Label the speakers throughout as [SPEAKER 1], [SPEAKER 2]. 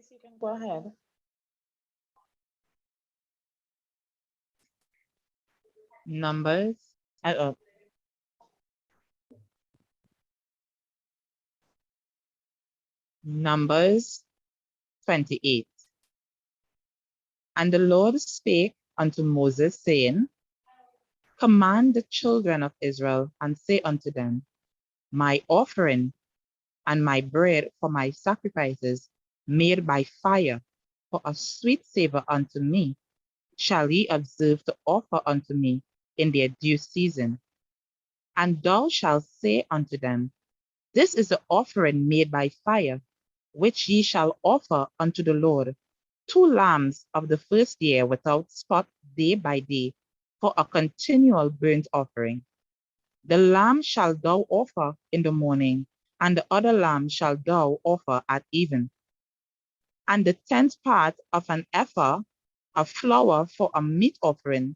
[SPEAKER 1] Please, you can go ahead.
[SPEAKER 2] Numbers, uh, uh, Numbers 28. And the Lord spake unto Moses, saying, Command the children of Israel, and say unto them, My offering and my bread for my sacrifices made by fire for a sweet savour unto me, shall ye observe to offer unto me in their due season. And thou shalt say unto them, This is the offering made by fire, which ye shall offer unto the Lord, 2 lambs of the first year without spot day by day, for a continual burnt offering. The lamb shalt thou offer in the morning, and the other lamb shalt thou offer at even. And the 10th part of an ephah of flour for a meat offering,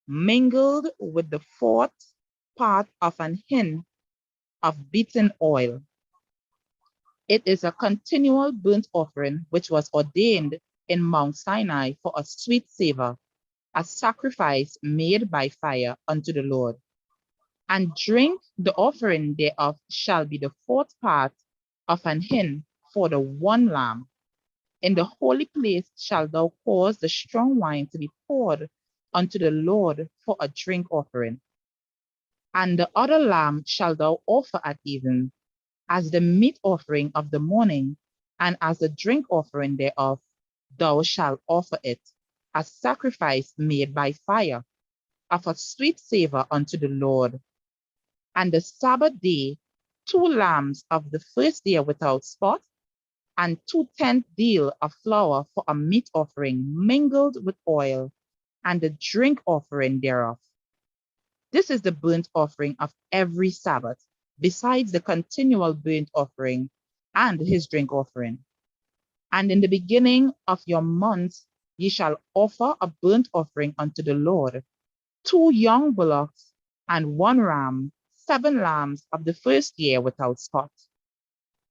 [SPEAKER 2] mingled with the 4th part of an hin of beaten oil. It is a continual burnt offering which was ordained in Mount Sinai for a sweet savour, a sacrifice made by fire unto the Lord. And drink the offering thereof shall be the 4th part of an hin for the 1 lamb. In the holy place shalt thou cause the strong wine to be poured unto the Lord for a drink offering. And the other lamb shalt thou offer at even, as the meat offering of the morning, and as the drink offering thereof, thou shalt offer it, a sacrifice made by fire, of a sweet savour unto the Lord. And the Sabbath day, 2 lambs of the first year without spot, and 2/10 deal of flour for a meat offering mingled with oil, and the drink offering thereof. This is the burnt offering of every Sabbath, besides the continual burnt offering and his drink offering. And in the beginning of your months ye shall offer a burnt offering unto the Lord, 2 young bullocks and 1 ram, 7 lambs of the first year without spot.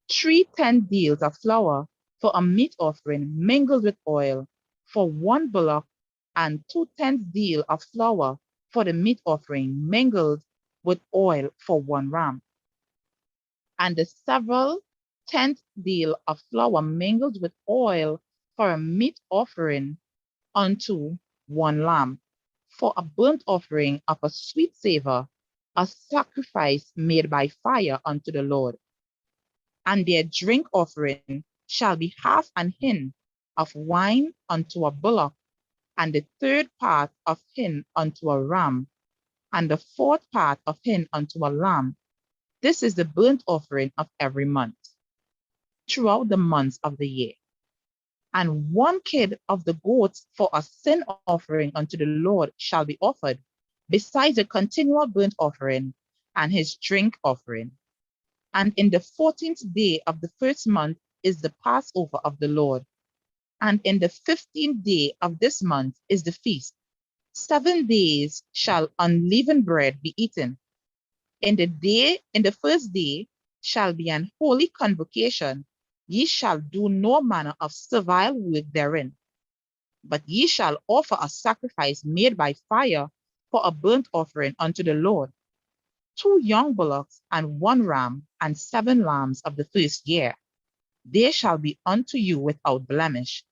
[SPEAKER 2] 3 deals of flour for a meat offering mingled with oil for 1 bullock, and 2/10 deal of flour for the meat offering mingled with oil for 1 ram. And the several 10th deal of flour mingled with oil for a meat offering unto 1 lamb, for a burnt offering of a sweet savour, a sacrifice made by fire unto the Lord. And their drink offering shall be half an hin of wine unto a bullock, and the 3rd part of hin unto a ram, and the 4th part of hin unto a lamb. This is the burnt offering of every month, throughout the months of the year. And 1 kid of the goats for a sin offering unto the Lord shall be offered, besides a continual burnt offering and his drink offering. And in the 14th day of the first month is the Passover of the Lord. And in the 15th day of this month is the feast. 7 days shall unleavened bread be eaten. In the first day shall be an holy convocation. Ye shall do no manner of servile work therein, but ye shall offer a sacrifice made by fire for a burnt offering unto the Lord, 2 young bullocks and 1 ram, and 7 lambs of the first year. They shall be unto you without blemish.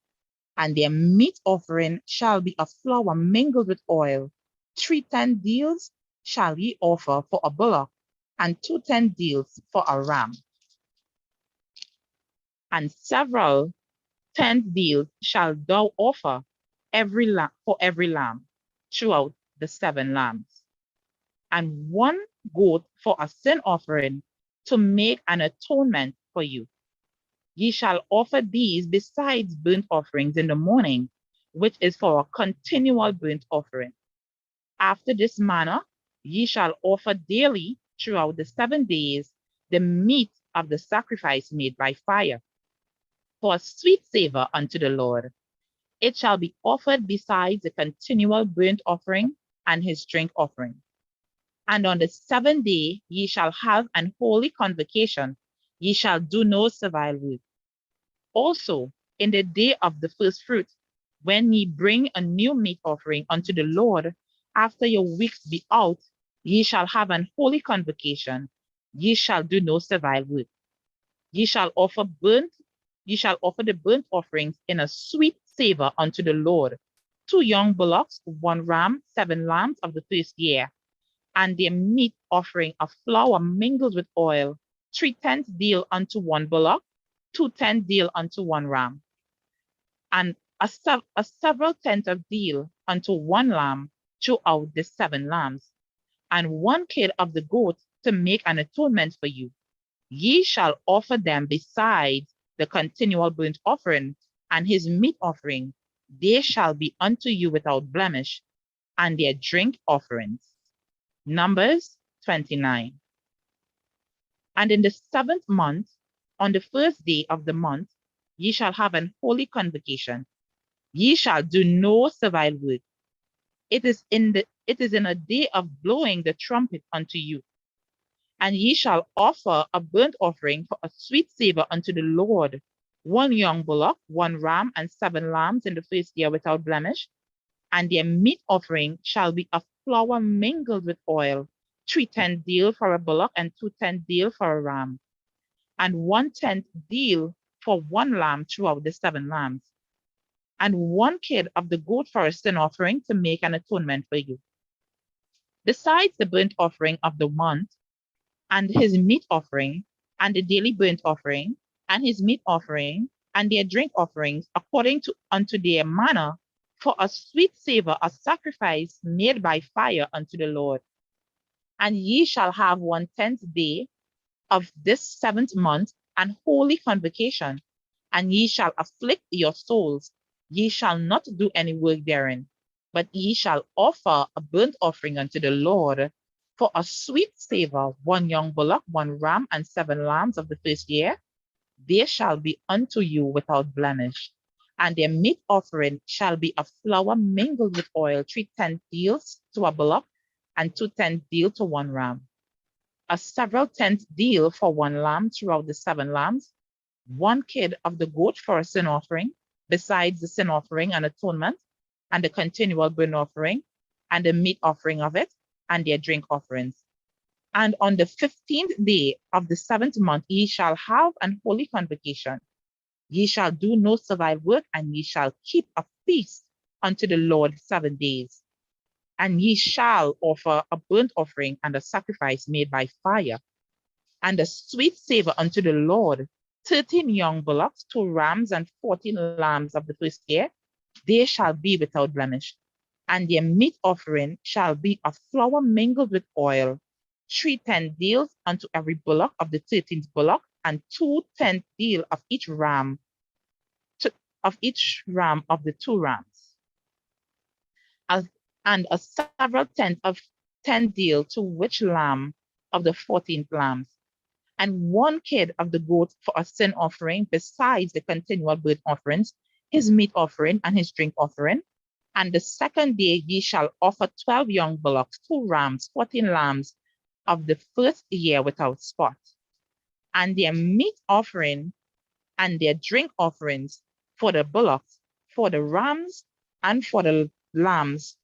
[SPEAKER 2] And their meat offering shall be of flour mingled with oil. 3/10 deals shall ye offer for a bullock, and 2/10 deals for a ram. And several 10 deals shall thou offer for every lamb throughout the 7 lambs. And 1 goat for a sin offering to make an atonement for you. Ye shall offer these besides burnt offerings in the morning, which is for a continual burnt offering. After this manner ye shall offer daily throughout the 7 days the meat of the sacrifice made by fire, for a sweet savour unto the Lord. It shall be offered besides the continual burnt offering and his drink offering. And on the 7th day ye shall have an holy convocation. Ye shall do no servile work. Also, in the day of the first fruit, when ye bring a new meat offering unto the Lord, after your weeks be out, ye shall have an holy convocation. Ye shall do no servile work. Ye shall offer the burnt offerings in a sweet savor unto the Lord, 2 young bullocks, 1 ram, 7 lambs of the first year, and their meat offering of flour mingled with oil, 3/10 deal unto 1 bullock, 2/10 deal unto 1 ram, and a several tenth of deal unto 1 lamb throughout the 7 lambs, and 1 kid of the goat to make an atonement for you. Ye shall offer them besides the continual burnt offering and his meat offering. They shall be unto you without blemish, and their drink offerings. Numbers 29. And in the 7th month, on the first day of the month, ye shall have an holy convocation. Ye shall do no servile work. It is in a day of blowing the trumpet unto you. And ye shall offer a burnt offering for a sweet savor unto the Lord, 1 young bullock, 1 ram, and 7 lambs in the first year without blemish. And their meat offering shall be of flour mingled with oil, 3/10 deal for a bullock, and 2/10 deal for a ram, and 1/10 deal for 1 lamb throughout the 7 lambs, and 1 kid of the goat for a sin offering to make an atonement for you. Besides the burnt offering of the month, and his meat offering, and the daily burnt offering, and his meat offering, and their drink offerings, according to unto their manner, for a sweet savor, a sacrifice made by fire unto the Lord. And ye shall have 1/10 day of this 7th month, an holy convocation, and ye shall afflict your souls. Ye shall not do any work therein, but ye shall offer a burnt offering unto the Lord for a sweet savor, 1 young bullock, 1 ram, and 7 lambs of the first year. They shall be unto you without blemish. And their meat offering shall be of flour mingled with oil, 3/10 deals to a bullock, and 2/10 deal to 1 ram, a several tenth deal for 1 lamb throughout the 7 lambs, 1 kid of the goat for a sin offering, besides the sin offering and atonement, and the continual burnt offering, and the meat offering of it, and their drink offerings. And on the 15th day of the 7th month ye shall have an holy convocation. Ye shall do no servile work, and ye shall keep a feast unto the Lord 7 days. And ye shall offer a burnt offering and a sacrifice made by fire, and a sweet savor unto the Lord, 13 young bullocks, 2 rams, and 14 lambs of the first year. They shall be without blemish. And their meat offering shall be of flour mingled with oil, 3/10 deals unto every bullock of the 13th bullock, and 2/10 deal of each ram of the 2 rams, and a several tenth of 10 deal to which lamb of the 14th lambs, and 1 kid of the goat for a sin offering, besides the continual burnt offerings, his meat offering and his drink offering. And the 2nd day ye shall offer 12 young bullocks, 2 rams, 14 lambs of the first year without spot. And their meat offering and their drink offerings for the bullocks, for the rams, and for the lambs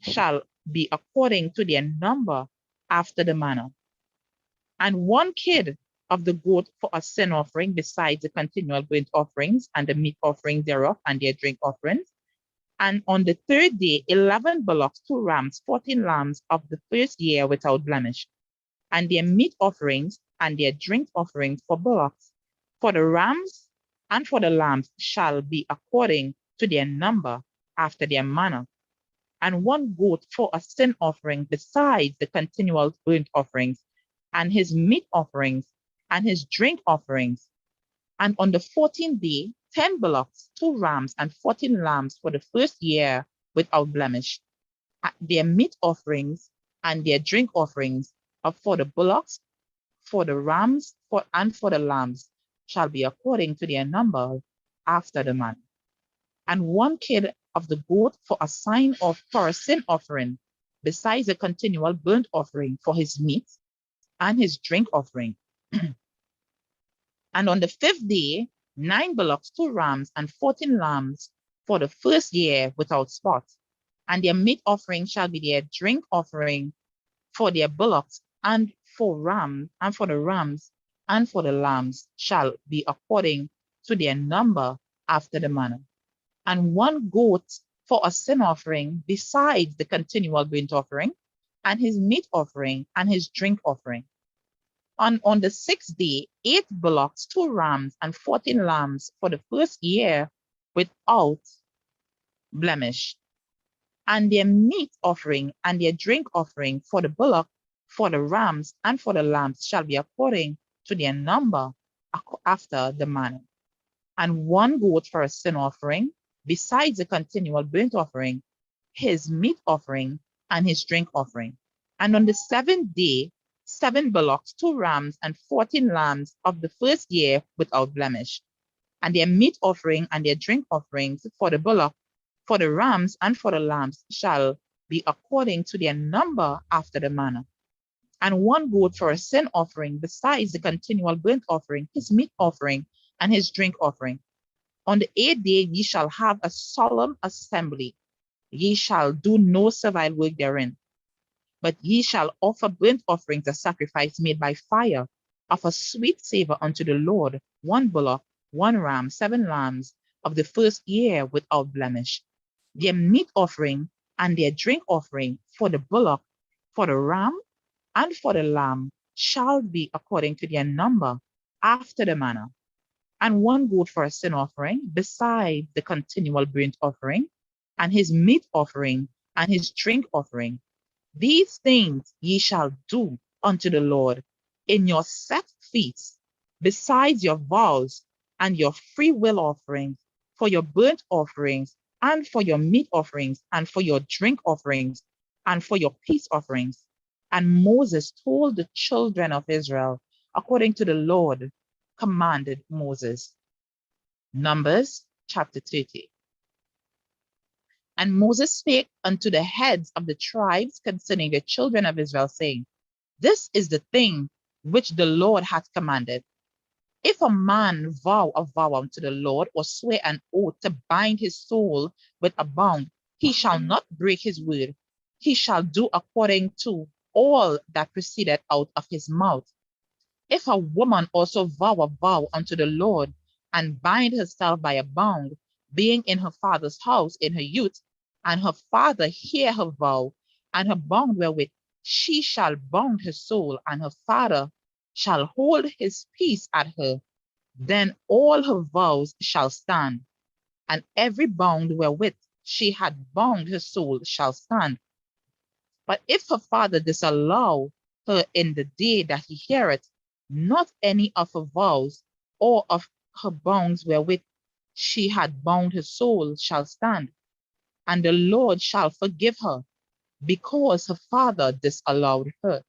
[SPEAKER 2] shall be according to their number after the manner. And 1 kid of the goat for a sin offering, besides the continual burnt offerings and the meat offerings thereof and their drink offerings. And on the 3rd day, 11 bullocks, 2 rams, 14 lambs of the first year without blemish, and their meat offerings and their drink offerings for bullocks, for the rams and for the lambs shall be according to their number after their manner. And 1 goat for a sin offering, besides the continual burnt offerings and his meat offerings and his drink offerings. And on the 14th day, 10 bullocks, 2 rams, and 14 lambs for the first year without blemish. Their meat offerings and their drink offerings are for the bullocks, for the rams, and for the lambs shall be according to their number after the manner. And 1 kid of the goat for a sin offering, besides a continual burnt offering for his meat and his drink offering. And on the 5th day, 9 bullocks, 2 rams, and 14 lambs for the first year without spot. And their meat offering shall be their drink offering for their bullocks, and for the rams, and for the lambs shall be according to their number after the manner. And 1 goat for a sin offering besides the continual burnt offering, and his meat offering, and his drink offering. On the 6th day, 8 bullocks, 2 rams, and 14 lambs for the first year without blemish. And their meat offering and their drink offering for the bullock, for the rams, and for the lambs shall be according to their number after the manner. And 1 goat for a sin offering, besides the continual burnt offering, his meat offering, and his drink offering. And on the 7th day, 7 bullocks, 2 rams, and 14 lambs of the first year without blemish. And their meat offering and their drink offerings for the bullock, for the rams, and for the lambs shall be according to their number after the manner. And 1 goat for a sin offering, besides the continual burnt offering, his meat offering, and his drink offering. On the 8th day ye shall have a solemn assembly. Ye shall do no servile work therein. But ye shall offer burnt offerings, a sacrifice made by fire, of a sweet savor unto the Lord, 1 bullock, 1 ram, 7 lambs of the first year without blemish. Their meat offering and their drink offering for the bullock, for the ram, and for the lamb shall be according to their number after the manner. And 1 goat for a sin offering, besides the continual burnt offering, and his meat offering, and his drink offering. These things ye shall do unto the Lord in your set feasts, besides your vows and your free will offerings, for your burnt offerings, and for your meat offerings, and for your drink offerings, and for your peace offerings. And Moses told the children of Israel, according to the Lord commanded Moses. Numbers chapter 30. And Moses spake unto the heads of the tribes concerning the children of Israel, saying, This is the thing which the Lord hath commanded. If a man vow a vow unto the Lord, or swear an oath to bind his soul with a bond, he shall not break his word. He shall do according to all that proceeded out of his mouth. If a woman also vow a vow unto the Lord, and bind herself by a bond, being in her father's house in her youth, and her father hear her vow, and her bond wherewith she shall bound her soul, and her father shall hold his peace at her, then all her vows shall stand, and every bond wherewith she had bound her soul shall stand. But if her father disallow her in the day that he heareth, not any of her vows or of her bonds wherewith she had bound her soul shall stand, and the Lord shall forgive her, because her father disallowed her.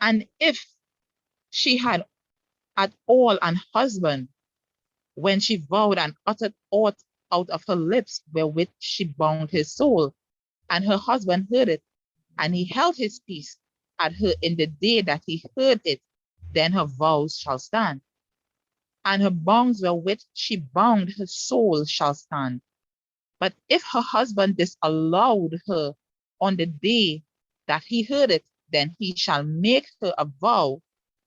[SPEAKER 2] And if she had at all an husband, when she vowed and uttered aught out of her lips wherewith she bound his soul, and her husband heard it, and he held his peace at her in the day that he heard it, then her vows shall stand, and her bonds wherewith she bound her soul shall stand. But if her husband disallowed her on the day that he heard it, then he shall make her a vow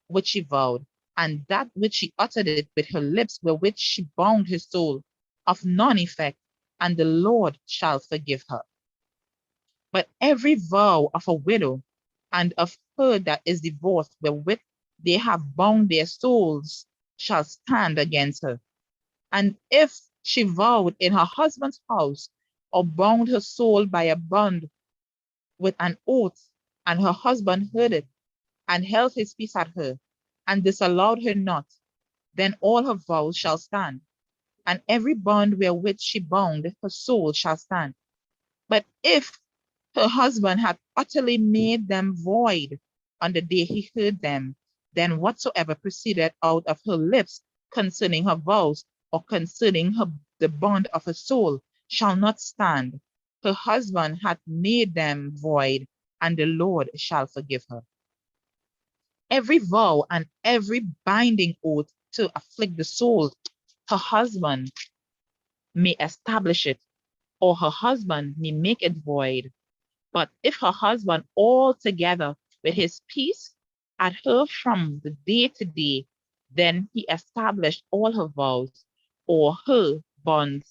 [SPEAKER 2] which she vowed, and that which she uttered it with her lips wherewith she bound her soul, of none effect, and the Lord shall forgive her. But every vow of a widow and of her that is divorced wherewith they have bound their souls shall stand against her. And if she vowed in her husband's house, or bound her soul by a bond with an oath, and her husband heard it, and held his peace at her, and disallowed her not, then all her vows shall stand, and every bond wherewith she bound her soul shall stand. But if her husband had utterly made them void on the day he heard them, then whatsoever proceeded out of her lips concerning her vows, or concerning the bond of her soul, shall not stand. Her husband hath made them void, and the Lord shall forgive her. Every vow and every binding oath to afflict the soul, her husband may establish it, or her husband may make it void. But if her husband altogether with his peace at her from the day to day, then he established all her vows or her bonds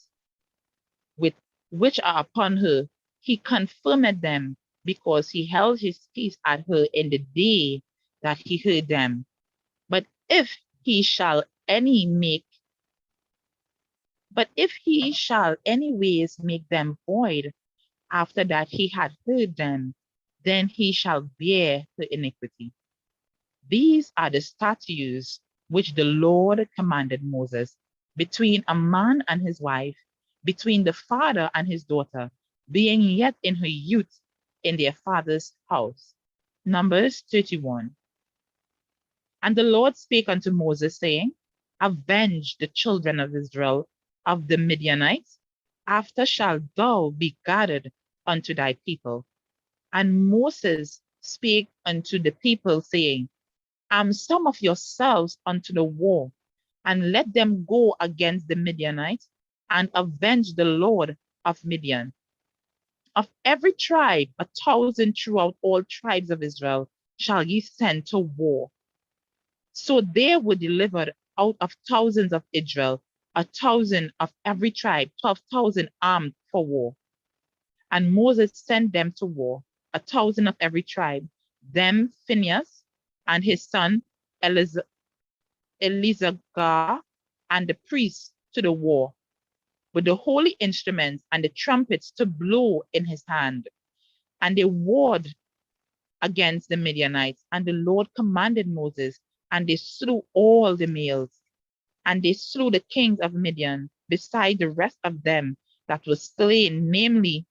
[SPEAKER 2] with which are upon her. He confirmed them because he held his peace at her in the day that he heard them. But if he shall any make but if he shall anyways make them void after that he had heard them, then he shall bear the iniquity. These are the statutes which the Lord commanded Moses between a man and his wife, between the father and his daughter, being yet in her youth in their father's house. Numbers 31. And the Lord spake unto Moses, saying, Avenge the children of Israel of the Midianites, after shalt thou be gathered unto thy people. And Moses spake unto the people, saying, some of yourselves unto the war, and let them go against the Midianites, and avenge the Lord of Midian. Of every tribe 1,000 throughout all tribes of Israel shall ye send to war. So there were delivered out of thousands of Israel 1,000 of every tribe, 12,000 armed for war. And Moses sent them to war, 1,000 of every tribe, them Phinehas and his son Eleazar and the priests to the war, with the holy instruments and the trumpets to blow in his hand. And they warred against the Midianites, and the Lord commanded Moses, and they slew all the males. And they slew the kings of Midian, beside the rest of them that were slain, namely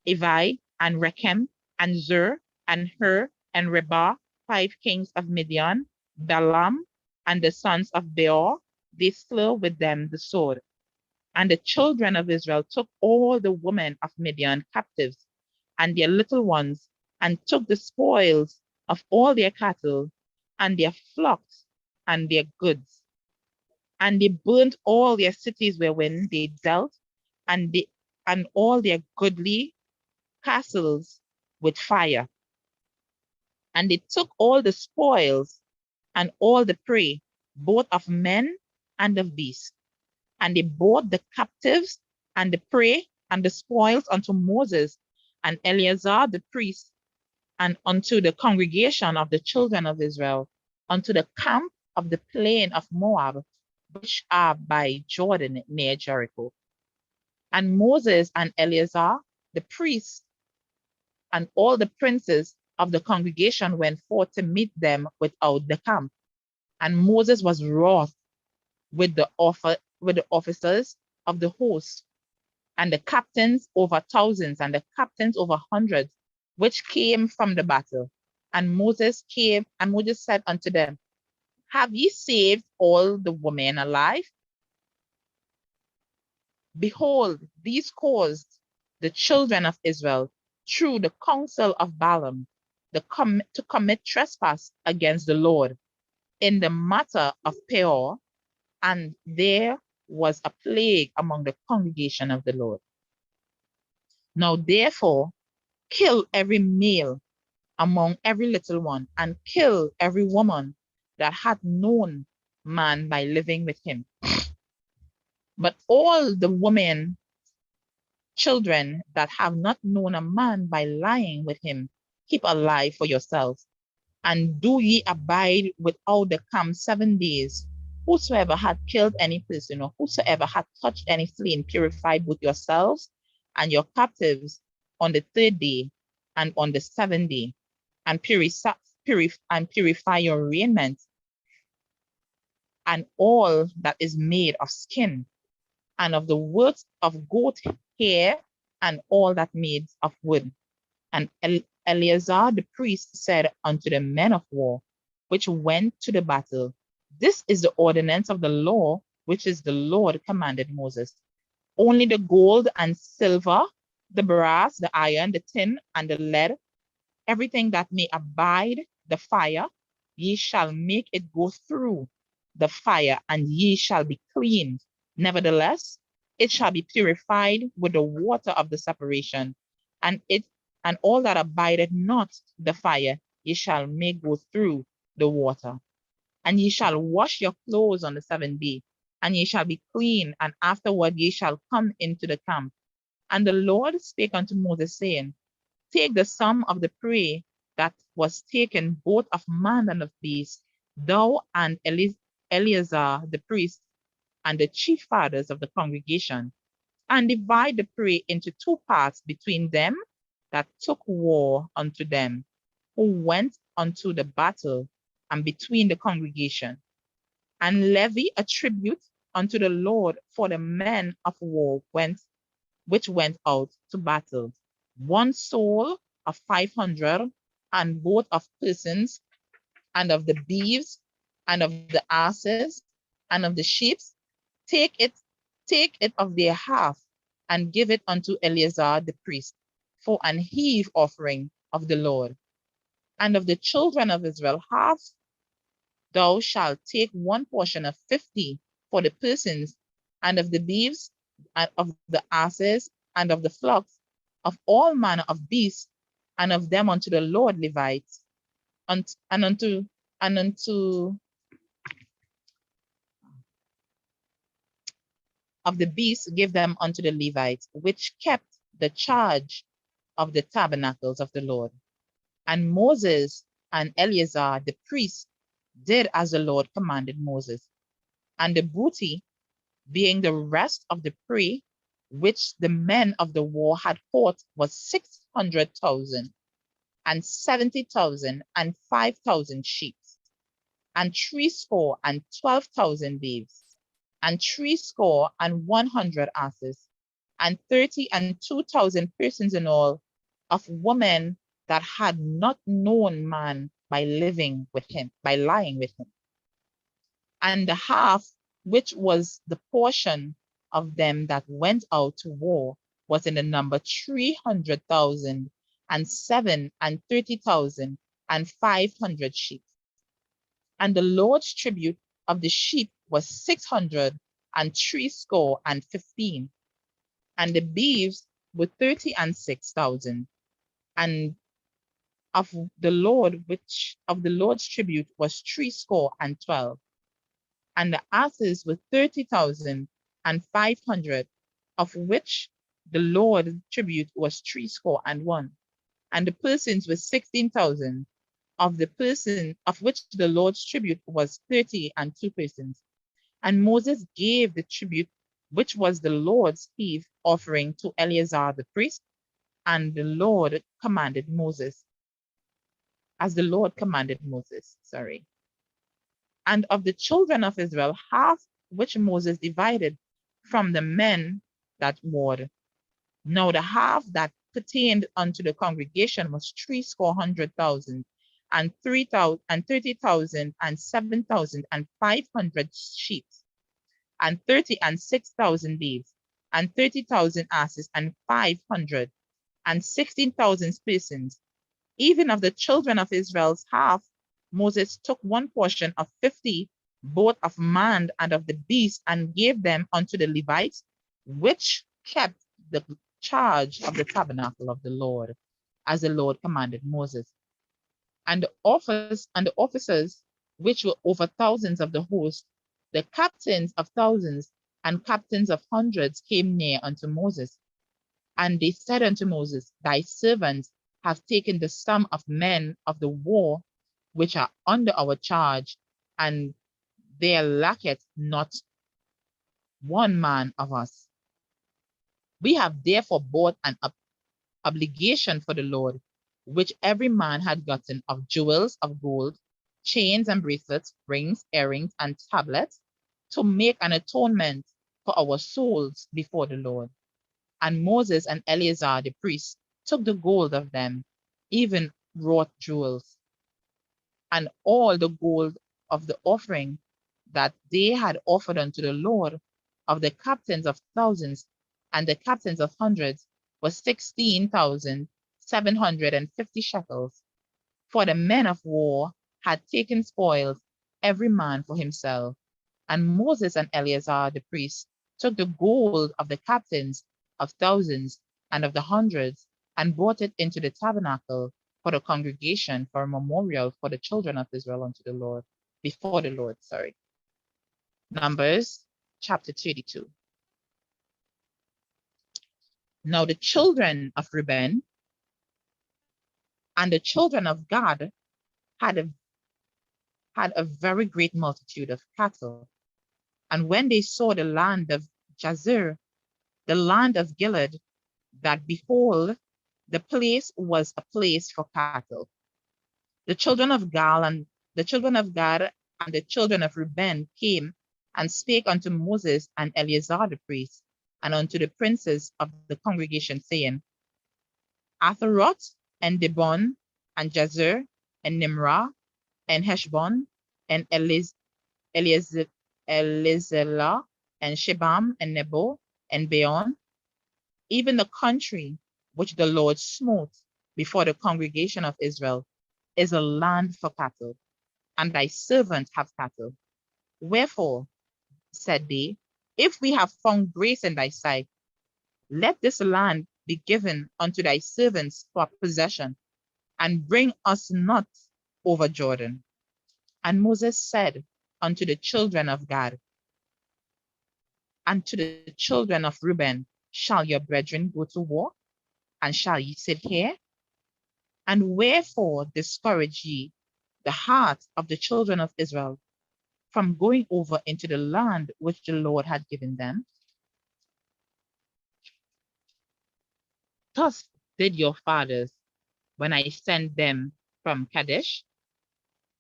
[SPEAKER 2] Evi and Rechem and Zur and Hur and Reba, 5 kings of Midian, Balaam and the sons of Beor, they slew with them the sword. And the children of Israel took all the women of Midian captives and their little ones, and took the spoils of all their cattle and their flocks and their goods. And they burnt all their cities wherein they dealt, and all their goodly castles with fire. And they took all the spoils and all the prey, both of men and of beasts. And they brought the captives and the prey and the spoils unto Moses and Eleazar the priest, and unto the congregation of the children of Israel, unto the camp of the plain of Moab, which are by Jordan near Jericho. And Moses and Eleazar the priest and all the princes of the congregation went forth to meet them without the camp. And Moses was wroth with the officers of the host, and the captains over thousands, and the captains over hundreds, which came from the battle. And Moses said unto them, Have ye saved all the women alive? Behold, these caused the children of Israel through the counsel of Balaam to commit trespass against the Lord in the matter of Peor, and there was a plague among the congregation of the Lord. Now therefore, kill every male among every little one, and kill every woman that hath known man by living with him. But all the women, children that have not known a man by lying with him, keep alive for yourselves. And do ye abide without the camp 7 days. Whosoever hath killed any person, or whosoever hath touched any slain, purified both yourselves and your captives on the 3rd day and on the 7th day, and purify your raiment, and all that is made of skin, and of the works of goat hair, and all that made of wood. And Eleazar the priest said unto the men of war, which went to the battle, This is the ordinance of the law, which is the Lord commanded Moses. Only the gold and silver, the brass, the iron, the tin, and the lead, everything that may abide the fire, ye shall make it go through, the fire, and ye shall be clean. Nevertheless, it shall be purified with the water of the separation, and all that abideth not the fire, ye shall make go through the water. And ye shall wash your clothes on the 7th day, and ye shall be clean, and afterward ye shall come into the camp. And the Lord spake unto Moses, saying, Take the sum of the prey that was taken, both of man and of beast, thou and Eleazar the priest, and the chief fathers of the congregation, and divide the prey into 2 parts between them that took war unto them, who went unto the battle, and between the congregation. And levy a tribute unto the Lord for the men of war which went out to battle, 1 soul of 500, and both of persons, and of the beeves, and of the asses, and of the sheep. Take it of their half, and give it unto Eleazar the priest, for an heave offering of the Lord. And of the children of Israel half, thou shalt take 1 portion of 50 for the persons, and of the beeves, and of the asses, and of the flocks, of all manner of beasts, and of them unto the Lord Levites, and unto of the beasts give them unto the Levites, which kept the charge of the tabernacles of the Lord. And Moses and Eleazar the priest did as the Lord commanded Moses. And the booty, being the rest of the prey which the men of the war had caught, was 600,000, and 70,000, and 5,000 sheep, and 312,000 beeves, and 100 asses, and 32,000 persons in all, of women that had not known man by lying with him. And the half, which was the portion of them that went out to war, was in the number 300,000, and 30,000, and 500 sheep. And the Lord's tribute of the sheep was 615, and the beeves were 36,000. And of the Lord's tribute was 312. And the asses were 30,500, of which the Lord's tribute was 301. And the persons were 16,000, of which the Lord's tribute was 32 persons. And Moses gave the tribute, which was the Lord's heave offering, to Eleazar the priest, and the Lord commanded Moses, And of the children of Israel, half which Moses divided from the men that warred. Now the half that pertained unto the congregation was 300,000, and 30,000, and 7,500 sheep, and 6,000 beeves, and 30,000 asses, and 500, and 16,000 persons. Even of the children of Israel's half, Moses took 1 portion of 50, both of man and of the beast, and gave them unto the Levites, which kept the charge of the tabernacle of the Lord, as the Lord commanded Moses. And the officers, which were over thousands of the host, the captains of thousands and captains of hundreds, came near unto Moses. And they said unto Moses, Thy servants have taken the sum of men of the war which are under our charge, and there lacketh not one man of us. We have therefore bought an obligation for the Lord, which every man had gotten, of jewels of gold, chains and bracelets, rings, earrings, and tablets, to make an atonement for our souls before the Lord. And Moses and Eleazar the priest took the gold of them, even wrought jewels, and all the gold of the offering that they had offered unto the Lord, of the captains of thousands and the captains of hundreds, was 16,750 shekels. For the men of war had taken spoils, every man for himself. And Moses and Eleazar the priest took the gold of the captains of thousands and of the hundreds, and brought it into the tabernacle for the congregation for a memorial for the children of Israel unto the Lord, before the Lord. Numbers chapter 32. Now the children of Reuben and the children of Gad had a very great multitude of cattle. And when they saw the land of Jazer, the land of Gilead, that behold, the place was a place for cattle. The children of Gad and the children of Reuben came and spake unto Moses and Eleazar the priest, and unto the princes of the congregation, saying, Atharoth and Dibon and Jazer and Nimrah and Heshbon and Eliezelah and Shebam and Nebo and Beon, even the country which the Lord smote before the congregation of Israel, is a land for cattle, and thy servants have cattle. Wherefore, said they, if we have found grace in thy sight, let this land be given unto thy servants for possession, and bring us not over Jordan. And Moses said unto the children of Gad, and to the children of Reuben, shall your brethren go to war? And shall ye sit here? And wherefore discourage ye the heart of the children of Israel from going over into the land which the Lord had given them? Thus did your fathers when I sent them from Kadesh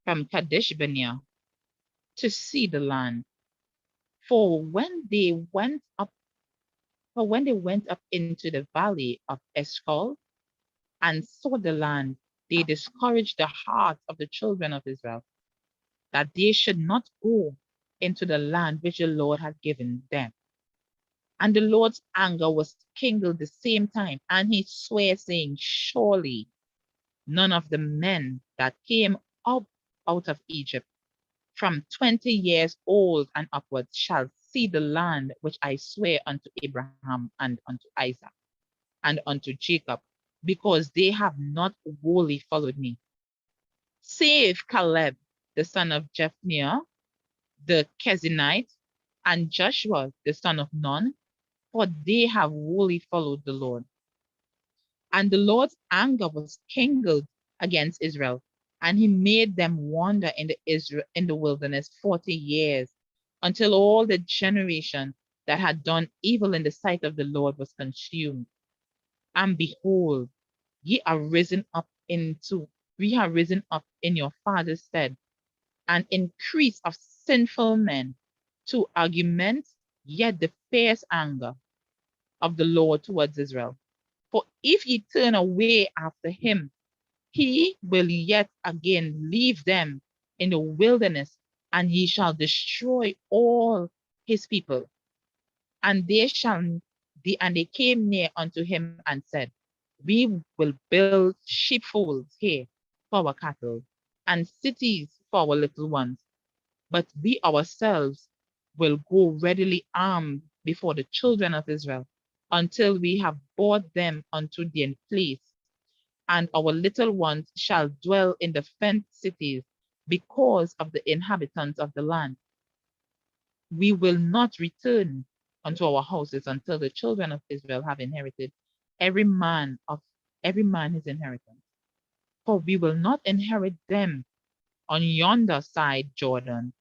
[SPEAKER 2] Barnea, to see the land. For when they went up into the valley of Eshcol and saw the land, they discouraged the heart of the children of Israel, that they should not go into the land which the Lord had given them. And the Lord's anger was kindled the same time, and he swore, saying, surely none of the men that came up out of Egypt from 20 years old and upwards shall see the land which I swear unto Abraham and unto Isaac and unto Jacob, because they have not wholly followed me, save Caleb the son of Jephunneh the Kenite, and Joshua the son of Nun, for they have wholly followed the Lord. And the Lord's anger was kindled against Israel, and he made them wander in the wilderness 40 years, until all the generation that had done evil in the sight of the Lord was consumed. And behold, we are risen up in your father's stead, an increase of sinful men, to augment yet the fierce anger of the Lord towards Israel. For if ye turn away after him, he will yet again leave them in the wilderness, and ye shall destroy all his people. And they came near unto him and said, we will build sheepfolds here for our cattle, and cities for our little ones. But we ourselves will go readily armed before the children of Israel, until we have brought them unto their place. And our little ones shall dwell in the fenced cities because of the inhabitants of the land. We will not return unto our houses until the children of Israel have inherited every man his inheritance. For we will not inherit them on yonder side Jordan,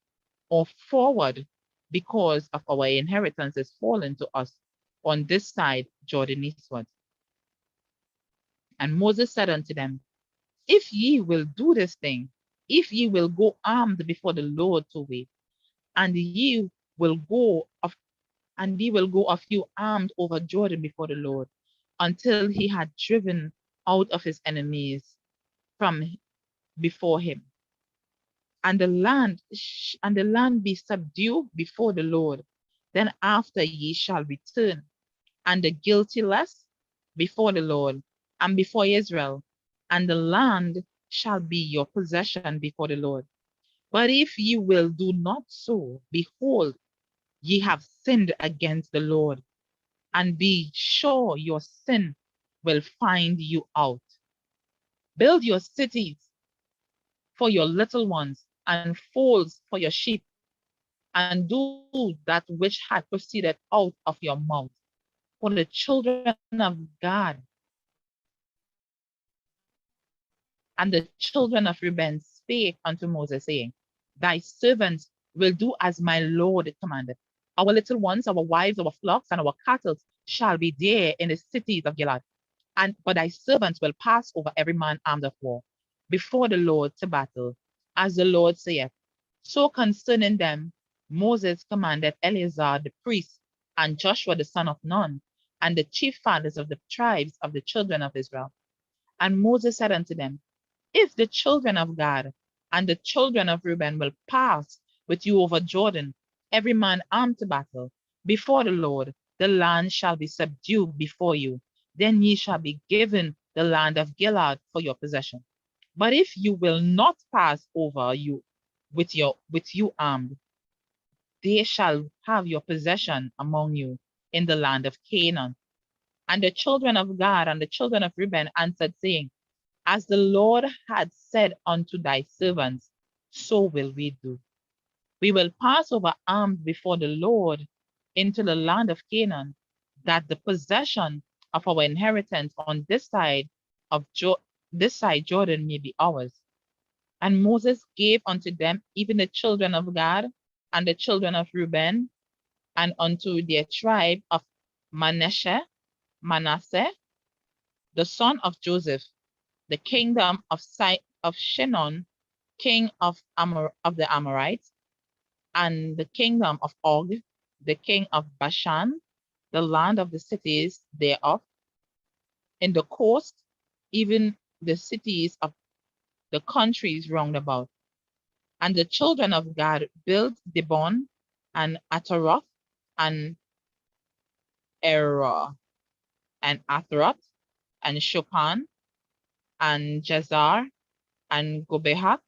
[SPEAKER 2] or forward, because of our inheritance is fallen to us on this side Jordan eastward. And Moses said unto them, if ye will do this thing, if ye will go armed before the Lord to wait, and ye will go of you armed over Jordan before the Lord, until he had driven out of his enemies from before him, and the land be subdued before the Lord, then after ye shall return, and the guiltless before the Lord and before Israel, and the land shall be your possession before the Lord. But if ye will do not so, behold, ye have sinned against the Lord, and be sure your sin will find you out. Build your cities for your little ones, and folds for your sheep, and do that which had proceeded out of your mouth. For the children of God and the children of Reuben spake unto Moses, saying, Thy servants will do as my Lord commanded. Our little ones, our wives, our flocks, and our cattle shall be there in the cities of Gilead. But thy servants will pass over every man armed of war before the Lord to battle, as the Lord saith. So concerning them, Moses commanded Eleazar the priest, and Joshua the son of Nun, and the chief fathers of the tribes of the children of Israel. And Moses said unto them, If the children of Gad and the children of Reuben will pass with you over Jordan, every man armed to battle, before the Lord, the land shall be subdued before you. Then ye shall be given the land of Gilead for your possession. But if you will not pass over you with you armed, they shall have your possession among you in the land of Canaan. And the children of Gad and the children of Reuben answered, saying, As the Lord had said unto thy servants, so will we do. We will pass over armed before the Lord into the land of Canaan, that the possession of our inheritance on this side Jordan may be ours. And Moses gave unto them even the children of Gad and the children of Reuben, and unto their tribe of Manasseh, the son of Joseph, the kingdom of Shinon, king of the Amorites, and the kingdom of Og, the king of Bashan, the land of the cities thereof, in the coast, even the cities of the countries round about. And the children of Gad built Dibon, and Ataroth, and Erah, and Athroth, and Shopan, and Jazar, and Gobeha,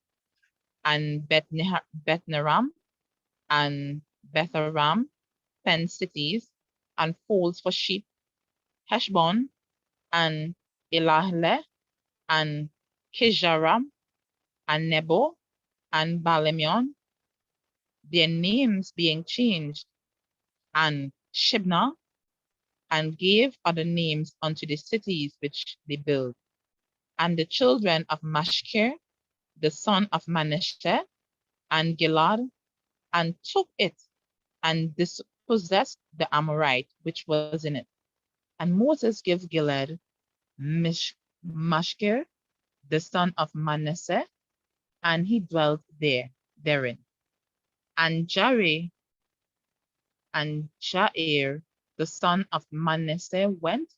[SPEAKER 2] and Bethnaram, and Betharam, 10 cities, and folds for sheep, Heshbon, and Elahle, and Kijaram, and Nebo, and Balemion, their names being changed, and Shibna, and gave other names unto the cities which they built. And the children of Mashkir, the son of Manasseh, and Gilad, and took it, and dispossessed the Amorite which was in it. And Moses gave Gilead Mashkir, the son of Manasseh, and he dwelt therein. And Jair, the son of Manasseh, went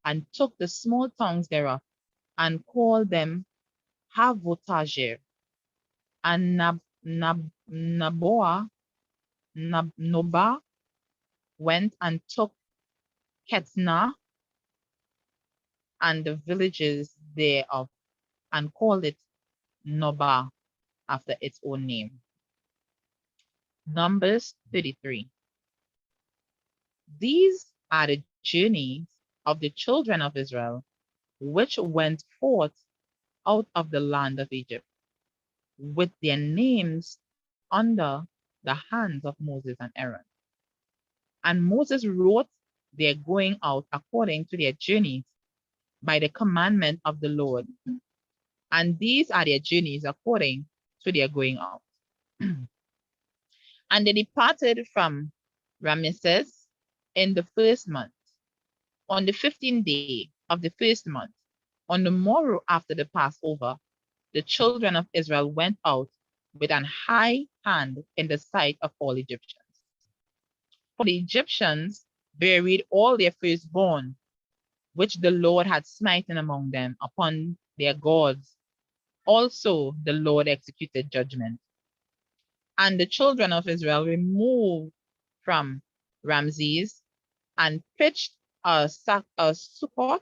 [SPEAKER 2] and took the small towns thereof, and called them Havotajir. And Nobah went and took Ketna and the villages thereof, and called it Nobah after its own name. Numbers 33. These are the journeys of the children of Israel, which went forth out of the land of Egypt, with their names under the hands of Moses and Aaron. And Moses wrote their going out according to their journeys by the commandment of the Lord. And these are their journeys according to their going out. And they departed from Ramesses in the first month, on the 15th day of the first month. On the morrow after the Passover, the children of Israel went out with an high hand in the sight of all Egyptians. For the Egyptians buried all their firstborn, which the Lord had smitten among them upon their gods. Also the Lord executed judgment. And the children of Israel removed from Ramses and pitched a Sukkot,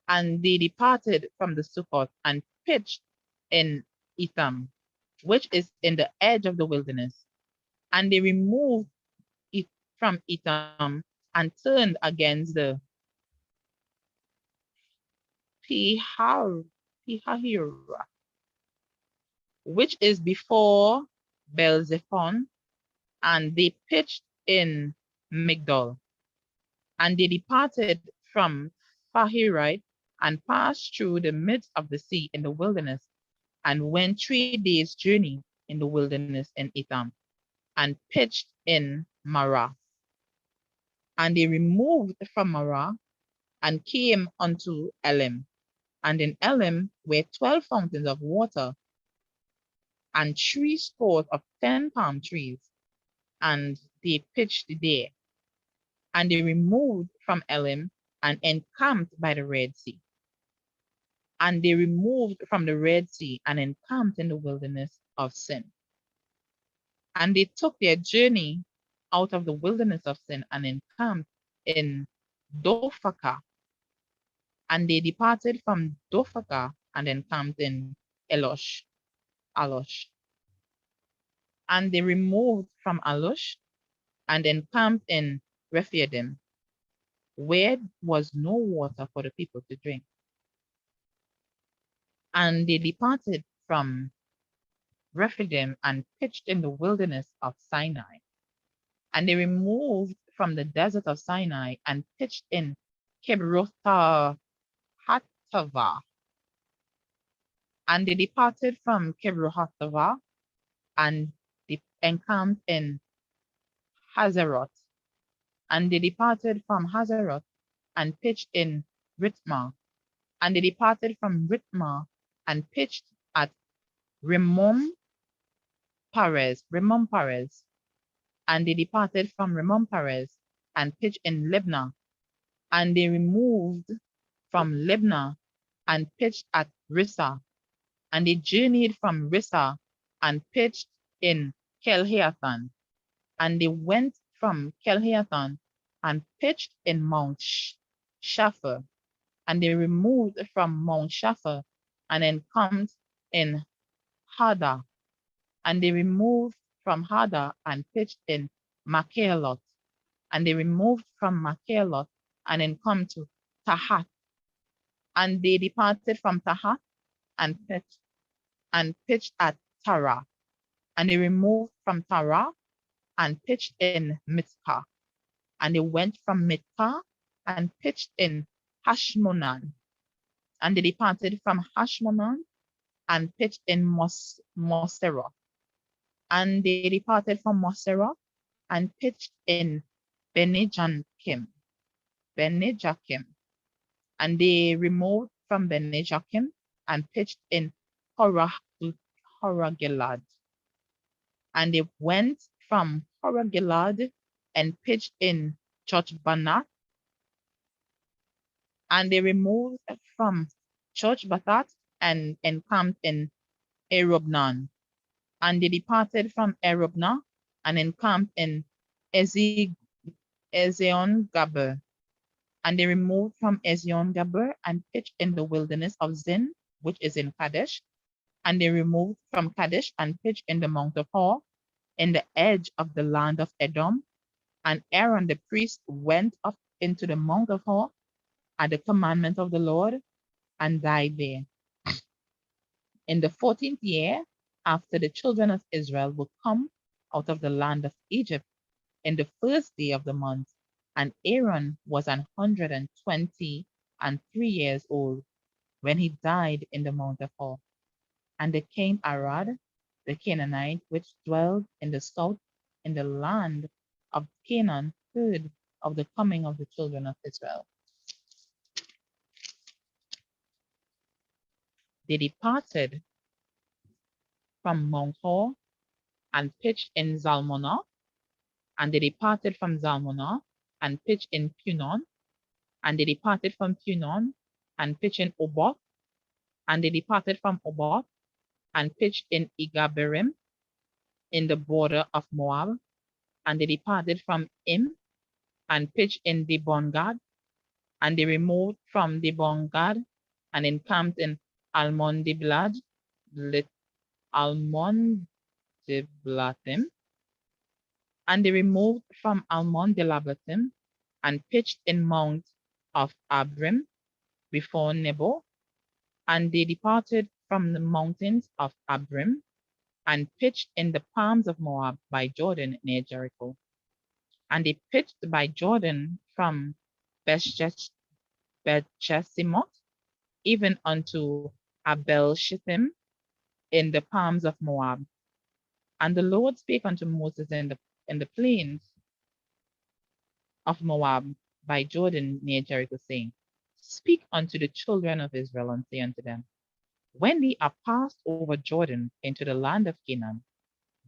[SPEAKER 2] and they departed from the Sukkot and pitched in Etham. which is in the edge of the wilderness. And they removed it from Etam and turned against the Pihahira, which is before Belzephon, and they pitched in Migdol. And they departed from Pahirite and passed through the midst of the sea in the wilderness, and went 3 days' journey in the wilderness in Etam, and pitched in Marah. And they removed from Marah and came unto Elim. And in Elim were 12 fountains of water, and 70 of 10 palm trees, and they pitched there. And they removed from Elim and encamped by the Red Sea. And they removed from the Red Sea and encamped in the wilderness of Sin. And they took their journey out of the wilderness of Sin and encamped in Dophaka. And they departed from Dophaka and encamped in Alosh. And they removed from Alosh and encamped in Rephidim, where was no water for the people to drink. And they departed from Rephidim and pitched in the wilderness of Sinai. And they removed from the desert of Sinai and pitched in Kibroth Hattava. And they departed from Kibroth and they encamped in Hazeroth. And they departed from Hazeroth and pitched in Ritmah. And they departed from Ritmah and pitched at Rimmon Perez. And they departed from Rimmon Perez and pitched in Libnah. And they removed from Libnah and pitched at Rissa. And they journeyed from Rissa and pitched in Kelheathan. And they went from Kelheathan and pitched in Mount Shapher. And they removed from Mount Shapher and encamped in Hada. And they removed from Hada and pitched in Makhelot. And they removed from Makhelot and encamped to Tahat. And they departed from Tahat and pitched at Tara. And they removed from Tara and pitched in Mitzpah. And they went from Mitzpah and pitched in Hashmonan. And they departed from Hashmonan and pitched in Moseroth. And they departed from Moseroth and pitched in Benejakim. And they removed from Benejakim and pitched in Horagilad. And they went from Horagilad and pitched in Chochbanath. And they removed from Chochbathat and encamped in Erobnan. And they departed from Erobna and encamped in Ezion-Gaber. And they removed from Ezion-Gaber and pitched in the wilderness of Zin, which is in Kadesh. And they removed from Kadesh and pitched in the Mount of Hor, in the edge of the land of Edom. And Aaron the priest went up into the Mount of Hor at the commandment of the Lord and died there. In the 14th year, after the children of Israel were come out of the land of Egypt, in the first day of the month, and Aaron was 123 years old when he died in the Mount of Hor. And there came Arad, the Canaanite, which dwelled in the south in the land of Canaan, heard of the coming of the children of Israel. They departed from Mount Hor and pitched in Zalmonah, and they departed from Zalmonah and pitched in Punon, and they departed from Punon and pitched in Oboth, and they departed from Oboth and pitched in Igaberim in the border of Moab, and they departed from Im and pitched in Dibongad, and they removed from Dibongad and encamped in Almon Diblad, Almon Diblatim, and they removed from Almon Dilablatim and pitched in Mount of Abrim before Nebo, and they departed from the mountains of Abrim and pitched in the palms of Moab by Jordan near Jericho. And they pitched by Jordan from Bethjesimoth even unto Abel Shittim in the palms of Moab. And the Lord spake unto Moses in the plains of Moab by Jordan near Jericho, saying, Speak unto the children of Israel, and say unto them, When ye are passed over Jordan into the land of Canaan,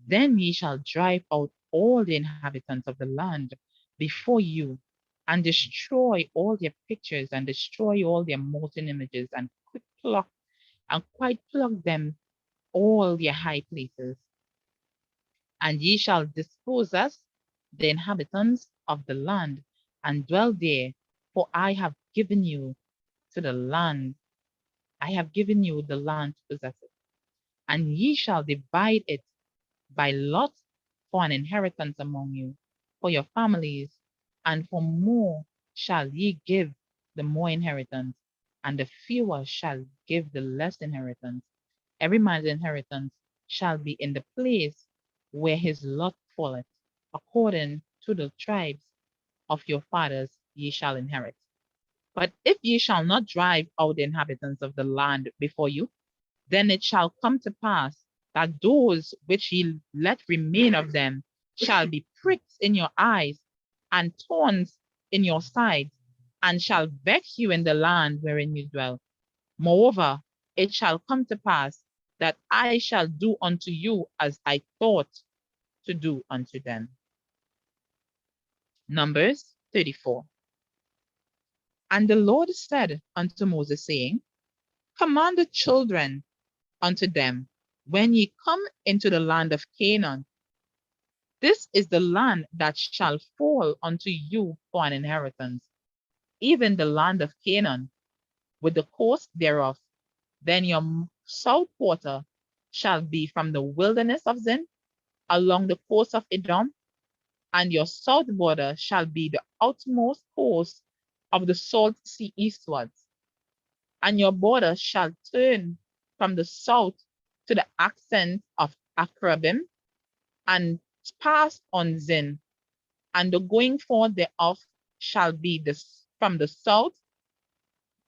[SPEAKER 2] then ye shall drive out all the inhabitants of the land before you, and destroy all their pictures, and destroy all their molten images, and quite pluck them all their high places. And ye shall dispossess the inhabitants of the land, and dwell there, for I have given you to the land. I have given you the land to possess it. And ye shall divide it by lot for an inheritance among you, for your families, and for more shall ye give the more inheritance, and the fewer shall give the less inheritance. Every man's inheritance shall be in the place where his lot falleth, according to the tribes of your fathers ye shall inherit. But if ye shall not drive out the inhabitants of the land before you, then it shall come to pass that those which ye let remain of them shall be pricks in your eyes and thorns in your sides, and shall vex you in the land wherein you dwell. Moreover, it shall come to pass that I shall do unto you as I thought to do unto them. Numbers 34. And the Lord said unto Moses, saying, Command the children unto them, when ye come into the land of Canaan, this is the land that shall fall unto you for an inheritance, even the land of Canaan, with the coast thereof. Then your south quarter shall be from the wilderness of Zin, along the coast of Edom, and your south border shall be the outmost coast of the salt sea eastwards. And your border shall turn from the south to the ascent of Akrabim, and pass on Zin, and the going forward thereof shall be from the south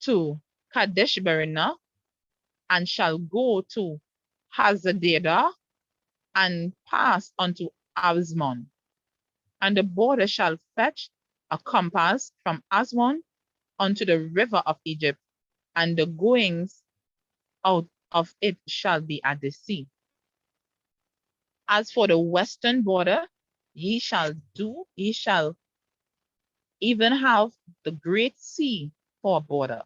[SPEAKER 2] to Kadesh Barnea, and shall go to Hazadeda, and pass unto Asmon. And the border shall fetch a compass from Asmon unto the river of Egypt, and the goings out of it shall be at the sea. As for the western border, ye shall even have the great sea for a border.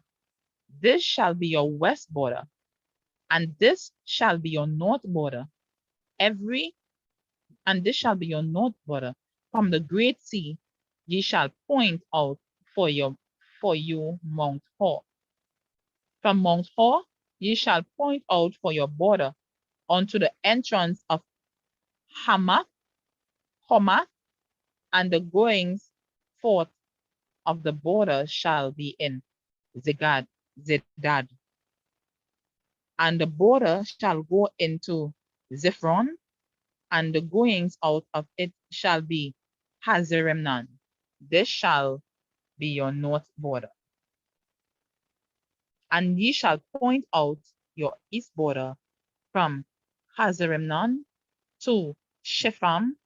[SPEAKER 2] This shall be your west border, and this shall be your north border. And this shall be your north border. From the great sea ye shall point out for you Mount Hor. From Mount Hor ye shall point out for your border unto the entrance of Hamath, and the goings forth of the border shall be in Zedad. And the border shall go into Ziphron, and the goings out of it shall be Hazaremnon. This shall be your north border. And ye shall point out your east border from Hazaremnon to Shepham,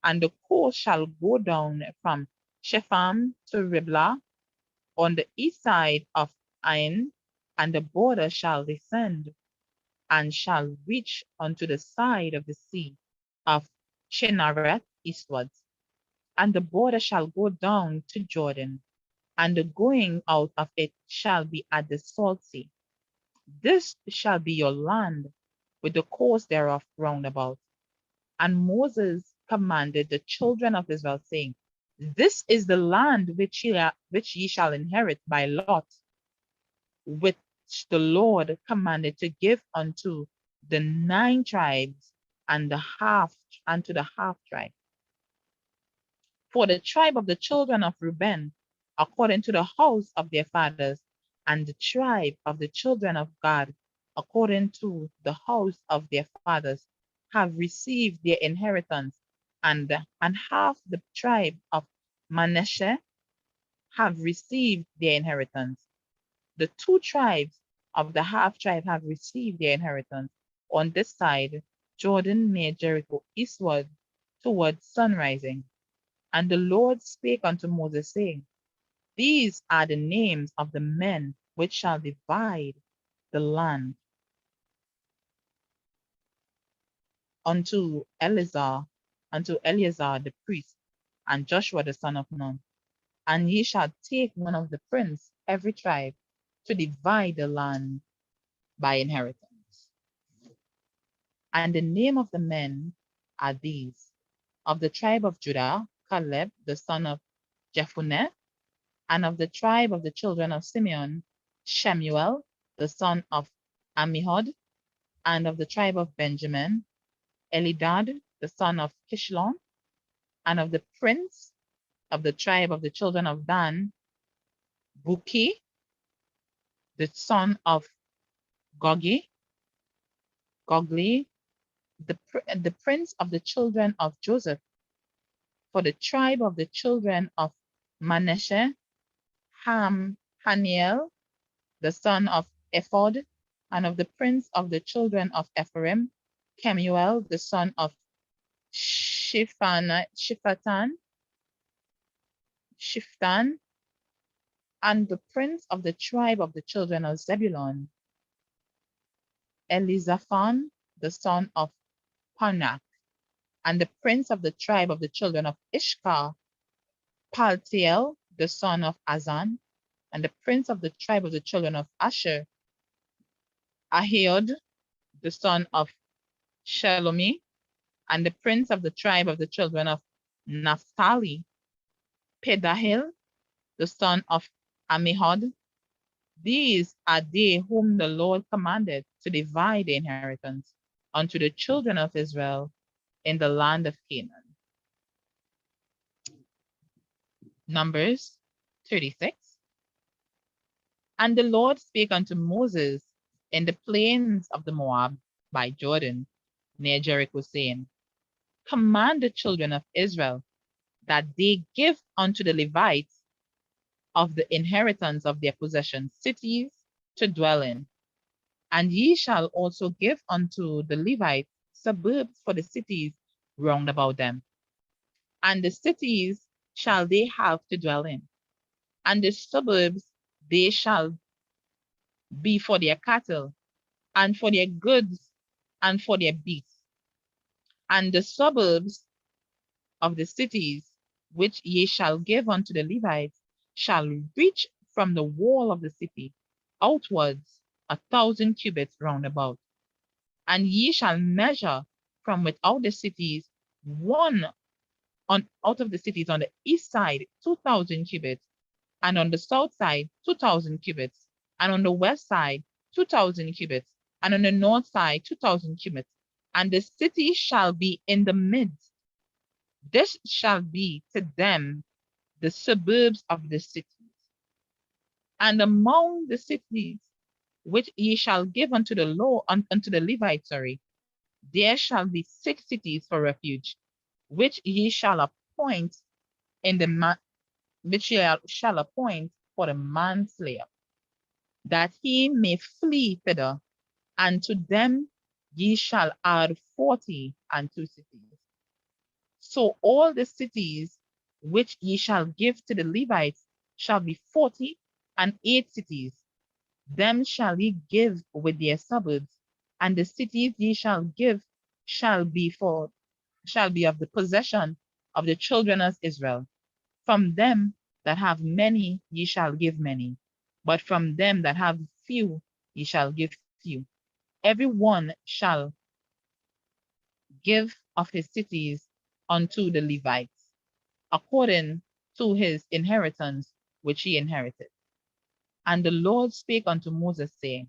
[SPEAKER 2] and the coast shall go down from Shepham to Riblah on the east side of Ain, and the border shall descend and shall reach unto the side of the sea of Chinnereth eastwards. And the border shall go down to Jordan, and the going out of it shall be at the salt sea. This shall be your land, with the coast thereof round about. And Moses commanded the children of Israel, saying, This is the land which ye shall inherit by lot, which the Lord commanded to give unto the 9 tribes and to the half tribe. For the tribe of the children of Reuben, according to the house of their fathers, and the tribe of the children of Gad, according to the house of their fathers, have received their inheritance, and half the tribe of Manasseh have received their inheritance. The 2 tribes of the half tribe have received their inheritance on this side, Jordan near Jericho, eastward towards sunrising. And the Lord spake unto Moses, saying, These are the names of the men which shall divide the land unto Eleazar the priest, and Joshua the son of Nun. And ye shall take one of the prince, every tribe, to divide the land by inheritance. And the name of the men are these: of the tribe of Judah, Caleb the son of Jephunneh; and of the tribe of the children of Simeon, Shemuel the son of Ammihud; and of the tribe of Benjamin, Elidad the son of Kishlon; and of the prince of the tribe of the children of Dan, Buki the son of Gogli; the prince of the children of Joseph. For the tribe of the children of Manasseh, Haniel the son of Ephod; and of the prince of the children of Ephraim, Kemuel the son of Shiftan; and the prince of the tribe of the children of Zebulun, Elizaphan the son of Panak; and the prince of the tribe of the children of Ishkar, Paltiel the son of Azan; and the prince of the tribe of the children of Asher, Ahiod the son of Shelomi; and the prince of the tribe of the children of Naphtali, Pedahel the son of Ammihud. These are they whom the Lord commanded to divide the inheritance unto the children of Israel in the land of Canaan. Numbers 36. And the Lord spake unto Moses in the plains of the Moab by Jordan, near Jericho, saying, Command the children of Israel that they give unto the Levites of the inheritance of their possession cities to dwell in. And ye shall also give unto the Levites suburbs for the cities round about them. And the cities shall they have to dwell in, and the suburbs they shall be for their cattle, and for their goods, and for their beasts. And the suburbs of the cities which ye shall give unto the Levites shall reach from the wall of the city outwards 1,000 cubits round about. And ye shall measure from without the cities out of the cities on the east side 2,000 cubits, and on the south side 2,000 cubits, and on the west side 2,000 cubits, and on the north side 2,000 cubits. And the city shall be in the midst. This shall be to them the suburbs of the cities. And among the cities which ye shall give unto the Levites, there shall be 6 cities for refuge, which ye shall appoint for the manslayer, that he may flee thither, and to them ye shall add 40 and 2 cities. So all the cities which ye shall give to the Levites shall be 40 and 8 cities. Them shall ye give with their suburbs, and the cities ye shall give shall be of the possession of the children of Israel. From them that have many ye shall give many, but from them that have few ye shall give few. Every one shall give of his cities unto the Levites, according to his inheritance which he inherited. And the Lord spake unto Moses, saying,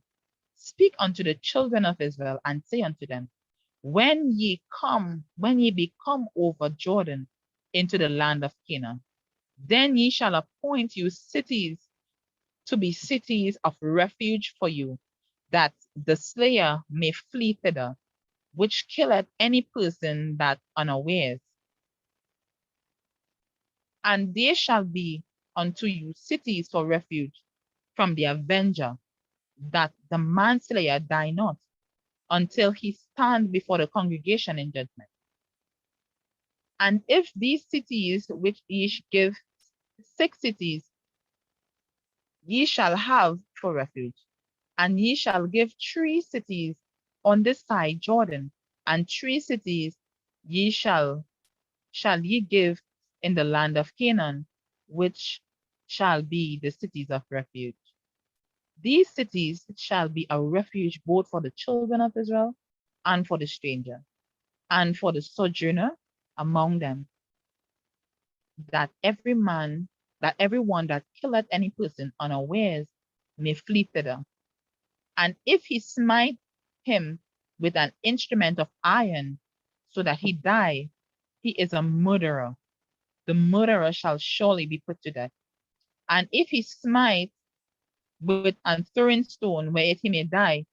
[SPEAKER 2] Speak unto the children of Israel, and say unto them, when ye become over Jordan into the land of Canaan, then ye shall appoint you cities to be cities of refuge for you, that the slayer may flee thither, which killeth any person that unawares. And they shall be unto you cities for refuge from the avenger, that the manslayer die not, until he stand before the congregation in judgment. And if these cities which ye give 6 cities ye shall have for refuge, and ye shall give 3 cities on this side Jordan, and 3 cities ye shall ye give in the land of Canaan, which shall be the cities of refuge. These cities shall be a refuge both for the children of Israel and for the stranger, and for the sojourner among them, that every one that killeth any person unawares may flee thither. And if he smite him with an instrument of iron, so that he die, he is a murderer. The murderer shall surely be put to death. And if he smite with a throwing stone where he may die,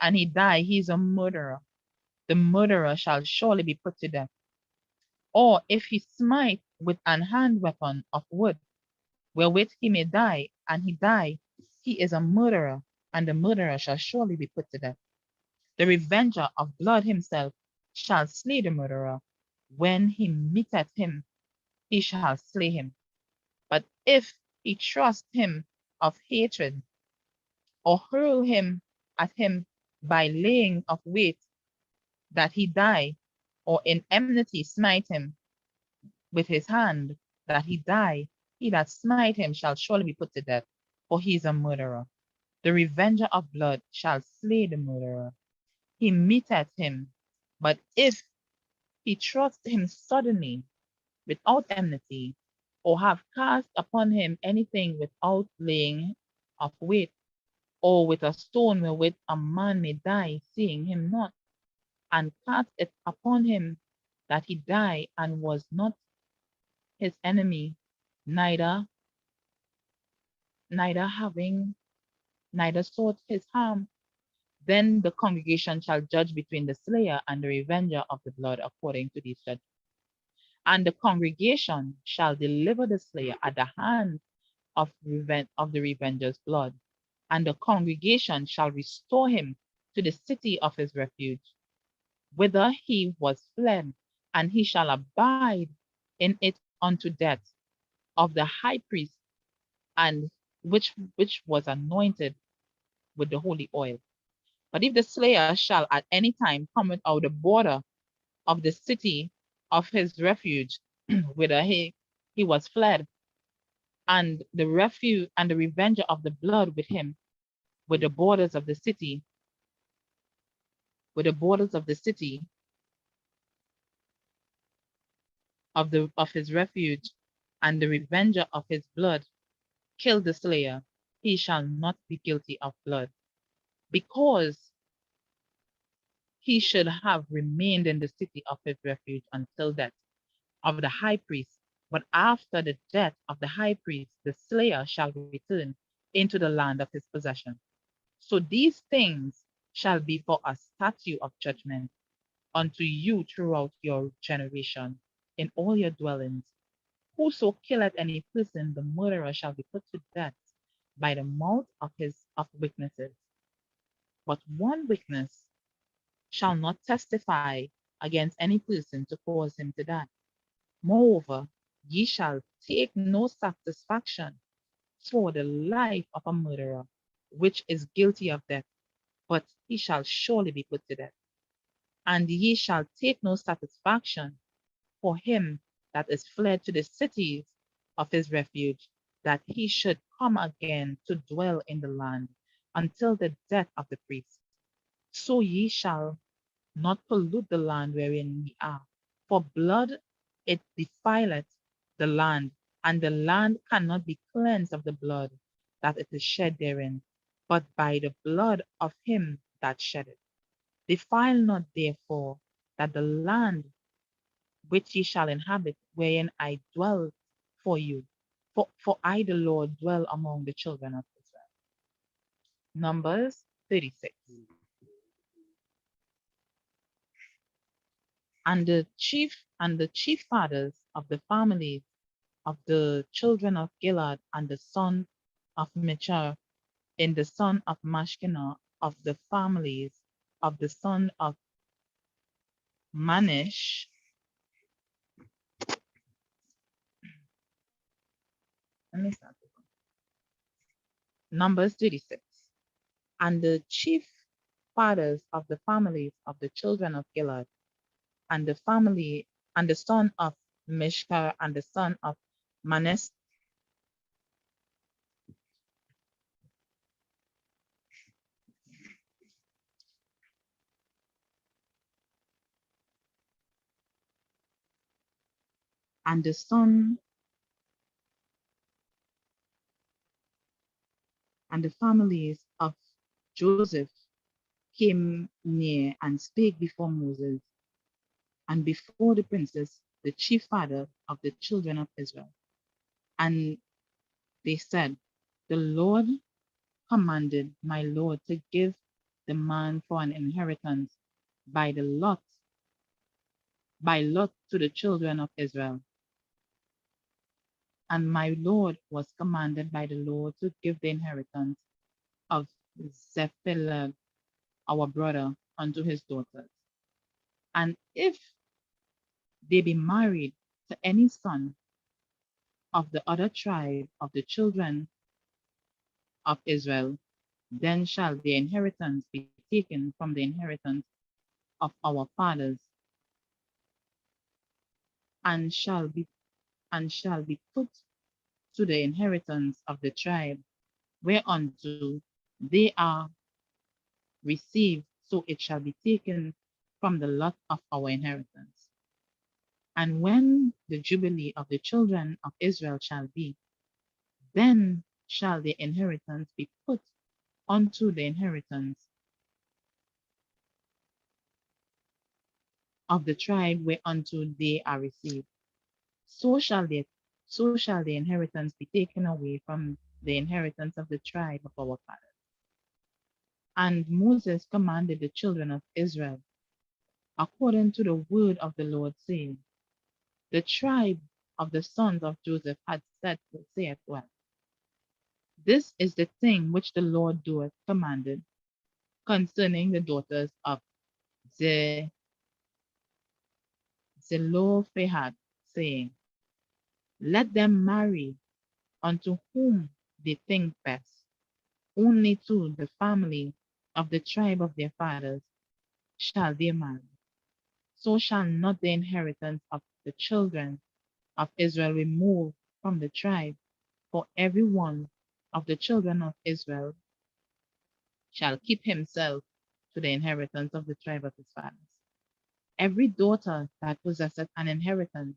[SPEAKER 2] and he die, he is a murderer. The murderer shall surely be put to death. Or if he smite with an hand weapon of wood, wherewith he may die, and he die, he is a murderer, and the murderer shall surely be put to death. The revenger of blood himself shall slay the murderer. When he meeteth him, he shall slay him. But if he trust him of hatred, or hurl him at him by laying of weight, that he die, or in enmity smite him with his hand, that he die, he that smite him shall surely be put to death, for he is a murderer. The revenger of blood shall slay the murderer. He meeteth him, but if he thrust him suddenly, without enmity, or have cast upon him anything without laying of weight, or with a stone wherewith a man may die, seeing him not, and cast it upon him that he die, and was not his enemy, neither neither sought his harm, then the congregation shall judge between the slayer and the revenger of the blood according to these judgments. And the congregation shall deliver the slayer at the hand of the revenger's blood, and the congregation shall restore him to the city of his refuge, whither he was fled, and he shall abide in it unto death of the high priest, and which was anointed with the holy oil. But if the slayer shall at any time come without the border of the city of his refuge, whither he was fled, and the refuge and the revenger of the blood with him, with the borders of the city, with the borders of the city of his refuge, and the revenger of his blood, kill the slayer, he shall not be guilty of blood, because he should have remained in the city of his refuge until death of the high priest. But after the death of the high priest, the slayer shall return into the land of his possession. So these things shall be for a statute of judgment unto you throughout your generation, in all your dwellings. Whoso killeth any person, the murderer shall be put to death by the mouth of witnesses. But one witness shall not testify against any person to cause him to die. Moreover, ye shall take no satisfaction for the life of a murderer, which is guilty of death, but he shall surely be put to death. And ye shall take no satisfaction for him that is fled to the cities of his refuge, that he should come again to dwell in the land until the death of the priest. So ye shall not pollute the land wherein ye are, for blood it defileth the land, and the land cannot be cleansed of the blood that it is shed therein. but by the blood of him that shed it. Defile not therefore that the land which ye shall inhabit, wherein I dwell for you. For I, the Lord, dwell among the children of Israel. Numbers 36. And the chief fathers of the families of the children of Gilad and the son of Machir and the son of Mashkenah of the families of the son of Manish. Let me start this one. Numbers 36. And the chief fathers of the families of the children of Gilad and the family and the son of Mishkar and the son of Manes and the son and the families of Joseph came near and spake before Moses and before the princes, the chief father of the children of Israel. And they said, the Lord commanded my Lord to give the man for an inheritance by lot to the children of Israel. And my Lord was commanded by the Lord to give the inheritance of Zephilah, our brother, unto his daughters. And if they be married to any son of the other tribe of the children of Israel, then shall their inheritance be taken from the inheritance of our fathers, and shall be put to the inheritance of the tribe whereunto they are received, so it shall be taken from the lot of our inheritance. And when the jubilee of the children of Israel shall be, then shall the inheritance be put unto the inheritance of the tribe whereunto they are received. So shall the inheritance be taken away from the inheritance of the tribe of our fathers. And Moses commanded the children of Israel, according to the word of the Lord, saying, the tribe of the sons of Joseph had saith well, this is the thing which the Lord doeth commanded concerning the daughters of Zelophehad, saying, let them marry unto whom they think best, only to the family of the tribe of their fathers shall they marry. So shall not the inheritance of the children of Israel remove from the tribe, for every one of the children of Israel shall keep himself to the inheritance of the tribe of his fathers. Every daughter that possesseth an inheritance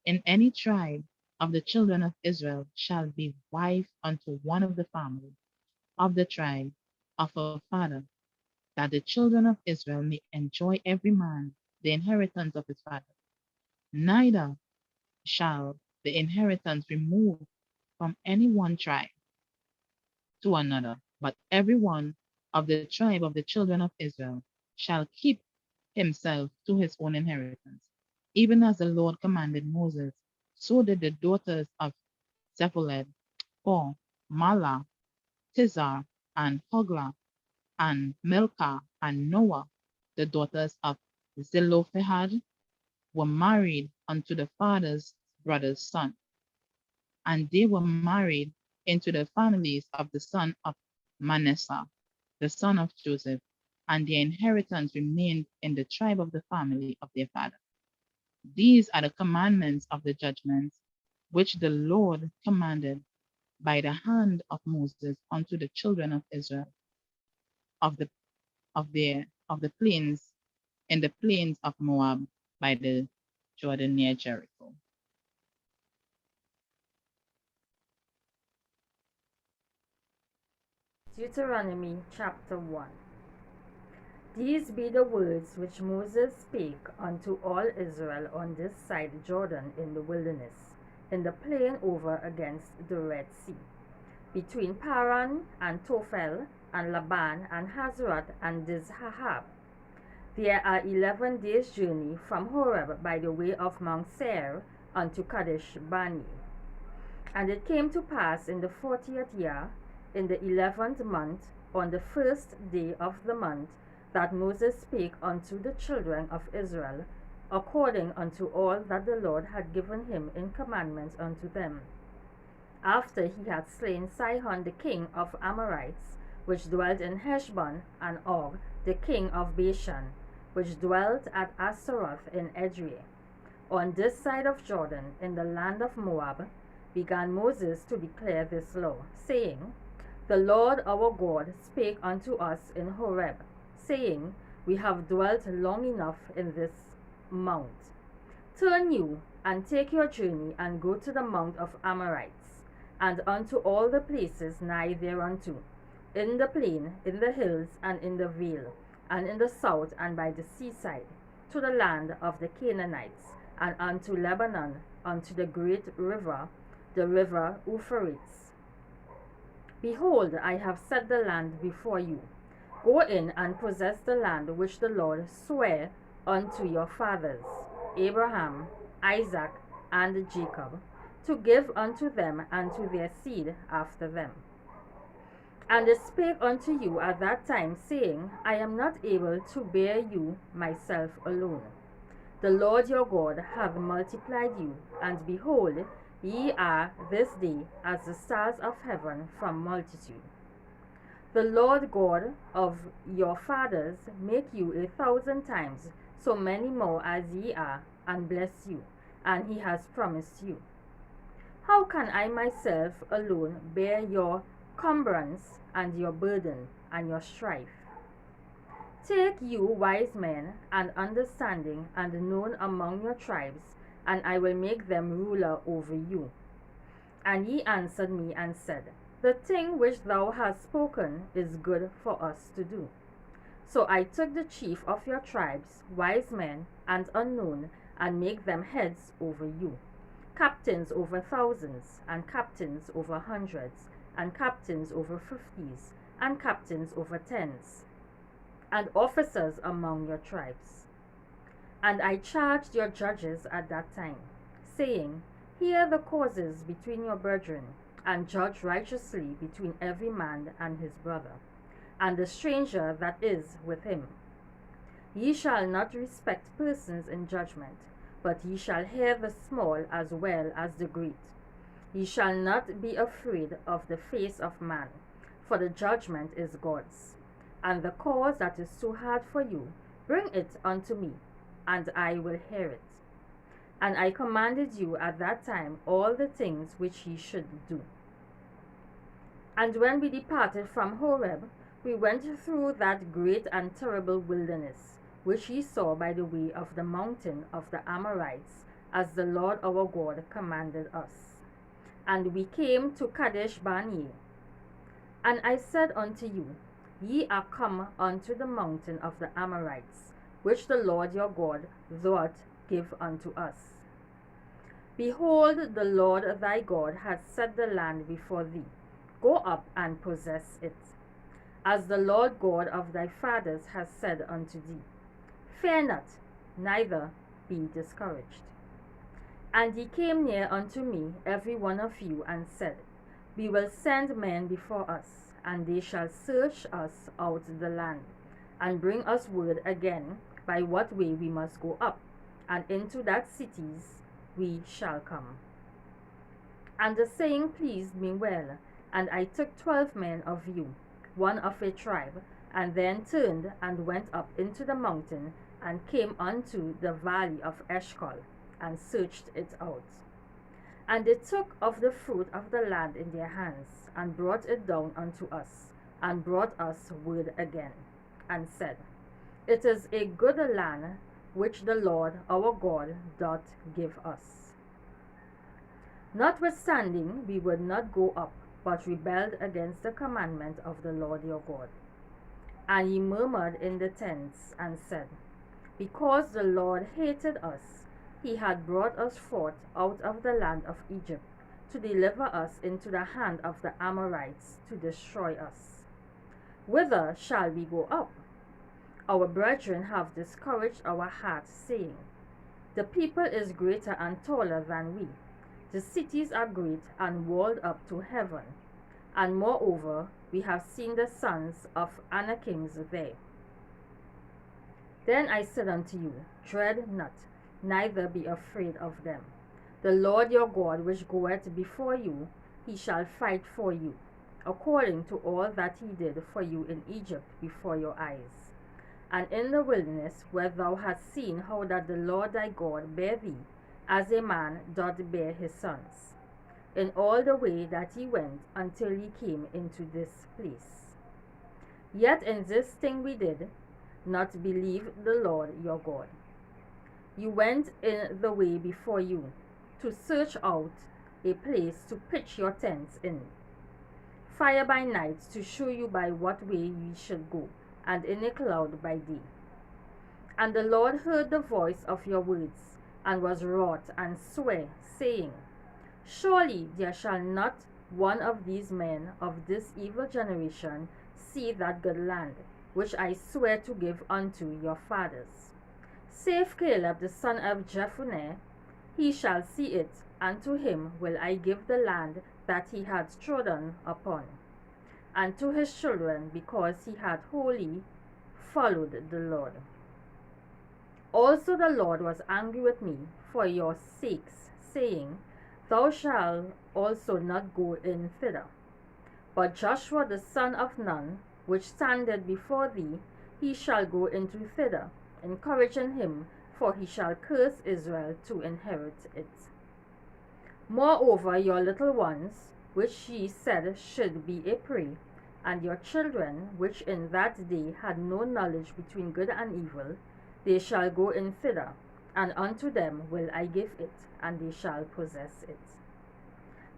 [SPEAKER 2] in any tribe of the children of Israel shall be wife unto one of the family of the tribe of her father, that the children of Israel may enjoy every man the inheritance of his father. Neither shall the inheritance remove from any one tribe to another, but every one of the tribe of the children of Israel shall keep himself to his own inheritance. Even as the Lord commanded Moses, so did the daughters of Zephalah, for Mala, Tizar, and Hoglah, and Milcah, and Noah, the daughters of Zelophehad, were married unto the father's brother's son, and they were married into the families of the son of Manasseh, the son of Joseph, and their inheritance remained in the tribe of the family of their father. These are the commandments of the judgments which the Lord commanded by the hand of Moses unto the children of Israel of the plains in the plains of Moab by the Jordan near Jericho.
[SPEAKER 1] Deuteronomy chapter 1. These be the words which Moses spake unto all Israel on this side Jordan in the wilderness, in the plain over against the Red Sea, between Paran and Tophel, and Laban, and Hazeroth, and Dizahab. There are 11 days' journey from Horeb by the way of Mount Seir unto Kadesh Barnea. And it came to pass in the 40th year, in the 11th month, on the first day of the month, that Moses spake unto the children of Israel, according unto all that the Lord had given him in commandments unto them, after he had slain Sihon the king of Amorites, which dwelt in Heshbon, and Og the king of Bashan, which dwelt at Astaroth in Edrei. On this side of Jordan, in the land of Moab, began Moses to declare this law, saying, The Lord our God spake unto us in Horeb, saying, We have dwelt long enough in this mount. Turn you, and take your journey, and go to the mount of Amorites, and unto all the places nigh thereunto, in the plain, in the hills, and in the vale, and in the south, and by the seaside, to the land of the Canaanites, and unto Lebanon, unto the great river, the river Euphrates. Behold, I have set the land before you. Go in and possess the land which the Lord sware unto your fathers, Abraham, Isaac, and Jacob, to give unto them and to their seed after them. And I spake unto you at that time, saying, I am not able to bear you myself alone. The Lord your God hath multiplied you, and behold, ye are this day as the stars of heaven from multitude. The Lord God of your fathers make you 1,000 times so many more as ye are, and bless you, and he has promised you. How can I myself alone bear your cumbrance, and your burden, and your strife? Take you wise men, and understanding, and known among your tribes, and I will make them ruler over you. And he answered me and said, The thing which thou hast spoken is good for us to do. So I took the chief of your tribes, wise men, and unknown, and make them heads over you, captains over thousands, and captains over hundreds, and captains over 50s, and captains over 10s, and officers among your tribes. And I charged your judges at that time, saying, Hear the causes between your brethren, and judge righteously between every man and his brother, and the stranger that is with him. Ye shall not respect persons in judgment, but ye shall hear the small as well as the great. Ye shall not be afraid of the face of man, for the judgment is God's. And the cause that is too hard for you, bring it unto me, and I will hear it. And I commanded you at that time all the things which ye should do. And when we departed from Horeb, we went through that great and terrible wilderness, which ye saw by the way of the mountain of the Amorites, as the Lord our God commanded us. And we came to Kadesh Barnea. And I said unto you, Ye are come unto the mountain of the Amorites, which the Lord your God doth give unto us. Behold, the Lord thy God hath set the land before thee. Go up and possess it, as the Lord God of thy fathers hath said unto thee. Fear not, neither be discouraged. And ye came near unto me, every one of you, and said, We will send men before us, and they shall search us out the land, and bring us word again by what way we must go up, and into that cities we shall come. And the saying pleased me well, and I took 12 men of you, one of a tribe, and then turned and went up into the mountain, and came unto the valley of Eshcol, and searched it out. And they took of the fruit of the land in their hands, and brought it down unto us, and brought us word again, and said, It is a good land which the Lord our God doth give us. Notwithstanding, we would not go up, but rebelled against the commandment of the Lord your God. And ye murmured in the tents, and said, Because the Lord hated us, he had brought us forth out of the land of Egypt, to deliver us into the hand of the Amorites, to destroy us. Whither shall we go up? Our brethren have discouraged our hearts, saying, The people is greater and taller than we. The cities are great and walled up to heaven. And moreover, we have seen the sons of Anakims there. Then I said unto you, Dread not, neither be afraid of them. The Lord your God, which goeth before you, he shall fight for you, according to all that he did for you in Egypt before your eyes. And in the wilderness, where thou hast seen how that the Lord thy God bare thee, as a man doth bear his sons, in all the way that he went until he came into this place. Yet in this thing we did not believe the Lord your God. You went in the way before you, to search out a place to pitch your tents in, fire by night to show you by what way ye should go, and in a cloud by day. And the Lord heard the voice of your words, and was wroth, and sware, saying, Surely there shall not one of these men of this evil generation see that good land, which I swear to give unto your fathers. Save Caleb the son of Jephunneh, he shall see it, and to him will I give the land that he hath trodden upon, and to his children, because he hath wholly followed the Lord. Also the Lord was angry with me for your sakes, saying, Thou shalt also not go in thither. But Joshua the son of Nun, which standeth before thee, he shall go into thither, encouraging him, for he shall curse Israel to inherit it. Moreover, your little ones, which ye said should be a prey, and your children, which in that day had no knowledge between good and evil, they shall go in thither, and unto them will I give it, and they shall possess it.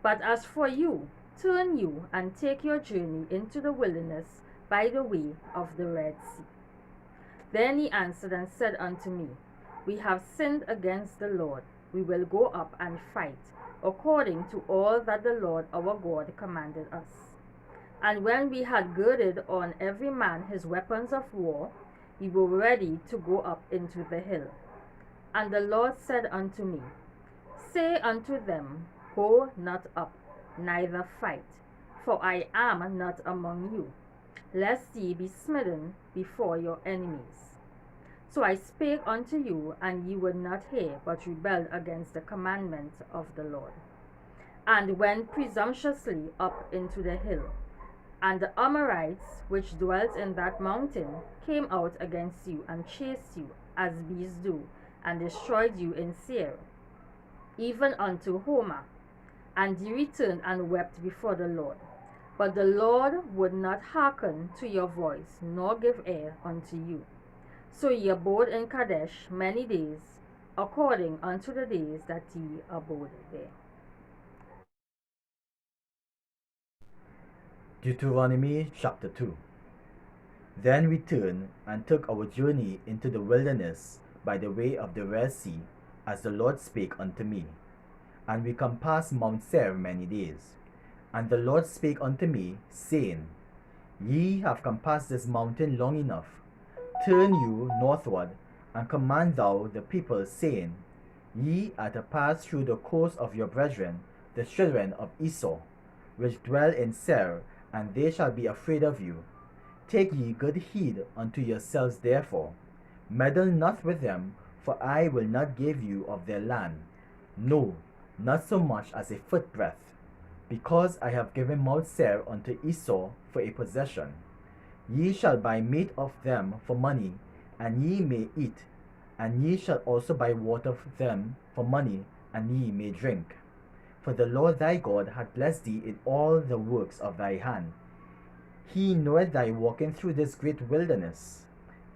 [SPEAKER 1] But as for you, turn you, and take your journey into the wilderness by the way of the Red Sea. Then he answered and said unto me, We have sinned against the Lord. We will go up and fight, according to all that the Lord our God commanded us. And when we had girded on every man his weapons of war, we were ready to go up into the hill. And the Lord said unto me, Say unto them, Go not up, neither fight, for I am not among you, lest ye be smitten before your enemies. So I spake unto you, and ye would not hear, but rebelled against the commandment of the Lord, and went presumptuously up into the hill. And the Amorites, which dwelt in that mountain, came out against you, and chased you, as bees do, and destroyed you in Seir, even unto Homa. And ye returned and wept before the Lord. But the Lord would not hearken to your voice, nor give ear unto you. So ye abode in Kadesh many days, according unto the days that ye abode there.
[SPEAKER 3] Deuteronomy chapter 2. Then we turned and took our journey into the wilderness by the way of the Red Sea, as the Lord spake unto me. And we compassed Mount Seir many days. And the Lord spake unto me, saying, Ye have compassed this mountain long enough. Turn you northward, and command thou the people, saying, Ye are to pass through the coast of your brethren, the children of Esau, which dwell in Seir, and they shall be afraid of you. Take ye good heed unto yourselves therefore. Meddle not with them, for I will not give you of their land, no, not so much as a footbreadth, because I have given Mount Seir unto Esau for a possession. Ye shall buy meat of them for money, and ye may eat, and ye shall also buy water of them for money, and ye may drink. For the Lord thy God hath blessed thee in all the works of thy hand. He knoweth thy walking through this great wilderness.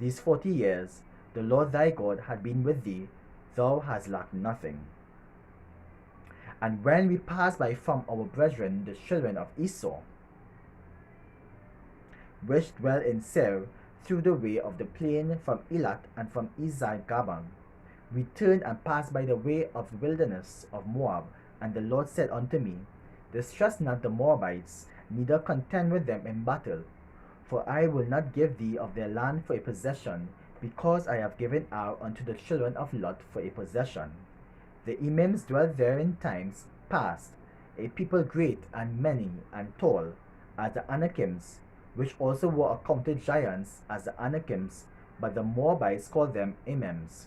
[SPEAKER 3] These 40 years the Lord thy God hath been with thee, thou hast lacked nothing. And when we passed by from our brethren the children of Esau, which dwell in Seir, through the way of the plain from Elat and from Ezar-Gaban, we turned and passed by the way of the wilderness of Moab, and the Lord said unto me, Distress not the Moabites, neither contend with them in battle, for I will not give thee of their land for a possession, because I have given Ar unto the children of Lot for a possession. The Emims dwelt there in times past, a people great and many and tall, as the Anakims, which also were accounted giants as the Anakims, but the Moabites called them Emims.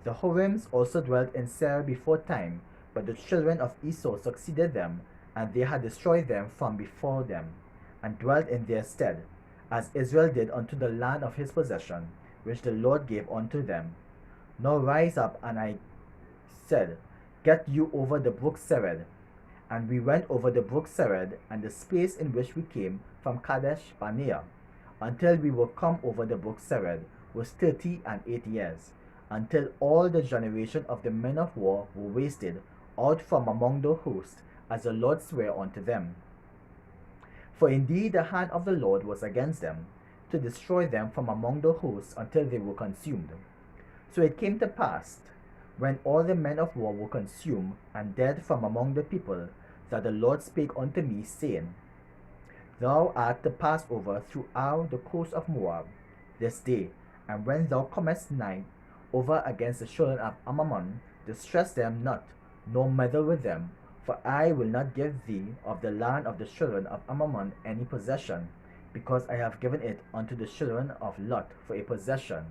[SPEAKER 3] The Horims also dwelt in Seir before time, but the children of Esau succeeded them, and they had destroyed them from before them, and dwelt in their stead, as Israel did unto the land of his possession, which the Lord gave unto them. Now rise up, and I said, Get you over the brook Sered. And we went over the brook Sered, and the space in which we came from Kadesh Barnea, until we were come over the brook Sered, was 38 years, until all the generation of the men of war were wasted out from among the host, as the Lord sware unto them. For indeed the hand of the Lord was against them, to destroy them from among the hosts until they were consumed. So it came to pass, when all the men of war were consumed and dead from among the people, that the Lord spake unto me, saying, Thou art to pass over throughout the coast of Moab this day, and when thou comest nigh over against the children of Ammon, distress them not, nor meddle with them, for I will not give thee of the land of the children of Ammon any possession, because I have given it unto the children of Lot for a possession.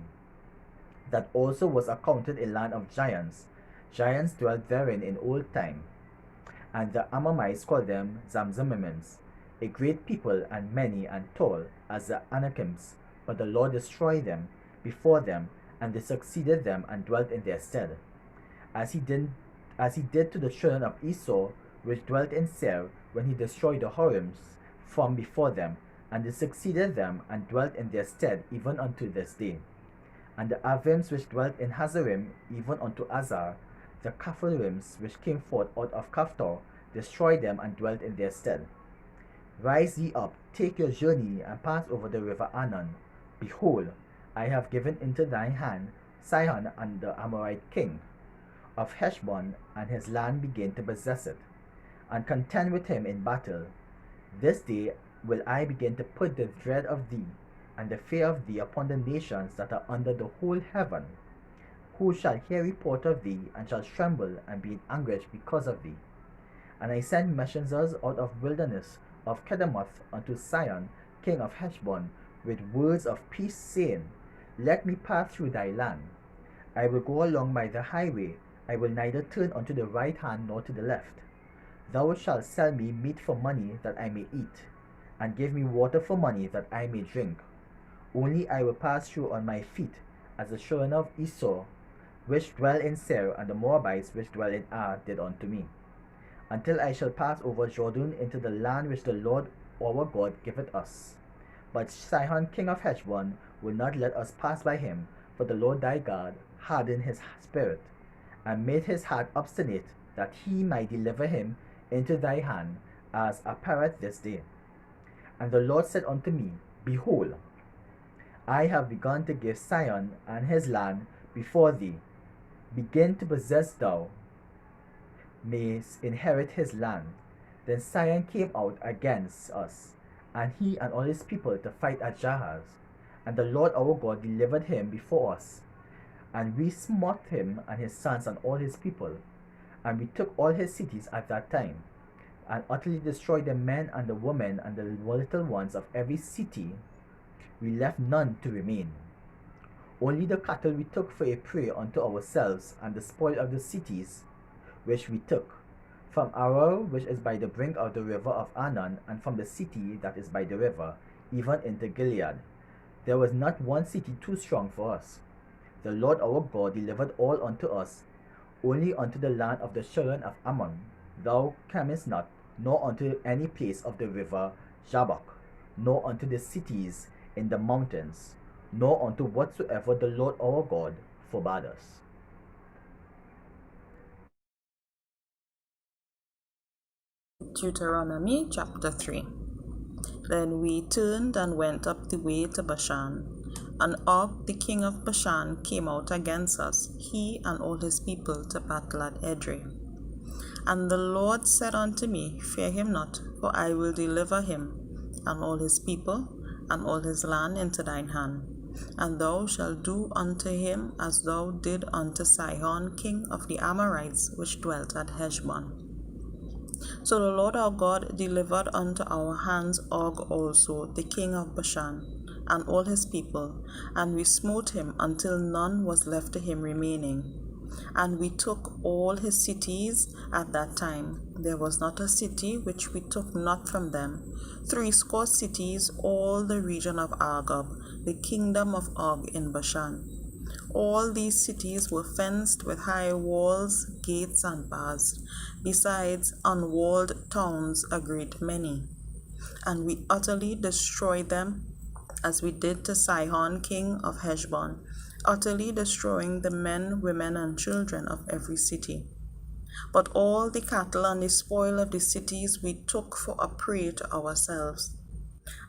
[SPEAKER 3] That also was accounted a land of giants. Giants dwelt therein in old time. And the Ammonites called them Zamzumimims, a great people and many and tall as the Anakims. But the Lord destroyed them before them, and they succeeded them and dwelt in their stead. As he did to the children of Esau, which dwelt in Seir, when he destroyed the Horims from before them, and they succeeded them and dwelt in their stead even unto this day. And the Avims which dwelt in Hazarim, even unto Azar, the Kaphtorims which came forth out of Kaphtor, destroyed them and dwelt in their stead. Rise ye up, take your journey, and pass over the river Arnon. Behold, I have given into thine hand Sihon and the Amorite king of Heshbon, and his land begin to possess it, and contend with him in battle. This day will I begin to put the dread of thee, and the fear of thee upon the nations that are under the whole heaven, who shall hear report of thee, and shall tremble and be in anguish because of thee. And I sent messengers out of wilderness of Kedemoth unto Sihon, king of Heshbon, with words of peace, saying, Let me pass through thy land. I will go along by the highway, I will neither turn unto the right hand nor to the left. Thou shalt sell me meat for money that I may eat, and give me water for money that I may drink. Only I will pass through on my feet, as the children of Esau, which dwell in Seir, and the Moabites which dwell in Ar, did unto me, until I shall pass over Jordan into the land which the Lord our God giveth us. But Sihon king of Heshbon will not let us pass by him, for the Lord thy God hardened his spirit, and made his heart obstinate, that he might deliver him into thy hand, as apparent this day. And the Lord said unto me, Behold, I have begun to give Sihon and his land before thee. Begin to possess thou mayst inherit his land. Then Sihon came out against us, and he and all his people to fight at Jahaz. And the Lord our God delivered him before us, and we smote him and his sons and all his people. And we took all his cities at that time, and utterly destroyed the men and the women and the little ones of every city. We left none to remain. Only the cattle we took for a prey unto ourselves, and the spoil of the cities which we took, from Aroer, which is by the brink of the river of Arnon, and from the city that is by the river, even into Gilead. There was not one city too strong for us. The Lord our God delivered all unto us, only unto the land of the children of Ammon. Thou camest not, nor unto any place of the river Jabbok, nor unto the cities in the mountains, nor unto whatsoever the Lord our God forbade us.
[SPEAKER 4] Deuteronomy chapter 3. Then we turned and went up the way to Bashan. And Og, the king of Bashan, came out against us, he and all his people, to battle at Edrei. And the Lord said unto me, Fear him not, for I will deliver him, and all his people, and all his land into thine hand. And thou shalt do unto him as thou did unto Sihon, king of the Amorites, which dwelt at Heshbon. So the Lord our God delivered unto our hands Og also, the king of Bashan, and all his people, and we smote him until none was left to him remaining. And we took all his cities at that time. There was not a city which we took not from them. 80 cities, all the region of Argob, the kingdom of Og in Bashan. All these cities were fenced with high walls, gates, and bars, besides unwalled towns a great many. And we utterly destroyed them, as we did to Sihon, king of Heshbon, utterly destroying the men, women, and children of every city. But all the cattle and the spoil of the cities we took for a prey to ourselves.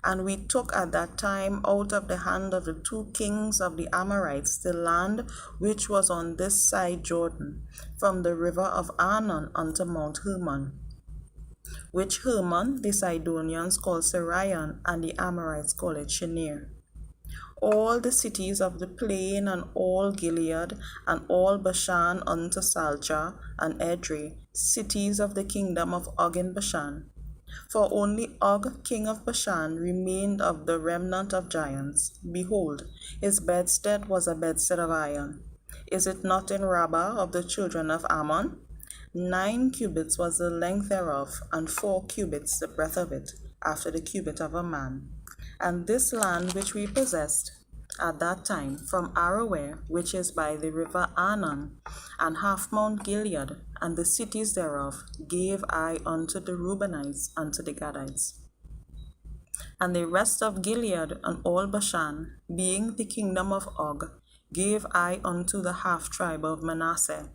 [SPEAKER 4] And we took at that time out of the hand of the 2 kings of the Amorites the land which was on this side Jordan, from the river of Arnon unto Mount Hermon, which Hermon the Sidonians call Sirion, and the Amorites call it Shinir. All the cities of the plain, and all Gilead, and all Bashan unto Salcha and Edrei, cities of the kingdom of Og in Bashan. For only Og, king of Bashan, remained of the remnant of giants. Behold, his bedstead was a bedstead of iron. Is it not in Rabbah of the children of Ammon? 9 cubits was the length thereof, and 4 cubits the breadth of it, after the cubit of a man. And this land which we possessed at that time, from Aroer, which is by the river Arnon, and half Mount Gilead, and the cities thereof, gave I unto the Reubenites, unto the Gadites. And the rest of Gilead and all Bashan, being the kingdom of Og, gave I unto the half tribe of Manasseh,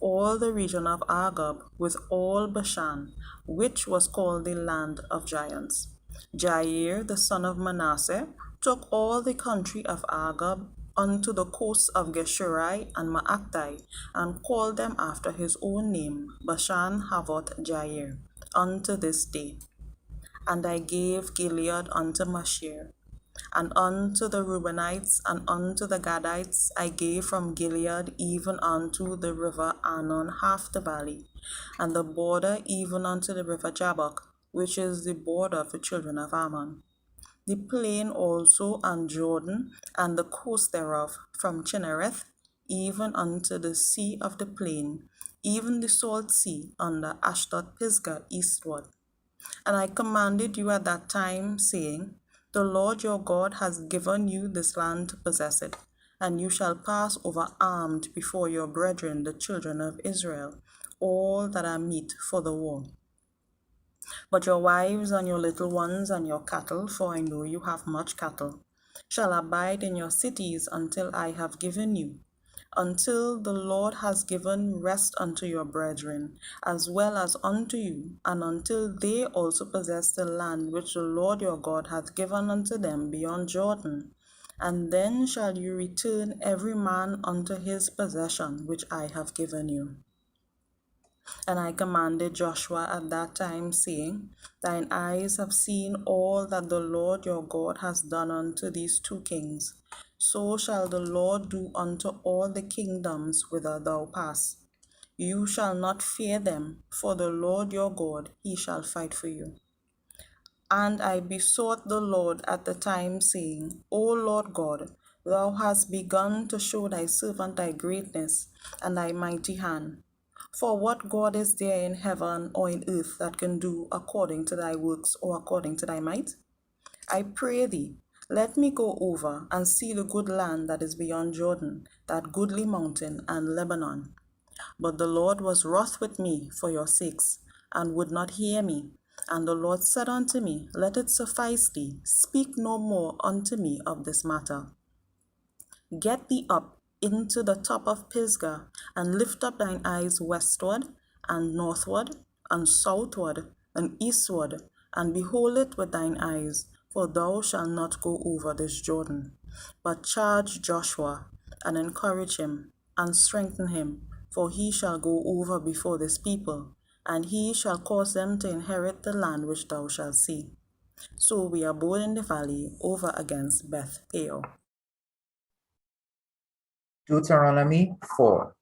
[SPEAKER 4] all the region of Argob, with all Bashan, which was called the land of giants. Jair, the son of Manasseh, took all the country of Argob unto the coasts of Geshurai and Maactai, and called them after his own name, Bashan Havoth Jair, unto this day. And I gave Gilead unto Mashir, and unto the Reubenites and unto the Gadites I gave from Gilead even unto the river Arnon half the valley, and the border even unto the river Jabbok, which is the border of the children of Ammon. The plain also and Jordan, and the coast thereof, from Chinnereth even unto the sea of the plain, even the salt sea under Ashdod Pisgah eastward. And I commanded you at that time, saying, The Lord your God has given you this land to possess it, and you shall pass over armed before your brethren, the children of Israel, all that are meet for the war. But your wives and your little ones and your cattle, for I know you have much cattle, shall abide in your cities until I have given you, until the Lord has given rest unto your brethren, as well as unto you, and until they also possess the land which the Lord your God hath given unto them beyond Jordan. And then shall you return every man unto his possession which I have given you. And I commanded Joshua at that time, saying, Thine eyes have seen all that the Lord your God has done unto these 2 kings. So shall the Lord do unto all the kingdoms whither thou pass. You shall not fear them, for the Lord your God, he shall fight for you. And I besought the Lord at the time, saying, O Lord God, thou hast begun to show thy servant thy greatness and thy mighty hand. For what God is there in heaven or in earth that can do according to thy works or according to thy might? I pray thee, let me go over and see the good land that is beyond Jordan, that goodly mountain and Lebanon. But the Lord was wroth with me for your sakes, and would not hear me. And the Lord said unto me, Let it suffice thee, speak no more unto me of this matter. Get thee up into the top of Pisgah, and lift up thine eyes westward, and northward, and southward, and eastward, and behold it with thine eyes, for thou shalt not go over this Jordan. But charge Joshua, and encourage him, and strengthen him, for he shall go over before this people, and he shall cause them to inherit the land which thou shalt see. So we abode in the valley over against Beth Peor.
[SPEAKER 5] Deuteronomy 4.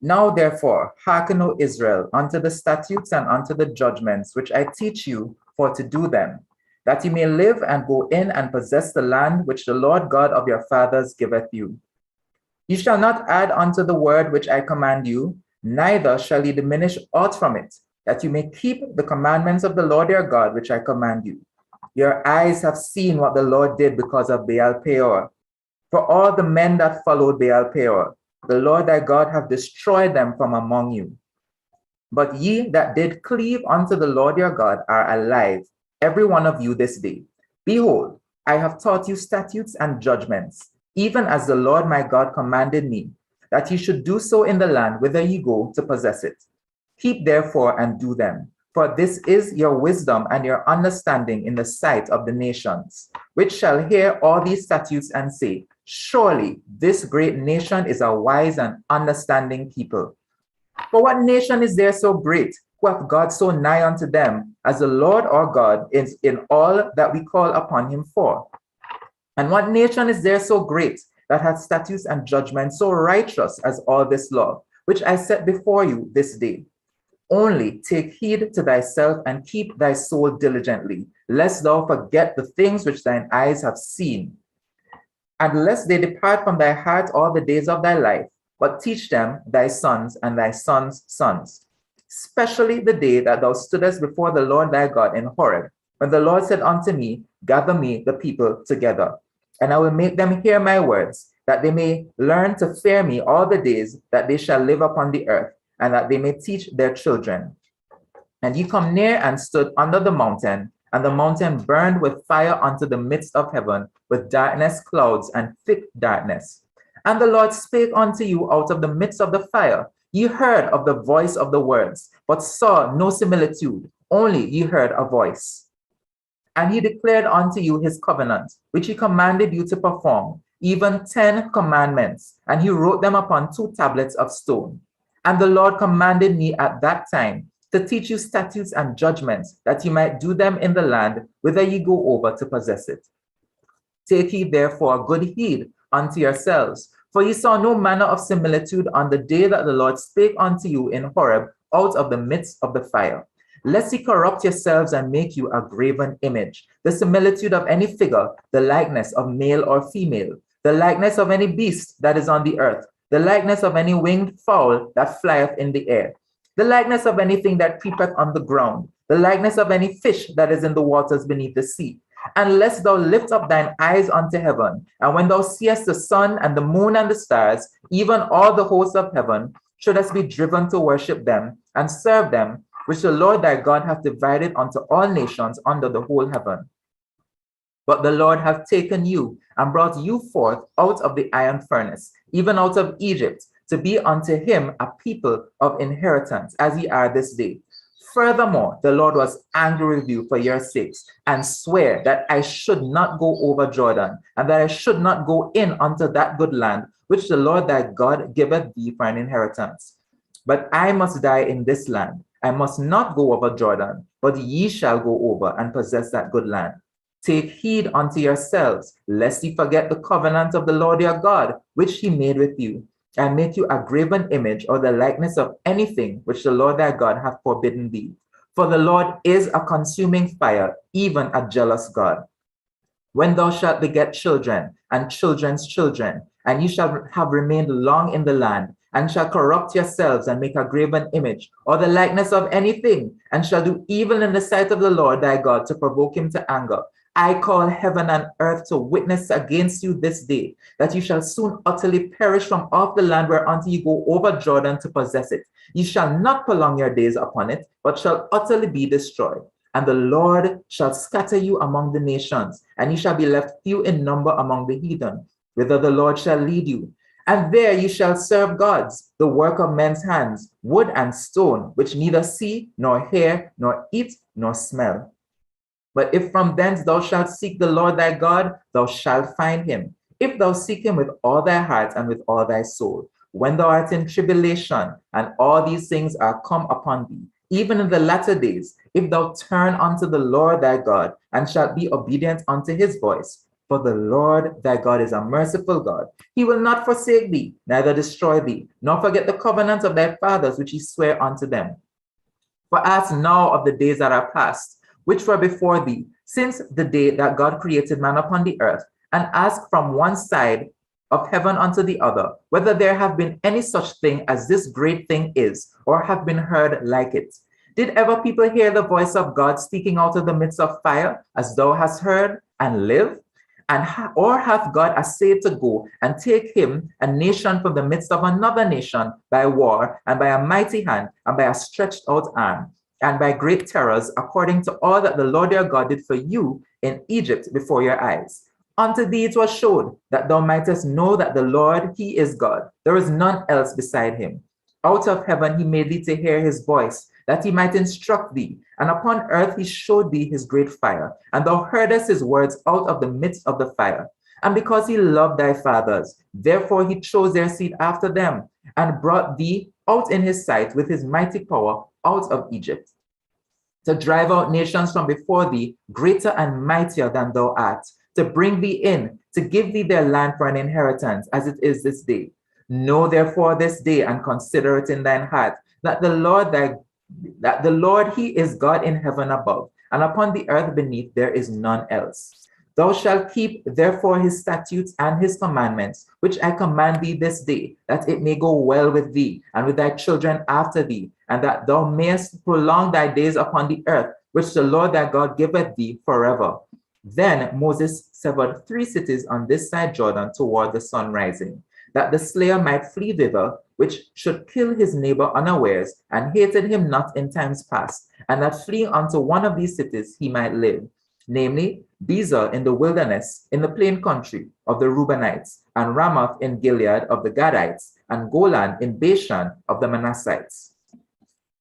[SPEAKER 5] Now therefore, hearken, O Israel, unto the statutes and unto the judgments which I teach you for to do them, that ye may live and go in and possess the land which the Lord God of your fathers giveth you. Ye shall not add unto the word which I command you, neither shall ye diminish aught from it, that you may keep the commandments of the Lord your God which I command you. Your eyes have seen what the Lord did because of Baal Peor. For all the men that followed Baal Peor, the Lord thy God hath destroyed them from among you. But ye that did cleave unto the Lord your God are alive, every one of you this day. Behold, I have taught you statutes and judgments, even as the Lord my God commanded me, that ye should do so in the land whither ye go to possess it. Keep therefore and do them, for this is your wisdom and your understanding in the sight of the nations, which shall hear all these statutes and say, surely this great nation is a wise and understanding people. For what nation is there so great, who hath God so nigh unto them, as the Lord our God is in all that we call upon him for? And what nation is there so great, that hath statutes and judgments so righteous as all this law, which I set before you this day? Only take heed to thyself and keep thy soul diligently, lest thou forget the things which thine eyes have seen, and lest they depart from thy heart all the days of thy life, but teach them thy sons and thy sons' sons, especially the day that thou stoodest before the Lord thy God in Horeb, when the Lord said unto me, gather me the people together, and I will make them hear my words, that they may learn to fear me all the days that they shall live upon the earth, and that they may teach their children. And ye come near and stood under the mountain, and the mountain burned with fire unto the midst of heaven, with darkness, clouds, and thick darkness. And the Lord spake unto you out of the midst of the fire. Ye heard of the voice of the words, but saw no similitude, only ye heard a voice. And he declared unto you his covenant, which he commanded you to perform, even 10 commandments, and he wrote them upon 2 tablets of stone. And the Lord commanded me at that time to teach you statutes and judgments, that ye might do them in the land whither ye go over to possess it. Take ye therefore good heed unto yourselves, for ye saw no manner of similitude on the day that the Lord spake unto you in Horeb out of the midst of the fire, lest ye corrupt yourselves and make you a graven image, the similitude of any figure, the likeness of male or female, the likeness of any beast that is on the earth, the likeness of any winged fowl that flieth in the air, the likeness of anything that creepeth on the ground, the likeness of any fish that is in the waters beneath the sea. Unless thou lift up thine eyes unto heaven, and when thou seest the sun and the moon and the stars, even all the hosts of heaven, shouldest be driven to worship them and serve them, which the Lord thy God hath divided unto all nations under the whole heaven. But the Lord hath taken you and brought you forth out of the iron furnace, even out of Egypt, to be unto him a people of inheritance, as ye are this day. Furthermore, the Lord was angry with you for your sakes, and sware that I should not go over Jordan, and that I should not go in unto that good land, which the Lord thy God giveth thee for an inheritance. But I must die in this land. I must not go over Jordan, but ye shall go over and possess that good land. Take heed unto yourselves, lest ye forget the covenant of the Lord your God, which he made with you, and make you a graven image or the likeness of anything which the Lord thy God hath forbidden thee. For the Lord is a consuming fire, even a jealous God. When thou shalt beget children and children's children, and ye shall have remained long in the land, and shall corrupt yourselves and make a graven image or the likeness of anything, and shall do evil in the sight of the Lord thy God to provoke him to anger, I call heaven and earth to witness against you this day, that you shall soon utterly perish from off the land whereunto ye go over Jordan to possess it. Ye shall not prolong your days upon it, but shall utterly be destroyed. And the Lord shall scatter you among the nations, and ye shall be left few in number among the heathen, whither the Lord shall lead you. And there ye shall serve gods, the work of men's hands, wood and stone, which neither see, nor hear, nor eat, nor smell. But if from thence thou shalt seek the Lord thy God, thou shalt find him, if thou seek him with all thy heart and with all thy soul. When thou art in tribulation, and all these things are come upon thee, even in the latter days, if thou turn unto the Lord thy God, and shalt be obedient unto his voice. For the Lord thy God is a merciful God. He will not forsake thee, neither destroy thee, nor forget the covenant of thy fathers which he sware unto them. For ask now of the days that are past, which were before thee, since the day that God created man upon the earth, and ask from one side of heaven unto the other, whether there have been any such thing as this great thing is, or have been heard like it. Did ever people hear the voice of God speaking out of the midst of fire, as thou hast heard, and live? Or hath God essayed to go and take him, a nation, from the midst of another nation by war, and by a mighty hand, and by a stretched out arm, and by great terrors, according to all that the Lord your God did for you in Egypt before your eyes? Unto thee it was showed, that thou mightest know that the Lord, he is God. There is none else beside him. Out of heaven he made thee to hear his voice, that he might instruct thee. And upon earth he showed thee his great fire, and thou heardest his words out of the midst of the fire. And because he loved thy fathers, therefore he chose their seed after them, and brought thee out in his sight with his mighty power out of Egypt, to drive out nations from before thee, greater and mightier than thou art, to bring thee in, to give thee their land for an inheritance, as it is this day. Know therefore this day, and consider it in thine heart, that the Lord he is God in heaven above, and upon the earth beneath there is none else. Thou shalt keep therefore his statutes and his commandments, which I command thee this day, that it may go well with thee, and with thy children after thee, and that thou mayest prolong thy days upon the earth, which the Lord thy God giveth thee forever. Then Moses severed 3 cities on this side Jordan toward the sun rising, that the slayer might flee thither, which should kill his neighbor unawares, and hated him not in times past, and that fleeing unto one of these cities he might live, namely Bezer in the wilderness, in the plain country of the Reubenites, and Ramoth in Gilead of the Gadites, and Golan in Bashan of the Manassites.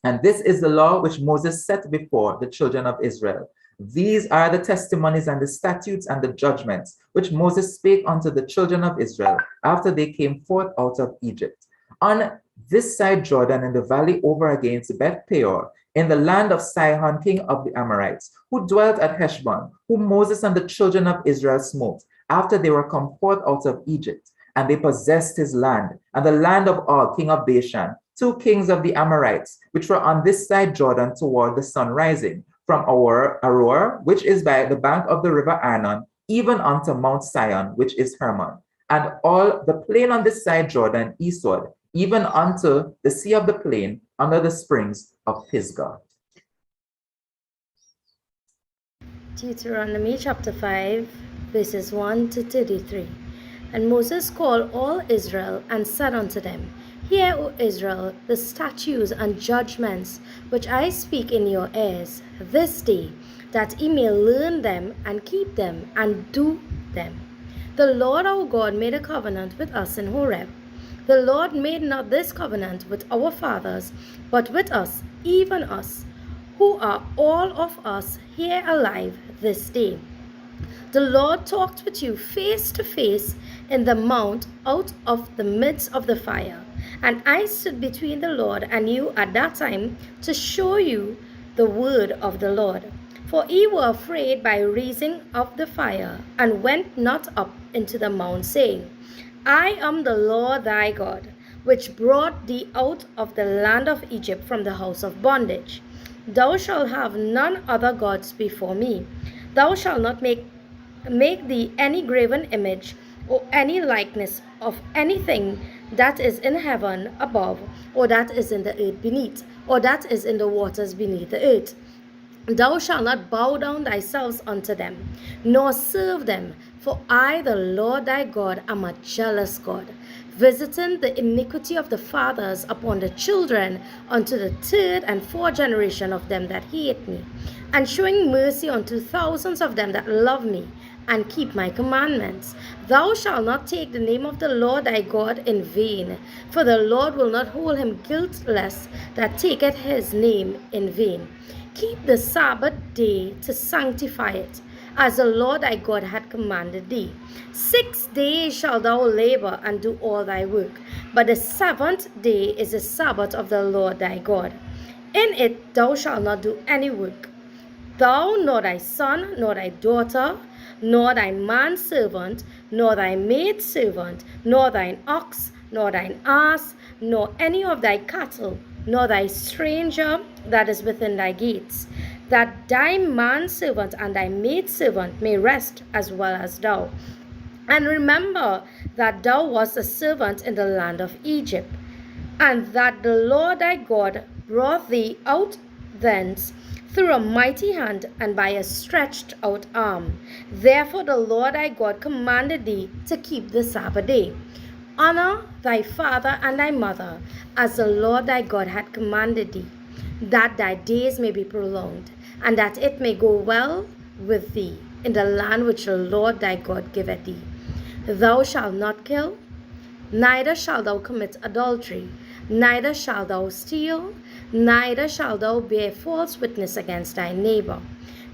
[SPEAKER 5] And this is the law which Moses set before the children of Israel. These are the testimonies and the statutes and the judgments which Moses spake unto the children of Israel after they came forth out of Egypt. On this side Jordan, in the valley over against Beth Peor, in the land of Sihon, king of the Amorites, who dwelt at Heshbon, whom Moses and the children of Israel smote, after they were come forth out of Egypt. And they possessed his land, and the land of Og, king of Bashan, 2 kings of the Amorites, which were on this side Jordan toward the sun rising, from Aroer, which is by the bank of the river Arnon, even unto Mount Sion, which is Hermon, and all the plain on this side Jordan eastward, even unto the sea of the plain, under the springs of Pisgah.
[SPEAKER 6] Deuteronomy chapter 5, verses 1 to 33. And Moses called all Israel and said unto them, Hear, O Israel, the statutes and judgments which I speak in your ears this day, that ye may learn them and keep them and do them. The Lord our God made a covenant with us in Horeb. The Lord made not this covenant with our fathers, but with us, even us, who are all of us here alive this day. The Lord talked with you face to face in the mount out of the midst of the fire. And I stood between the Lord and you at that time to show you the word of the Lord. For ye were afraid by reason of the fire, and went not up into the mount, saying, I am the Lord thy God, which brought thee out of the land of Egypt from the house of bondage. Thou shalt have none other gods before me. Thou shalt not make thee any graven image, or any likeness of anything that is in heaven above, or that is in the earth beneath, or that is in the waters beneath the earth. Thou shalt not bow down thyself unto them, nor serve them, for I, the Lord thy God, am a jealous God, visiting the iniquity of the fathers upon the children unto the 3rd and 4th generation of them that hate me, and showing mercy unto thousands of them that love me, and keep my commandments. Thou shalt not take the name of the Lord thy God in vain, for the Lord will not hold him guiltless that taketh his name in vain. Keep the Sabbath day to sanctify it, as the Lord thy God hath commanded thee. 6 days shalt thou labor and do all thy work, but the seventh day is the Sabbath of the Lord thy God. In it thou shalt not do any work, thou, nor thy son, nor thy daughter, nor thy manservant, nor thy maidservant, nor thine ox, nor thine ass, nor any of thy cattle, nor thy stranger that is within thy gates, that thy manservant and thy maidservant may rest as well as thou. And remember that thou wast a servant in the land of Egypt, and that the Lord thy God brought thee out thence through a mighty hand and by a stretched out arm. Therefore the Lord thy God commanded thee to keep the Sabbath day. Honor thy father and thy mother, as the Lord thy God had commanded thee, that thy days may be prolonged, and that it may go well with thee in the land which the Lord thy God giveth thee. Thou shalt not kill, neither shalt thou commit adultery, neither shalt thou steal, neither shalt thou bear false witness against thy neighbor.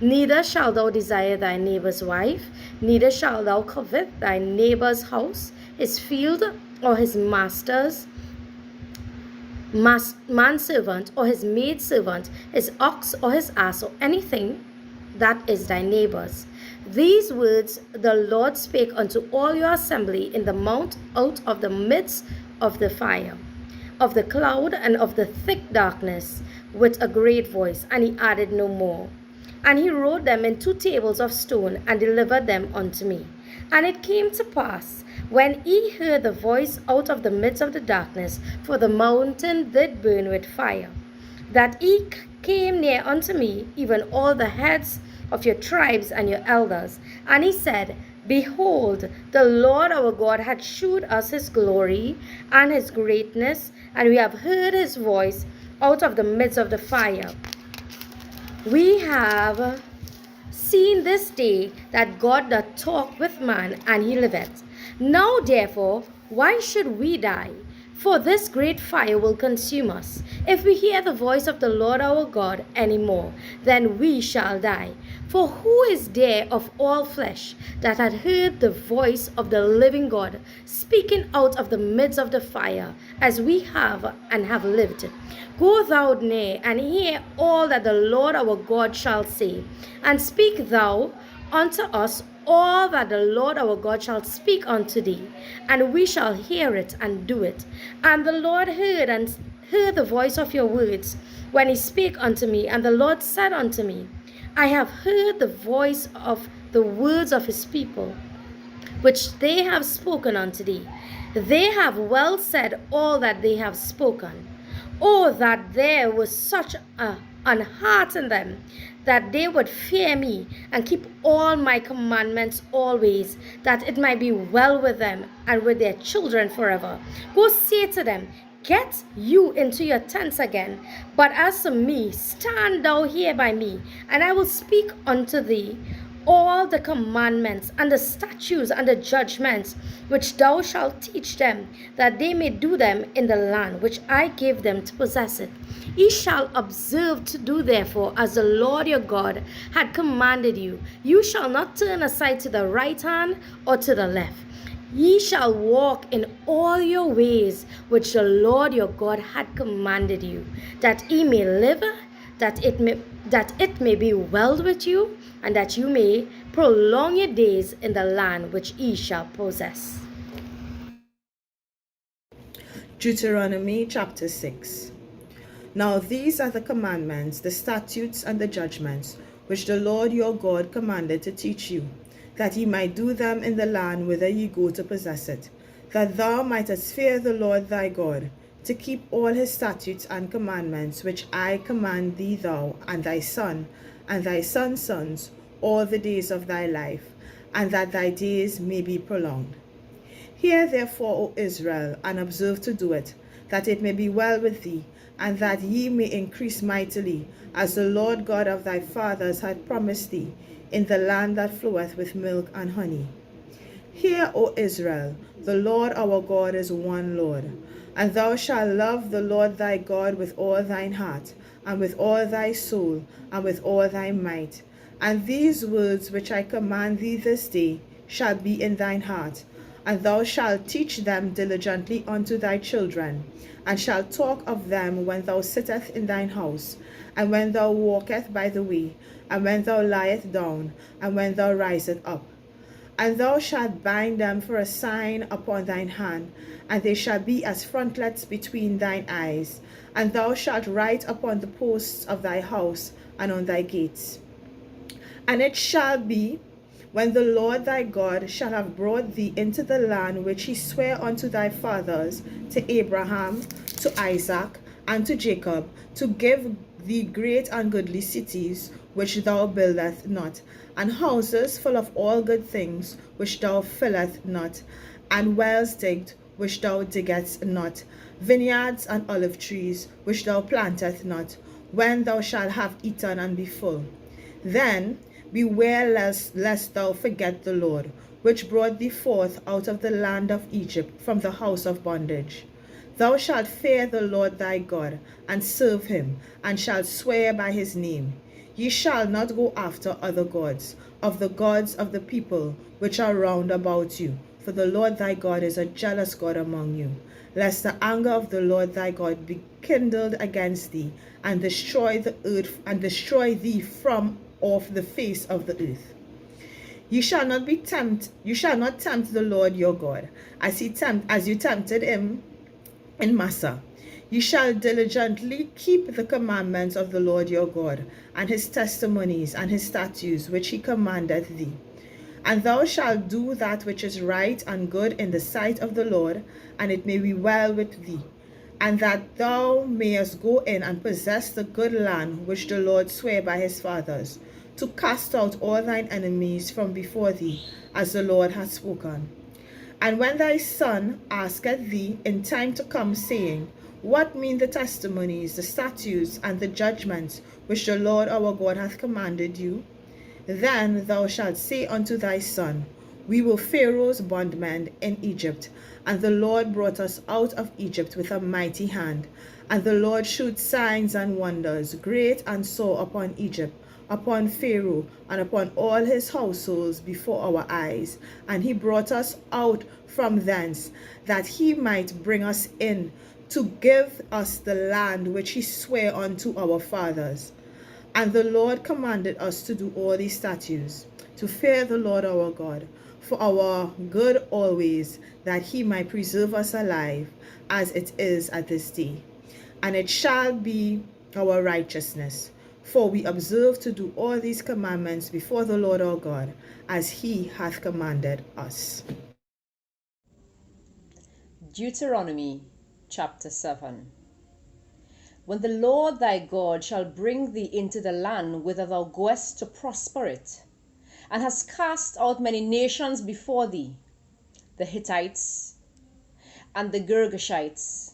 [SPEAKER 6] Neither shalt thou desire thy neighbor's wife, neither shalt thou covet thy neighbor's house, his field, or his master's manservant, or his maidservant, his ox, or his ass, or anything that is thy neighbor's. These words the Lord spake unto all your assembly in the mount out of the midst of the fire, of the cloud, and of the thick darkness, with a great voice. And he added no more. And he wrote them in 2 tables of stone, and delivered them unto me. And it came to pass, when he heard the voice out of the midst of the darkness, for the mountain did burn with fire, that he came near unto me, even all the heads of your tribes and your elders. And he said, Behold, the Lord our God hath shewed us his glory and his greatness, and we have heard his voice out of the midst of the fire. We have seen this day that God doth talk with man, and he liveth. Now therefore, why should we die? For this great fire will consume us. If we hear the voice of the Lord our God any more, then we shall die. For who is there of all flesh that had heard the voice of the living God speaking out of the midst of the fire, as we have and have lived? Go thou near and hear all that the Lord our God shall say, and speak thou unto us all that the Lord our God shall speak unto thee, and we shall hear it and do it. And the Lord heard the voice of your words when he spake unto me, and the Lord said unto me, I have heard the voice of the words of his people, which they have spoken unto thee. They have well said all that they have spoken. Oh, that there was such an heart in them, that they would fear me and keep all my commandments always, that it might be well with them and with their children forever. Go say to them, Get you into your tents again. But as for me, stand thou here by me, and I will speak unto thee all the commandments and the statutes and the judgments which thou shalt teach them, that they may do them in the land which I gave them to possess it. Ye shall observe to do therefore as the Lord your God had commanded you. You shall not turn aside to the right hand or to the left. Ye shall walk in all your ways which the Lord your God had commanded you, that ye may live, that it may be well with you, and that you may prolong your days in the land which ye shall possess.
[SPEAKER 4] Deuteronomy chapter 6. Now these are the commandments, the statutes, and the judgments, which the Lord your God commanded to teach you, that ye might do them in the land whither ye go to possess it, that thou mightest fear the Lord thy God, to keep all his statutes and commandments, which I command thee, thou and thy son, and thy son's sons, all the days of thy life, and that thy days may be prolonged. Hear therefore, O Israel, and observe to do it, that it may be well with thee, and that ye may increase mightily, as the Lord God of thy fathers had promised thee,
[SPEAKER 7] in the land that floweth with milk and honey. Hear, O Israel, the Lord our God is one Lord. And thou shalt love the Lord thy God with all thine heart, and with all thy soul, and with all thy might. And these words which I command thee this day shall be in thine heart, and thou shalt teach them diligently unto thy children, and shalt talk of them when thou sittest in thine house, and when thou walkest by the way, and when thou liest down, and when thou risest up. And thou shalt bind them for a sign upon thine hand, and they shall be as frontlets between thine eyes. And thou shalt write upon the posts of thy house and on thy gates. And it shall be, when the Lord thy God shall have brought thee into the land which he sware unto thy fathers, to Abraham, to Isaac, and to Jacob, to give thee great and goodly cities, which thou buildest not, and houses full of all good things, which thou fillest not, and wells digged, which thou diggest not, vineyards and olive trees, which thou plantest not, when thou shalt have eaten and be full. Then beware lest thou forget the Lord, which brought thee forth out of the land of Egypt from the house of bondage. Thou shalt fear the Lord thy God, and serve him, and shalt swear by his name. Ye shall not go after other gods, of the gods of the people which are round about you, for the Lord thy God is a jealous God among you, lest the anger of the Lord thy God be kindled against thee, and destroy the earth, and destroy thee from off the face of the earth. You shall not tempt the Lord your God, as you tempted him in Massa. You shall diligently keep the commandments of the Lord your God, and his testimonies and his statutes which he commandeth thee. And thou shalt do that which is right and good in the sight of the Lord, and it may be well with thee, and that thou mayest go in and possess the good land which the Lord sware by his fathers, to cast out all thine enemies from before thee, as the Lord hath spoken. And when thy son asketh thee in time to come, saying, What mean the testimonies, the statutes, and the judgments which the Lord our God hath commanded you? Then thou shalt say unto thy son, We were Pharaoh's bondmen in Egypt, and the Lord brought us out of Egypt with a mighty hand. And the Lord shewed signs and wonders, great and sore, upon Egypt, upon Pharaoh, and upon all his households before our eyes. And he brought us out from thence, that he might bring us in, to give us the land which he sware unto our fathers. And the Lord commanded us to do all these statutes, to fear the Lord our God, for our good always, that he might preserve us alive, as it is at this day. And it shall be our righteousness, for we observe to do all these commandments before the Lord our God, as he hath commanded us.
[SPEAKER 8] Deuteronomy chapter 7. When the Lord thy God shall bring thee into the land whither thou goest to prosper it, and hast cast out many nations before thee, the Hittites, and the Girgashites,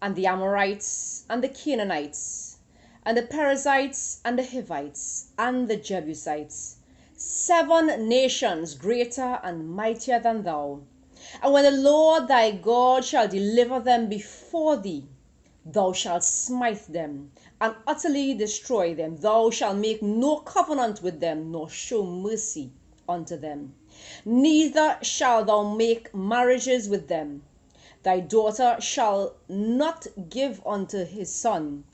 [SPEAKER 8] and the Amorites, and the Canaanites, and the Perizzites, and the Hivites, and the Jebusites, 7 nations greater and mightier than thou. And when the Lord thy God shall deliver them before thee, thou shalt smite them, and utterly destroy them. Thou shalt make no covenant with them, nor show mercy unto them. Neither shalt thou make marriages with them. Thy daughter shall not give unto his son,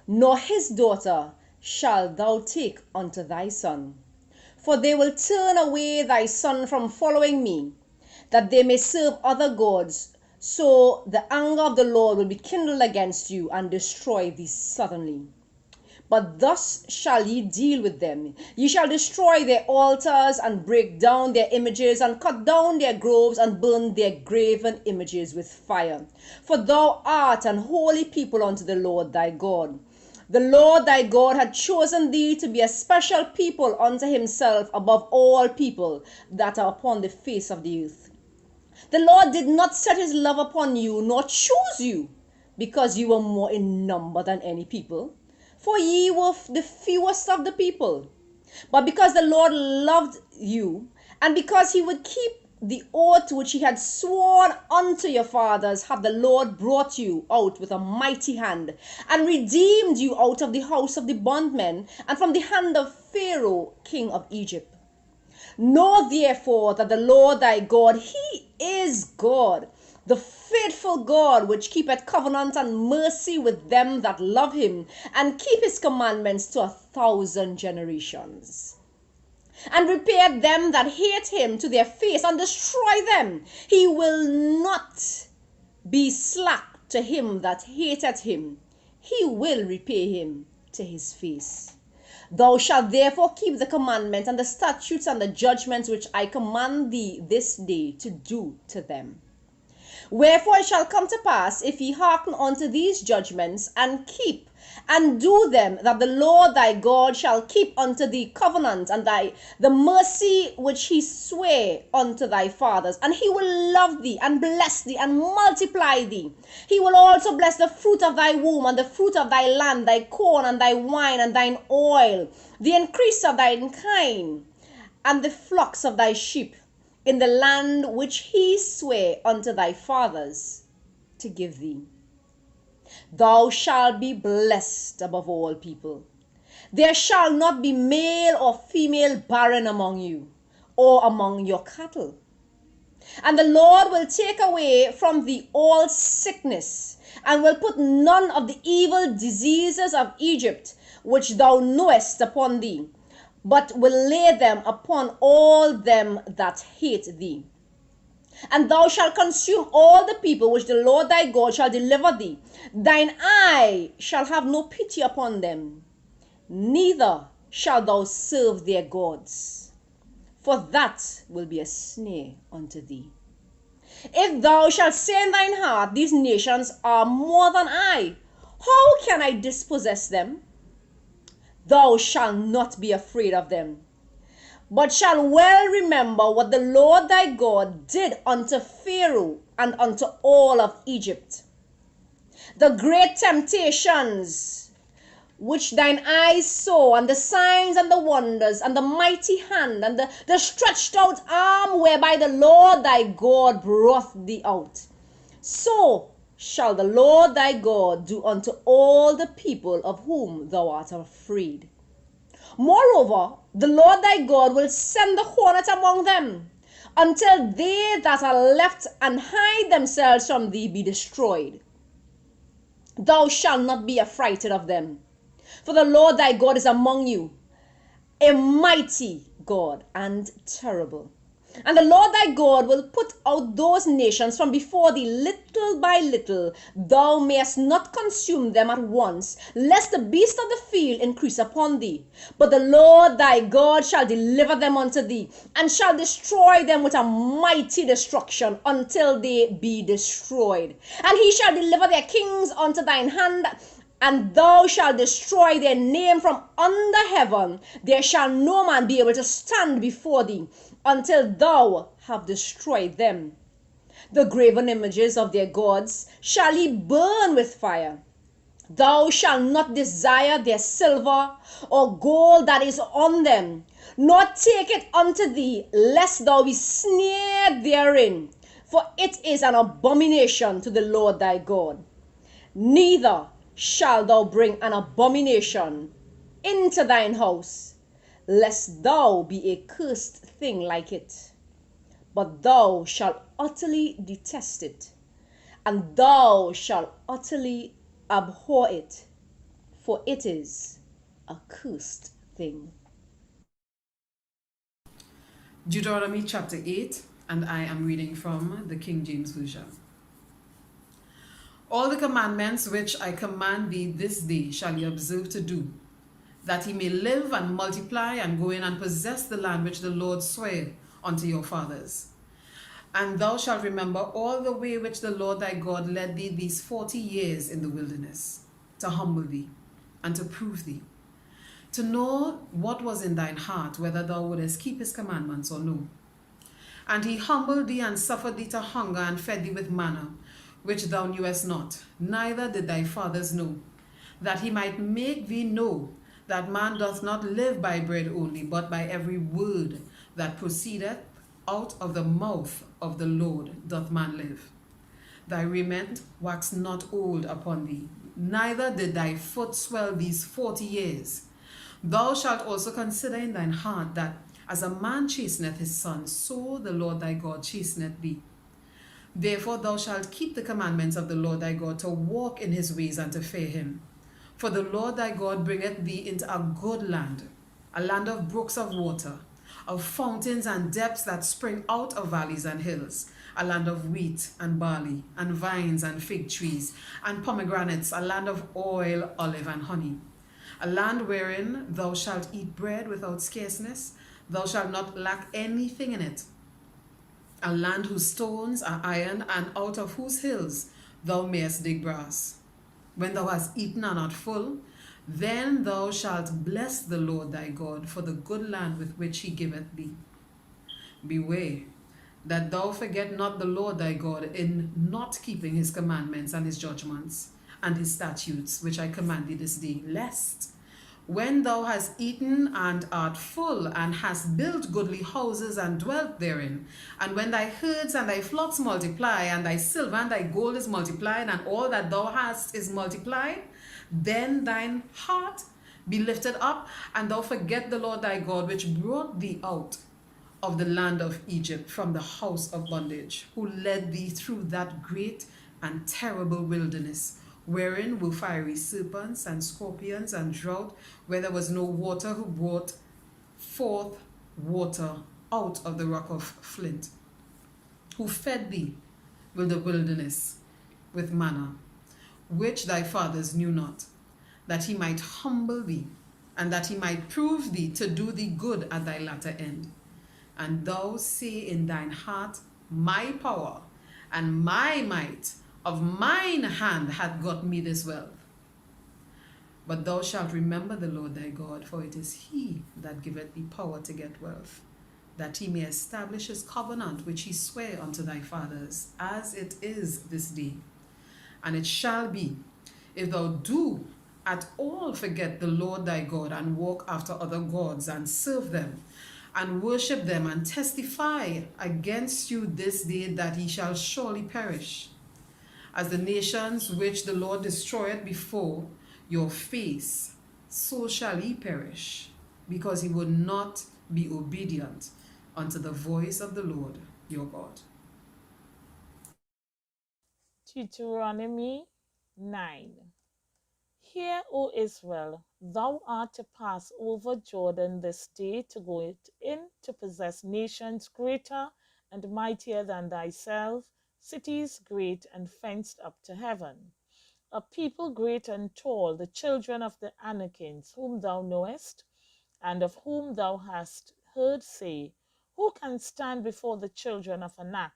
[SPEAKER 8] nor his daughter shalt thou take unto thy son. For they will turn away thy son from following me, that they may serve other gods. So the anger of the Lord will be kindled against you, and destroy thee suddenly. But thus shall ye deal with them. Ye shall destroy their altars, and break down their images, and cut down their groves, and burn their graven images with fire. For thou art an holy people unto the Lord thy God. The Lord thy God had chosen thee to be a special people unto himself above all people that are upon the face of the earth. The Lord did not set his love upon you, nor choose you, because you were more in number than any people, for ye were the fewest of the people. But because the Lord loved you, and because he would keep the oath which he had sworn unto your fathers, hath the Lord brought you out with a mighty hand, and redeemed you out of the house of the bondmen, and from the hand of Pharaoh king of Egypt. Know therefore that the Lord thy God, he is God, the faithful God, which keepeth covenant and mercy with them that love him, and keep his commandments to 1,000 generations. And repair them that hate him to their face, and destroy them. He will not be slack to him that hateth him. He will repay him to his face. Thou shalt therefore keep the commandments and the statutes and the judgments which I command thee this day to do to them. Wherefore it shall come to pass, if ye hearken unto these judgments, and keep and do them, that the Lord thy God shall keep unto thee covenant and the mercy which he sware unto thy fathers, and he will love thee and bless thee and multiply thee. He will also bless the fruit of thy womb and the fruit of thy land, thy corn and thy wine and thine oil, the increase of thine kine, and the flocks of thy sheep, in the land which he sware unto thy fathers to give thee. Thou shalt be blessed above all people. There shall not be male or female barren among you, or among your cattle. And the Lord will take away from thee all sickness, and will put none of the evil diseases of Egypt, which thou knowest, upon thee, but will lay them upon all them that hate thee. And thou shalt consume all the people which the Lord thy God shall deliver thee. Thine eye shall have no pity upon them, neither shalt thou serve their gods, for that will be a snare unto thee. If thou shalt say in thine heart, these nations are more than I, how can I dispossess them? Thou shalt not be afraid of them, but shall well remember what the Lord thy God did unto Pharaoh and unto all of Egypt, the great temptations which thine eyes saw, and the signs and the wonders, and the mighty hand, and the stretched out arm whereby the Lord thy God brought thee out. So shall the Lord thy God do unto all the people of whom thou art afraid. Moreover, the Lord thy God will send the hornet among them, until they that are left and hide themselves from thee be destroyed. Thou shalt not be affrighted of them, for the Lord thy God is among you, a mighty God and terrible. And the Lord thy God will put out those nations from before thee little by little. Thou mayest not consume them at once, lest the beast of the field increase upon thee. But the Lord thy God shall deliver them unto thee, and shall destroy them with a mighty destruction until they be destroyed. And he shall deliver their kings unto thine hand, and thou shalt destroy their name from under heaven. There shall no man be able to stand before thee, until thou have destroyed them. The graven images of their gods shall he burn with fire. Thou shalt not desire their silver or gold that is on them, nor take it unto thee, lest thou be snared therein, for it is an abomination to the Lord thy God. Neither shalt thou bring an abomination into thine house, lest thou be a cursed thing like it. But thou shalt utterly detest it, and thou shalt utterly abhor it, for it is a cursed thing.
[SPEAKER 9] Deuteronomy chapter 8, and I am reading from the King James Version. All the commandments which I command thee this day shall ye observe to do, that ye may live and multiply and go in and possess the land which the Lord sware unto your fathers. And thou shalt remember all the way which the Lord thy God led thee these 40 years in the wilderness, to humble thee and to prove thee, to know what was in thine heart, whether thou wouldest keep his commandments or no. And he humbled thee and suffered thee to hunger and fed thee with manna, which thou knewest not, neither did thy fathers know, that he might make thee know that man doth not live by bread only, but by every word that proceedeth out of the mouth of the Lord doth man live. Thy raiment waxed not old upon thee, neither did thy foot swell these 40 years. Thou shalt also consider in thine heart that as a man chasteneth his son, so the Lord thy God chasteneth thee. Therefore thou shalt keep the commandments of the Lord thy God to walk in his ways and to fear him. For the Lord thy God bringeth thee into a good land, a land of brooks of water, of fountains and depths that spring out of valleys and hills, a land of wheat and barley, and vines and fig trees, and pomegranates, a land of oil, olive, and honey, a land wherein thou shalt eat bread without scarceness, thou shalt not lack anything in it, a land whose stones are iron, and out of whose hills thou mayest dig brass. When thou hast eaten and art full, then thou shalt bless the Lord thy God for the good land with which he giveth thee. Beware that thou forget not the Lord thy God in not keeping his commandments and his judgments and his statutes, which I command thee this day, lest when thou hast eaten and art full, and hast built goodly houses and dwelt therein, and when thy herds and thy flocks multiply, and thy silver and thy gold is multiplied, and all that thou hast is multiplied, then thine heart be lifted up, and thou forget the Lord thy God, which brought thee out of the land of Egypt from the house of bondage, who led thee through that great and terrible wilderness, wherein were fiery serpents and scorpions and drought, where there was no water, who brought forth water out of the rock of flint, who fed thee with the wilderness with manna, which thy fathers knew not, that he might humble thee, and that he might prove thee to do thee good at thy latter end. And thou say in thine heart, my power and my might of mine hand hath got me this wealth. But thou shalt remember the Lord thy God, for it is he that giveth thee power to get wealth, that he may establish his covenant which he sware unto thy fathers, as it is this day. And it shall be, if thou do at all forget the Lord thy God, and walk after other gods, and serve them, and worship them, and testify against you this day, that ye shall surely perish, as the nations which the Lord destroyed before your face, so shall ye perish, because ye would not be obedient unto the voice of the Lord your God.
[SPEAKER 10] Deuteronomy 9. Hear, O Israel, thou art to pass over Jordan this day to go in to possess nations greater and mightier than thyself, cities great and fenced up to heaven. A people great and tall, the children of the Anakims, whom thou knowest, and of whom thou hast heard say, who can stand before the children of Anak?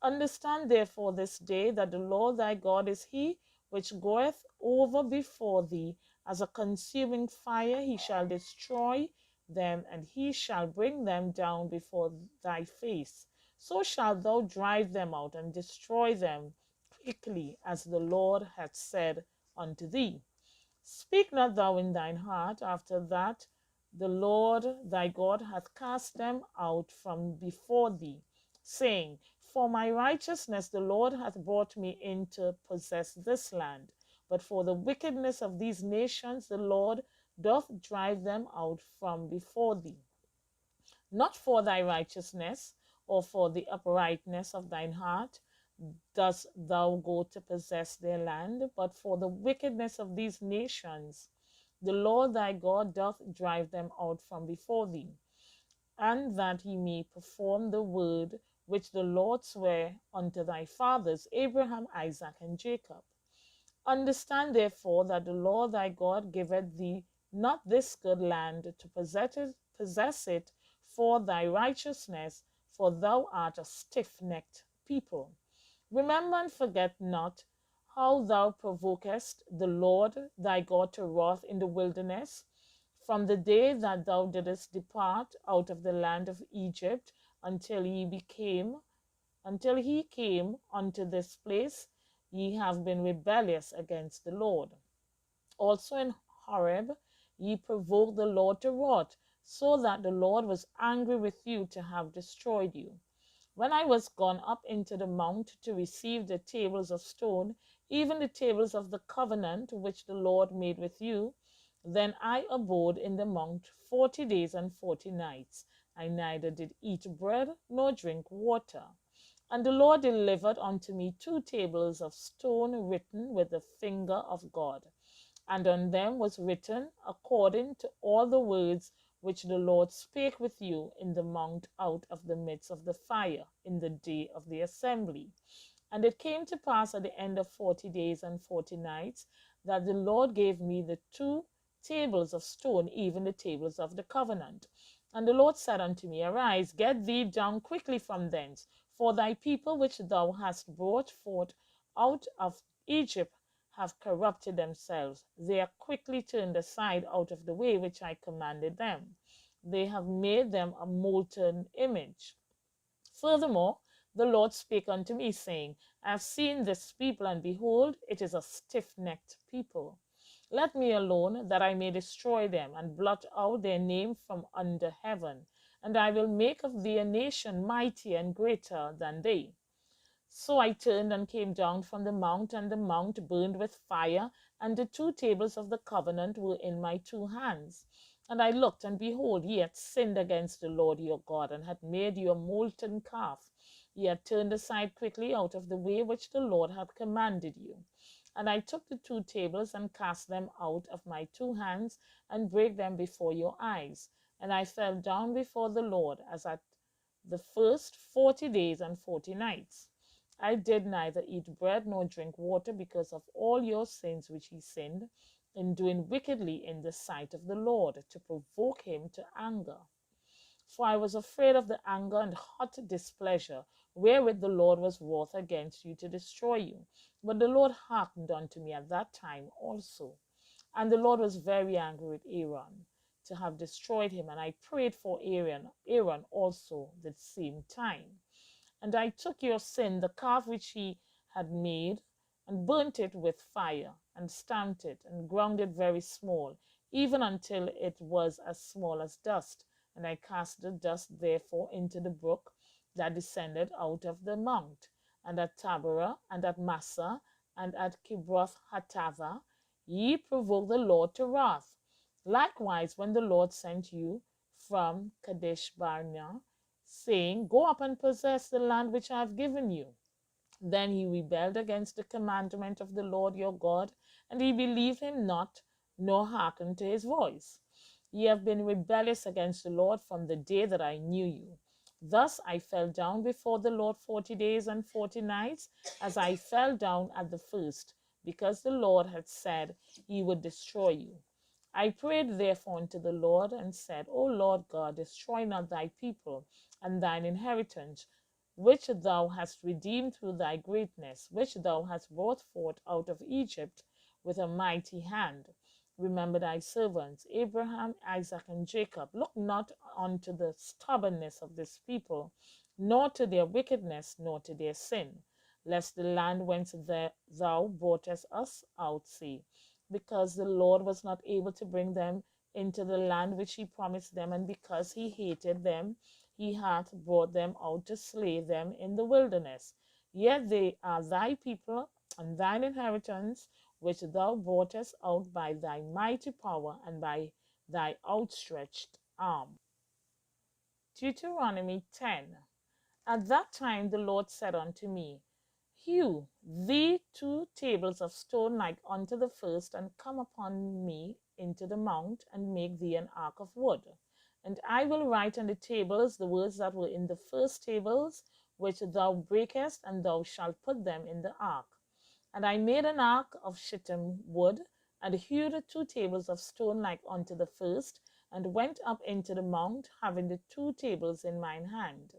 [SPEAKER 10] Understand therefore this day that the Lord thy God is he which goeth over before thee as a consuming fire. He shall destroy them, and he shall bring them down before thy face. So shalt thou drive them out and destroy them quickly, as the Lord hath said unto thee. Speak not thou in thine heart after that the Lord thy God hath cast them out from before thee, saying, for my righteousness the Lord hath brought me in to possess this land. But for the wickedness of these nations the Lord doth drive them out from before thee. Not for thy righteousness, or for the uprightness of thine heart, dost thou go to possess their land, but for the wickedness of these nations the Lord thy God doth drive them out from before thee, and that he may perform the word which the Lord sware unto thy fathers, Abraham, Isaac, and Jacob. Understand therefore that the Lord thy God giveth thee not this good land to possess it for thy righteousness, for thou art a stiff-necked people. Remember and forget not how thou provokest the Lord thy God to wrath in the wilderness, from the day that thou didst depart out of the land of Egypt until he came unto this place. Ye have been rebellious against the Lord. Also in Horeb ye provoked the Lord to wrath, so that the Lord was angry with you to have destroyed you. When I was gone up into the mount to receive the tables of stone, even the tables of the covenant which the Lord made with you, then I abode in the mount 40 days and 40 nights. I neither did eat bread nor drink water. And the Lord delivered unto me 2 tables of stone written with the finger of God. And on them was written, according to all the words which the Lord spake with you in the mount out of the midst of the fire in the day of the assembly. And it came to pass at the end of 40 days and 40 nights that the Lord gave me the 2 tables of stone, even the tables of the covenant. And the Lord said unto me, Arise, get thee down quickly from thence, for thy people which thou hast brought forth out of Egypt have corrupted themselves. They are quickly turned aside out of the way which I commanded them. They have made them a molten image. Furthermore, the Lord spake unto me, saying, I have seen this people, and behold, it is a stiff-necked people. Let me alone, that I may destroy them, and blot out their name from under heaven. And I will make of thee a nation mightier and greater than they. So I turned and came down from the mount, and the mount burned with fire, and the 2 tables of the covenant were in my 2 hands. And I looked, and behold, ye had sinned against the Lord your God, and had made you a molten calf. Ye had turned aside quickly out of the way which the Lord had commanded you. And I took the 2 tables, and cast them out of my 2 hands, and brake them before your eyes. And I fell down before the Lord, as at the first 40 days and 40 nights. I did neither eat bread nor drink water because of all your sins which ye sinned in doing wickedly in the sight of the Lord, to provoke him to anger. For I was afraid of the anger and hot displeasure wherewith the Lord was wroth against you to destroy you. But the Lord hearkened unto me at that time also. And the Lord was very angry with Aaron to have destroyed him, and I prayed for Aaron also the same time. And I took your sin, the calf which he had made, and burnt it with fire, and stamped it, and ground it very small, even until it was as small as dust. And I cast the dust therefore into the brook that descended out of the mount. And at Taberah, and at Massa, and at Kibroth Hattava, ye provoked the Lord to wrath. Likewise, when the Lord sent you from Kadesh Barnea, saying, Go up and possess the land which I have given you. Then he rebelled against the commandment of the Lord your God, and he believed him not, nor hearkened to his voice. Ye have been rebellious against the Lord from the day that I knew you. Thus I fell down before the Lord 40 days and 40 nights, as I fell down at the first, because the Lord had said he would destroy you. I prayed therefore unto the Lord, and said, O Lord God, destroy not thy people and thine inheritance, which thou hast redeemed through thy greatness, which thou hast brought forth out of Egypt with a mighty hand. Remember thy servants, Abraham, Isaac, and Jacob. Look not unto the stubbornness of this people, nor to their wickedness, nor to their sin, lest the land whence thou broughtest us out say, because the Lord was not able to bring them into the land which he promised them, and because he hated them, he hath brought them out to slay them in the wilderness. Yet they are thy people and thine inheritance, which thou broughtest out by thy mighty power and by thy outstretched arm. Deuteronomy 10. At that time the Lord said unto me, Hew thee 2 tables of stone like unto the first, and come upon me into the mount, and make thee an ark of wood. And I will write on the tables the words that were in the first tables, which thou breakest, and thou shalt put them in the ark. And I made an ark of shittim wood, and hewed 2 tables of stone like unto the first, and went up into the mount, having the 2 tables in mine hand.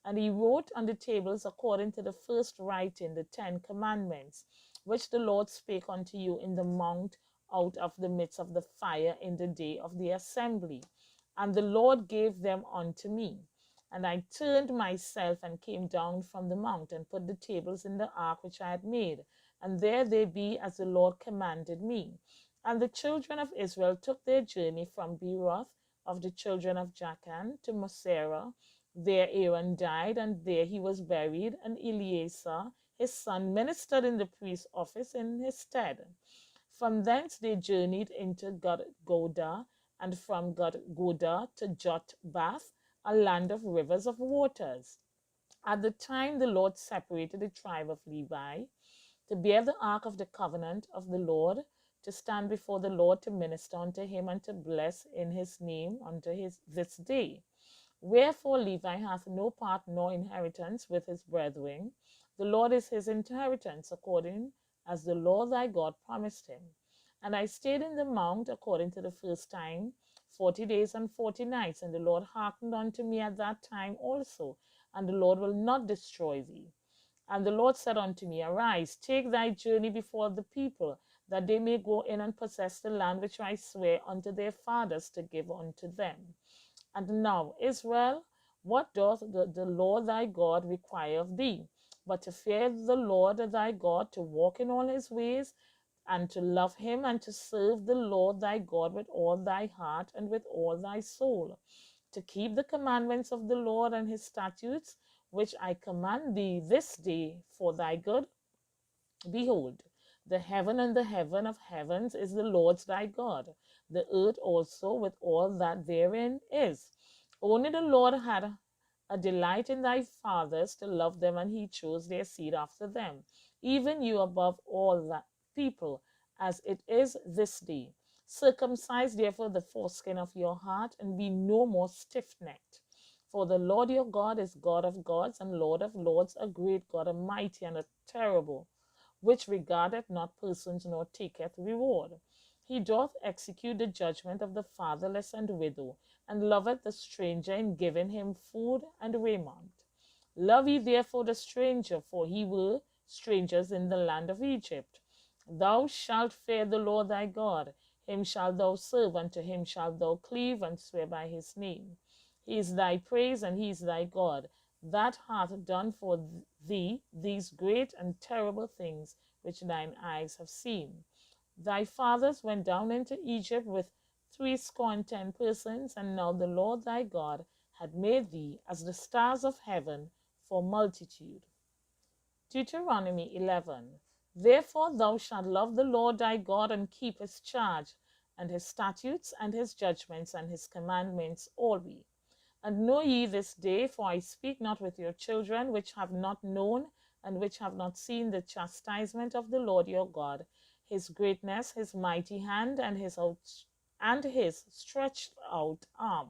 [SPEAKER 10] And he wrote on the tables according to the first writing the 10 commandments, which the Lord spake unto you in the mount out of the midst of the fire in the day of the assembly. And the Lord gave them unto me. And I turned myself and came down from the mount, and put the tables in the ark which I had made. And there they be as the Lord commanded me. And the children of Israel took their journey from Beeroth of the children of Jachan to Mosera. There Aaron died, and there he was buried, and Eleazar his son ministered in the priest's office in his stead. From thence they journeyed into Goda, and from Goda to Jotbath, a land of rivers of waters. At the time the Lord separated the tribe of Levi to bear the ark of the covenant of the Lord, to stand before the Lord to minister unto him and to bless in his name unto this day. Wherefore Levi hath no part nor inheritance with his brethren. The Lord is his inheritance, according as the Lord thy God promised him. And I stayed in the mount according to the first time 40 days and 40 nights, and the Lord hearkened unto me at that time also, and the Lord will not destroy thee. And the Lord said unto me, Arise, take thy journey before the people, that they may go in and possess the land which I swear unto their fathers to give unto them. And now, Israel, what doth the Lord thy God require of thee, but to fear the Lord thy God, to walk in all his ways, and to love him, and to serve the Lord thy God with all thy heart and with all thy soul, to keep the commandments of the Lord and his statutes, which I command thee this day for thy good? Behold, the heaven and the heaven of heavens is the Lord's thy God, the earth also with all that therein is. Only the Lord had a delight in thy fathers to love them, and he chose their seed after them, even you above all that people, as it is this day. Circumcise therefore the foreskin of your heart, and be no more stiff-necked. For the Lord your God is God of gods and Lord of lords, a great God, a mighty and a terrible, which regardeth not persons nor taketh reward. He doth execute the judgment of the fatherless and widow, and loveth the stranger in giving him food and raiment. Love ye therefore the stranger, for he were strangers in the land of Egypt. Thou shalt fear the Lord thy God, him shalt thou serve, unto him shalt thou cleave, and swear by his name. He is thy praise, and he is thy God, that hath done for thee these great and terrible things which thine eyes have seen. Thy fathers went down into Egypt with 70 persons, and now the Lord thy God had made thee as the stars of heaven for multitude. Deuteronomy 11. Therefore thou shalt love the Lord thy God, and keep his charge, and his statutes, and his judgments, and his commandments always. And know ye this day, for I speak not with your children, which have not known, and which have not seen the chastisement of the Lord your God, his greatness, his mighty hand, and his stretched out arm,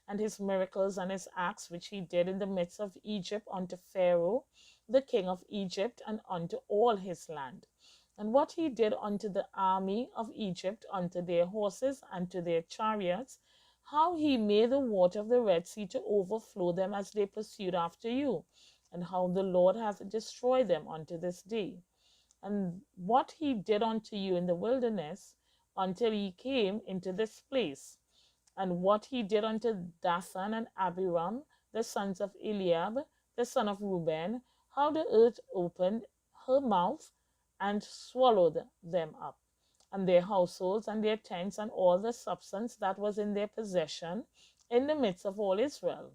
[SPEAKER 10] and his miracles and his acts which he did in the midst of Egypt unto Pharaoh, the king of Egypt, and unto all his land. And what he did unto the army of Egypt, unto their horses, and to their chariots, how he made the water of the Red Sea to overflow them as they pursued after you, and how the Lord hath destroyed them unto this day. And what he did unto you in the wilderness, until ye came into this place, and what he did unto Dathan and Abiram, the sons of Eliab, the son of Reuben, how the earth opened her mouth and swallowed them up, and their households, and their tents, and all the substance that was in their possession, in the midst of all Israel.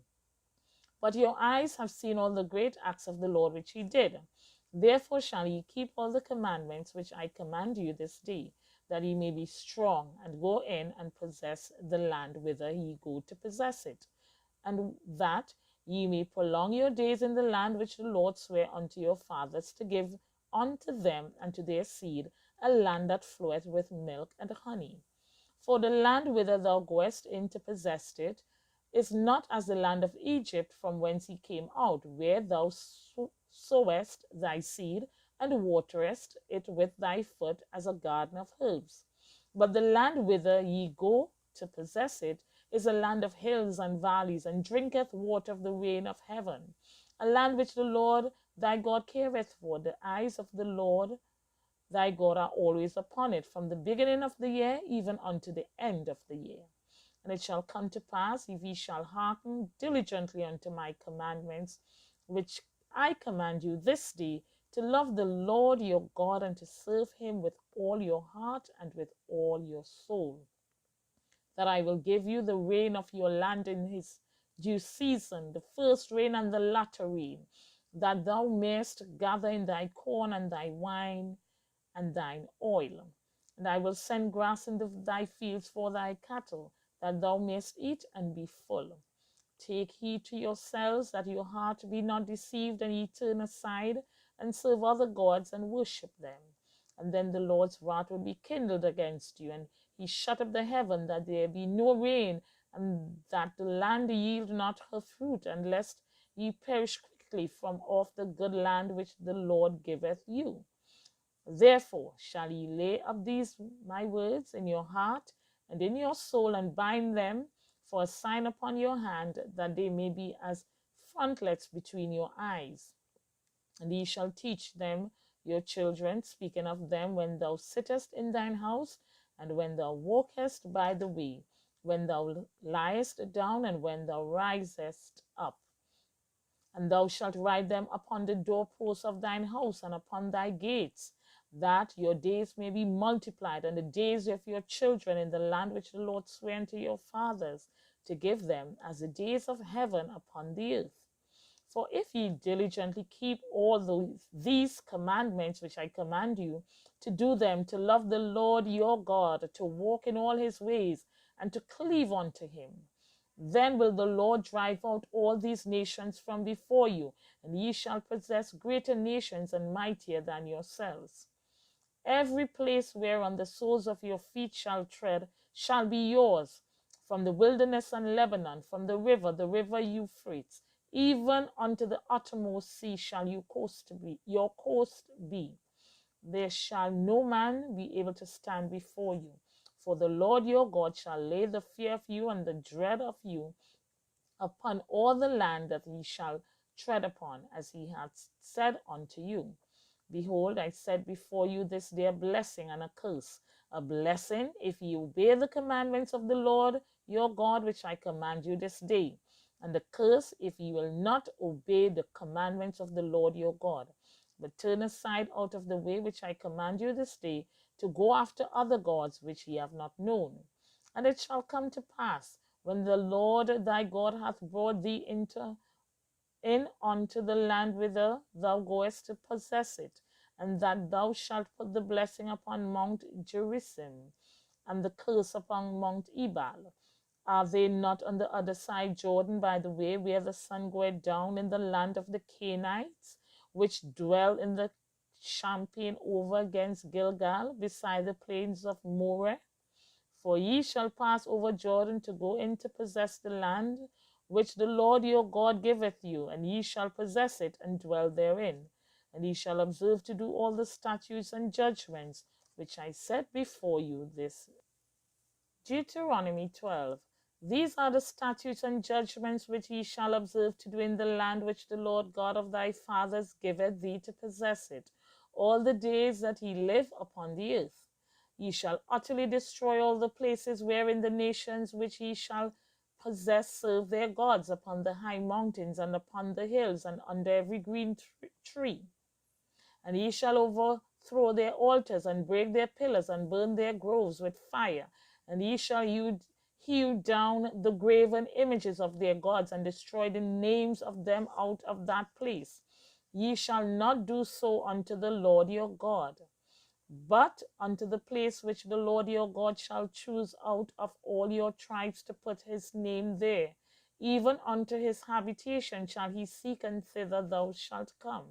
[SPEAKER 10] But your eyes have seen all the great acts of the Lord which he did. Therefore shall ye keep all the commandments which I command you this day, that ye may be strong, and go in and possess the land whither ye go to possess it, and that ye may prolong your days in the land which the Lord sware unto your fathers to give unto them and to their seed, a land that floweth with milk and honey. For the land whither thou goest in to possess it is not as the land of Egypt, from whence ye came out, where thou sowest thy seed, and waterest it with thy foot as a garden of herbs. But the land whither ye go to possess it is a land of hills and valleys, and drinketh water of the rain of heaven, a land which the Lord thy God careth for. The eyes of the Lord thy God are always upon it, from the beginning of the year even unto the end of the year. And it shall come to pass, if ye shall hearken diligently unto my commandments, which I command you this day, to love the Lord your God and to serve him with all your heart and with all your soul. That I will give you the rain of your land in his due season, the first rain and the latter rain, that thou mayest gather in thy corn and thy wine and thine oil. And I will send grass into thy fields for thy cattle, that thou mayest eat and be full. Take heed to yourselves that your heart be not deceived, and ye turn aside and serve other gods and worship them. And then the Lord's wrath will be kindled against you, and he shut up the heaven that there be no rain, and that the land yield not her fruit, and lest ye perish quickly from off the good land which the Lord giveth you. Therefore shall ye lay up these my words in your heart and in your soul, and bind them for a sign upon your hand, that they may be as frontlets between your eyes. And ye shall teach them your children, speaking of them when thou sittest in thine house, and when thou walkest by the way, when thou liest down, and when thou risest up. And thou shalt write them upon the doorposts of thine house and upon thy gates, that your days may be multiplied, and the days of your children in the land which the Lord sware unto your fathers to give them, as the days of heaven upon the earth. For if ye diligently keep all these commandments which I command you, to do them, to love the Lord your God, to walk in all his ways, and to cleave unto him, then will the Lord drive out all these nations from before you, and ye shall possess greater nations and mightier than yourselves. Every place whereon the soles of your feet shall tread shall be yours, from the wilderness and Lebanon, from the river Euphrates, even unto the uttermost sea shall your coast be. There shall no man be able to stand before you. For the Lord your God shall lay the fear of you and the dread of you upon all the land that ye shall tread upon, as he hath said unto you. Behold, I set before you this day a blessing and a curse. A blessing, if ye obey the commandments of the Lord your God, which I command you this day. And the curse, if ye will not obey the commandments of the Lord your God, but turn aside out of the way which I command you this day, to go after other gods which ye have not known. And it shall come to pass, when the Lord thy God hath brought thee in unto the land whither thou goest to possess it, and that thou shalt put the blessing upon Mount Gerizim, and the curse upon Mount Ebal. Are they not on the other side Jordan, by the way where the sun goeth down, in the land of the Canaanites, which dwell in the champaign over against Gilgal, beside the plains of Moreh? For ye shall pass over Jordan to go in to possess the land which the Lord your God giveth you, and ye shall possess it and dwell therein. And ye shall observe to do all the statutes and judgments which I set before you this. Deuteronomy 12. These are the statutes and judgments which ye shall observe to do in the land which the Lord God of thy fathers giveth thee to possess it, all the days that ye live upon the earth. Ye shall utterly destroy all the places wherein the nations which ye shall possess serve their gods, upon the high mountains and upon the hills and under every green tree. And ye shall overthrow their altars and break their pillars and burn their groves with fire. And ye shall hew down the graven images of their gods and destroy the names of them out of that place. Ye shall not do so unto the Lord your God, but unto the place which the Lord your God shall choose out of all your tribes to put his name there. Even unto his habitation shall he seek, and thither thou shalt come.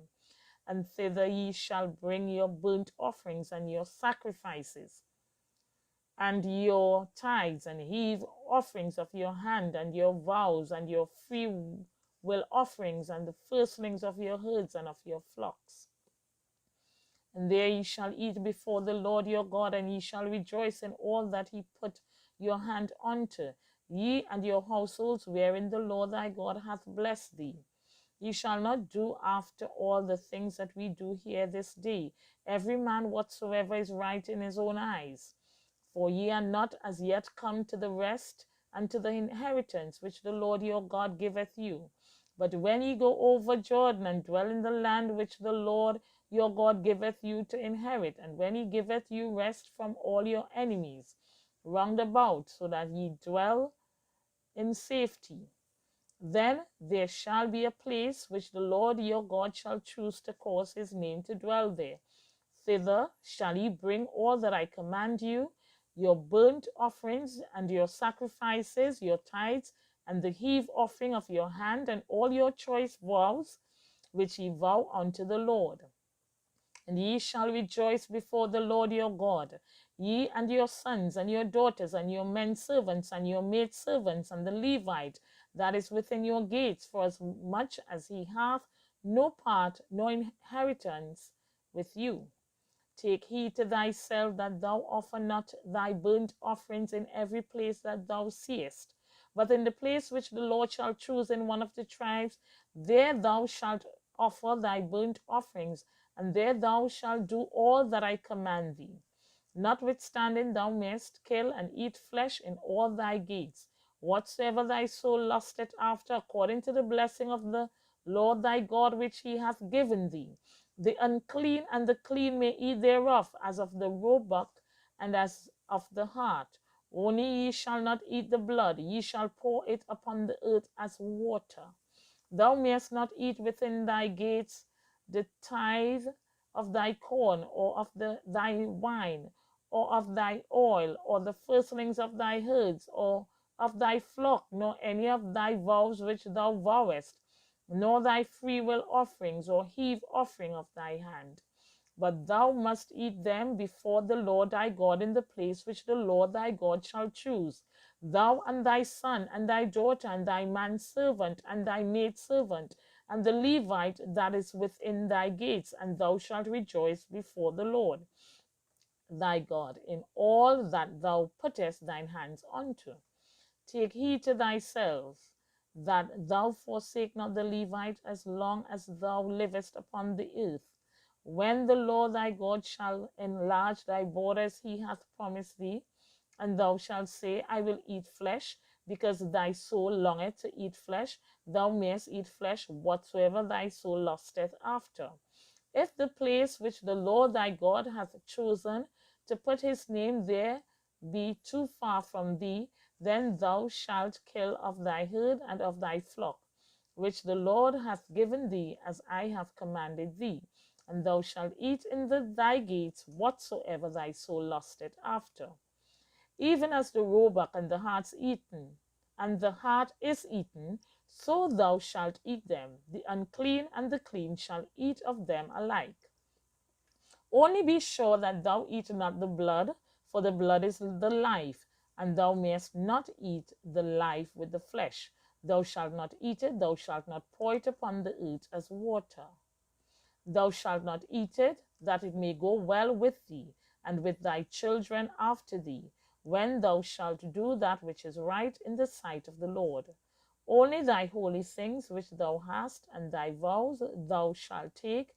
[SPEAKER 10] And thither ye shall bring your burnt offerings and your sacrifices, and your tithes and heave offerings of your hand, and your vows, and your free will offerings, and the firstlings of your herds and of your flocks. And there ye shall eat before the Lord your God, and ye shall rejoice in all that he put your hand unto, ye and your households, wherein the Lord thy God hath blessed thee. Ye shall not do after all the things that we do here this day, every man whatsoever is right in his own eyes. For ye are not as yet come to the rest and to the inheritance which the Lord your God giveth you. But when ye go over Jordan and dwell in the land which the Lord your God giveth you to inherit, and when he giveth you rest from all your enemies round about, so that ye dwell in safety. Then there shall be a place which the Lord your God shall choose to cause his name to dwell there. Thither shall ye bring all that I command you, your burnt offerings and your sacrifices, your tithes, and the heave offering of your hand, and all your choice vows, which ye vow unto the Lord. And ye shall rejoice before the Lord your God, ye and your sons and your daughters and your men servants and your maid servants and the Levite that is within your gates, for as much as he hath no part nor inheritance with you. Take heed to thyself that thou offer not thy burnt offerings in every place that thou seest, but in the place which the Lord shall choose in one of the tribes, there thou shalt offer thy burnt offerings, and there thou shalt do all that I command thee. Notwithstanding, thou mayest kill and eat flesh in all thy gates. Whatsoever thy soul lusteth after, according to the blessing of the Lord thy God, which he hath given thee. The unclean and the clean may eat thereof, as of the roebuck and as of the hart. Only ye shall not eat the blood, ye shall pour it upon the earth as water. Thou mayest not eat within thy gates the tithe of thy corn, or of thy wine, or of thy oil, or the firstlings of thy herds, or of thy flock, nor any of thy vows which thou vowest, nor thy freewill offerings, or heave offering of thy hand. But thou must eat them before the Lord thy God in the place which the Lord thy God shall choose. Thou and thy son and thy daughter and thy manservant and thy maidservant and the Levite that is within thy gates, and thou shalt rejoice before the Lord thy God in all that thou puttest thine hands unto. Take heed to thyself that thou forsake not the Levite as long as thou livest upon the earth. When the Lord thy God shall enlarge thy borders, he hath promised thee, and thou shalt say, I will eat flesh, because thy soul longeth to eat flesh, thou mayest eat flesh whatsoever thy soul lusteth after. If the place which the Lord thy God hath chosen to put his name there be too far from thee, then thou shalt kill of thy herd and of thy flock, which the Lord hath given thee, as I have commanded thee. And thou shalt eat in thy gates whatsoever thy soul lusteth after. Even as the roebuck and the hart's eaten, and the hart is eaten, so thou shalt eat them. The unclean and the clean shall eat of them alike. Only be sure that thou eat not the blood, for the blood is the life, and thou mayest not eat the life with the flesh. Thou shalt not eat it, thou shalt not pour it upon the earth as water. Thou shalt not eat it, that it may go well with thee, and with thy children after thee, when thou shalt do that which is right in the sight of the Lord. Only thy holy things which thou hast, and thy vows thou shalt take,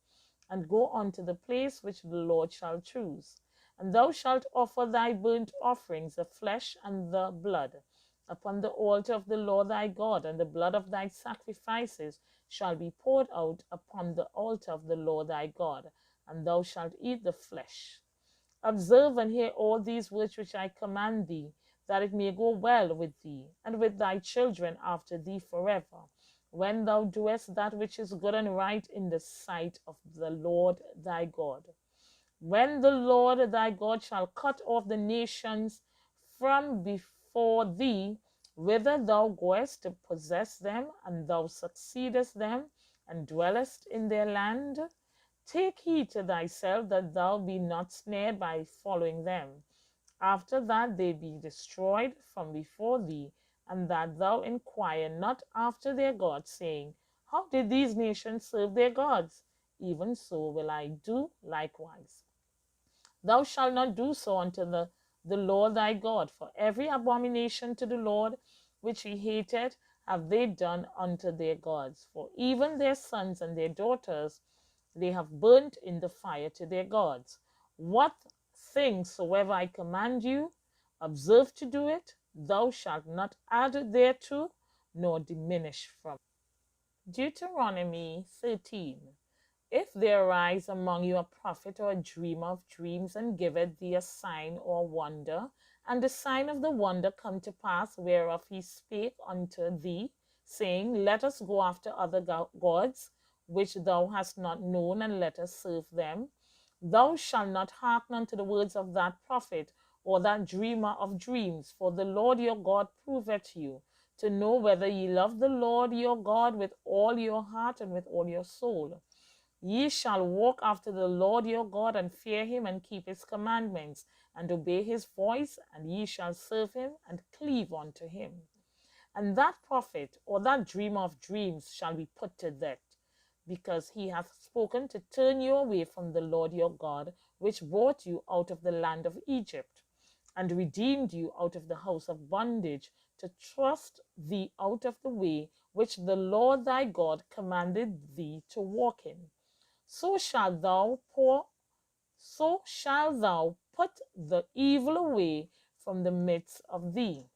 [SPEAKER 10] and go unto the place which the Lord shall choose. And thou shalt offer thy burnt offerings, the flesh and the blood, upon the altar of the Lord thy God, and the blood of thy sacrifices shall be poured out upon the altar of the Lord thy God, and thou shalt eat the flesh. Observe and hear all these words which I command thee, that it may go well with thee, and with thy children after thee forever, when thou doest that which is good and right in the sight of the Lord thy God. When the Lord thy God shall cut off the nations from before thee, whither thou goest to possess them, and thou succeedest them, and dwellest in their land, take heed to thyself that thou be not snared by following them, after that they be destroyed from before thee, and that thou inquire not after their gods, saying, how did these nations serve their gods? Even so will I do likewise. Thou shalt not do so unto the Lord thy God, for every abomination to the Lord which he hated have they done unto their gods. For even their sons and their daughters they have burnt in the fire to their gods. What things soever I command you, observe to do it. Thou shalt not add thereto, nor diminish from it. Deuteronomy 13. If there arise among you a prophet or a dreamer of dreams, and giveth thee a sign or wonder, and the sign of the wonder come to pass whereof he spake unto thee, saying, Let us go after other gods, which thou hast not known, and let us serve them, thou shalt not hearken unto the words of that prophet or that dreamer of dreams, for the Lord your God proveth you, to know whether ye love the Lord your God with all your heart and with all your soul. Ye shall walk after the Lord your God, and fear him, and keep his commandments, and obey his voice, and ye shall serve him, and cleave unto him. And that prophet or that dreamer of dreams shall be put to death, because he hath spoken to turn you away from the Lord your God, which brought you out of the land of Egypt, and redeemed you out of the house of bondage, to thrust thee out of the way which the Lord thy God commanded thee to walk in. So shalt thou put the evil away from the midst of thee.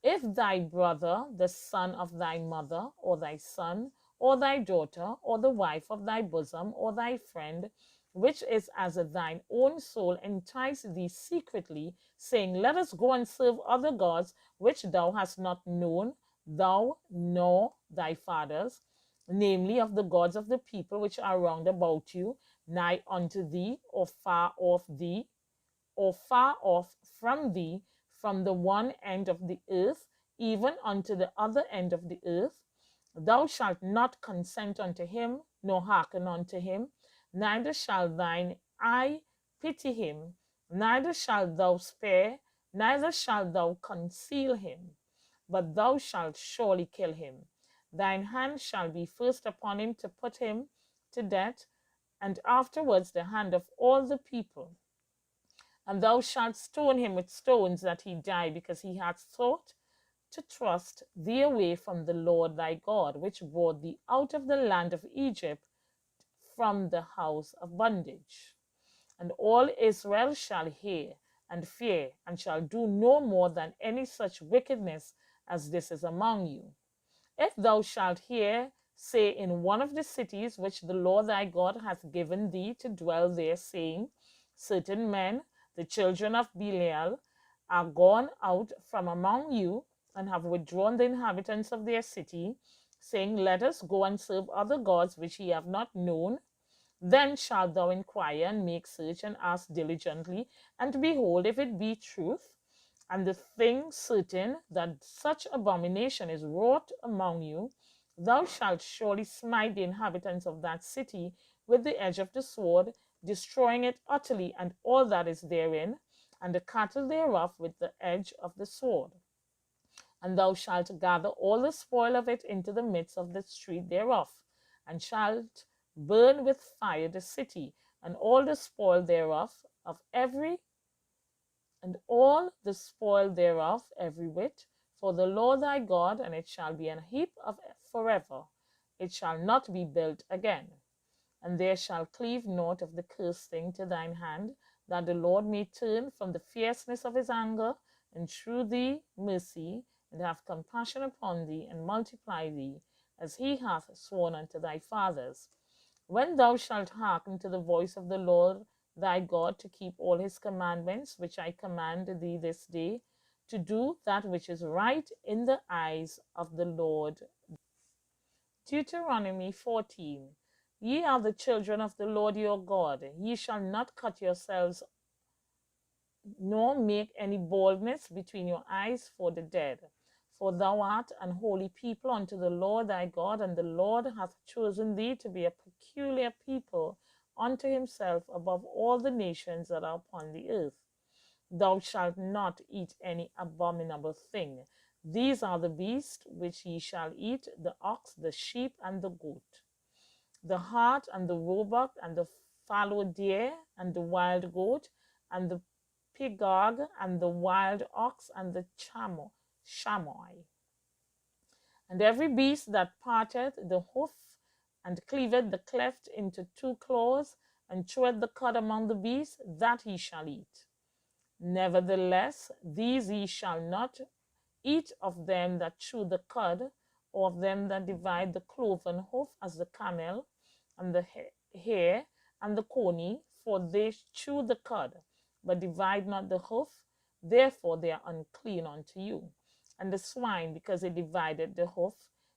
[SPEAKER 10] If thy brother, the son of thy mother, or thy son, or thy daughter, or the wife of thy bosom, or thy friend, which is as thine own soul, entice thee secretly, saying, Let us go and serve other gods, which thou hast not known, thou nor thy fathers, namely of the gods of the people which are round about you, nigh unto thee, or far off from thee, from the one end of the earth, even unto the other end of the earth. Thou shalt not consent unto him, nor hearken unto him, neither shall thine eye pity him, neither shalt thou spare, neither shalt thou conceal him, but thou shalt surely kill him. Thine hand shall be first upon him to put him to death, and afterwards the hand of all the people. And thou shalt stone him with stones, that he die, because he hath sought to thrust thee away from the Lord thy God, which brought thee out of the land of Egypt, from the house of bondage. And all Israel shall hear and fear, and shall do no more than any such wickedness as this is among you. If thou shalt hear, say, in one of the cities which the Lord thy God hath given thee to dwell there, saying, Certain men, the children of Belial, are gone out from among you, and have withdrawn the inhabitants of their city, saying, Let us go and serve other gods which ye have not known, then shalt thou inquire and make search and ask diligently, and behold, if it be truth, and the thing certain that such abomination is wrought among you, thou shalt surely smite the inhabitants of that city with the edge of the sword, destroying it utterly, and all that is therein, and the cattle thereof with the edge of the sword. And thou shalt gather all the spoil of it into the midst of the street thereof, and shalt burn with fire the city, and all the spoil thereof of every whit, for the Lord thy God, and it shall be an heap of forever. It shall not be built again. And there shall cleave naught of the cursed thing to thine hand, that the Lord may turn from the fierceness of his anger, and shew thee mercy, and have compassion upon thee, and multiply thee, as he hath sworn unto thy fathers. When thou shalt hearken to the voice of the Lord thy God, to keep all his commandments, which I command thee this day, to do that which is right in the eyes of the Lord. Deuteronomy 14. Ye are the children of the Lord your God. Ye shall not cut yourselves, nor make any baldness between your eyes for the dead. For thou art an holy people unto the Lord thy God, and the Lord hath chosen thee to be a peculiar people unto himself above all the nations that are upon the earth. Thou shalt not eat any abominable thing. These are the beasts which ye shall eat, the ox, the sheep, and the goat, the hart, and the roebuck, and the fallow deer, and the wild goat, and the pigog, and the wild ox, and the chamois, and every beast that parteth the hoof, and cleaveth the cleft into two claws, and cheweth the cud among the beasts, that he shall eat. Nevertheless, these ye shall not eat of them that chew the cud, or of them that divide the cloven hoof, as the camel, and the hare, and the coney, for they chew the cud, but divide not the hoof, therefore they are unclean unto you. And the swine, because it divided the hoof,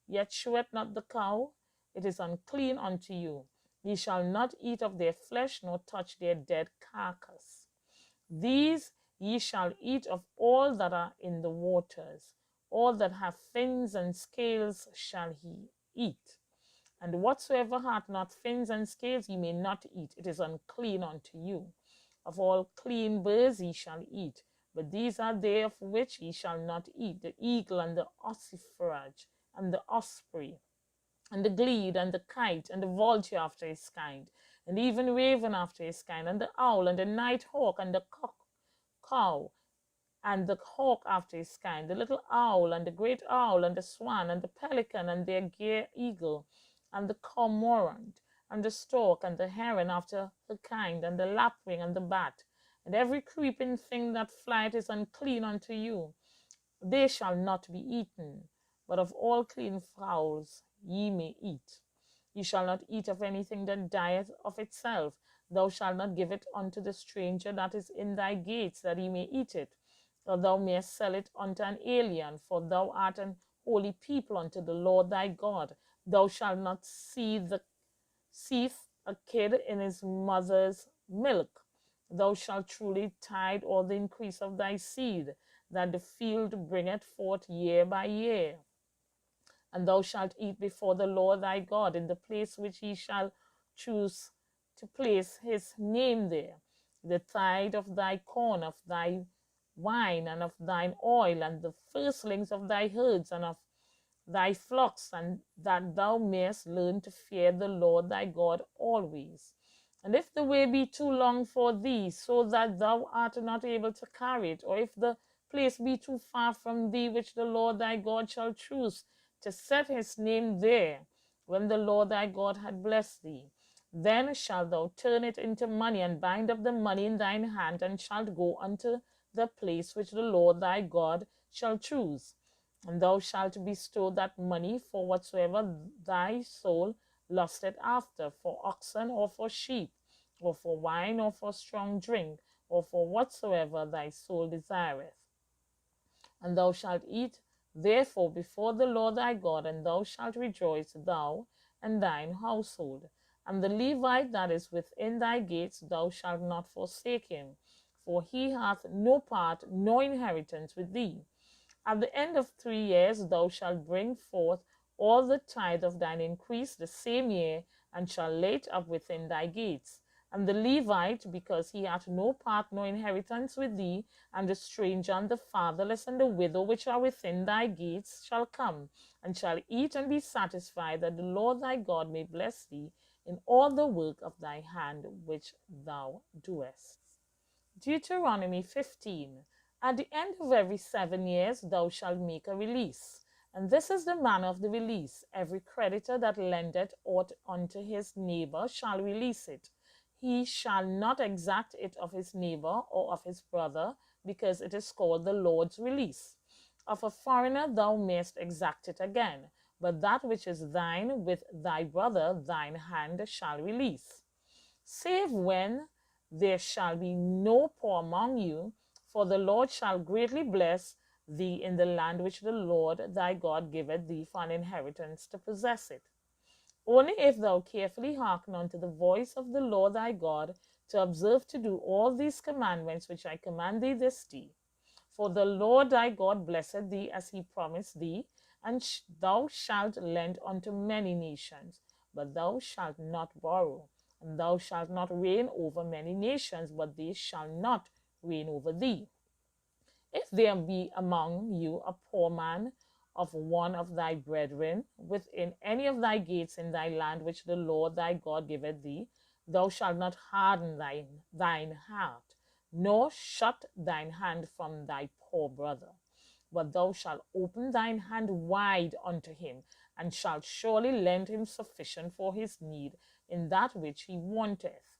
[SPEAKER 10] yet cheweth not the cow, it is unclean unto you. Ye shall not eat of their flesh, nor touch their dead carcass. These ye shall eat of all that are in the waters. All that have fins and scales shall he eat. And whatsoever hath not fins and scales ye may not eat, it is unclean unto you. Of all clean birds ye shall eat, but these are they of which ye shall not eat: the eagle, and the ossifrage, and the osprey, and the glede, and the kite, and the vulture after his kind, and even raven after his kind, and the owl, and the night hawk, and the cow, and the hawk after his kind, the little owl, and the great owl, and the swan, and the pelican, and their gear eagle, and the cormorant, and the stork, and the heron after her kind, and the lapwing, and the bat, and every creeping thing that flieth is unclean unto you. They shall not be eaten, but of all clean fowls ye may eat. Ye shall not eat of anything that dieth of itself. Thou shalt not give it unto the stranger that is in thy gates, that he may eat it, or thou mayest sell it unto an alien, for thou art an holy people unto the Lord thy God. Thou shalt not seethe a kid in his mother's milk. Thou shalt truly tithe all the increase of thy seed, that the field bringeth forth year by year. And thou shalt eat before the Lord thy God in the place which he shall choose to place his name there, the tithe of thy corn, of thy wine, and of thine oil, and the firstlings of thy herds, and of thy flocks, and that thou mayest learn to fear the Lord thy God always. And if the way be too long for thee, so that thou art not able to carry it, or if the place be too far from thee, which the Lord thy God shall choose to set his name there, when the Lord thy God had blessed thee, then shalt thou turn it into money, and bind up the money in thine hand, and shalt go unto the place which the Lord thy God shall choose. And thou shalt bestow that money for whatsoever thy soul lusteth after, for oxen, or for sheep, or for wine, or for strong drink, or for whatsoever thy soul desireth. And thou shalt eat therefore before the Lord thy God, and thou shalt rejoice, thou and thine household. And the Levite that is within thy gates thou shalt not forsake him, for he hath no part nor inheritance with thee. At the end of 3 years thou shalt bring forth all the tithe of thine increase the same year, and shalt lay it up within thy gates. And the Levite, because he hath no part nor inheritance with thee, and the stranger, and the fatherless, and the widow, which are within thy gates, shall come, and shall eat and be satisfied, that the Lord thy God may bless thee in all the work of thy hand which thou doest. Deuteronomy 15. At the end of every 7 years thou shalt make a release. And this is the manner of the release: every creditor that lendeth aught unto his neighbor shall release it. He shall not exact it of his neighbor or of his brother, because it is called the Lord's release. Of a foreigner thou mayest exact it again, but that which is thine with thy brother thine hand shall release. Save when there shall be no poor among you, for the Lord shall greatly bless thee in the land which the Lord thy God giveth thee for an inheritance to possess it. Only if thou carefully hearken unto the voice of the Lord thy God, to observe to do all these commandments which I command thee this day. For the Lord thy God blesseth thee as he promised thee, and thou shalt lend unto many nations, but thou shalt not borrow. And thou shalt not reign over many nations, but they shall not reign over thee. If there be among you a poor man of one of thy brethren within any of thy gates in thy land which the Lord thy God giveth thee, thou shalt not harden thine heart, nor shut thine hand from thy poor brother, but thou shalt open thine hand wide unto him, and shalt surely lend him sufficient for his need in that which he wanteth.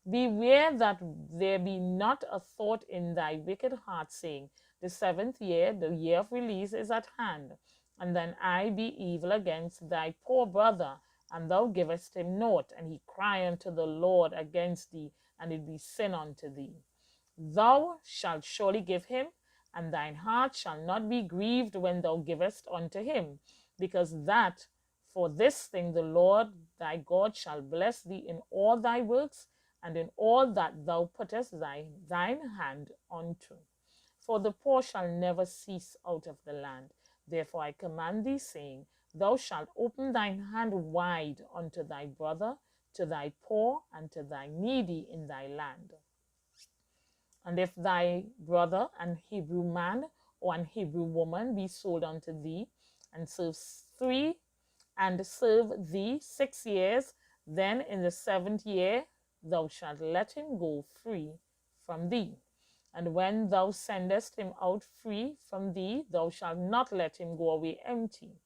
[SPEAKER 10] Beware that there be not a thought in thy wicked heart, saying, the 7th year, the year of release, is at hand, and then I be evil against thy poor brother, and thou givest him naught, and he cry unto the Lord against thee, and it be sin unto thee. Thou shalt surely give him, and thine heart shall not be grieved when thou givest unto him, because that for this thing the Lord thy God shall bless thee in all thy works, and in all that thou puttest thine hand unto. For the poor shall never cease out of the land. Therefore I command thee, saying, Thou shalt open thine hand wide unto thy brother, to thy poor, and to thy needy in thy land. And if thy brother, an Hebrew man or an Hebrew woman, be sold unto thee, and serve thee 6 years, then in the 7th year thou shalt let him go free from thee. And when thou sendest him out free from thee, thou shalt not let him go away empty.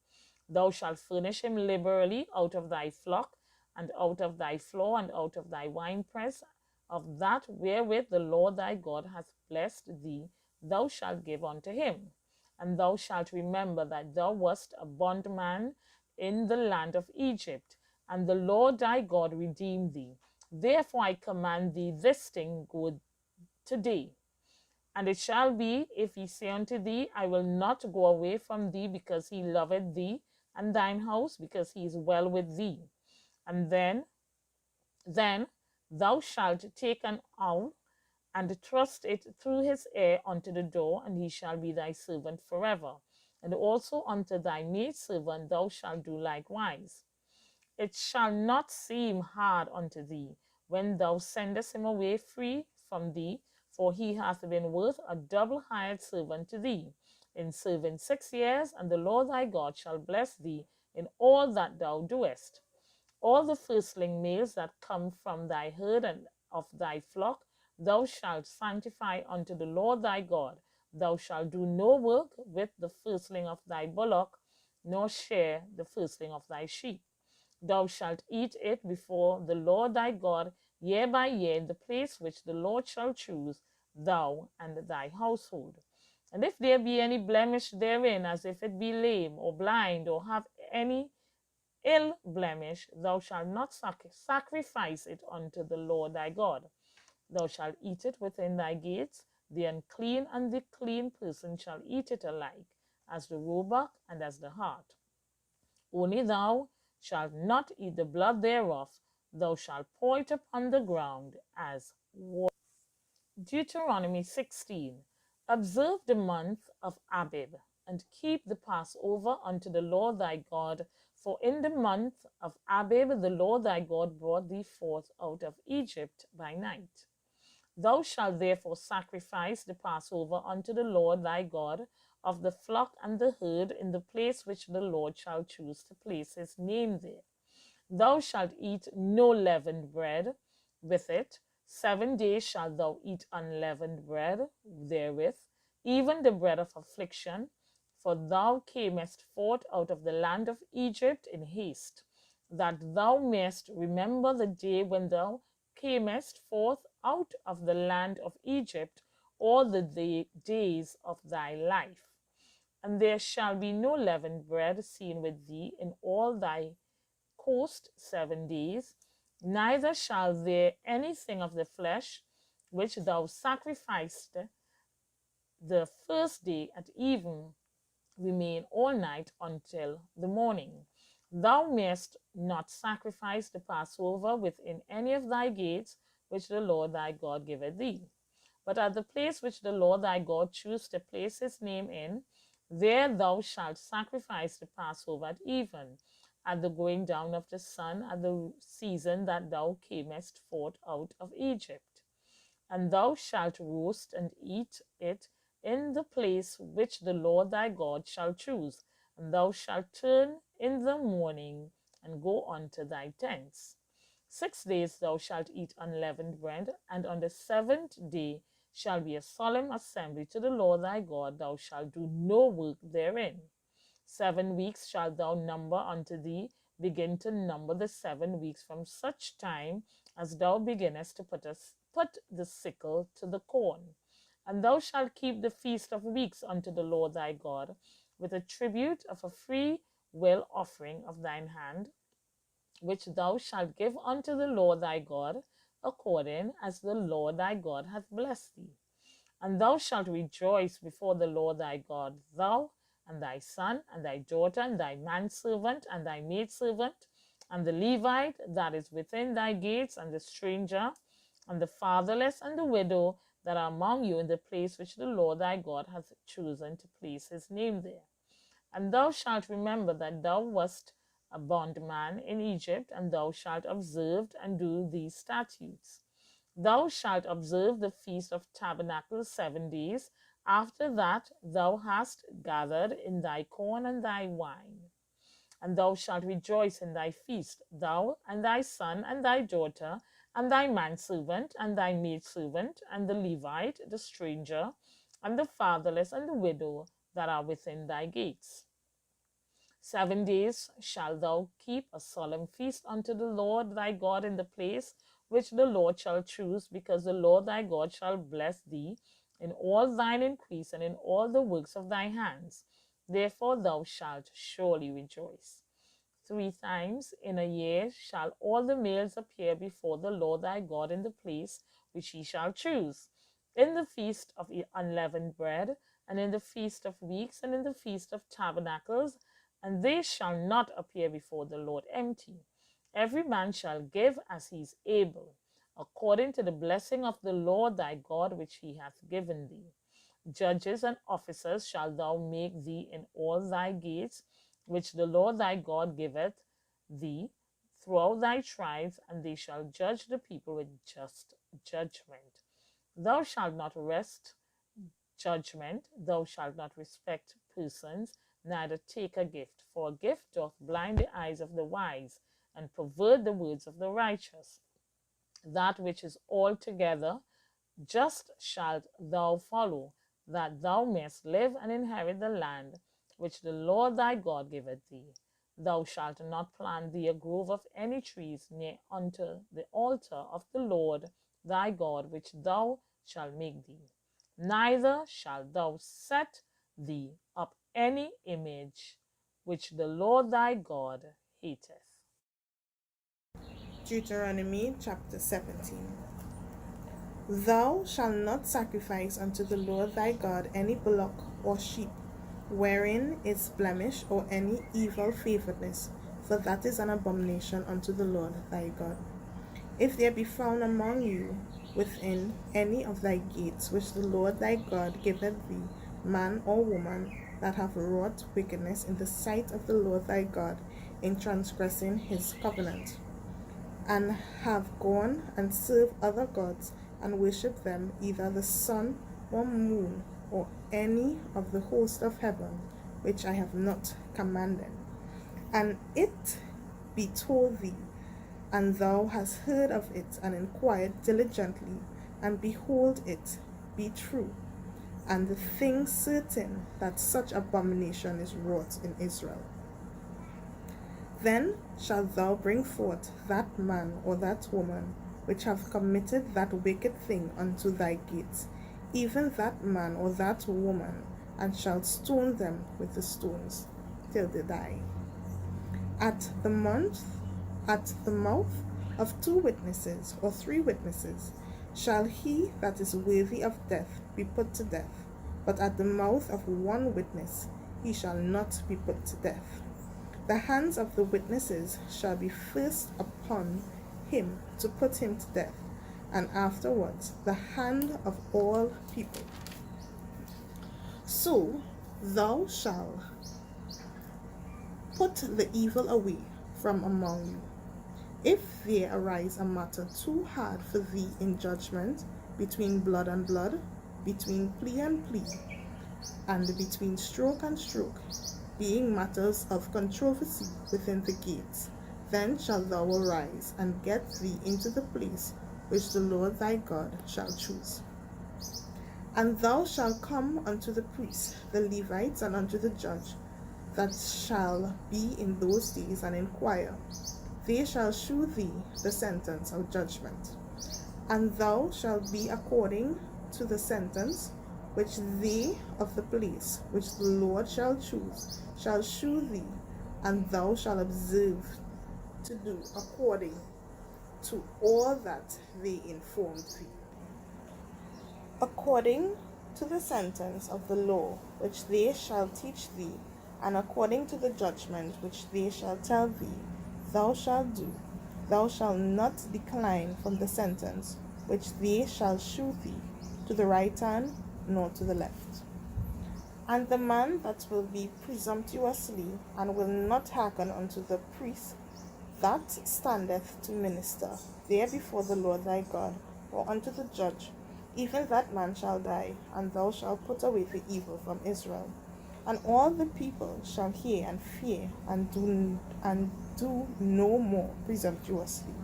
[SPEAKER 10] Thou shalt furnish him liberally out of thy flock, and out of thy floor, and out of thy winepress, of that wherewith the Lord thy God hath blessed thee, thou shalt give unto him. And thou shalt remember that thou wast a bondman in the land of Egypt, and the Lord thy God redeemed thee. Therefore I command thee this thing, go today. And it shall be, if he say unto thee, I will not go away from thee, because he loveth thee, and thine house, because he is well with thee. And then thou shalt take an owl, and thrust it through his ear unto the door, and he shall be thy servant forever. And also unto thy maidservant thou shalt do likewise. It shall not seem hard unto thee, when thou sendest him away free from thee, for he hath been worth a double hired servant to thee, in serving 6 years, and the Lord thy God shall bless thee in all that thou doest. All the firstling males that come from thy herd and of thy flock thou shalt sanctify unto the Lord thy God. Thou shalt do no work with the firstling of thy bullock, nor share the firstling of thy sheep. Thou shalt eat it before the Lord thy God year by year in the place which the Lord shall choose, thou and thy household. And if there be any blemish therein, as if it be lame or blind, or have any ill blemish, thou shalt not sacrifice it unto the Lord thy God. Thou shalt eat it within thy gates. The unclean and the clean person shall eat it alike, as the roebuck and as the hart. Only thou shalt not eat the blood thereof. Thou shalt pour it upon the ground as water. Deuteronomy 16. Observe the month of Abib, and keep the Passover unto the Lord thy God. For in the month of Abib the Lord thy God brought thee forth out of Egypt by night. Thou shalt therefore sacrifice the Passover unto the Lord thy God of the flock and the herd in the place which the Lord shall choose to place his name there. Thou shalt eat no leavened bread with it. 7 days shalt thou eat unleavened bread therewith, even the bread of affliction. For thou camest forth out of the land of Egypt in haste, that thou mayest remember the day when thou camest forth out of the land of Egypt, all the days of thy life. And there shall be no leavened bread seen with thee in all thy coast 7 days, neither shall there anything of the flesh which thou sacrificed the first day at even remain all night until the morning. Thou mayest not sacrifice the Passover within any of thy gates which the Lord thy God giveth thee. But at the place which the Lord thy God choose to place his name in, there thou shalt sacrifice the Passover at even, at the going down of the sun, at the season that thou camest forth out of Egypt. And thou shalt roast and eat it in the place which the Lord thy God shall choose, and thou shalt turn in the morning and go unto thy tents. 6 days thou shalt eat unleavened bread, and on the 7th day shall be a solemn assembly to the Lord thy God. Thou shalt do no work therein. 7 weeks shalt thou number unto thee. Begin to number the 7 weeks from such time as thou beginnest to put the sickle to the corn. And thou shalt keep the feast of weeks unto the Lord thy God, with a tribute of a free will offering of thine hand, which thou shalt give unto the Lord thy God, according as the Lord thy God hath blessed thee. And thou shalt rejoice before the Lord thy God, thou and thy son, and thy daughter, and thy manservant, and thy maidservant, and the Levite that is within thy gates, and the stranger, and the fatherless, and the widow that are among you in the place which the Lord thy God hath chosen to place his name there. And thou shalt remember that thou wast a bondman in Egypt, and thou shalt observe and do these statutes. Thou shalt observe the Feast of Tabernacles 7 days. After that thou hast gathered in thy corn and thy wine. And thou shalt rejoice in thy feast, thou and thy son and thy daughter, and thy manservant and thy maidservant, and the Levite, the stranger, and the fatherless, and the widow that are within thy gates. 7 days shalt thou keep a solemn feast unto the Lord thy God in the place which the Lord shall choose, because the Lord thy God shall bless thee in all thine increase and in all the works of thy hands. Therefore thou shalt surely rejoice. 3 times in a year shall all the males appear before the Lord thy God in the place which he shall choose, in the feast of unleavened bread, and in the feast of weeks, and in the feast of tabernacles, and they shall not appear before the Lord empty. Every man shall give as he is able, according to the blessing of the Lord thy God which he hath given thee. Judges and officers shalt thou make thee in all thy gates, which the Lord thy God giveth thee throughout thy tribes, and they shall judge the people with just judgment. Thou shalt not wrest judgment, thou shalt not respect persons, neither take a gift, for a gift doth blind the eyes of the wise, and pervert the words of the righteous. That which is altogether just shalt thou follow, that thou mayest live and inherit the land which the Lord thy God giveth thee. Thou shalt not plant thee a grove of any trees near unto the altar of the Lord thy God, which thou shalt make thee. Neither shalt thou set thee up any image which the Lord thy God hateth.
[SPEAKER 7] Deuteronomy chapter 17. Thou shalt not sacrifice unto the Lord thy God any bullock or sheep, wherein is blemish or any evil favoredness, for that is an abomination unto the Lord thy God. If there be found among you within any of thy gates, which the Lord thy God giveth thee, man or woman, that have wrought wickedness in the sight of the Lord thy God, in transgressing his covenant, and have gone and served other gods, and worshipped them, either the sun or moon, or any of the host of heaven, which I have not commanded, and it be told thee, and thou hast heard of it, and inquired diligently, and behold, it be true, and the thing certain, that such abomination is wrought in Israel. Then shalt thou bring forth that man or that woman which have committed that wicked thing unto thy gates, even that man or that woman, and shalt stone them with the stones till they die. At the mouth of 2 witnesses or 3 witnesses shall he that is worthy of death be put to death, but at the mouth of 1 witness he shall not be put to death. The hands of the witnesses shall be first upon him to put him to death, and afterwards the hand of all people. So thou shalt put the evil away from among you. If there arise a matter too hard for thee in judgment, between blood and blood, between plea and plea, and between stroke and stroke, being matters of controversy within the gates, then shalt thou arise and get thee into the place which the Lord thy God shall choose. And thou shalt come unto the priests, the Levites, and unto the judge that shall be in those days, and inquire. They shall shew thee the sentence of judgment, and thou shalt be according to the sentence which they of the place which the Lord shall choose shall shew thee, and thou shalt observe to do according to all that they informed thee, according to the sentence of the law which they shall teach thee, and according to the judgment which they shall tell thee, thou shalt do. Thou shalt not decline from the sentence which they shall shew thee, to the right hand nor to the left. And the man that will be presumptuously and will not hearken unto the priest that standeth to minister there before the Lord thy God, or unto the judge, even that man shall die, and thou shalt put away the evil from Israel. And all the people shall hear and fear, and do no more presumptuously.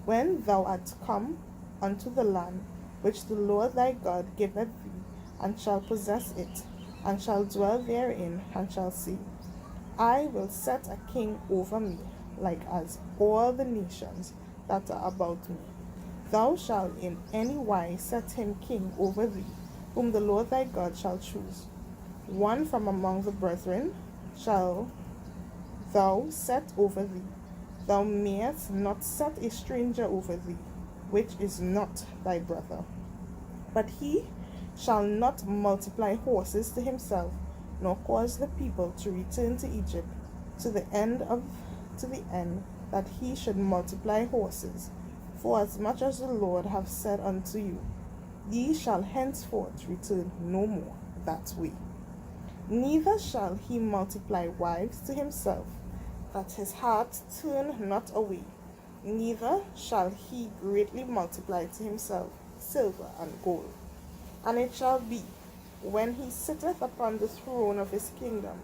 [SPEAKER 7] When thou art come unto the land which the Lord thy God giveth thee, and shall possess it, and shall dwell therein, and shall say, I will set a king over me, like as all the nations that are about me. Thou shalt in any wise set him king over thee, whom the Lord thy God shall choose. One from among the brethren shall thou set over thee. Thou mayest not set a stranger over thee, which is not thy brother. But he shall not multiply horses to himself, nor cause the people to return to Egypt, to the end that he should multiply horses. For as much as the Lord hath said unto you, ye shall henceforth return no more that way. Neither shall he multiply wives to himself, that his heart turn not away. Neither shall he greatly multiply to himself silver and gold. And it shall be, when he sitteth upon the throne of his kingdom,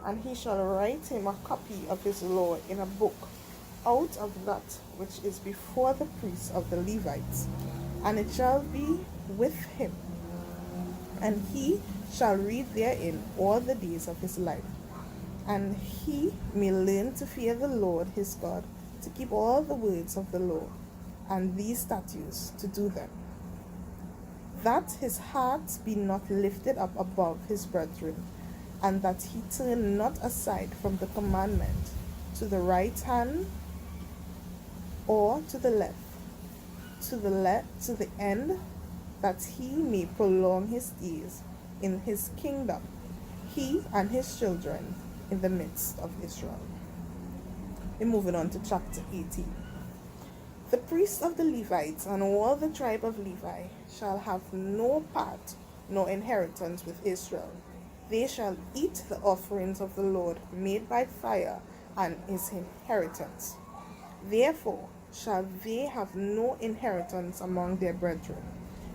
[SPEAKER 7] and he shall write him a copy of his law in a book, out of that which is before the priests of the Levites, and it shall be with him, and he shall read therein all the days of his life, and he may learn to fear the Lord his God, to keep all the words of the law, and these statutes to do them, that his heart be not lifted up above his brethren, and that he turn not aside from the commandment to the right hand or to the left, to the end that he may prolong his days in his kingdom, he and his children in the midst of Israel. We're moving on to chapter 18. The priests of the Levites and all the tribe of Levi shall have no part nor inheritance with Israel. They shall eat the offerings of the Lord made by fire and his inheritance. Therefore shall they have no inheritance among their brethren.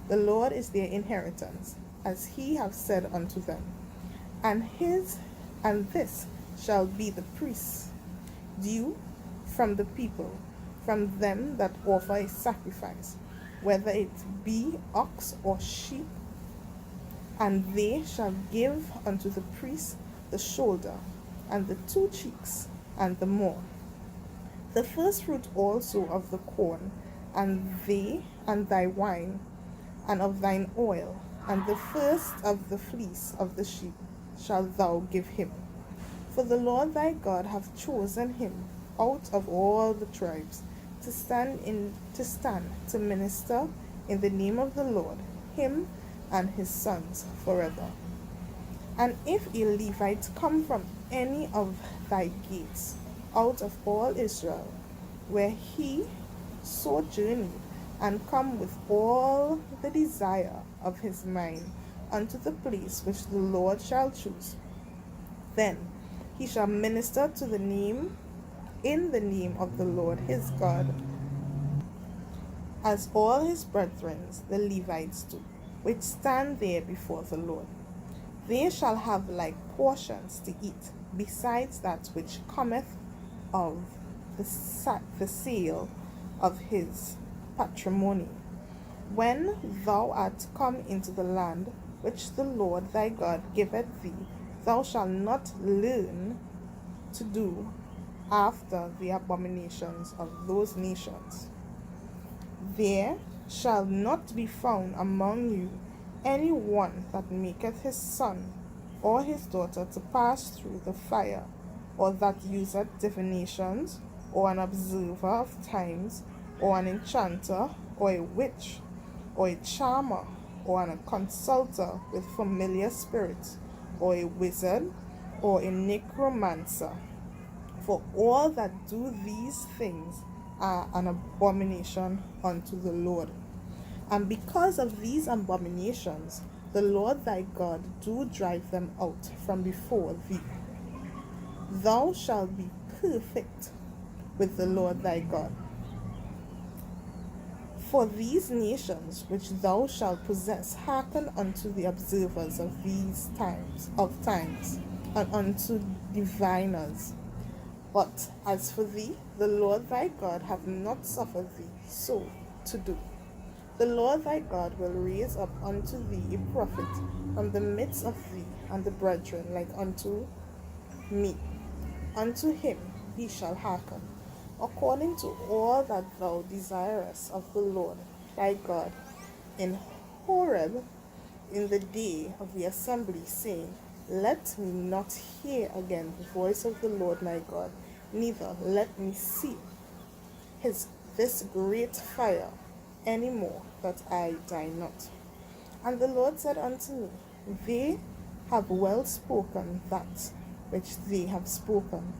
[SPEAKER 7] The Lord is their inheritance, as he hath said unto them. And this shall be the priest's due from the people, from them that offer a sacrifice, whether it be ox or sheep, and they shall give unto the priest the shoulder, and the 2 cheeks, and the maw, the first fruit also of the corn, and thy wine, and of thine oil, and the first of the fleece of the sheep shalt thou give him. For the Lord thy God hath chosen him out of all the tribes to stand to minister in the name of the Lord, him and his sons forever. And if a Levite come from any of thy gates out of all Israel, where he sojourned, and come with all the desire of his mind unto the place which the Lord shall choose, then he shall minister in the name of the Lord his God, as all his brethren the Levites do, which stand there before the Lord. They shall have like portions to eat, besides that which cometh of the sale of his patrimony. When thou art come into the land which the Lord thy God giveth thee, thou shalt not learn to do after the abominations of those nations. There shall not be found among you any one that maketh his son or his daughter to pass through the fire, or that useth divinations, or an observer of times, or an enchanter, or a witch, or a charmer, or a consulter with familiar spirits, or a wizard, or a necromancer. For all that do these things are an abomination unto the Lord. And because of these abominations, the Lord thy God do drive them out from before thee. Thou shalt be perfect with the Lord thy God. For these nations which thou shalt possess hearken unto the observers of these times, and unto diviners. But as for thee, the Lord thy God hath not suffered thee so to do. The Lord thy God will raise up unto thee a prophet from the midst of thee and the brethren like unto me. Unto him he shall hearken, according to all that thou desirest of the Lord thy God in Horeb in the day of the assembly, saying, Let me not hear again the voice of the Lord my God, neither let me see this great fire any more, that I die not. And the Lord said unto me, They have well spoken that which they have spoken.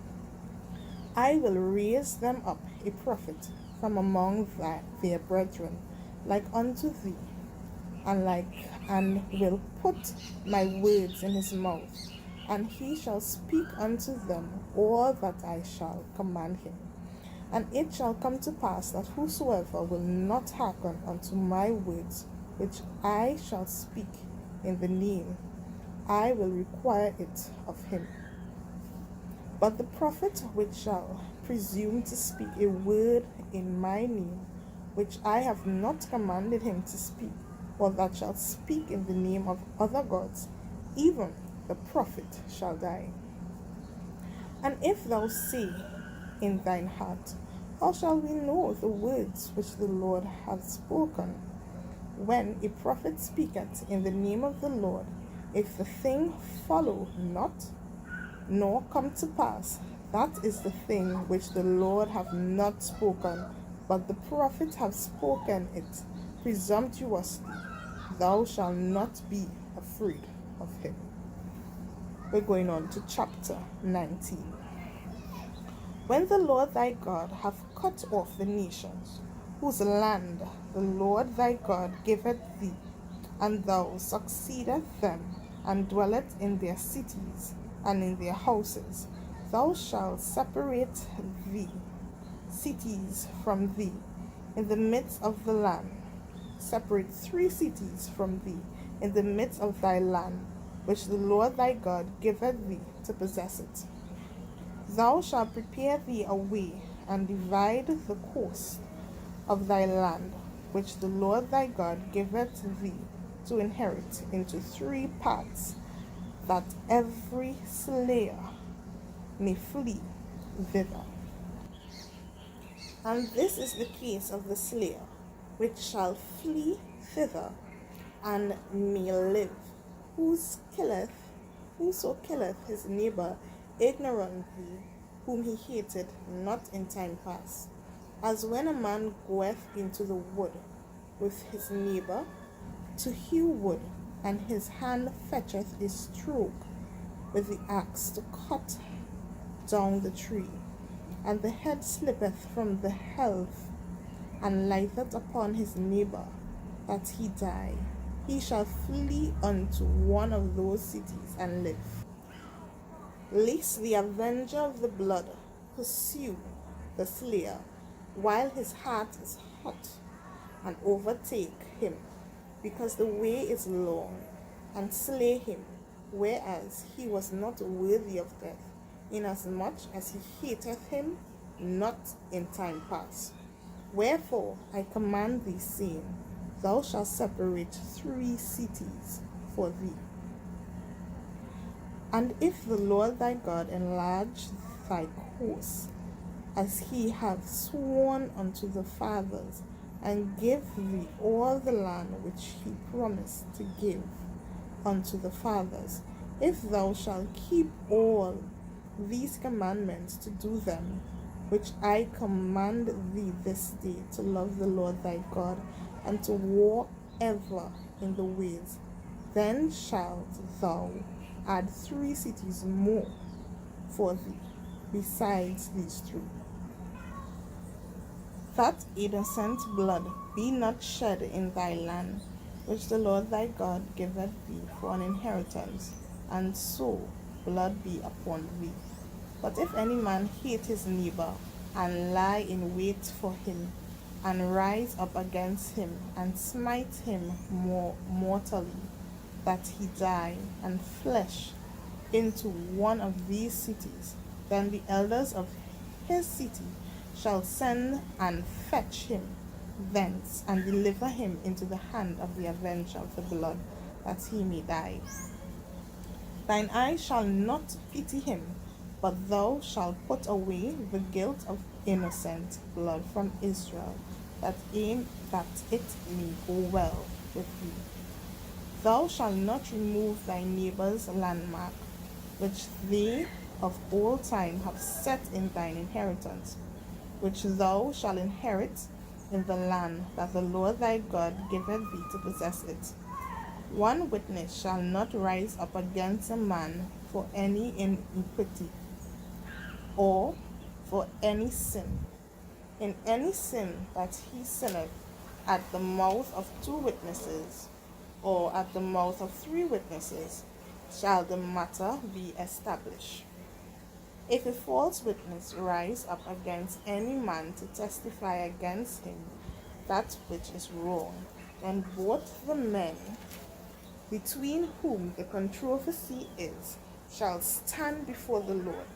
[SPEAKER 7] I will raise them up a prophet from among their brethren, like unto thee, and will put my words in his mouth, and he shall speak unto them all that I shall command him. And it shall come to pass that whosoever will not hearken unto my words, which I shall speak in the name, I will require it of him. But the prophet which shall presume to speak a word in my name, which I have not commanded him to speak, or that shall speak in the name of other gods, even the prophet shall die. And if thou say in thine heart, How shall we know the words which the Lord hath spoken? When a prophet speaketh in the name of the Lord, if the thing follow not, nor come to pass, that is the thing which the Lord hath not spoken, but the prophet hath spoken it presumptuously. Thou shalt not be afraid of him. We're going on to chapter 19. When the Lord thy God hath cut off the nations, whose land the Lord thy God giveth thee, and thou succeedeth them, and dwellest in their cities and in their houses, thou shalt separate thee cities from thee in the midst of the land. Separate 3 cities from thee in the midst of thy land, which the Lord thy God giveth thee to possess it. Thou shalt prepare thee a way, and divide the coast of thy land, which the Lord thy God giveth thee to inherit, into 3 parts, that every slayer may flee thither. And this is the case of the slayer, which shall flee thither, and may live, whoso killeth his neighbor ignorantly, whom he hated not in time past. As when a man goeth into the wood with his neighbor to hew wood, and his hand fetcheth a stroke with the axe to cut down the tree, and the head slippeth from the helve, and lighteth upon his neighbor, that he die, he shall flee unto one of those cities and live. Lest the avenger of the blood pursue the slayer while his heart is hot, and overtake him, because the way is long, and slay him, whereas he was not worthy of death, inasmuch as he hateth him not in time past. Wherefore I command thee, saying, Thou shalt separate 3 cities for thee. And if the Lord thy God enlarge thy coast, as he hath sworn unto the fathers, and give thee all the land which he promised to give unto the fathers, if thou shalt keep all these commandments to do them, which I command thee this day, to love the Lord thy God, and to walk ever in the ways. Then shalt thou add 3 cities more for thee, besides these 3, that innocent blood be not shed in thy land, which the Lord thy God giveth thee for an inheritance, and so blood be upon thee. But if any man hate his neighbor, and lie in wait for him, and rise up against him, and smite him mortally, that he die, and flesh into one of these cities, then the elders of his city shall send and fetch him thence, and deliver him into the hand of the avenger of the blood, that he may die. Thine eye shall not pity him, but thou shalt put away the guilt of innocent blood from Israel, that it may go well with thee. Thou shalt not remove thy neighbour's landmark, which they of old time have set in thine inheritance, which thou shalt inherit in the land that the Lord thy God giveth thee to possess it. One witness shall not rise up against a man for any iniquity, or for any sin. In any sin that he sinneth at the mouth of 2 witnesses, or at the mouth of 3 witnesses, shall the matter be established. If a false witness rise up against any man to testify against him that which is wrong, then both the men between whom the controversy is shall stand before the Lord,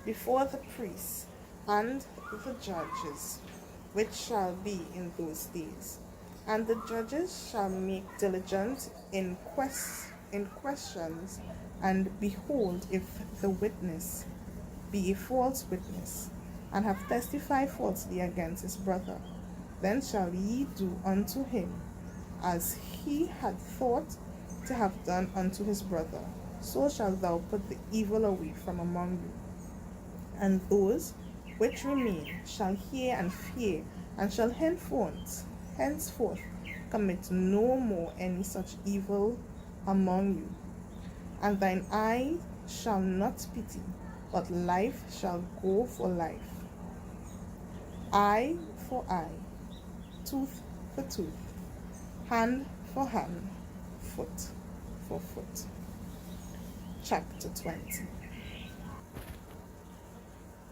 [SPEAKER 7] before the priests and the judges, which shall be in those days. And the judges shall make diligence in questions, and behold, if the witness be a false witness, and have testified falsely against his brother, then shall ye do unto him as he had thought to have done unto his brother. So shalt thou put the evil away from among you. And those which remain shall hear and fear, and shall henceforth commit no more any such evil among you. And thine eye shall not pity, but life shall go for life, eye for eye, tooth for tooth, hand for hand, foot for foot. Chapter 20.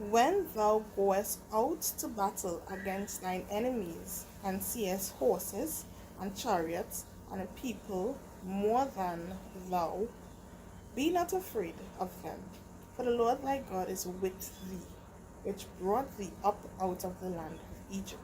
[SPEAKER 7] When thou goest out to battle against thine enemies, and seest horses and chariots and a people more than thou, be not afraid of them, for the Lord thy God is with thee, which brought thee up out of the land of Egypt.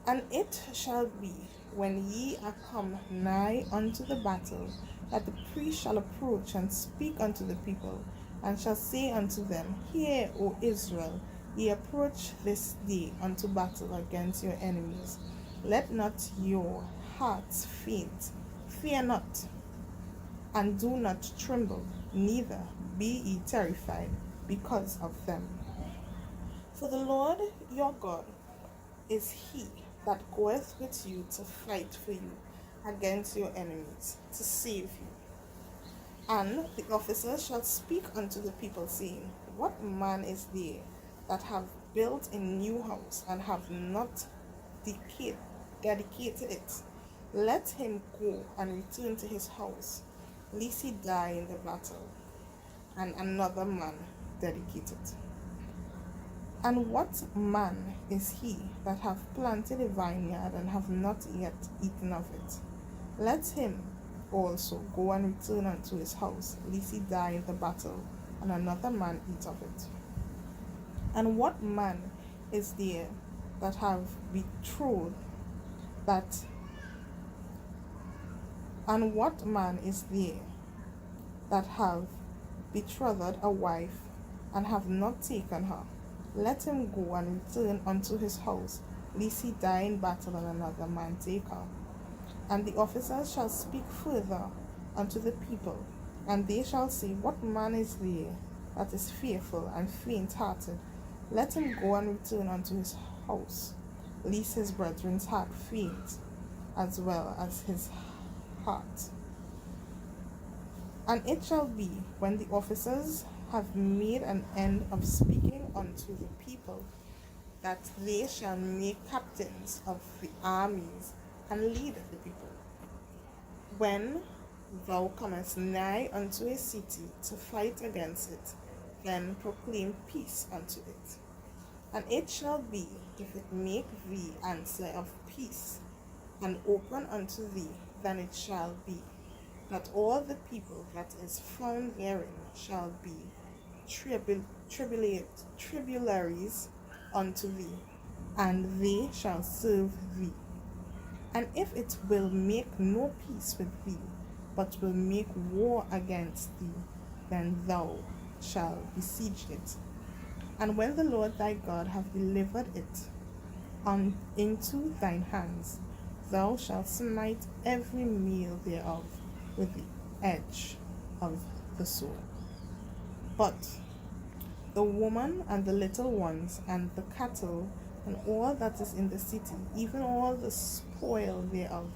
[SPEAKER 7] And it shall be, when ye are come nigh unto the battle, that the priest shall approach and speak unto the people, and shall say unto them, Hear, O Israel, ye approach this day unto battle against your enemies. Let not your hearts faint, fear not, and do not tremble, neither be ye terrified because of them. For the Lord your God is he that goeth with you to fight for you against your enemies, to save you. And the officers shall speak unto the people, saying, What man is there that have built a new house, and have not dedicated it? Let him go and return to his house, lest he die in the battle, and another man dedicate it. And what man is he that hath planted a vineyard, and have not yet eaten of it? Let him also go and return unto his house, lest he die in the battle, and another man eat of it. And what man is there that have betrothed that and what man is there that have betrothed a wife, and have not taken her? Let him go and return unto his house, lest he die in battle, and another man take her. And the officers shall speak further unto the people, and they shall say, What man is there that is fearful and faint-hearted, Let him go and return unto his house, lest his brethren's heart faint, as well as his heart. And it shall be, when the officers have made an end of speaking unto the people, that they shall make captains of the armies and lead the people. When thou comest nigh unto a city to fight against it, then proclaim peace unto it. And it shall be, if it make thee answer of peace, and open unto thee, then it shall be, that all the people that is found therein shall be tribularies unto thee, and they shall serve thee. And if it will make no peace with thee, but will make war against thee, then thou shalt besiege it. And when the Lord thy God hath delivered it into thine hands, thou shalt smite every male thereof with the edge of the sword. But the woman and the little ones and the cattle and all that is in the city, even all the spoil thereof,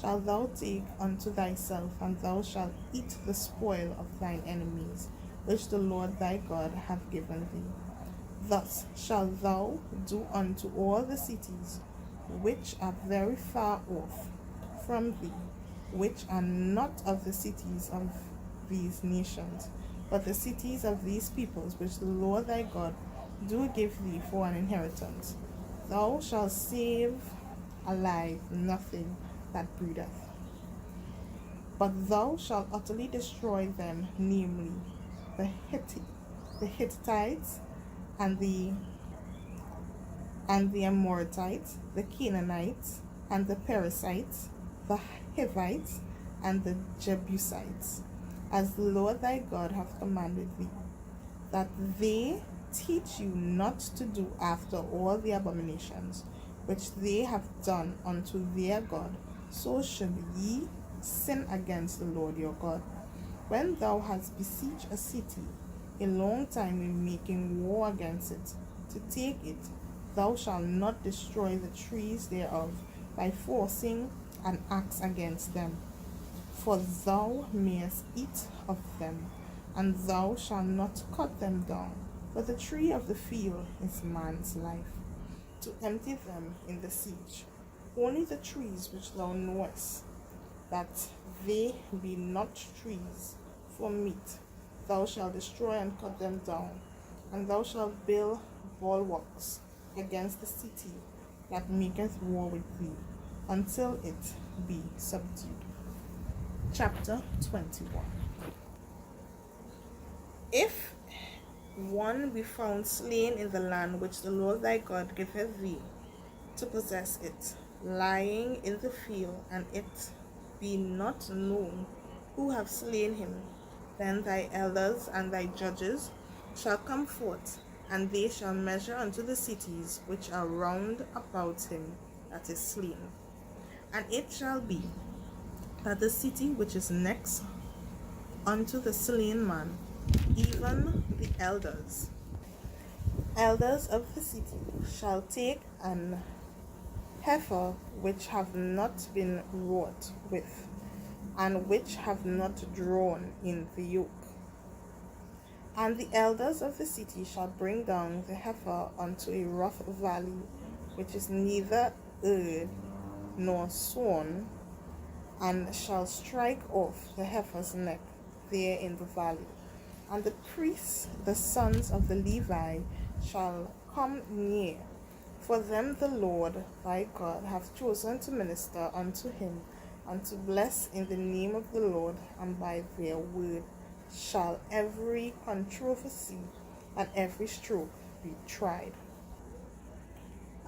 [SPEAKER 7] shalt thou take unto thyself, and thou shalt eat the spoil of thine enemies, which the Lord thy God hath given thee. Thus shalt thou do unto all the cities which are very far off from thee, which are not of the cities of these nations, but the cities of these peoples, which the Lord thy God do give thee for an inheritance. Thou shalt save alive nothing that breedeth. But thou shalt utterly destroy them, namely the Hittites, and the Amorites, the Canaanites, and the Perizzites, the Hivites, and the Jebusites, as the Lord thy God hath commanded thee, that they teach you not to do after all the abominations which they have done unto their God, so should ye sin against the Lord your God. When thou hast besieged a city a long time in making war against it, to take it, thou shalt not destroy the trees thereof by forcing an axe against them. For thou mayest eat of them, and thou shalt not cut them down. For the tree of the field is man's life, to empty them in the siege. Only the trees which thou knowest, that they be not trees for meat, thou shalt destroy and cut them down, and thou shalt build bulwarks against the city that maketh war with thee, until it be subdued. Chapter 21. If one be found slain in the land which the Lord thy God giveth thee to possess it, lying in the field, and it be not known who have slain him, then thy elders and thy judges shall come forth, and they shall measure unto the cities which are round about him that is slain. And it shall be that the city which is next unto the slain man, even the elders of the city, shall take an heifer which have not been wrought with, and which have not drawn in the yoke. And the elders of the city shall bring down the heifer unto a rough valley, which is neither earth nor sown, and shall strike off the heifer's neck there in the valley. And the priests, the sons of the Levi, shall come near, for them the Lord thy God hath chosen to minister unto him, and to bless in the name of the Lord, and by their word shall every controversy and every stroke be tried.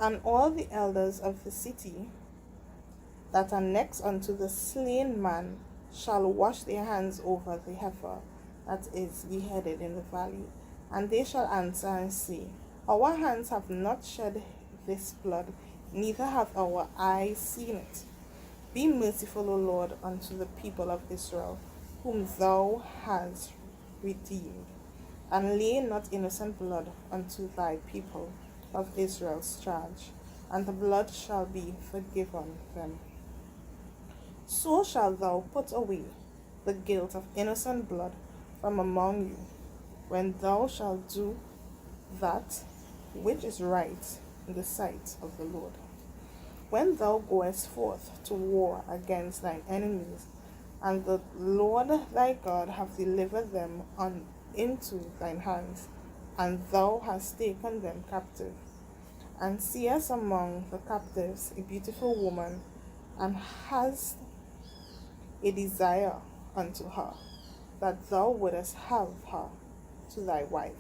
[SPEAKER 7] And all the elders of the city that are next unto the slain man shall wash their hands over the heifer that is beheaded in the valley. And they shall answer and say, Our hands have not shed this blood, neither have our eyes seen it. Be merciful, O Lord, unto the people of Israel, whom thou hast redeemed. and lay not innocent blood unto thy people of Israel's charge, and the blood shall be forgiven them. So shalt thou put away the guilt of innocent blood from among you, when thou shalt do that which is right in the sight of the Lord. When thou goest forth to war against thine enemies, and the Lord thy God hath delivered them into thine hands, and thou hast taken them captive, and seest among the captives a beautiful woman, and hast a desire unto her, that thou wouldest have her to thy wife,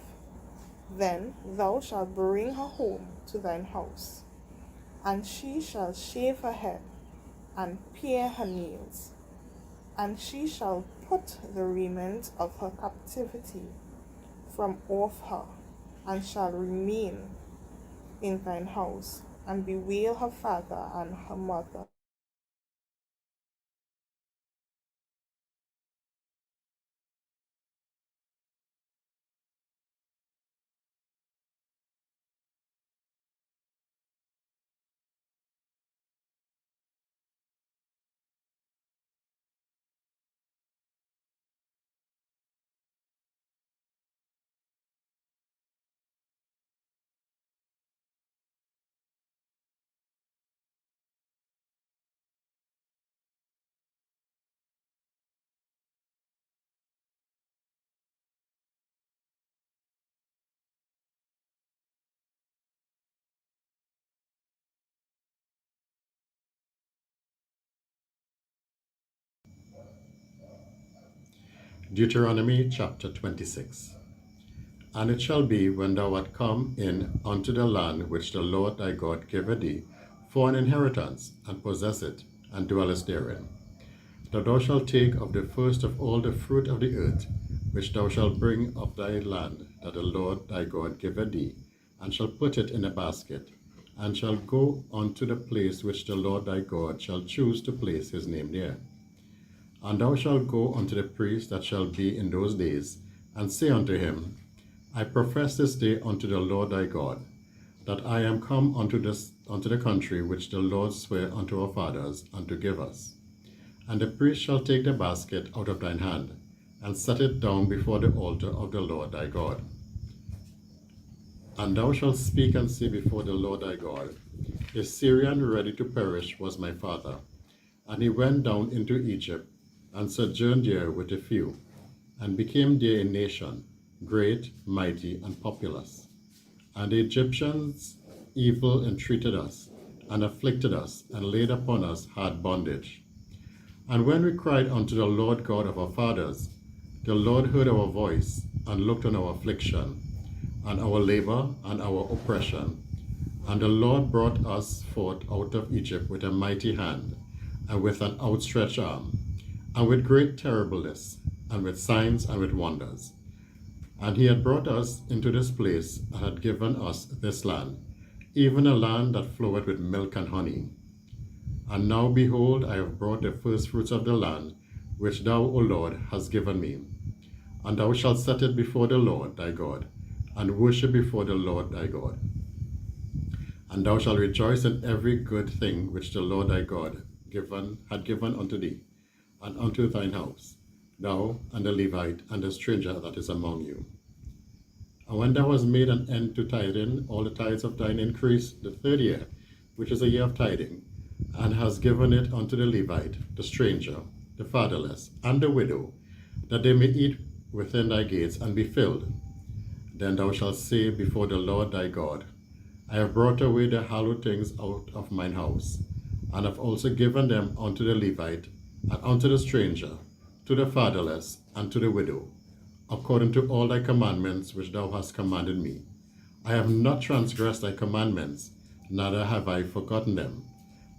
[SPEAKER 7] then thou shalt bring her home to thine house, and she shall shave her head, and pare her nails, and she shall put the raiment of her captivity from off her, and shall remain in thine house, and bewail her father and her mother.
[SPEAKER 11] Deuteronomy chapter 26. And it shall be, when thou art come in unto the land which the Lord thy God giveth thee for an inheritance, and possess it, and dwellest therein, that thou shalt take of the first of all the fruit of the earth, which thou shalt bring of thy land that the Lord thy God giveth thee, and shall put it in a basket, and shall go unto the place which the Lord thy God shall choose to place his name there. And thou shalt go unto the priest that shall be in those days, and say unto him, I profess this day unto the Lord thy God, that I am come unto the country which the Lord sware unto our fathers, and to give us. And the priest shall take the basket out of thine hand, and set it down before the altar of the Lord thy God. And thou shalt speak and say before the Lord thy God, a Syrian ready to perish was my father, and he went down into Egypt, and sojourned there with a few, and became there a nation, great, mighty, and populous. And the Egyptians evil entreated us, and afflicted us, and laid upon us hard bondage. And when we cried unto the Lord God of our fathers, the Lord heard our voice, and looked on our affliction, and our labor, and our oppression. And the Lord brought us forth out of Egypt with a mighty hand, and with an outstretched arm, and with great terribleness, and with signs, and with wonders. And he had brought us into this place, and had given us this land, even a land that floweth with milk and honey. And now, behold, I have brought the firstfruits of the land, which thou, O Lord, hast given me. And thou shalt set it before the Lord thy God, and worship before the Lord thy God. And thou shalt rejoice in every good thing which the Lord thy God had given unto thee, and unto thine house, thou, and the Levite, and the stranger that is among you. And when thou hast made an end to tithing, all the tithes of thine increase the third year, which is a year of tithing, and hast given it unto the Levite, the stranger, the fatherless, and the widow, that they may eat within thy gates and be filled, then thou shalt say before the Lord thy God, I have brought away the hallowed things out of mine house, and have also given them unto the Levite, and unto the stranger, to the fatherless, and to the widow, according to all thy commandments which thou hast commanded me. I have not transgressed thy commandments, neither have I forgotten them.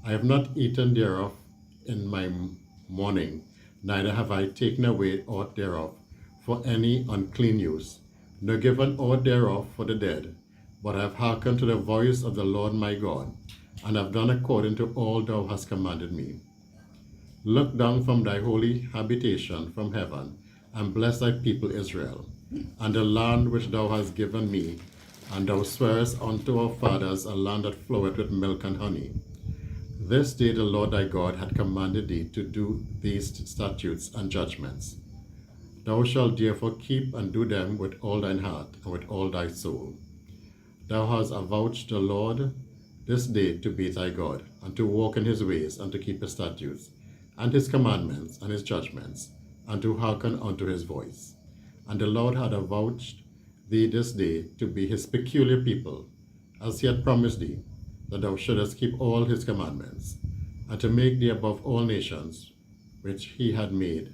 [SPEAKER 11] I have not eaten thereof in my mourning, neither have I taken away aught thereof for any unclean use, nor given aught thereof for the dead, but I have hearkened to the voice of the Lord my God, and have done according to all thou hast commanded me. Look down from thy holy habitation from heaven, and bless thy people Israel, and the land which thou hast given me, and thou swearest unto our fathers a land that floweth with milk and honey. This day the Lord thy God hath commanded thee to do these statutes and judgments. Thou shalt therefore keep and do them with all thine heart and with all thy soul. Thou hast avouched the Lord this day to be thy God, and to walk in his ways, and to keep his statutes, and his commandments, and his judgments, and to hearken unto his voice. And the Lord had avouched thee this day to be his peculiar people, as he had promised thee, that thou shouldest keep all his commandments, and to make thee above all nations which he had made,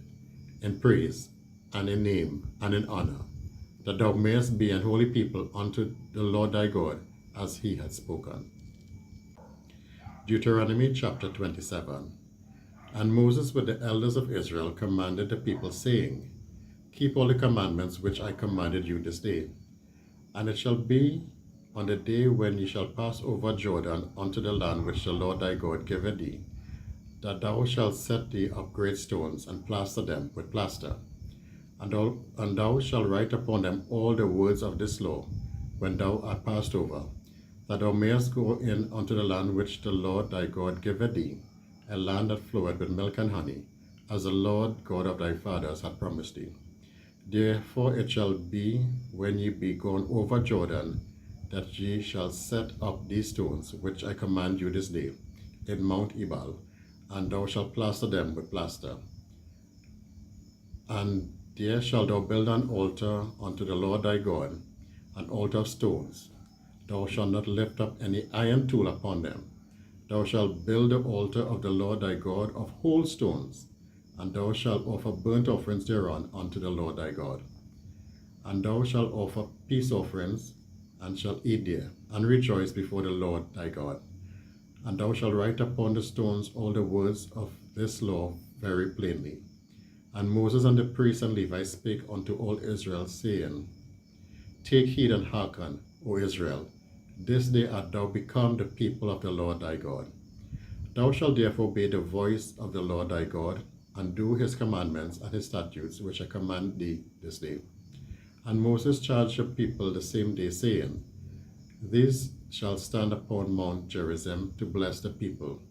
[SPEAKER 11] in praise, and in name, and in honor, that thou mayest be an holy people unto the Lord thy God, as he had spoken. Deuteronomy chapter 27. And Moses with the elders of Israel commanded the people, saying, Keep all the commandments which I commanded you this day. And it shall be on the day when ye shall pass over Jordan unto the land which the Lord thy God giveth thee, that thou shalt set thee up great stones, and plaster them with plaster. And thou shalt write upon them all the words of this law, when thou art passed over, that thou mayest go in unto the land which the Lord thy God giveth thee, a land that floweth with milk and honey, as the Lord God of thy fathers hath promised thee. Therefore it shall be, when ye be gone over Jordan, that ye shall set up these stones, which I command you this day, in Mount Ebal, and thou shalt plaster them with plaster. And there shalt thou build an altar unto the Lord thy God, an altar of stones. Thou shalt not lift up any iron tool upon them. Thou shalt build the altar of the Lord thy God of whole stones, and thou shalt offer burnt offerings thereon unto the Lord thy God. And thou shalt offer peace offerings, and shalt eat there, and rejoice before the Lord thy God. And thou shalt write upon the stones all the words of this law very plainly. And Moses and the priests and Levites spake unto all Israel, saying, Take heed and hearken, O Israel, this day art thou become the people of the Lord thy God. Thou shalt therefore obey the voice of the Lord thy God, and do his commandments and his statutes, which I command thee this day. And Moses charged the people the same day, saying, These shall stand upon Mount Gerizim to bless the people,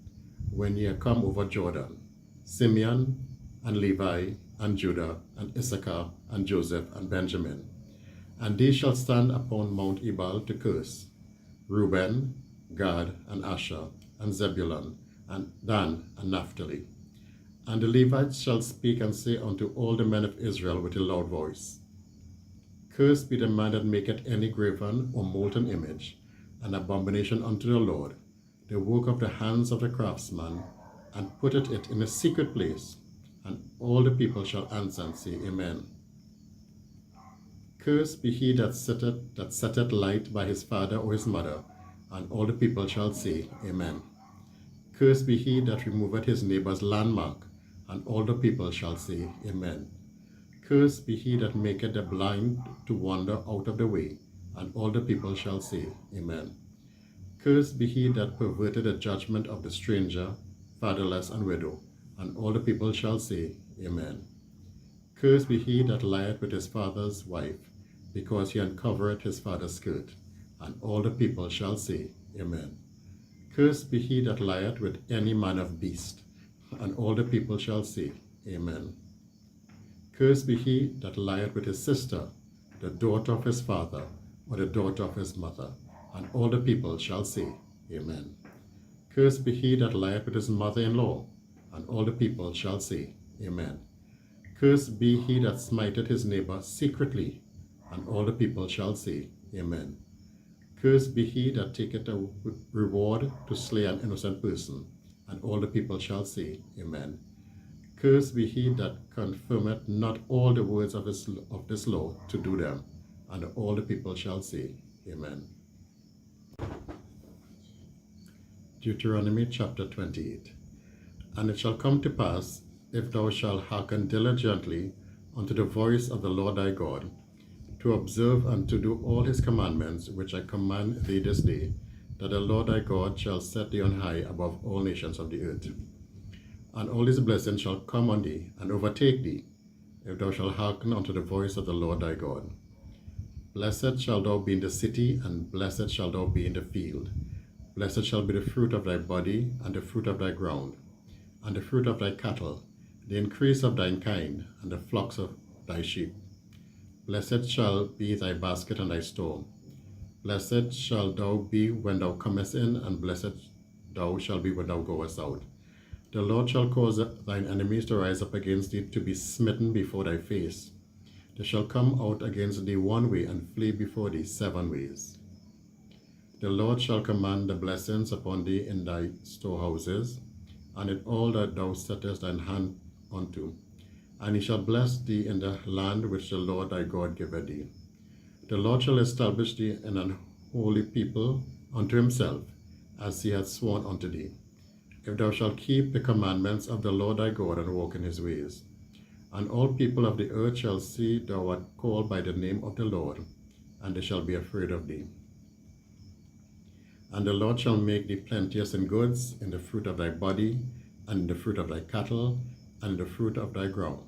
[SPEAKER 11] when ye are come over Jordan, Simeon and Levi and Judah and Issachar and Joseph and Benjamin. And these shall stand upon Mount Ebal to curse, Reuben, Gad, and Asher, and Zebulun, and Dan, and Naphtali. And the Levites shall speak and say unto all the men of Israel with a loud voice, Cursed be the man that maketh any graven or molten image, an abomination unto the Lord, the work of the hands of the craftsman, and putteth it in a secret place. And all the people shall answer and say, Amen. Cursed be he that setteth light by his father or his mother, and all the people shall say, Amen. Cursed be he that removeth his neighbour's landmark, and all the people shall say, Amen. Cursed be he that maketh the blind to wander out of the way, and all the people shall say, Amen. Cursed be he that perverted the judgment of the stranger, fatherless, and widow, and all the people shall say, Amen. Cursed be he that lieth with his father's wife, because he uncovereth his father's skirt, and all the people shall say, Amen. Cursed be he that lieth with any man of beast, and all the people shall say, Amen. Cursed be he that lieth with his sister, the daughter of his father, or the daughter of his mother, and all the people shall say, Amen. Cursed be he that lieth with his mother-in-law, and all the people shall say, Amen. Cursed be he that smiteth his neighbor secretly, and all the people shall say, Amen. Cursed be he that taketh a reward to slay an innocent person, and all the people shall say, Amen. Cursed be he that confirmeth not all the words of this law to do them, and all the people shall say, Amen. Deuteronomy chapter 28. And it shall come to pass, if thou shalt hearken diligently unto the voice of the Lord thy God, to observe and to do all his commandments which I command thee this day, that the Lord thy God shall set thee on high above all nations of the earth. And all these blessings shall come on thee and overtake thee, if thou shalt hearken unto the voice of the Lord thy God. Blessed shalt thou be in the city, and blessed shalt thou be in the field. Blessed shall be the fruit of thy body, and the fruit of thy ground, and the fruit of thy cattle, the increase of thine kind, and the flocks of thy sheep. Blessed shall be thy basket and thy store. Blessed shalt thou be when thou comest in, and blessed thou shalt be when thou goest out. The Lord shall cause thine enemies to rise up against thee, to be smitten before thy face. They shall come out against thee one way, and flee before thee 7 ways. The Lord shall command the blessings upon thee in thy storehouses, and in all that thou settest thine hand unto. And he shall bless thee in the land which the Lord thy God giveth thee. The Lord shall establish thee in an holy people unto himself, as he hath sworn unto thee, if thou shalt keep the commandments of the Lord thy God, and walk in his ways. And all people of the earth shall see thou art called by the name of the Lord, and they shall be afraid of thee. And the Lord shall make thee plenteous in goods, in the fruit of thy body, and in the fruit of thy cattle, and in the fruit of thy ground,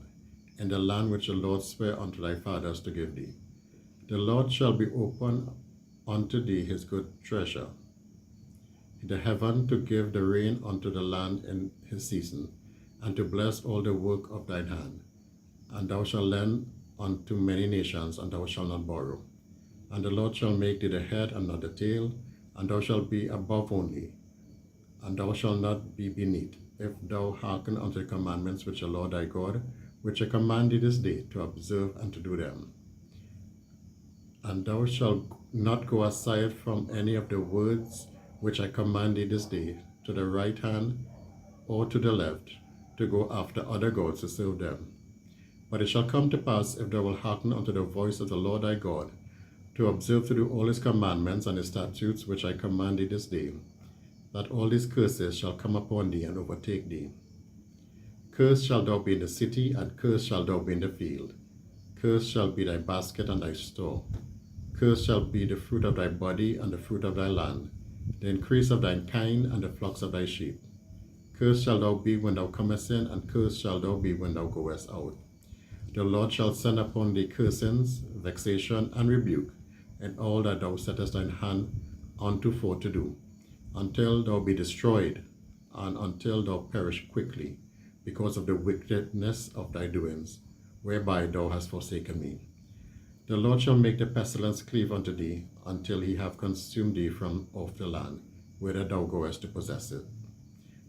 [SPEAKER 11] in the land which the Lord sware unto thy fathers to give thee. The Lord shall be open unto thee his good treasure, the heaven, to give the rain unto the land in his season, and to bless all the work of thine hand. And thou shalt lend unto many nations, and thou shalt not borrow. And the Lord shall make thee the head and not the tail, and thou shalt be above only, and thou shalt not be beneath, if thou hearken unto the commandments which the Lord thy God, which I command thee this day, to observe and to do them. And thou shalt not go aside from any of the words which I command thee this day, to the right hand or to the left, to go after other gods to serve them. But it shall come to pass, if thou wilt hearken unto the voice of the Lord thy God, to observe to do all his commandments and his statutes which I command thee this day, that all these curses shall come upon thee and overtake thee. Cursed shalt thou be in the city, and cursed shalt thou be in the field. Cursed shall be thy basket and thy store. Cursed shall be the fruit of thy body and the fruit of thy land, the increase of thine kind and the flocks of thy sheep. Cursed shalt thou be when thou comest in, and cursed shalt thou be when thou goest out. The Lord shall send upon thee cursings, vexation, and rebuke, in all that thou settest thine hand unto for to do, until thou be destroyed, and until thou perish quickly, because of the wickedness of thy doings, whereby thou hast forsaken me. The Lord shall make the pestilence cleave unto thee, until he have consumed thee from off the land, whither thou goest to possess it.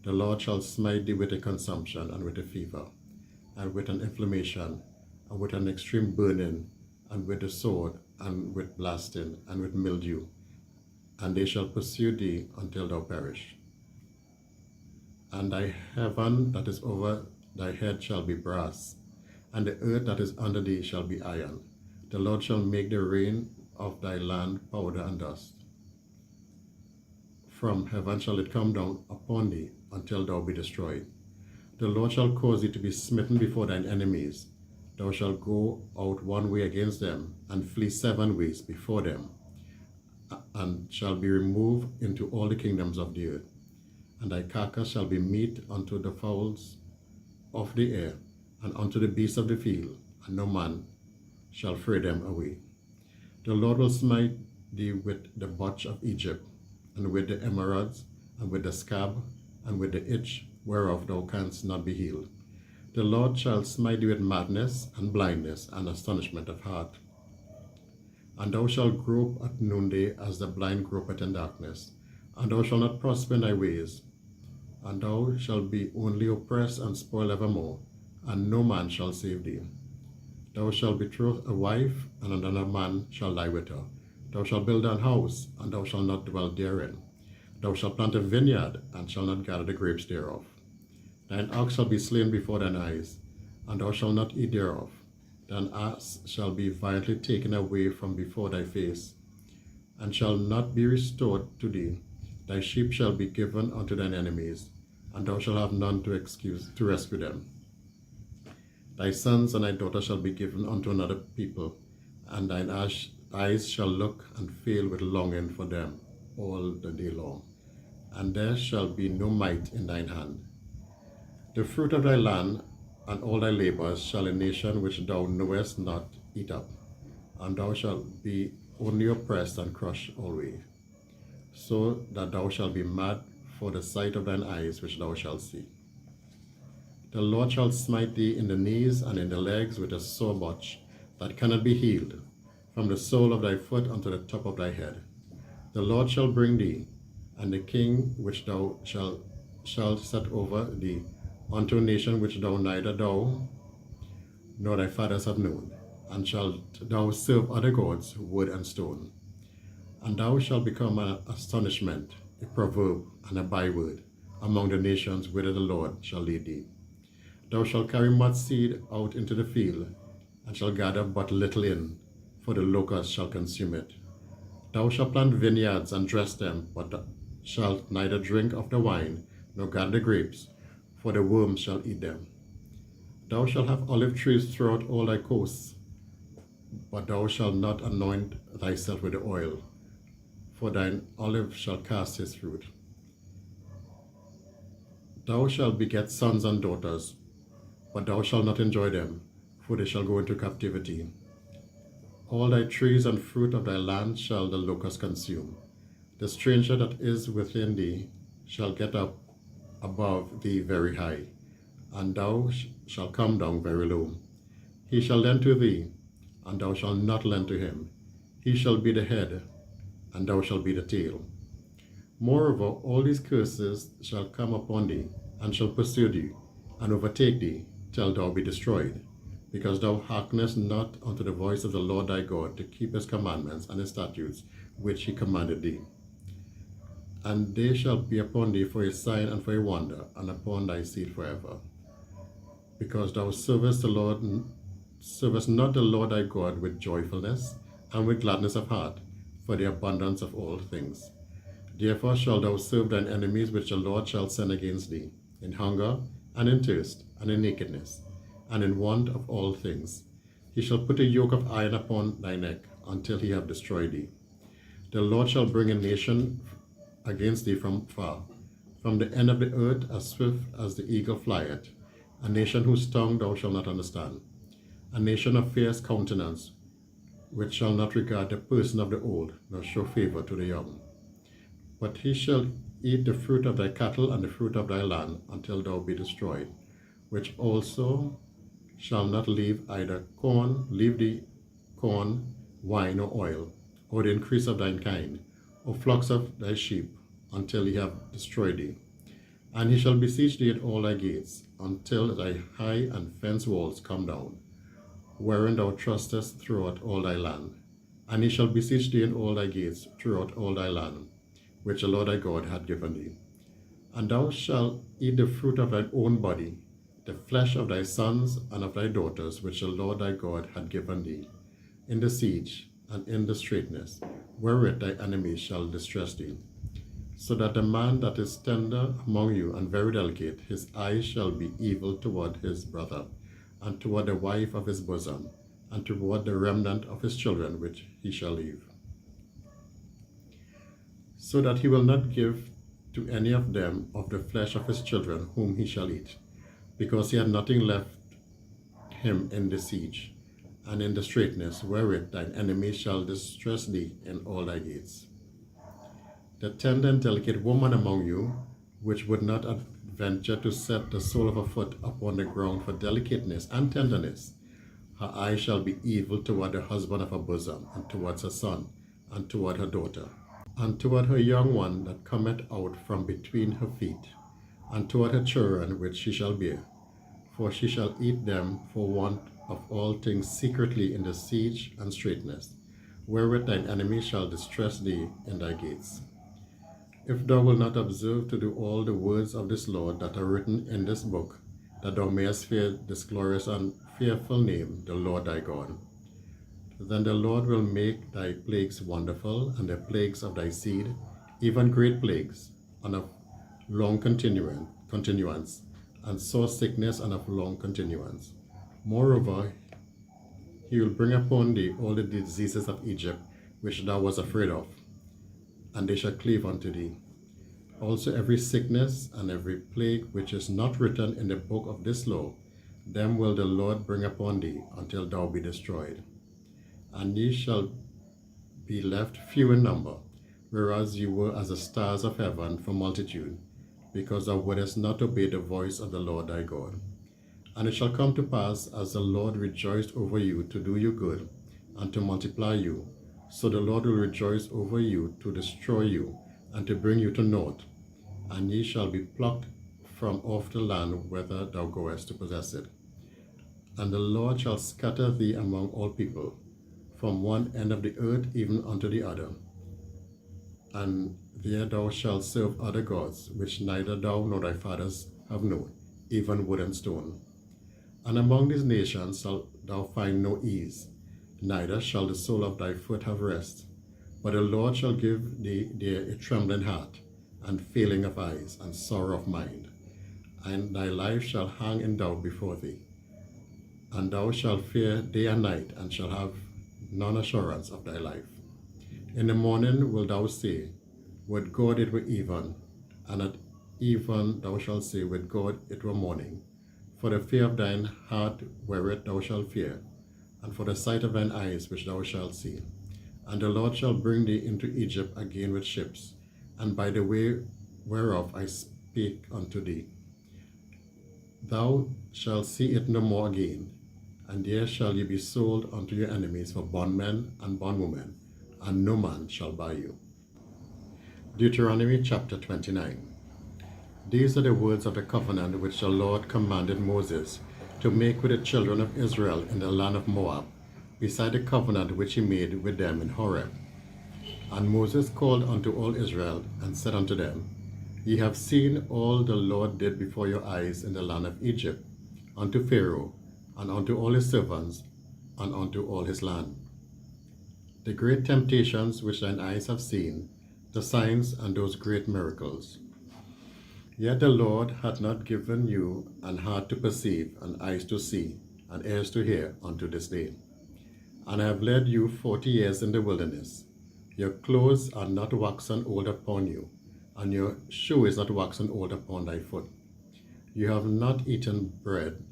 [SPEAKER 11] The Lord shall smite thee with a consumption, and with a fever, and with an inflammation, and with an extreme burning, and with the sword, and with blasting, and with mildew, and they shall pursue thee until thou perish. And thy heaven that is over thy head shall be brass, and the earth that is under thee shall be iron. The Lord shall make the rain of thy land powder and dust. From heaven shall it come down upon thee until thou be destroyed. The Lord shall cause thee to be smitten before thine enemies. Thou shalt go out one way against them, and flee 7 ways before them, and shall be removed into all the kingdoms of the earth. And thy carcass shall be meat unto the fowls of the air, and unto the beasts of the field, and no man shall fray them away. The Lord will smite thee with the botch of Egypt, and with the emerods, and with the scab, and with the itch, whereof thou canst not be healed. The Lord shall smite thee with madness, and blindness, and astonishment of heart. And thou shalt grope at noonday, as the blind gropeth in darkness, and thou shalt not prosper in thy ways. And thou shalt be only oppressed and spoiled evermore, and no man shall save thee. Thou shalt betroth a wife, and another man shall lie with her. Thou shalt build an house, and thou shalt not dwell therein. Thou shalt plant a vineyard, and shalt not gather the grapes thereof. Thine ox shall be slain before thine eyes, and thou shalt not eat thereof. Thine ass shall be violently taken away from before thy face, and shall not be restored to thee. Thy sheep shall be given unto thine enemies, and thou shalt have none to rescue them. Thy sons and thy daughters shall be given unto another people, and thine eyes shall look and fail with longing for them all the day long, and there shall be no might in thine hand. The fruit of thy land and all thy labors shall a nation which thou knowest not eat up, and thou shalt be only oppressed and crushed always, so that thou shalt be mad for the sight of thine eyes which thou shalt see. The Lord shall smite thee in the knees and in the legs with a sore botch that cannot be healed, from the sole of thy foot unto the top of thy head. The Lord shall bring thee, and the king which thou shalt set over thee, unto a nation which thou neither thou nor thy fathers have known, and shalt thou serve other gods, wood and stone. And thou shalt become an astonishment, a proverb, and a byword among the nations whither the Lord shall lead thee. Thou shalt carry much seed out into the field, and shalt gather but little in, for the locust shall consume it. Thou shalt plant vineyards and dress them, but thou shalt neither drink of the wine, nor gather the grapes, for the worms shall eat them. Thou shalt have olive trees throughout all thy coasts, but thou shalt not anoint thyself with the oil, for thine olive shall cast his fruit. Thou shalt beget sons and daughters, but thou shalt not enjoy them, for they shall go into captivity. All thy trees and fruit of thy land shall the locust consume. The stranger that is within thee shall get up above thee very high, and thou shalt come down very low. He shall lend to thee, and thou shalt not lend to him. He shall be the head, and thou shalt be the tail. Moreover, all these curses shall come upon thee, and shall pursue thee, and overtake thee, till thou be destroyed, because thou hearkenest not unto the voice of the Lord thy God, to keep his commandments and his statutes, which he commanded thee. And they shall be upon thee for a sign and for a wonder, and upon thy seed forever. Because thou servest not the Lord thy God with joyfulness and with gladness of heart, for the abundance of all things. Therefore shalt thou serve thine enemies which the Lord shall send against thee, in hunger, and in thirst, and in nakedness, and in want of all things. He shall put a yoke of iron upon thy neck, until he have destroyed thee. The Lord shall bring a nation against thee from far, from the end of the earth, as swift as the eagle flieth, a nation whose tongue thou shalt not understand, a nation of fierce countenance, which shall not regard the person of the old, nor show favor to the young. But he shall eat the fruit of thy cattle and the fruit of thy land, until thou be destroyed, which also shall not leave thee corn, wine, or oil, or the increase of thine kind, or flocks of thy sheep, until he have destroyed thee. And he shall besiege thee at all thy gates, until thy high and fenced walls come down, wherein thou trustest throughout all thy land. And he shall besiege thee in all thy gates throughout all thy land, which the Lord thy God hath given thee. And thou shalt eat the fruit of thine own body, the flesh of thy sons and of thy daughters, which the Lord thy God hath given thee, in the siege and in the straitness, wherewith thy enemies shall distress thee. So that the man that is tender among you and very delicate, his eyes shall be evil toward his brother, and toward the wife of his bosom, and toward the remnant of his children which he shall leave. So that he will not give to any of them of the flesh of his children whom he shall eat, because he had nothing left him in the siege, and in the straitness, wherewith thine enemies shall distress thee in all thy gates. The tender and delicate woman among you, which would not venture to set the sole of her foot upon the ground for delicateness and tenderness, her eye shall be evil toward the husband of her bosom, and towards her son, and toward her daughter, and toward her young one that cometh out from between her feet, and toward her children which she shall bear. For she shall eat them for want of all things secretly in the siege and straitness, wherewith thine enemy shall distress thee in thy gates. If thou wilt not observe to do all the words of this law that are written in this book, that thou mayest fear this glorious and fearful name, the Lord thy God, then the Lord will make thy plagues wonderful, and the plagues of thy seed, even great plagues, and of long continuance, and sore sickness, and of long continuance. Moreover, he will bring upon thee all the diseases of Egypt, which thou wast afraid of, and they shall cleave unto thee. Also every sickness and every plague which is not written in the book of this law, them will the Lord bring upon thee until thou be destroyed. And ye shall be left few in number, whereas you were as the stars of heaven for multitude, because thou wouldest not obey the voice of the Lord thy God. And it shall come to pass, as the Lord rejoiced over you to do you good, and to multiply you, so the Lord will rejoice over you to destroy you, and to bring you to naught. And ye shall be plucked from off the land whither thou goest to possess it. And the Lord shall scatter thee among all people, from one end of the earth even unto the other. And there thou shalt serve other gods, which neither thou nor thy fathers have known, even wood and stone. And among these nations shalt thou find no ease, neither shall the sole of thy foot have rest. But the Lord shall give thee there a trembling heart, and failing of eyes, and sorrow of mind. And thy life shall hang in doubt before thee. And thou shalt fear day and night, and shalt have none assurance of thy life. In the morning wilt thou say, Would God it were even, and at even thou shalt say, Would God it were morning. For the fear of thine heart wherewith thou shalt fear, and for the sight of thine eyes which thou shalt see. And the Lord shall bring thee into Egypt again with ships, and by the way whereof I spake unto thee. Thou shalt see it no more again, and there shall ye be sold unto your enemies for bondmen and bondwomen, and no man shall buy you. Deuteronomy chapter 29. These are the words of the covenant which the Lord commanded Moses to make with the children of Israel in the land of Moab, beside the covenant which he made with them in Horeb. And Moses called unto all Israel, and said unto them, Ye have seen all the Lord did before your eyes in the land of Egypt, unto Pharaoh, and unto all his servants, and unto all his land. The great temptations which thine eyes have seen, the signs and those great miracles. Yet the Lord hath not given you an heart to perceive, and eyes to see, and ears to hear unto this day. And I have led you 40 years in the wilderness. Your clothes are not waxen old upon you, and your shoe is not waxen old upon thy foot. You have not eaten bread,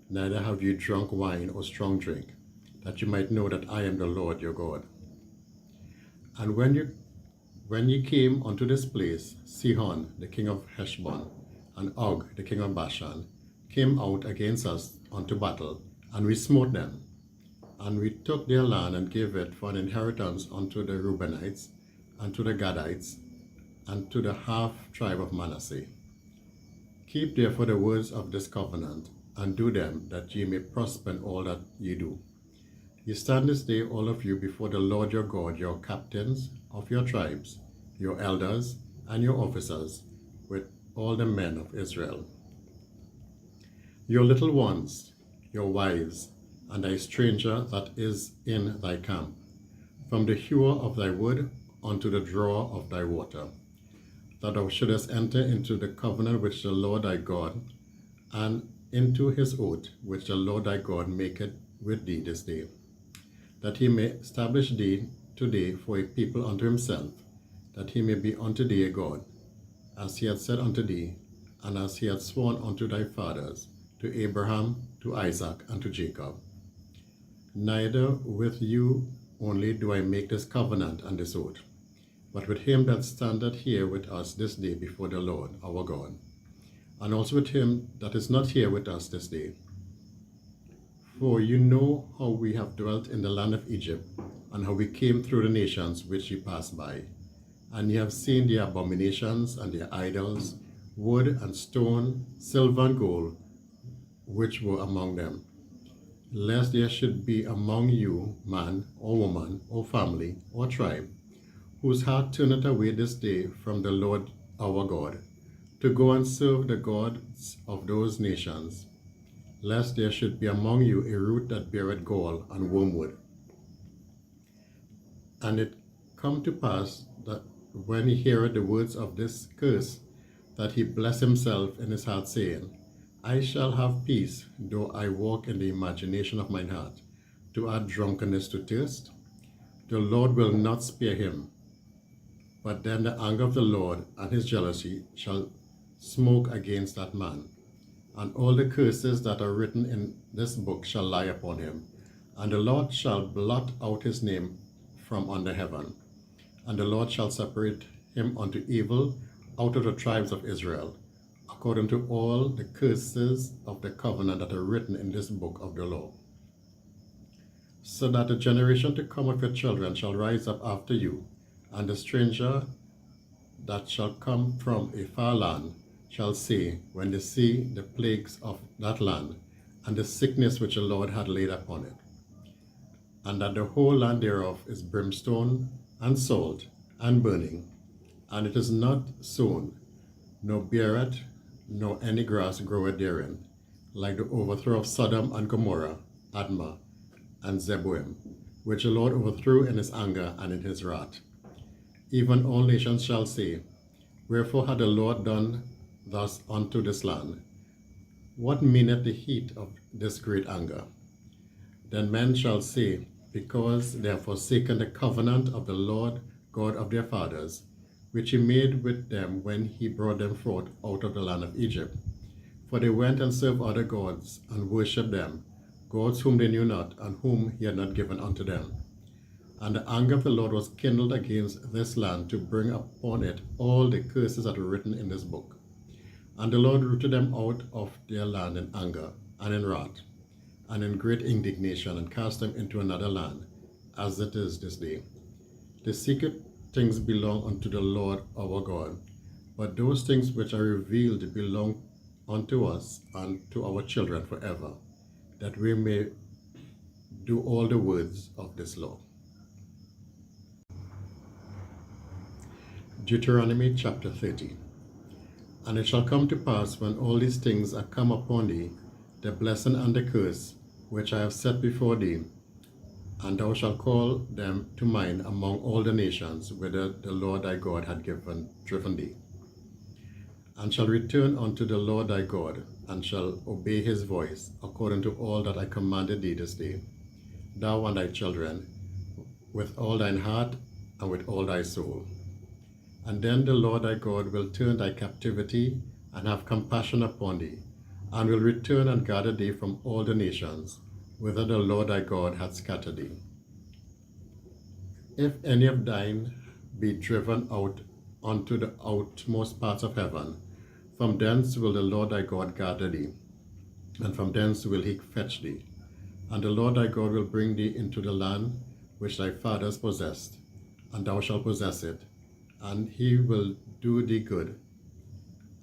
[SPEAKER 11] neither have you drunk wine or strong drink, that you might know that I am the Lord your God. And when ye came unto this place, Sihon the king of Heshbon, and Og the king of Bashan, came out against us unto battle, and we smote them. And we took their land, and gave it for an inheritance unto the Reubenites, and to the Gadites, and to the half tribe of Manasseh. Keep therefore the words of this covenant, and do them, that ye may prosper in all that ye do. Ye stand this day, all of you, before the Lord your God, your captains of your tribes, your elders, and your officers, with all the men of Israel. Your little ones, your wives, and thy stranger that is in thy camp, from the hewer of thy wood unto the drawer of thy water, that thou shouldest enter into the covenant which the Lord thy God, and into his oath which the Lord thy God maketh with thee this day, that he may establish thee today for a people unto himself, that he may be unto thee a God, as he hath said unto thee, and as he hath sworn unto thy fathers, to Abraham, to Isaac, and to Jacob. Neither with you only do I make this covenant and this oath, but with him that standeth here with us this day before the Lord our God, and also with him that is not here with us this day. For you know how we have dwelt in the land of Egypt, and how we came through the nations which ye passed by. And ye have seen their abominations and their idols, wood and stone, silver and gold, which were among them. Lest there should be among you man or woman or family or tribe, whose heart turneth away this day from the Lord our God, to go and serve the gods of those nations, lest there should be among you a root that beareth gall and wormwood. And it come to pass that when he heareth the words of this curse, that he bless himself in his heart, saying, I shall have peace, though I walk in the imagination of mine heart, to add drunkenness to thirst. The Lord will not spare him, but then the anger of the Lord and his jealousy shall smoke against that man, and all the curses that are written in this book shall lie upon him. And the Lord shall blot out his name from under heaven. And the Lord shall separate him unto evil out of the tribes of Israel, according to all the curses of the covenant that are written in this book of the law. So that the generation to come of your children shall rise up after you, and the stranger that shall come from a far land shall say, when they see the plagues of that land, and the sickness which the Lord had laid upon it, and that the whole land thereof is brimstone and salt and burning, and it is not sown, nor beareth, nor any grass groweth therein, like the overthrow of Sodom and Gomorrah, Admah, and Zeboim, which the Lord overthrew in his anger and in his wrath. Even all nations shall say, wherefore had the Lord done thus unto this land? What meaneth the heat of this great anger? Then men shall say, because they have forsaken the covenant of the Lord God of their fathers, which he made with them when he brought them forth out of the land of Egypt. For they went and served other gods, and worshipped them, gods whom they knew not, and whom he had not given unto them. And the anger of the Lord was kindled against this land to bring upon it all the curses that were written in this book. And the Lord rooted them out of their land in anger, and in wrath, and in great indignation, and cast them into another land, as it is this day. The secret things belong unto the Lord our God, but those things which are revealed belong unto us and to our children forever, that we may do all the words of this law. Deuteronomy chapter 30. And it shall come to pass, when all these things are come upon thee, the blessing and the curse, which I have set before thee, and thou shalt call them to mind among all the nations whither the Lord thy God had driven thee, and shall return unto the Lord thy God, and shall obey his voice, according to all that I commanded thee this day, thou and thy children, with all thine heart and with all thy soul. And then the Lord thy God will turn thy captivity, and have compassion upon thee, and will return and gather thee from all the nations, whither the Lord thy God hath scattered thee. If any of thine be driven out unto the outmost parts of heaven, from thence will the Lord thy God gather thee, and from thence will he fetch thee. And the Lord thy God will bring thee into the land which thy fathers possessed, and thou shalt possess it, and he will do thee good,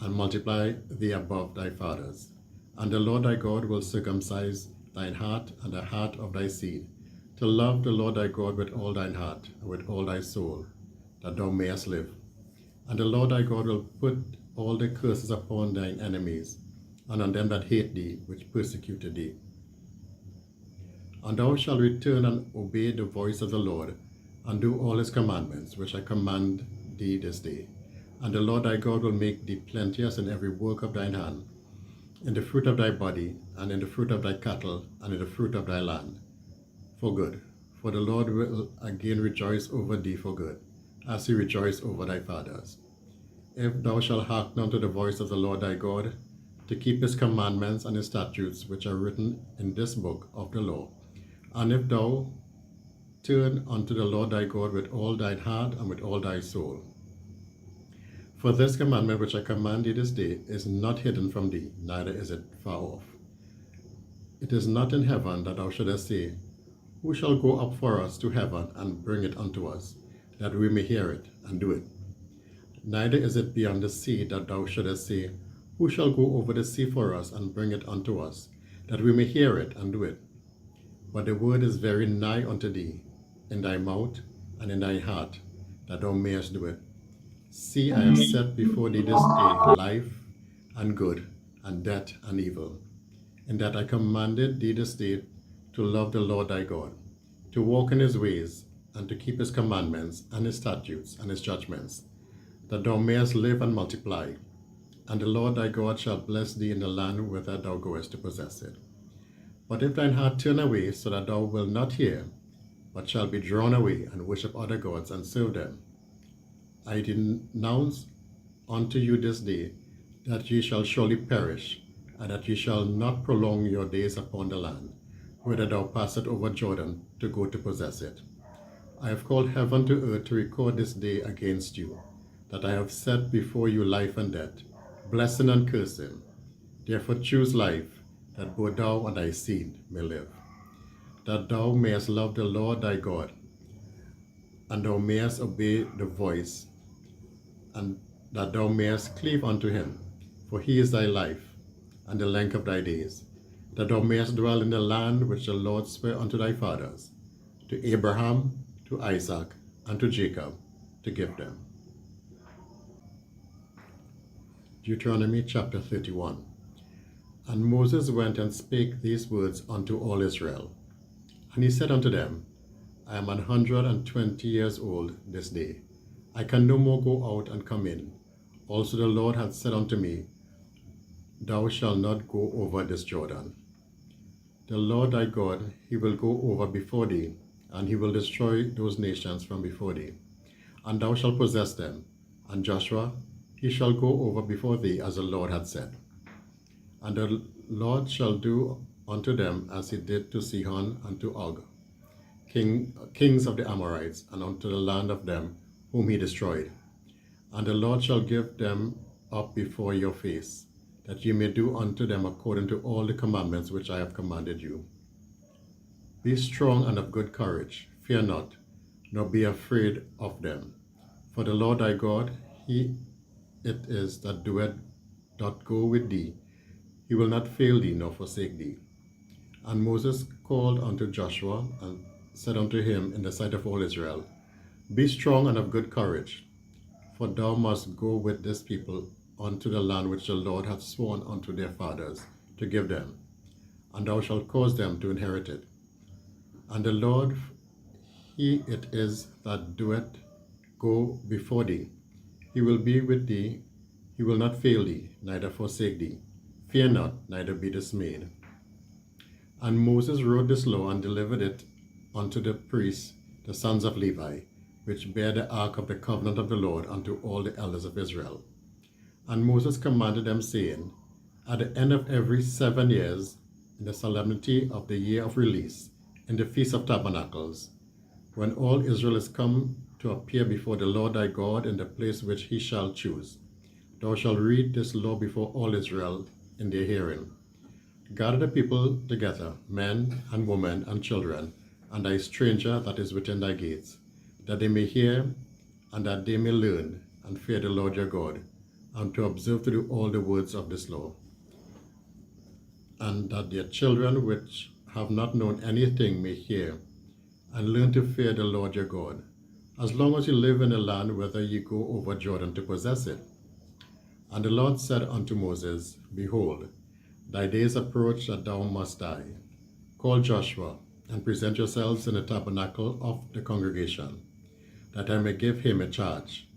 [SPEAKER 11] and multiply thee above thy fathers. And the Lord thy God will circumcise thine heart and the heart of thy seed, to love the Lord thy God with all thine heart and with all thy soul, that thou mayest live. And the Lord thy God will put all the curses upon thine enemies, and on them that hate thee, which persecuted thee. And thou shalt return and obey the voice of the Lord, and do all his commandments, which I command thee this day. And the Lord thy God will make thee plenteous in every work of thine hand, in the fruit of thy body, and in the fruit of thy cattle, and in the fruit of thy land, for good. For the Lord will again rejoice over thee for good, as he rejoiced over thy fathers. If thou shalt hearken unto the voice of the Lord thy God, to keep his commandments and his statutes, which are written in this book of the law, and if thou turn unto the Lord thy God with all thine heart and with all thy soul. For this commandment which I command thee this day is not hidden from thee, neither is it far off. It is not in heaven, that thou shouldest say, who shall go up for us to heaven and bring it unto us, that we may hear it and do it? Neither is it beyond the sea, that thou shouldest say, who shall go over the sea for us and bring it unto us, that we may hear it and do it? But the word is very nigh unto thee, in thy mouth and in thy heart, that thou mayest do it. See, I have set before thee this day life and good, and death and evil. In that I commanded thee this day to love the Lord thy God, to walk in his ways, and to keep his commandments and his statutes and his judgments, that thou mayest live and multiply. And the Lord thy God shall bless thee in the land whither thou goest to possess it. But if thine heart turn away, so that thou wilt not hear, but shall be drawn away, and worship other gods, and serve them, I denounce unto you this day that ye shall surely perish, and that ye shall not prolong your days upon the land, whither thou passest over Jordan to go to possess it. I have called heaven to earth to record this day against you, that I have set before you life and death, blessing and cursing. Therefore choose life, that both thou and thy seed may live, that thou mayest love the Lord thy God, and thou mayest obey the voice, and that thou mayest cleave unto him, for he is thy life, and the length of thy days, that thou mayest dwell in the land which the Lord sware unto thy fathers, to Abraham, to Isaac, and to Jacob, to give them. Deuteronomy chapter 31. And Moses went and spake these words unto all Israel. And he said unto them, I am 120 years old this day. I can no more go out and come in. Also the Lord hath said unto me, Thou shalt not go over this Jordan. The Lord thy God, he will go over before thee, and he will destroy those nations from before thee, and thou shalt possess them. And Joshua, he shall go over before thee, as the Lord hath said. And the Lord shall do unto them as he did to Sihon and to Og, kings of the Amorites, and unto the land of them whom he destroyed. And the Lord shall give them up before your face, that ye may do unto them according to all the commandments which I have commanded you. Be strong and of good courage, fear not, nor be afraid of them. For the Lord thy God, he it is that doth go with thee. He will not fail thee nor forsake thee. And Moses called unto Joshua, and said unto him in the sight of all Israel, Be strong and of good courage, for thou must go with this people unto the land which the Lord hath sworn unto their fathers to give them, and thou shalt cause them to inherit it. And the Lord, he it is that doeth go before thee. He will be with thee, he will not fail thee, neither forsake thee. Fear not, neither be dismayed. And Moses wrote this law and delivered it unto the priests, the sons of Levi, which bear the ark of the covenant of the Lord, unto all the elders of Israel. And Moses commanded them, saying, At the end of every 7 years, in the solemnity of the year of release, in the Feast of Tabernacles, when all Israel is come to appear before the Lord thy God in the place which he shall choose, thou shalt read this law before all Israel in their hearing. Gather the people together, men and women and children, and thy stranger that is within thy gates, that they may hear, and that they may learn, and fear the Lord your God, and to observe to do all the words of this law. And that their children which have not known anything may hear, and learn to fear the Lord your God, as long as you live in the land whither ye go over Jordan to possess it. And the Lord said unto Moses, Behold, thy days approach that thou must die. Call Joshua, and present yourselves in the tabernacle of the congregation, that I may give him a charge.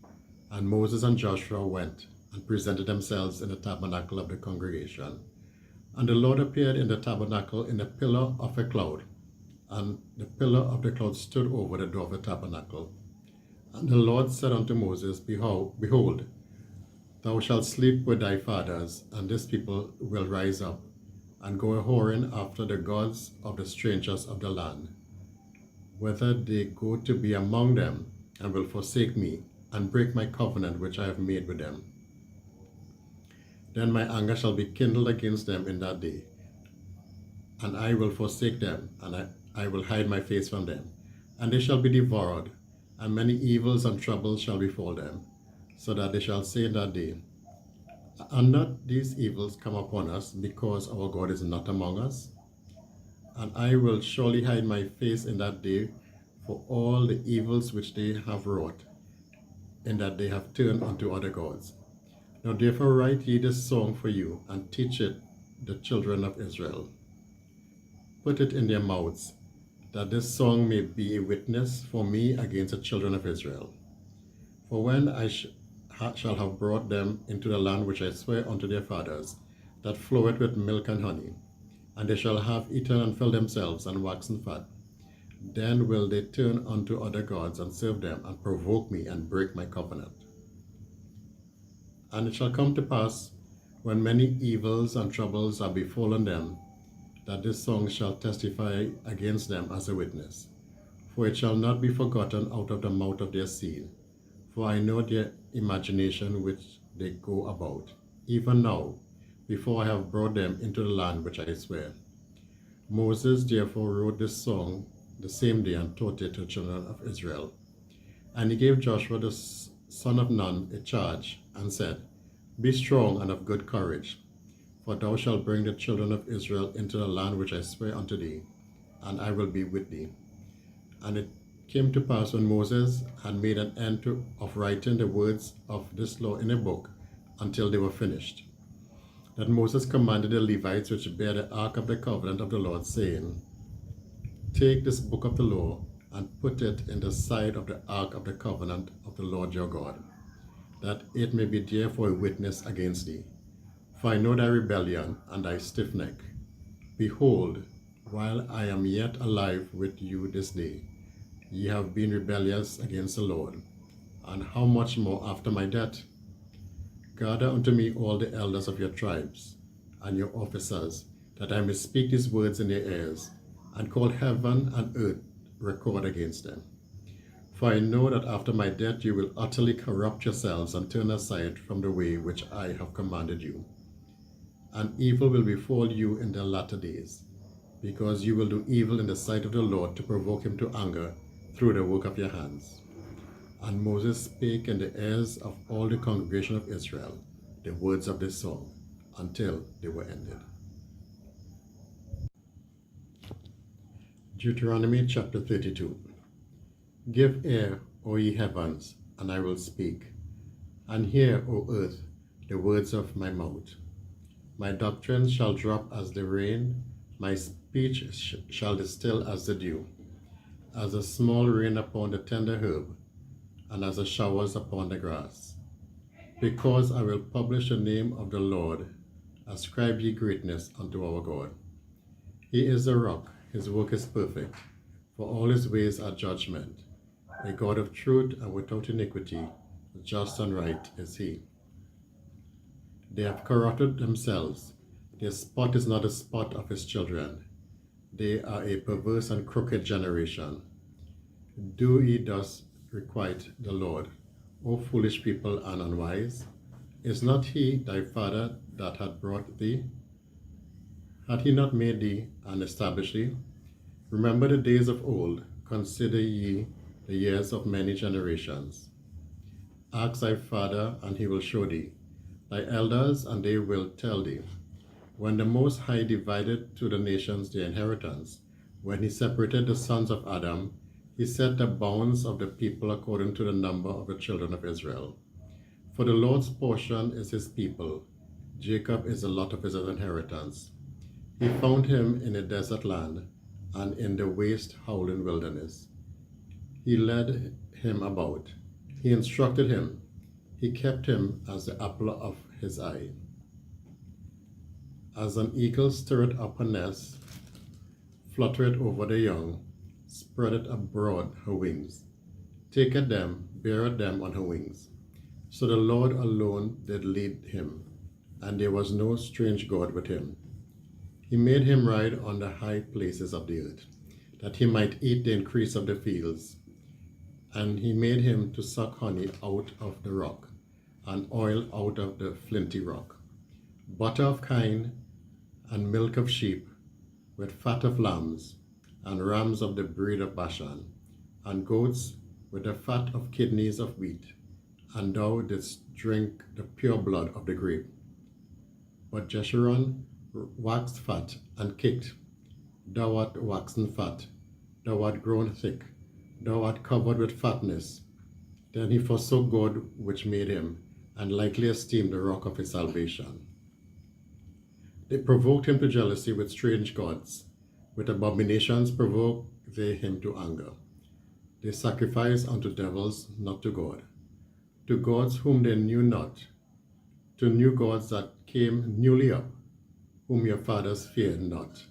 [SPEAKER 11] And Moses and Joshua went, and presented themselves in the tabernacle of the congregation. And the Lord appeared in the tabernacle in a pillar of a cloud, and the pillar of the cloud stood over the door of the tabernacle. And the Lord said unto Moses, Behold, thou shalt sleep with thy fathers, and this people will rise up, and go a-whoring after the gods of the strangers of the land, whether they go to be among them, and will forsake me, and break my covenant which I have made with them. Then my anger shall be kindled against them in that day, and I will forsake them, and I will hide my face from them, and they shall be devoured, and many evils and troubles shall befall them, so that they shall say in that day, Are not these evils come upon us, because our God is not among us? And I will surely hide my face in that day for all the evils which they have wrought, in that they have turned unto other gods. Now therefore write ye this song for you, and teach it the children of Israel. Put it in their mouths, that this song may be a witness for me against the children of Israel. For when I shall have brought them into the land which I swear unto their fathers, that floweth with milk and honey, and they shall have eaten and filled themselves and waxen fat, then will they turn unto other gods and serve them, and provoke me and break my covenant. And it shall come to pass, when many evils and troubles are befallen them, that this song shall testify against them as a witness. For it shall not be forgotten out of the mouth of their seed. For I know their imagination which they go about, even now, before I have brought them into the land which I swear. Moses therefore wrote this song the same day and taught it to the children of Israel. And he gave Joshua the son of Nun a charge, and said, Be strong and of good courage, for thou shalt bring the children of Israel into the land which I swear unto thee, and I will be with thee. And it came to pass, when Moses had made an end of writing the words of this law in a book until they were finished, that Moses commanded the Levites which bear the ark of the covenant of the Lord, saying, Take this book of the law and put it in the side of the ark of the covenant of the Lord your God, that it may be there for a witness against thee. For I know thy rebellion and thy stiff neck. Behold, while I am yet alive with you this day, ye have been rebellious against the Lord, and how much more after my death? Gather unto me all the elders of your tribes, and your officers, that I may speak these words in their ears, and call heaven and earth record against them. For I know that after my death you will utterly corrupt yourselves and turn aside from the way which I have commanded you. And evil will befall you in the latter days, because you will do evil in the sight of the Lord to provoke him to anger through the work of your hands. And Moses spake in the ears of all the congregation of Israel the words of this song, until they were ended. Deuteronomy chapter 32. Give ear, O ye heavens, and I will speak, and hear, O earth, the words of my mouth. My doctrine shall drop as the rain, my speech shall distill as the dew, as a small rain upon the tender herb, and as the showers upon the grass. Because I will publish the name of the Lord, ascribe ye greatness unto our God. He is the rock, his work is perfect, for all his ways are judgment. A God of truth and without iniquity, just and right is he. They have corrupted themselves. Their spot is not the spot of his children. They are a perverse and crooked generation. Do ye thus requite the Lord, O foolish people and unwise? Is not he thy father that hath brought thee? Hath he not made thee and established thee? Remember the days of old, consider ye the years of many generations. Ask thy father, and he will show thee, thy elders, and they will tell thee. When the Most High divided to the nations their inheritance, when he separated the sons of Adam, he set the bounds of the people according to the number of the children of Israel. For the Lord's portion is his people, Jacob is the lot of his inheritance. He found him in a desert land, and in the waste howling wilderness. He led him about, he instructed him, he kept him as the apple of his eye. As an eagle stirreth up her nest, fluttereth over the young, spreadeth abroad her wings, taketh them, beareth them on her wings. So the Lord alone did lead him, and there was no strange God with him. He made him ride on the high places of the earth, that he might eat the increase of the fields. And he made him to suck honey out of the rock, and oil out of the flinty rock, butter of kine, and milk of sheep, with fat of lambs, and rams of the breed of Bashan, and goats with the fat of kidneys of wheat. And thou didst drink the pure blood of the grape. But Jeshurun waxed fat and kicked. Thou art waxen fat, thou art grown thick, thou art covered with fatness. Then he forsook God which made him, and lightly esteemed the rock of his salvation. They provoked him to jealousy with strange gods. With abominations provoked they him to anger. They sacrificed unto devils, not to God, to gods whom they knew not, to new gods that came newly up, whom your fathers feared not.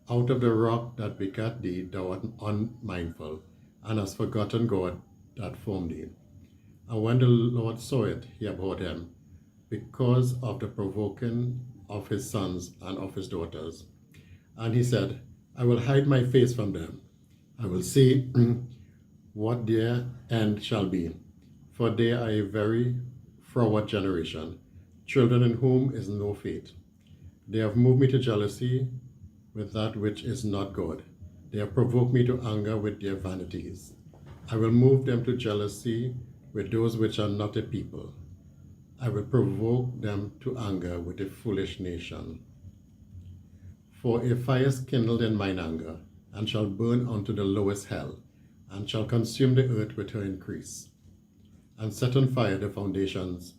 [SPEAKER 11] Out of the rock that begat thee thou art unmindful, and hast forgotten God that formed thee. And when the Lord saw it, he abhorred him, because of the provoking of his sons and of his daughters. And he said, I will hide my face from them. I will see what their end shall be. For they are a very froward generation, children in whom is no faith. They have moved me to jealousy with that which is not God. They have provoked me to anger with their vanities. I will move them to jealousy with those which are not a people. I will provoke them to anger with a foolish nation. For a fire is kindled in mine anger, and shall burn unto the lowest hell, and shall consume the earth with her increase, and set on fire the foundations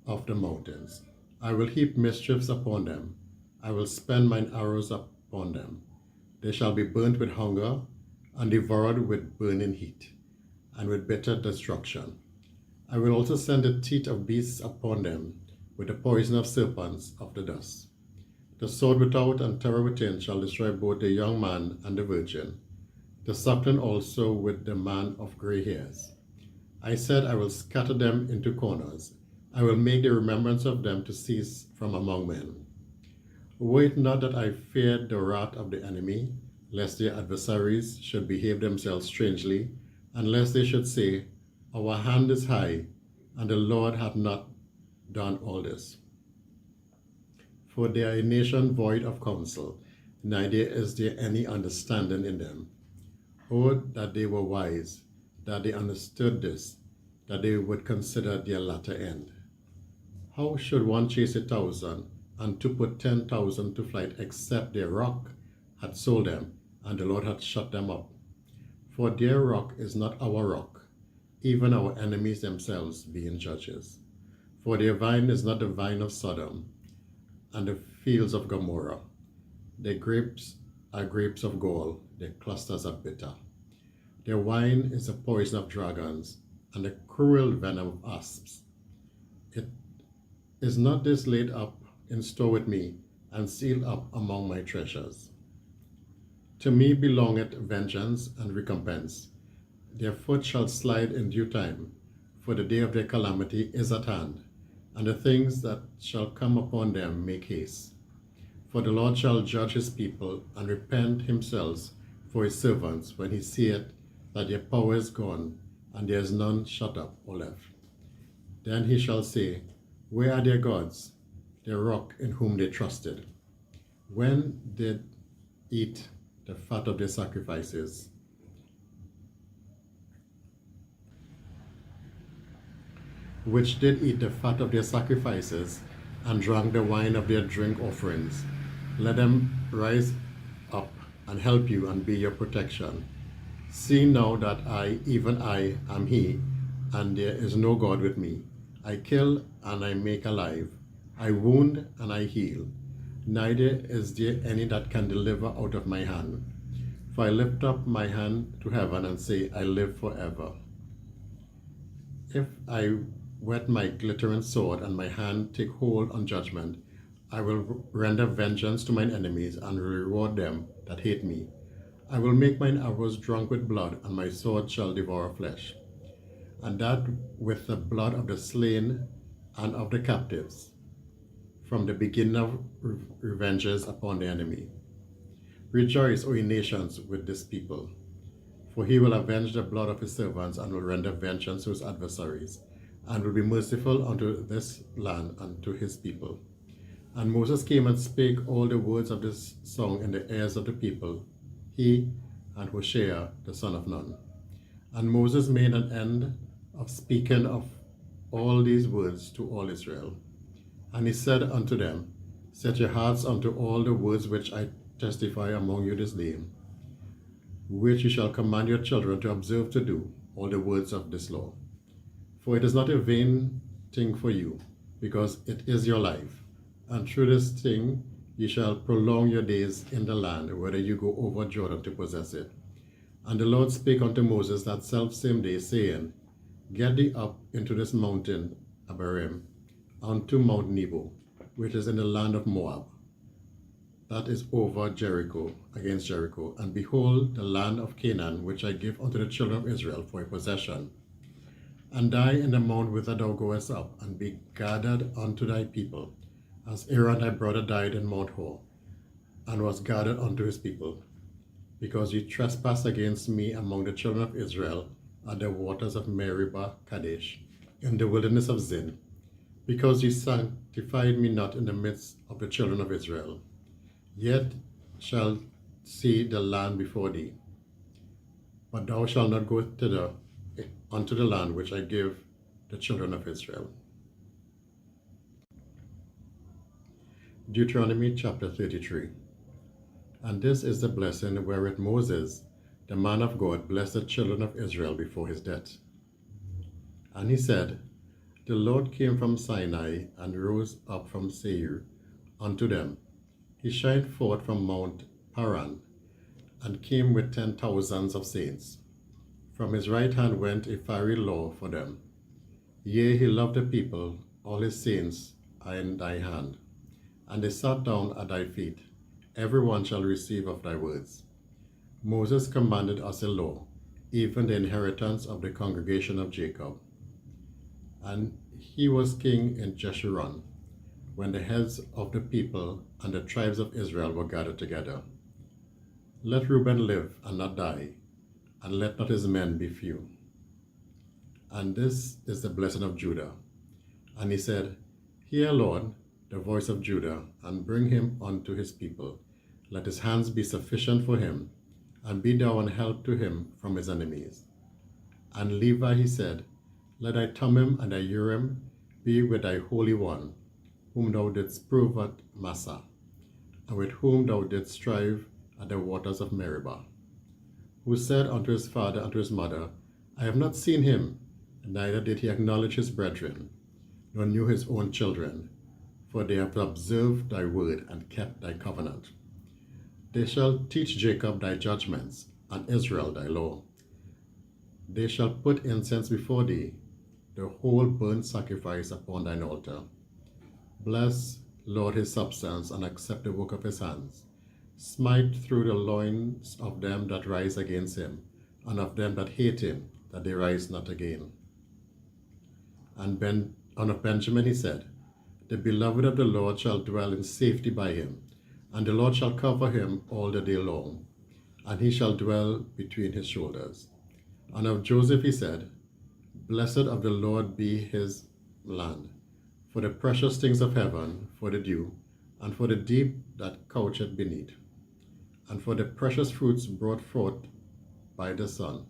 [SPEAKER 11] of the mountains. I will heap mischiefs upon them. I will spend mine arrows upon them. They shall be burnt with hunger, and devoured with burning heat, and with bitter destruction. I will also send the teeth of beasts upon them, with the poison of serpents of the dust. The sword without and terror within shall destroy both the young man and the virgin, the suckling also with the man of grey hairs. I said, I will scatter them into corners. I will make the remembrance of them to cease from among men. Were it not that I feared the wrath of the enemy, lest their adversaries should behave themselves strangely, and lest they should say, Our hand is high, and the Lord hath not done all this. For they are a nation void of counsel, neither is there any understanding in them. Oh, that they were wise, that they understood this, that they would consider their latter end. How should one chase 1,000, and to put 10,000 to flight, except their rock had sold them, and the Lord had shut them up? For their rock is not our rock, even our enemies themselves being judges. For their vine is not the vine of Sodom, and the fields of Gomorrah. Their grapes are grapes of gall, their clusters are bitter. Their wine is the poison of dragons, and the cruel venom of asps. Is not this laid up in store with me, and sealed up among my treasures? To me belongeth vengeance and recompense. Their foot shall slide in due time, for the day of their calamity is at hand, and the things that shall come upon them make haste. For the Lord shall judge his people, and repent himself for his servants, when he seeth that their power is gone, and there is none shut up or left. Then he shall say, Where are their gods, their rock in whom they trusted? When did eat the fat of their sacrifices, which did eat the fat of their sacrifices, and drank the wine of their drink offerings. Let them rise up and help you and be your protection. See now that I, even I, am he, and there is no God with me. I kill and I make alive. I wound and I heal. Neither is there any that can deliver out of my hand. For I lift up my hand to heaven and say, I live forever. If I whet my glittering sword, and my hand take hold on judgment, I will render vengeance to mine enemies, and reward them that hate me. I will make mine arrows drunk with blood, and my sword shall devour flesh, and that with the blood of the slain and of the captives, from the beginning of revenges upon the enemy. Rejoice, O ye nations, with this people, for he will avenge the blood of his servants, and will render vengeance to his adversaries, and will be merciful unto this land and to his people. And Moses came and spake all the words of this song in the ears of the people, he and Hoshea the son of Nun. And Moses made an end of speaking of all these words to all Israel. And he said unto them, Set your hearts unto all the words which I testify among you this day, which you shall command your children to observe to do, all the words of this law. For it is not a vain thing for you, because it is your life. And through this thing ye shall prolong your days in the land, whether you go over Jordan to possess it. And the Lord spake unto Moses that selfsame day, saying, Get thee up into this mountain Abarim, unto Mount Nebo, which is in the land of Moab, that is over Jericho, against Jericho. And behold, the land of Canaan, which I give unto the children of Israel for a possession. and die in the mount whither thou goest up, and be gathered unto thy people, as Aaron thy brother died in Mount Hor, and was gathered unto his people, because ye trespassed against me among the children of Israel at the waters of Meribah Kadesh, in the wilderness of Zin, because ye sanctified me not in the midst of the children of Israel. Yet shall see the land before thee, but thou shalt not go thither unto the land which I give the children of Israel. Deuteronomy chapter 33. And this is the blessing wherewith Moses, the man of God, blessed the children of Israel before his death. And he said, The Lord came from Sinai and rose up from Seir unto them. He shined forth from Mount Paran, and came with 10,000s of saints. From his right hand went a fiery law for them. Yea, he loved the people, all his saints are in thy hand. And they sat down at thy feet. Every one shall receive of thy words. Moses commanded us a law, even the inheritance of the congregation of Jacob. And he was king in Jeshurun, when the heads of the people and the tribes of Israel were gathered together. Let Reuben live and not die, and let not his men be few. And this is the blessing of Judah. And he said, Hear, Lord, the voice of Judah, and bring him unto his people. Let his hands be sufficient for him, and be thou an help to him from his enemies. And Levi, he said, Let thy Thummim and thy Urim be with thy Holy One, whom thou didst prove at Massah, and with whom thou didst strive at the waters of Meribah, who said unto his father and to his mother, I have not seen him, neither did he acknowledge his brethren, nor knew his own children, for they have observed thy word and kept thy covenant. They shall teach Jacob thy judgments, and Israel thy law. They shall put incense before thee, the whole burnt sacrifice upon thine altar. Bless, Lord, his substance, and accept the work of his hands. Smite through the loins of them that rise against him, and of them that hate him, that they rise not again. And of Benjamin he said, The beloved of the Lord shall dwell in safety by him, and the Lord shall cover him all the day long, and he shall dwell between his shoulders. And of Joseph he said, Blessed of the Lord be his land, for the precious things of heaven, for the dew, and for the deep that coucheth beneath, and for the precious fruits brought forth by the sun,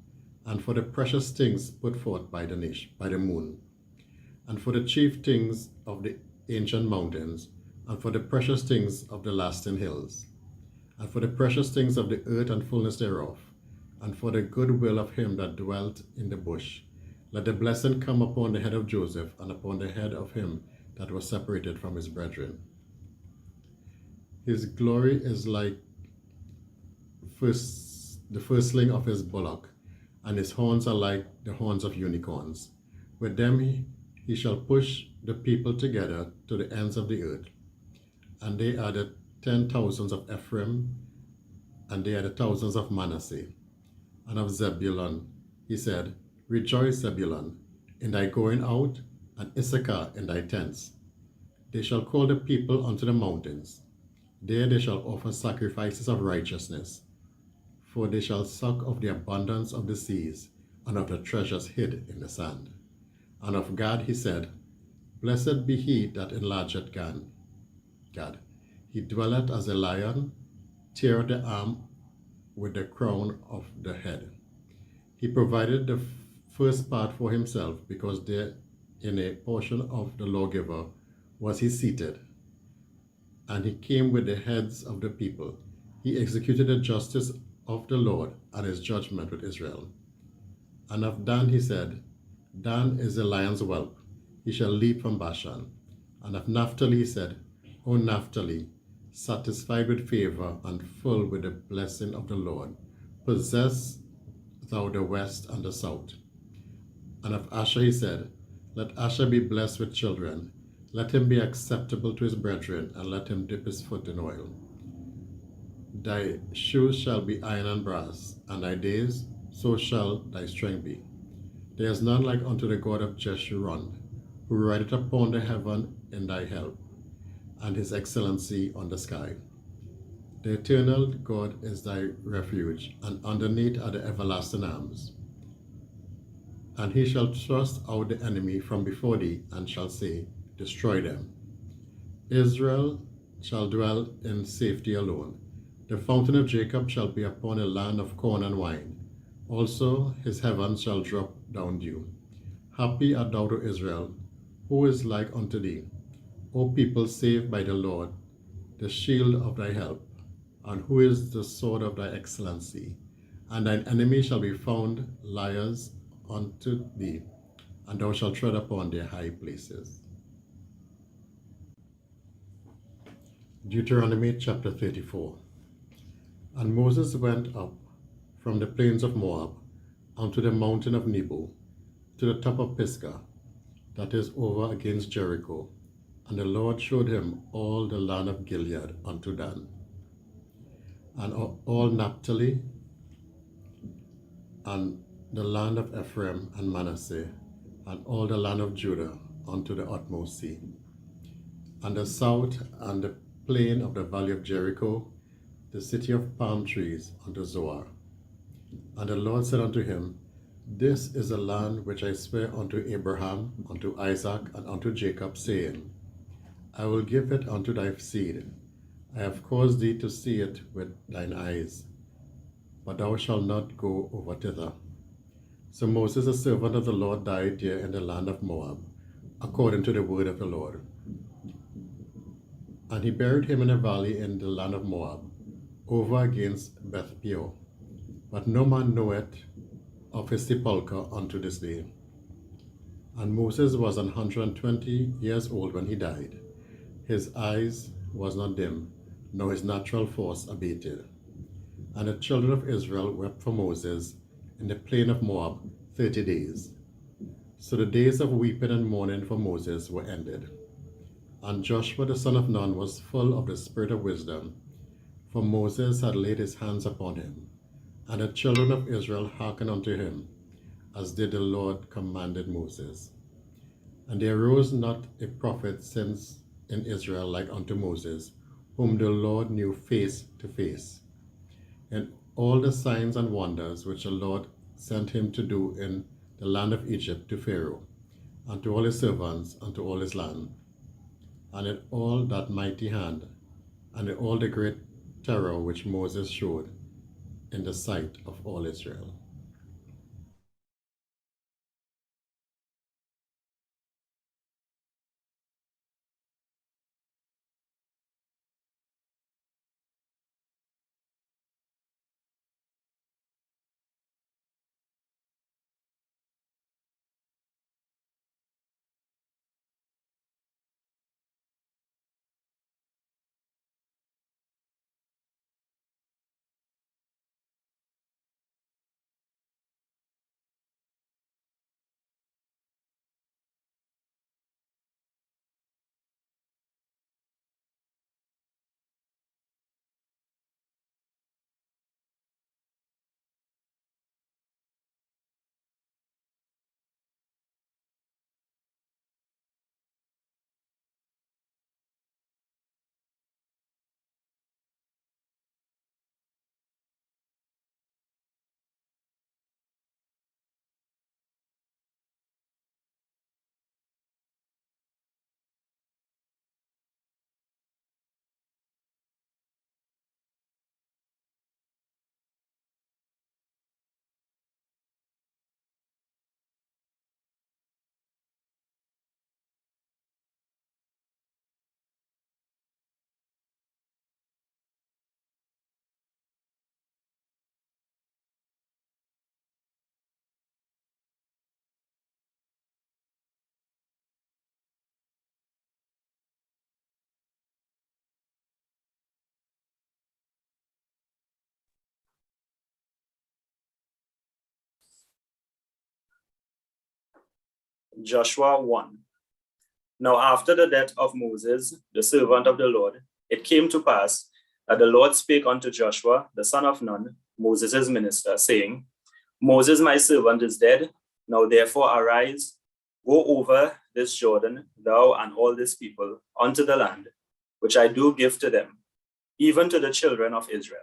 [SPEAKER 11] and for the precious things put forth by the moon, and for the chief things of the ancient mountains, and for the precious things of the lasting hills, and for the precious things of the earth and fullness thereof, and for the good will of him that dwelt in the bush. Let the blessing come upon the head of Joseph, and upon the head of him that was separated from his brethren. His glory is like the firstling of his bullock, and his horns are like the horns of unicorns. With them he shall push the people together to the ends of the earth. And they are the 10,000s of Ephraim, and they are the thousands of Manasseh. And of Zebulun he said, Rejoice, Zebulun, in thy going out, and Issachar in thy tents. They shall call the people unto the mountains. There they shall offer sacrifices of righteousness, for they shall suck of the abundance of the seas, and of the treasures hid in the sand. And of Gad he said, Blessed be he that enlargeth Gad. He dwelleth as a lion, teareth the arm with the crown of the head. He provided the first part for himself, because there in a portion of the lawgiver was he seated. And he came with the heads of the people. He executed the justice of the Lord and his judgment with Israel. And of Dan he said, Dan is a lion's whelp, he shall leap from Bashan. And of Naphtali he said, O Naphtali, satisfied with favor and full with the blessing of the Lord, possess thou the west and the south. And of Asher he said, Let Asher be blessed with children, let him be acceptable to his brethren, and let him dip his foot in oil. Thy shoes shall be iron and brass, and thy days, so shall thy strength be. There is none like unto the God of Jeshurun, who rideth upon the heaven in thy help, and his excellency on the sky. The eternal God is thy refuge, and underneath are the everlasting arms. And he shall thrust out the enemy from before thee, and shall say, Destroy them. Israel shall dwell in safety alone. The fountain of Jacob shall be upon a land of corn and wine. Also his heavens shall drop down dew. Happy art thou, to Israel, who is like unto thee, O people saved by the Lord, the shield of thy help, and who is the sword of thy excellency. And thine enemy shall be found liars unto thee, and thou shalt tread upon their high places. Deuteronomy chapter 34. And Moses went up from the plains of Moab unto the mountain of Nebo, to the top of Pisgah, that is over against Jericho. And the Lord showed him all the land of Gilead unto Dan, and all Naphtali, and the land of Ephraim and Manasseh, and all the land of Judah unto the utmost sea, and the south and the plain of the valley of Jericho, the city of palm trees unto Zoar. And the Lord said unto him, This is the land which I swear unto Abraham, unto Isaac, and unto Jacob, saying, I will give it unto thy seed. I have caused thee to see it with thine eyes, but thou shalt not go over thither. So Moses, the servant of the Lord, died there in the land of Moab, according to the word of the Lord. And he buried him in a valley in the land of Moab, over against Beth Peor. But no man knoweth of his sepulchre unto this day. And Moses was 120 years old when he died. His eyes was not dim, nor his natural force abated. And the children of Israel wept for Moses in the plain of Moab 30 days. So the days of weeping and mourning for Moses were ended. And Joshua the son of Nun was full of the spirit of wisdom, for Moses had laid his hands upon him. And the children of Israel hearkened unto him, as did the Lord commanded Moses. And there arose not a prophet since in Israel like unto Moses, whom the Lord knew face to face. And all the signs and wonders which the Lord sent him to do in the land of Egypt to Pharaoh, and to all his servants, and to all his land, and in all that mighty hand, and in all the great terror which Moses showed in the sight of all Israel.
[SPEAKER 12] Joshua 1. Now after the death of Moses, the servant of the Lord, it came to pass that the Lord spake unto Joshua, the son of Nun, Moses' minister, saying, Moses my servant is dead. Now therefore arise, go over this Jordan, thou and all this people, unto the land, which I do give to them, even to the children of Israel.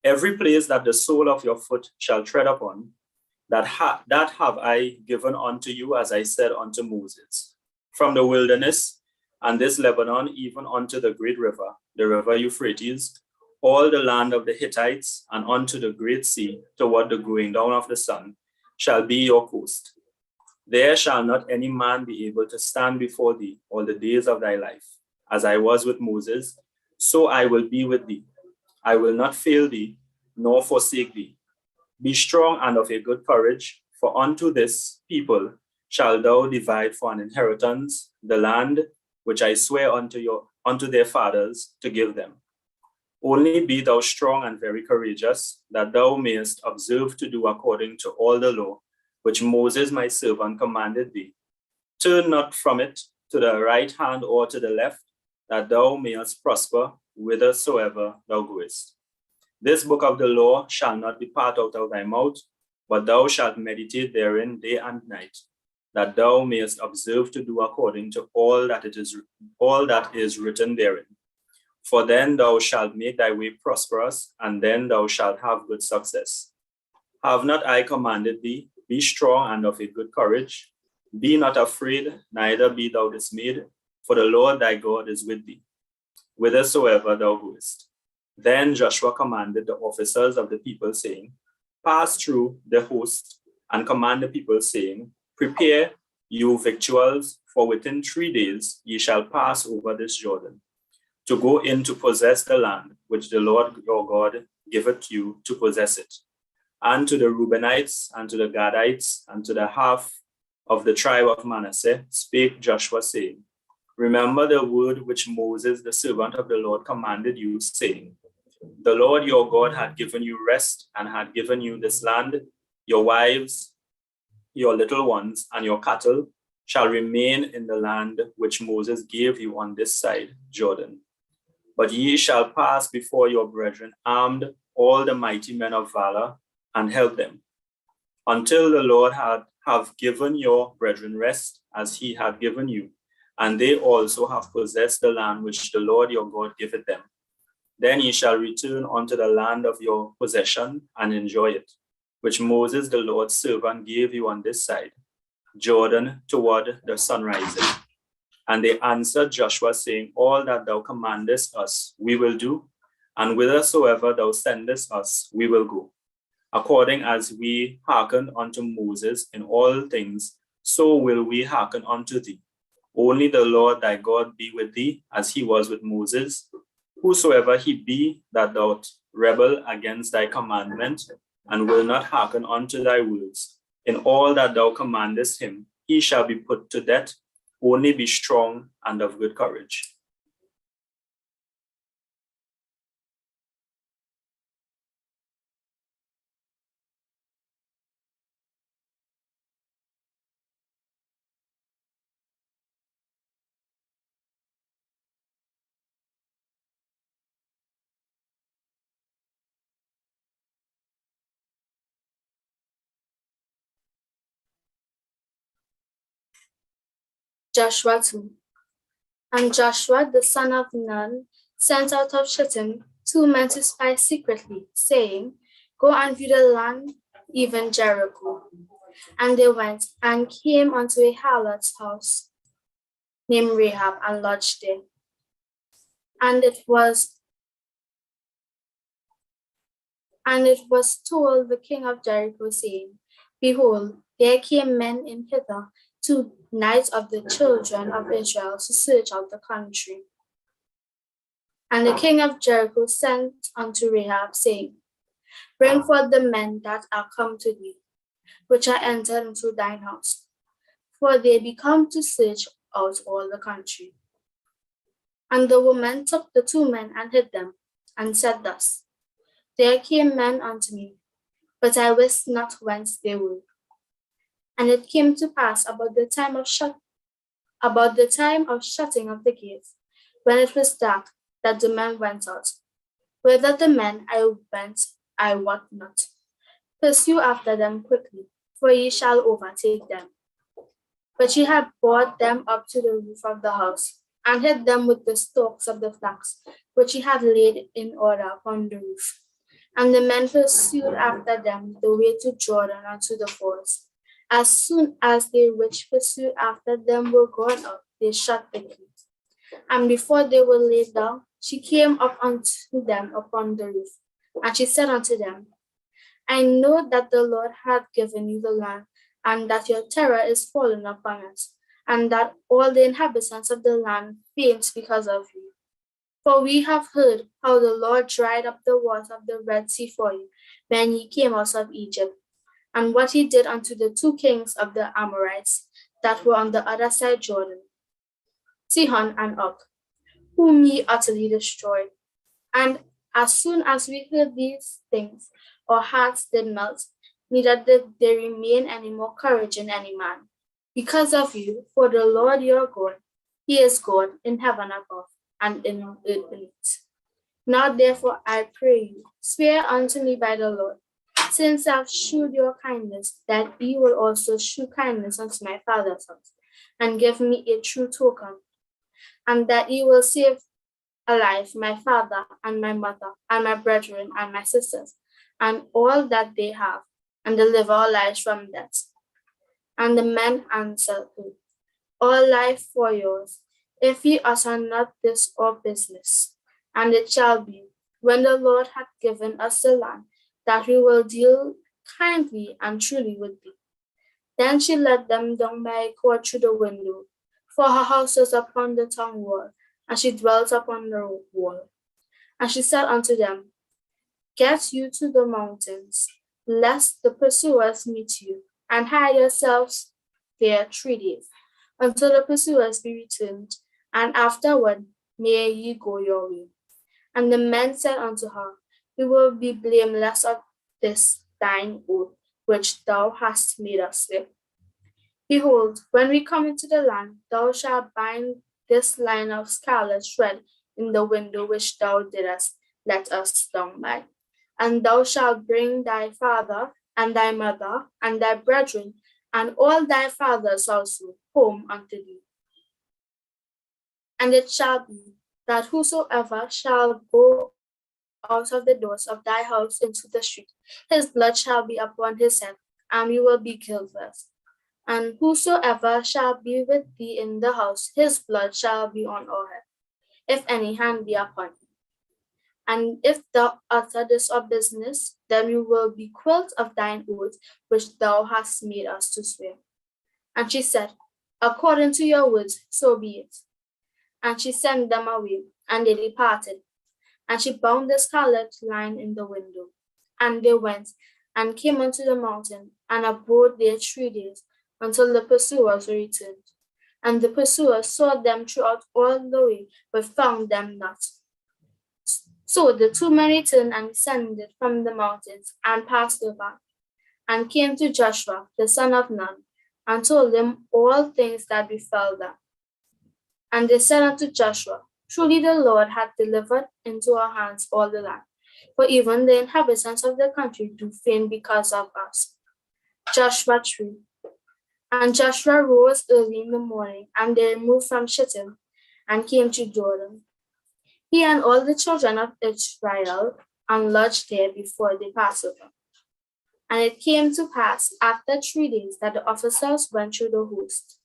[SPEAKER 12] Every place that the sole of your foot shall tread upon, that have I given unto you, as I said unto Moses, from the wilderness and this Lebanon, even unto the great river, the river Euphrates, all the land of the Hittites, and unto the great sea, toward the going down of the sun, shall be your coast. There shall not any man be able to stand before thee all the days of thy life. As I was with Moses, so I will be with thee. I will not fail thee, nor forsake thee. Be strong and of a good courage, for unto this people shalt thou divide for an inheritance the land which I swear unto their fathers to give them. Only be thou strong and very courageous, that thou mayest observe to do according to all the law which Moses my servant commanded thee. Turn not from it to the right hand or to the left, that thou mayest prosper whithersoever thou goest. This book of the law shall not depart out of thy mouth, but thou shalt meditate therein day and night, that thou mayest observe to do according to all that is written therein. For then thou shalt make thy way prosperous, and then thou shalt have good success. Have not I commanded thee? Be strong and of a good courage. Be not afraid, neither be thou dismayed, for the Lord thy God is with thee, whithersoever thou goest. Then Joshua commanded the officers of the people, saying, Pass through the host, and command the people, saying, Prepare you victuals, for within 3 days ye shall pass over this Jordan, to go in to possess the land which the Lord your God giveth you to possess it. And to the Reubenites, and to the Gadites, and to the half of the tribe of Manasseh spake Joshua, saying, Remember the word which Moses, the servant of the Lord, commanded you, saying, The Lord your God had given you rest, and had given you this land. Your wives, your little ones, and your cattle shall remain in the land which Moses gave you on this side Jordan. But ye shall pass before your brethren armed, all the mighty men of valor, and help them, until the Lord have given your brethren rest, as he had given you, and they also have possessed the land which the Lord your God giveth them. Then ye shall return unto the land of your possession, and enjoy it, which Moses the Lord's servant gave you on this side Jordan, toward the sunrising. And they answered Joshua, saying, All that thou commandest us we will do, and whithersoever thou sendest us we will go. According as we hearkened unto Moses in all things, so will we hearken unto thee. Only the Lord thy God be with thee, as he was with Moses. Whosoever he be that doth rebel against thy commandment, and will not hearken unto thy words, in all that thou commandest him, he shall be put to death. Only be strong and of good courage.
[SPEAKER 6] Joshua 2. And Joshua the son of Nun sent out of Shittim 2 men to spy secretly, saying, Go and view the land, even Jericho. And they went and came unto a harlot's house named Rahab, and lodged there. And it was told the king of Jericho, saying, Behold, there came men in hither 2 nights of the children of Israel to search out the country. And the king of Jericho sent unto Rahab, saying, Bring forth the men that are come to thee, which are entered into thine house, for they be come to search out all the country. And the woman took the 2 men and hid them, and said thus, There came men unto me, but I wist not whence they were. And it came to pass about the time of shutting of the gates, when it was dark, that the men went out. Whither the men I went, I wot not. Pursue after them quickly,
[SPEAKER 13] for ye shall overtake them. But she had brought them up to the roof of the house, and hid them with the stalks of the flax, which she had laid in order upon the roof. And the men pursued after them the way to Jordan and to the fords. As soon as they which pursued after them were gone up, they shut the gate. And before they were laid down, she came up unto them upon the roof. And she said unto them, I know that the Lord hath given you the land, and that your terror is fallen upon us, and that all the inhabitants of the land faint because of you. For we have heard how the Lord dried up the water of the Red Sea for you when ye came out of Egypt, and what he did unto the two kings of the Amorites that were on the other side Jordan, Sihon and Og, whom ye utterly destroyed. And as soon as we heard these things, our hearts did melt, neither did there remain any more courage in any man. Because of you, for the Lord your God, he is God in heaven above and in earth beneath. Now therefore I pray you, swear unto me by the Lord, since I have shewed your kindness, that ye will also shew kindness unto my father's house, and give me a true token, and that ye will save alive my father and my mother and my brethren and my sisters, and all that they have, and deliver our lives from death. And the men answered her, all life for yours, if ye utter not this our business. And it shall be, when the Lord hath given us the land, that we will deal kindly and truly with thee. Then she led them down by a cord through the window, for her house was upon the town wall, and she dwelt upon the wall. And she said unto them, get you to the mountains, lest the pursuers meet you, and hide yourselves there 3 days, until the pursuers be returned, and afterward may ye go your way. And the men said unto her, we will be blameless of this thine oath, which thou hast made us with. Behold, when we come into the land, thou shalt bind this line of scarlet thread in the window which thou didst let us down by. And thou shalt bring thy father and thy mother and thy brethren and all thy father's household home unto thee. And it shall be that whosoever shall go out of the doors of thy house into the street, his blood shall be upon his head, and you will be guiltless. And whosoever shall be with thee in the house, his blood shall be on our head, if any hand be upon him. And if thou utter this our business, then we will be quit of thine oath, which thou hast made us to swear. And she said, according to your words, so be it. And she sent them away, and they departed. And she bound the scarlet line in the window. And they went, and came unto the mountain, and abode there 3 days, until the pursuers returned. And the pursuers sought them throughout all the way, but found them not. So the two men returned and descended from the mountains, and passed over, and came to Joshua the son of Nun, and told him all things that befell them. And they said unto Joshua, truly the Lord hath delivered into our hands all the land, for even the inhabitants of the country do faint because of us. Joshua 3. And Joshua rose early in the morning, and they removed from Shittim, and came to Jordan, he and all the children of Israel, and lodged there before the Passover. And it came to pass after 3 days that the officers went through the host,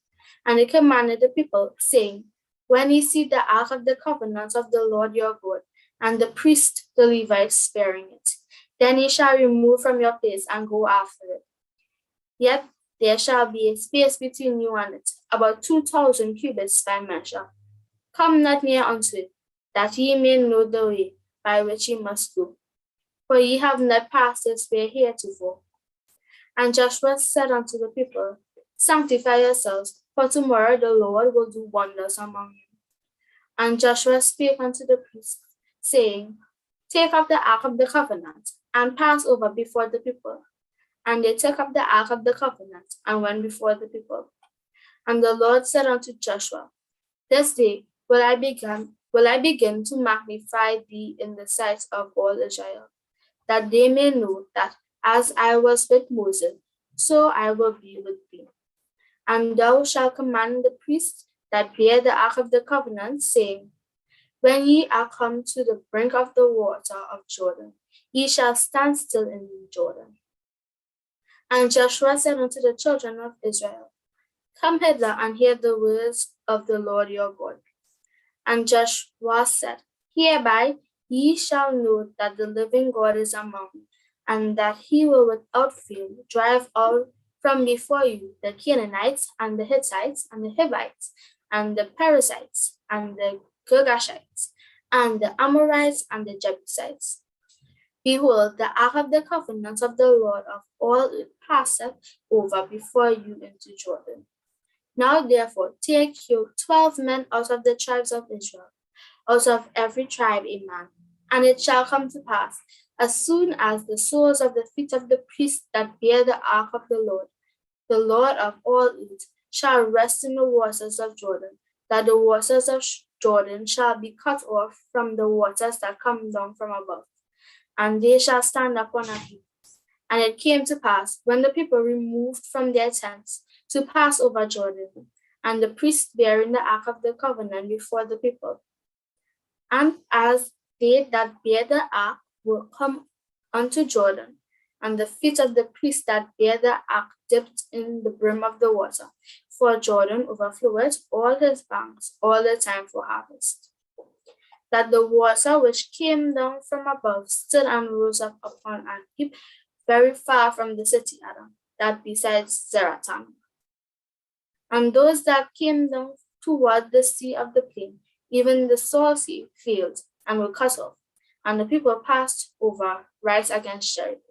[SPEAKER 13] and they commanded the people, saying, when ye see the ark of the covenant of the Lord your God, and the priest the Levites bearing it, then ye shall remove from your place and go after it. Yet there shall be a space between you and it, about 2,000 cubits by measure. Come not near unto it, that ye may know the way by which ye must go, for ye have not passed this way heretofore. And Joshua said unto the people, sanctify yourselves, for tomorrow the Lord will do wonders among you. And Joshua spake unto the priests, saying, take up the ark of the covenant, and pass over before the people. And they took up the ark of the covenant, and went before the people. And the Lord said unto Joshua, this day will I begin to magnify thee in the sight of all Israel, that they may know that as I was with Moses, so I will be with thee. And thou shalt command the priests that bear the ark of the covenant, saying, when ye are come to the brink of the water of Jordan, ye shall stand still in Jordan. And Joshua said unto the children of Israel, come hither and hear the words of the Lord your God. And Joshua said, hereby ye shall know that the living God is among you, and that he will without fail drive out from before you the Canaanites, and the Hittites, and the Hivites, and the Perizzites, and the Girgashites, and the Amorites, and the Jebusites. Behold, the ark of the covenant of the Lord of all earth passeth over before you into Jordan. Now therefore take you 12 men out of the tribes of Israel, out of every tribe a man. And it shall come to pass, as soon as the soles of the feet of the priests that bear the ark of the Lord of all earth, shall rest in the waters of Jordan, that the waters of Jordan shall be cut off from the waters that come down from above, and they shall stand upon a heap. And it came to pass, when the people removed from their tents to pass over Jordan, and the priests bearing the ark of the covenant before the people, and as they that bear the ark will come unto Jordan, and the feet of the priest that bear the ark dipped in the brim of the water, for Jordan overflowed all his banks all the time for harvest. That the water which came down from above stood and rose up upon a heap very far from the city Adam, that besides Zaratan. And those that came down toward the sea of the plain, even the salt sea, failed and were cut off, and the people passed over right against Jericho.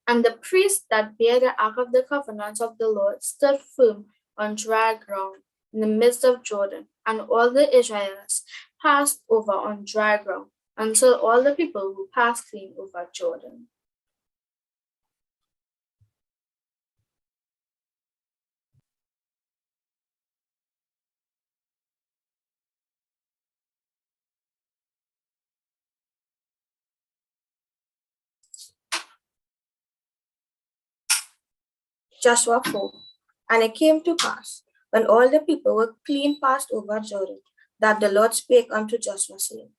[SPEAKER 13] And the priests that bear the ark of the covenant of the Lord stood firm on dry ground in the midst of Jordan, and all the Israelites passed over on dry ground, until all the people who passed clean over Jordan. Joshua 4. And it came to pass, when all the people were clean passed over Jordan, that the Lord spake unto Joshua, saying,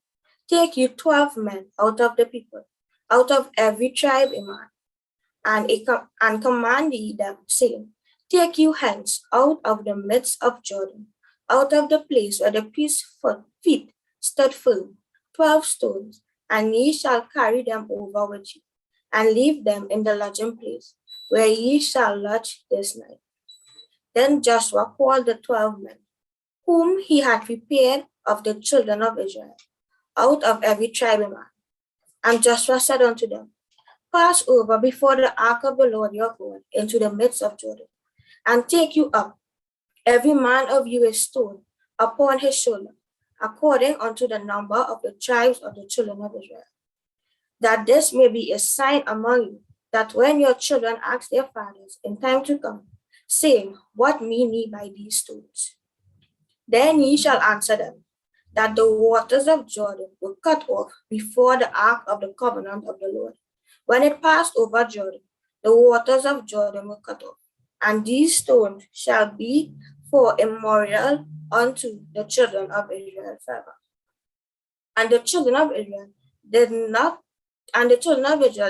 [SPEAKER 13] take you 12 men out of the people, out of every tribe a man, and command ye them, saying, take you hence out of the midst of Jordan, out of the place where the priest's feet stood firm, 12 stones, and ye shall carry them over with you, and leave them in the lodging place, where ye shall lodge this night. Then Joshua called the 12 men, whom he had prepared of the children of Israel, out of every tribe a man. And Joshua said unto them, pass over before the ark of the Lord your God into the midst of Jordan, and take you up, every man of you a stone upon his shoulder, according unto the number of the tribes of the children of Israel, that this may be a sign among you, that when your children ask their fathers in time to come, saying, what mean ye by these stones? Then ye shall answer them, that the waters of Jordan were cut off before the ark of the covenant of the Lord. When it passed over Jordan, the waters of Jordan were cut off, and these stones shall be for a memorial unto the children of Israel forever. And the children of Israel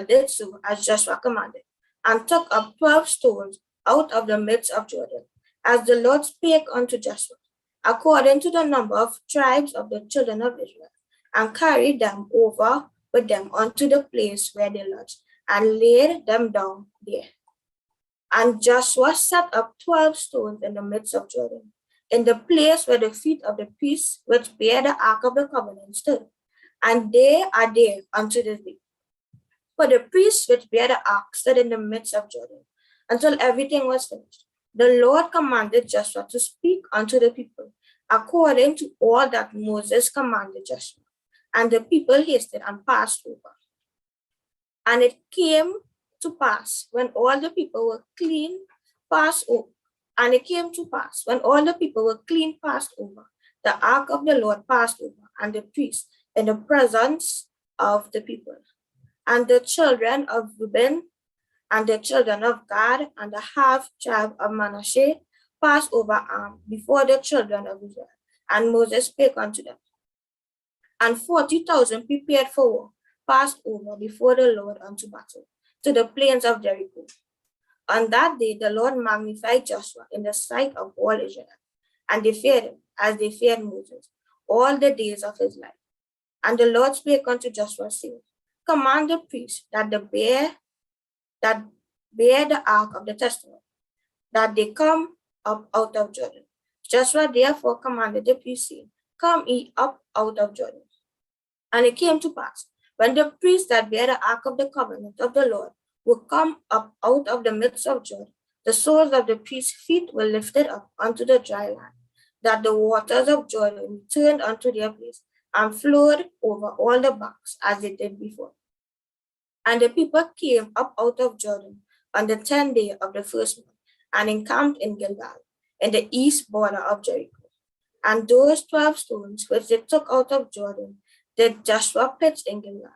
[SPEAKER 13] did so as Joshua commanded, and took up 12 stones out of the midst of Jordan, as the Lord spake unto Joshua, according to the number of tribes of the children of Israel, and carried them over with them unto the place where they lodged, and laid them down there. And Joshua set up 12 stones in the midst of Jordan, in the place where the feet of the priests which bear the ark of the covenant stood, and they are there unto this day. For the priests which bear the ark stood in the midst of Jordan, until everything was finished. The Lord commanded Joshua to speak unto the people, according to all that Moses commanded Joshua. And the people hasted and passed over. And it came to pass when all the people were clean passed over. And it came to pass when all the people were clean passed over, the ark of the Lord passed over, and the priests in the presence of the people. And the children of Reuben And the children of Gad and the half tribe of Manasseh passed over armed before the children of Israel. And Moses spake unto them. And 40,000 prepared for war passed over before the Lord unto battle to the plains of Jericho. On that day the Lord magnified Joshua in the sight of all Israel, and they feared him as they feared Moses all the days of his life. And the Lord spake unto Joshua, saying, Command the priests that bear the ark of the testament, that they come up out of Jordan. Joshua therefore commanded the priests, saying, Come ye up out of Jordan. And it came to pass, when the priests that bear the ark of the covenant of the Lord would come up out of the midst of Jordan, the soles of the priests' feet were lifted up unto the dry land, that the waters of Jordan returned unto their place, and flowed over all the banks as they did before. And the people came up out of Jordan on the 10th day of the first month, and encamped in Gilgal, in the east border of Jericho. And those 12 stones which they took out of Jordan did Joshua pitch in Gilgal.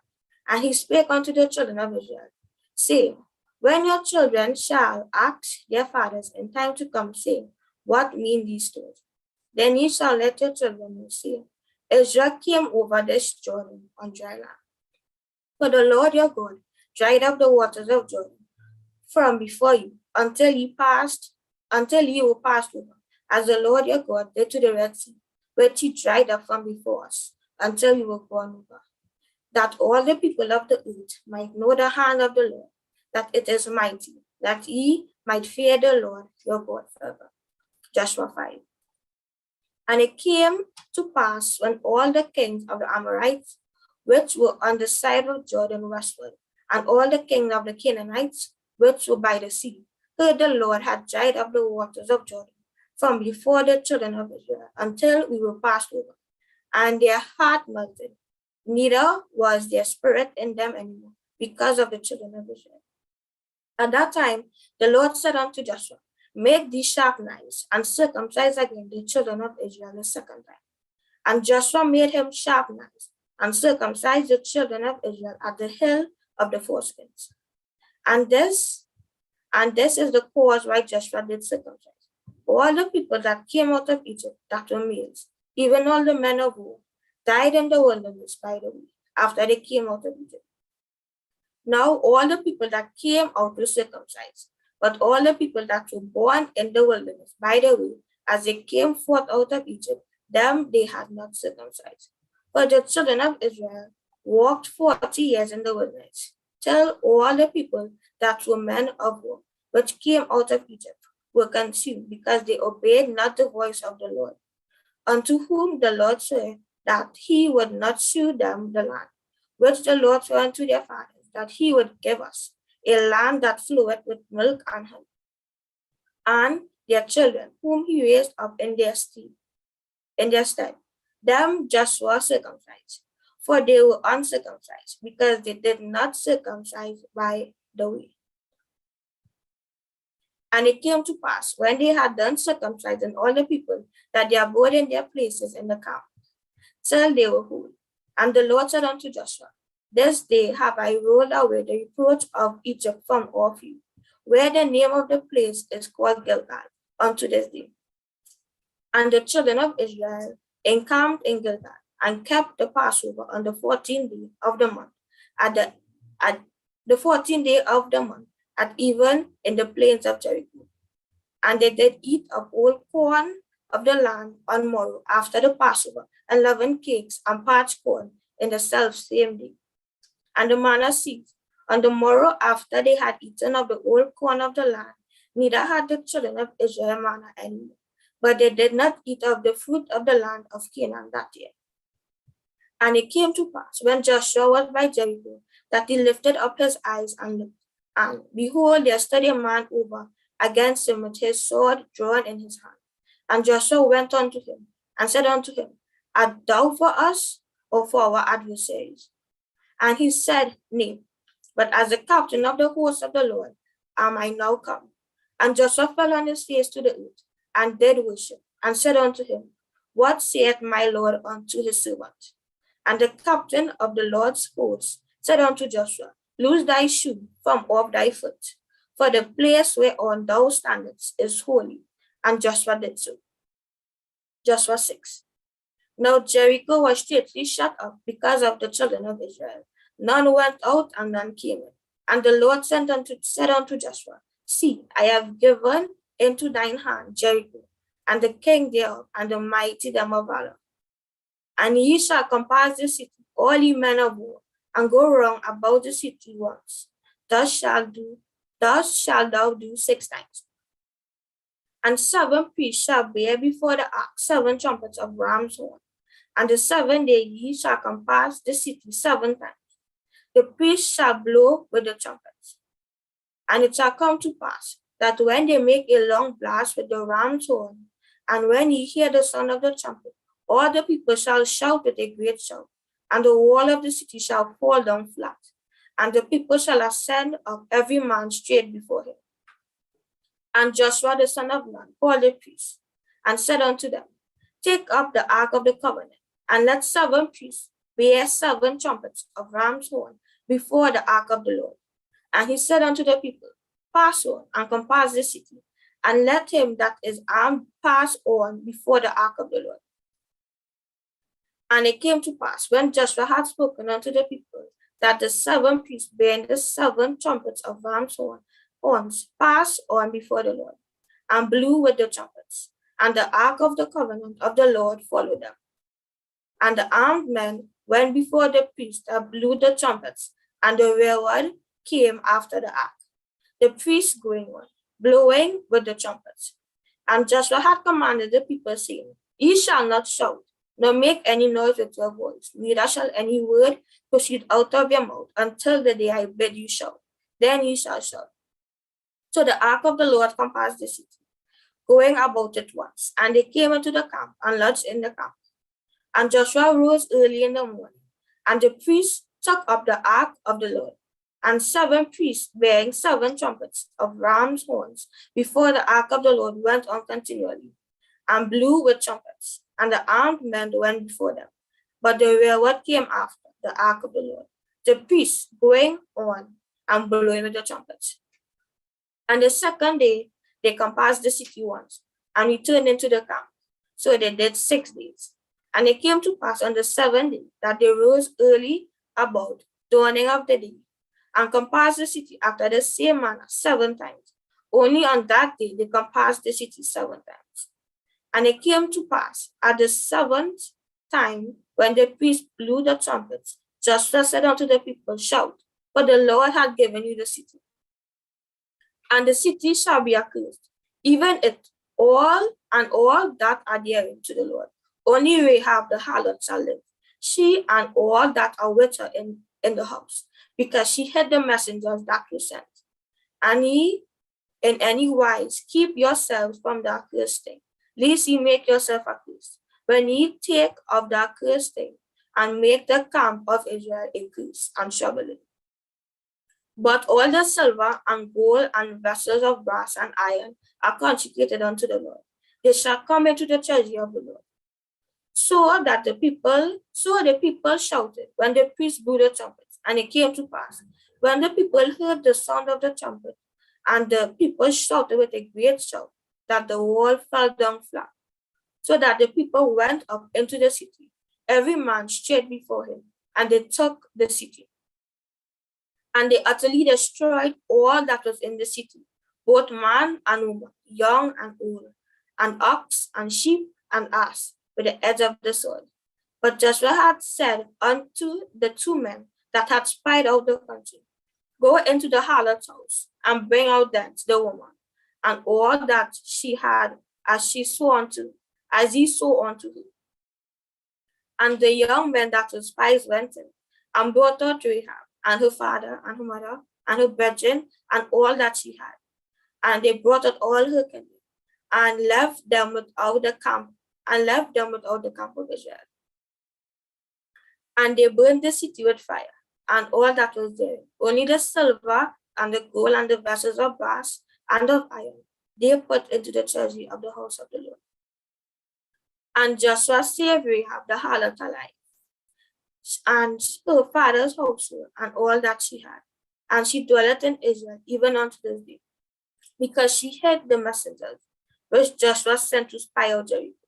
[SPEAKER 13] And he spake unto the children of Israel, saying, When your children shall ask their fathers in time to come, saying, What mean these stones? Then ye shall let your children know, saying, Israel came over this Jordan on dry land. For the Lord your God dried up the waters of Jordan from before you until ye were passed over, as the Lord your God did to the Red Sea, which he dried up from before us until we were gone over, that all the people of the earth might know the hand of the Lord, that it is mighty, that ye might fear the Lord your God forever. Joshua 5. And it came to pass when all the kings of the Amorites, which were on the side of Jordan westward, and all the kings of the Canaanites, which were by the sea, heard the Lord had dried up the waters of Jordan from before the children of Israel until we were passed over, and their heart melted, neither was their spirit in them anymore, because of the children of Israel. At that time the Lord said unto Joshua, Make these sharp knives, and circumcise again the children of Israel the second time. And Joshua made him sharp knives, and circumcised the children of Israel at the hill of the foreskins. And this is the cause why Joshua did circumcise all the people that came out of Egypt that were males, even all the men of war, died in the wilderness by the way, after they came out of Egypt. Now all the people that came out were circumcised, but all the people that were born in the wilderness by the way, as they came forth out of Egypt, them they had not circumcised. For the children of Israel walked 40 years in the wilderness, till all the people that were men of war, which came out of Egypt, were consumed, because they obeyed not the voice of the Lord, unto whom the Lord sware that he would not shew them the land, which the Lord sware unto their fathers, that he would give us, a land that floweth with milk and honey. And their children, whom he raised up in their stead, them Joshua circumcised, for they were uncircumcised, because they did not circumcise by the way. And it came to pass, when they had done circumcising all the people, that they abode in their places in the camp, till they were whole. And the Lord said unto Joshua, This day have I rolled away the reproach of Egypt from off you, where the name of the place is called Gilgal unto this day. And the children of Israel encamped in Gilgal, and kept the Passover on the 14th day of the month, at the 14th day of the month, at even in the plains of Jericho. And they did eat of old corn of the land on morrow after the Passover, and leavened cakes and parched corn in the self same day. And the manna ceased on the morrow after they had eaten of the old corn of the land, neither had the children of Israel manna anymore, but they did not eat of the fruit of the land of Canaan that year. And it came to pass, when Joshua was by Jericho, that he lifted up his eyes and looked, and behold, there stood a man over against him with his sword drawn in his hand. And Joshua went unto him, and said unto him, Art thou for us, or for our adversaries? And he said, Nay, but as the captain of the host of the Lord am I now come. And Joshua fell on his face to the earth, and did worship, and said unto him, What saith my Lord unto his servant? And the captain of the Lord's host said unto Joshua, Loose thy shoe from off thy foot, for the place whereon thou standest is holy. And Joshua did so. Joshua 6. Now Jericho was straitly shut up because of the children of Israel. None went out and none came in. And the Lord said unto Joshua, See, I have given into thine hand Jericho, and the king thereof, and the mighty them of valor. And ye shall compass the city, all ye men of war, and go round about the city once. Thus shalt thou do 6 times. And 7 priests shall bear before the ark 7 trumpets of ram's horn. And the 7th day ye shall compass the city 7 times. The priests shall blow with the trumpets. And it shall come to pass that when they make a long blast with the ram's horn, and when ye hear the sound of the trumpet, all the people shall shout with a great shout, and the wall of the city shall fall down flat, and the people shall ascend up every man straight before him. And Joshua the son of Nun called the priests, and said unto them, Take up the ark of the covenant, and let 7 priests bear 7 trumpets of ram's horn before the ark of the Lord. And he said unto the people, Pass on and compass the city, and let him that is armed pass on before the ark of the Lord. And it came to pass, when Joshua had spoken unto the people, that the 7 priests bearing the 7 trumpets of ram's horns passed on before the Lord, and blew with the trumpets, and the ark of the covenant of the Lord followed them. And the armed men went before the priests and blew the trumpets, and the rearward came after the ark, the priests going on, blowing with the trumpets. And Joshua had commanded the people, saying, Ye shall not shout, nor make any noise with your voice, neither shall any word proceed out of your mouth until the day I bid you shout. Then ye shall shout. So the ark of the Lord compassed the city, going about it once, and they came into the camp and lodged in the camp. And Joshua rose early in the morning, and the priests took up the ark of the Lord, and 7 priests bearing 7 trumpets of ram's horns before the ark of the Lord went on continually, and blew with trumpets, and the armed men went before them. But the rearward came after the ark of the Lord, the priests going on and blowing with the trumpets. And the 2nd day they compassed the city once, and returned into the camp. So they did 6 days. And it came to pass on the 7th day that they rose early about dawning of the day, and compassed the city after the same manner 7 times. Only on that day they compassed the city 7 times. And it came to pass at the 7th time, when the priest blew the trumpets, Joshua said unto the people, Shout, for the Lord hath given you the city. And the city shall be accursed, even it all and all that are therein to the Lord. Only Rahab the harlot shall live, she and all that are with her in the house, because she hid the messengers that were sent. And ye in any wise keep yourselves from the accursed thing, lest ye make yourself accursed, when ye take of the accursed thing, and make the camp of Israel a curse and trouble it. But all the silver and gold and vessels of brass and iron are consecrated unto the Lord. They shall come into the treasury of the Lord. So the people shouted when the priest blew the trumpets. And it came to pass, when the people heard the sound of the trumpet, and the people shouted with a great shout, that the wall fell down flat, so that the people went up into the city, every man straight before him, and they took the city. And they utterly destroyed all that was in the city, both man and woman, young and old, and ox and sheep and ass, with the edge of the sword. But Joshua had said unto the 2 men that had spied out the country, Go into the harlot's house, and bring out thence the woman, and all that she had, as ye saw unto her. And the young men that were spies went in, and brought out Rahab, and her father, and her mother, and her brethren, and all that she had. And they brought out all her kindred, and left them without the camp, of Israel. And they burned the city with fire, and all that was there. Only the silver, and the gold, and the vessels of brass, and of iron, they put into the treasury of the house of the Lord. And Joshua saved Rahab the harlot alive, and her father's household, and all that she had. and she dwelleth in Israel even unto this day, because she hid the messengers which Joshua sent to spy out Jericho.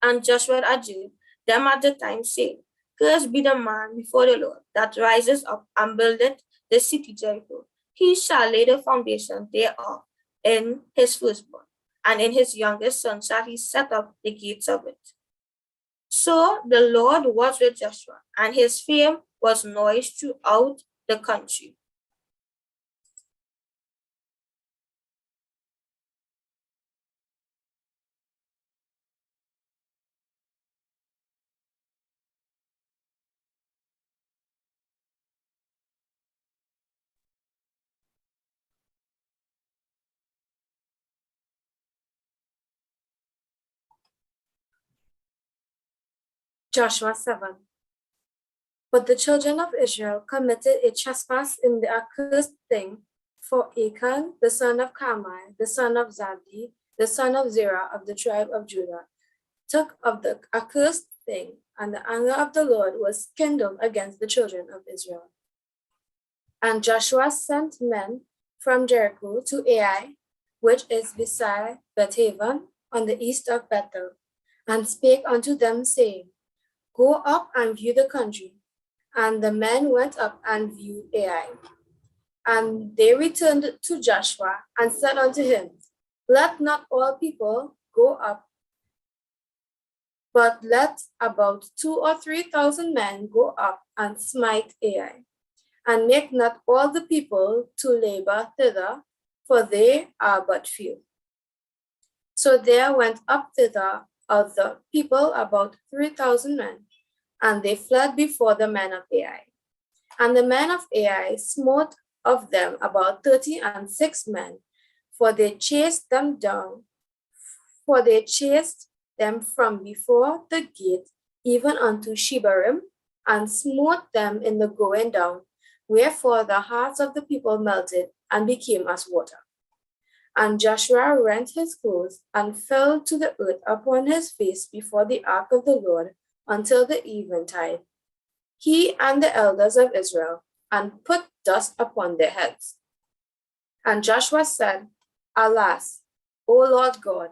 [SPEAKER 13] And Joshua adjured them at the time, saying, Cursed be the man before the Lord that rises up and buildeth the city Jericho. He shall lay the foundation thereof in his firstborn, and in his youngest son shall he set up the gates of it. So the Lord was with Joshua, and his fame was noised throughout the country. Joshua 7. But the children of Israel committed a trespass in the accursed thing, for Achan, the son of Carmi, the son of Zabdi, the son of Zerah of the tribe of Judah, took of the accursed thing, and the anger of the Lord was kindled against the children of Israel. And Joshua sent men from Jericho to Ai, which is beside Bethaven, on the east of Bethel, and spake unto them, saying, Go up and view the country. And the men went up and viewed Ai. And they returned to Joshua and said unto him, Let not all people go up, but let about 2,000 or 3,000 men go up and smite Ai. And make not all the people to labor thither, for they are but few. So there went up thither of the people about 3,000 men, and they fled before the men of Ai. And the men of Ai smote of them about 36 men, for they chased them from before the gate even unto Shebarim, and smote them in the going down, wherefore the hearts of the people melted and became as water. And Joshua rent his clothes and fell to the earth upon his face before the ark of the Lord until the eventide, he and the elders of Israel, and put dust upon their heads. And Joshua said, Alas, O Lord God,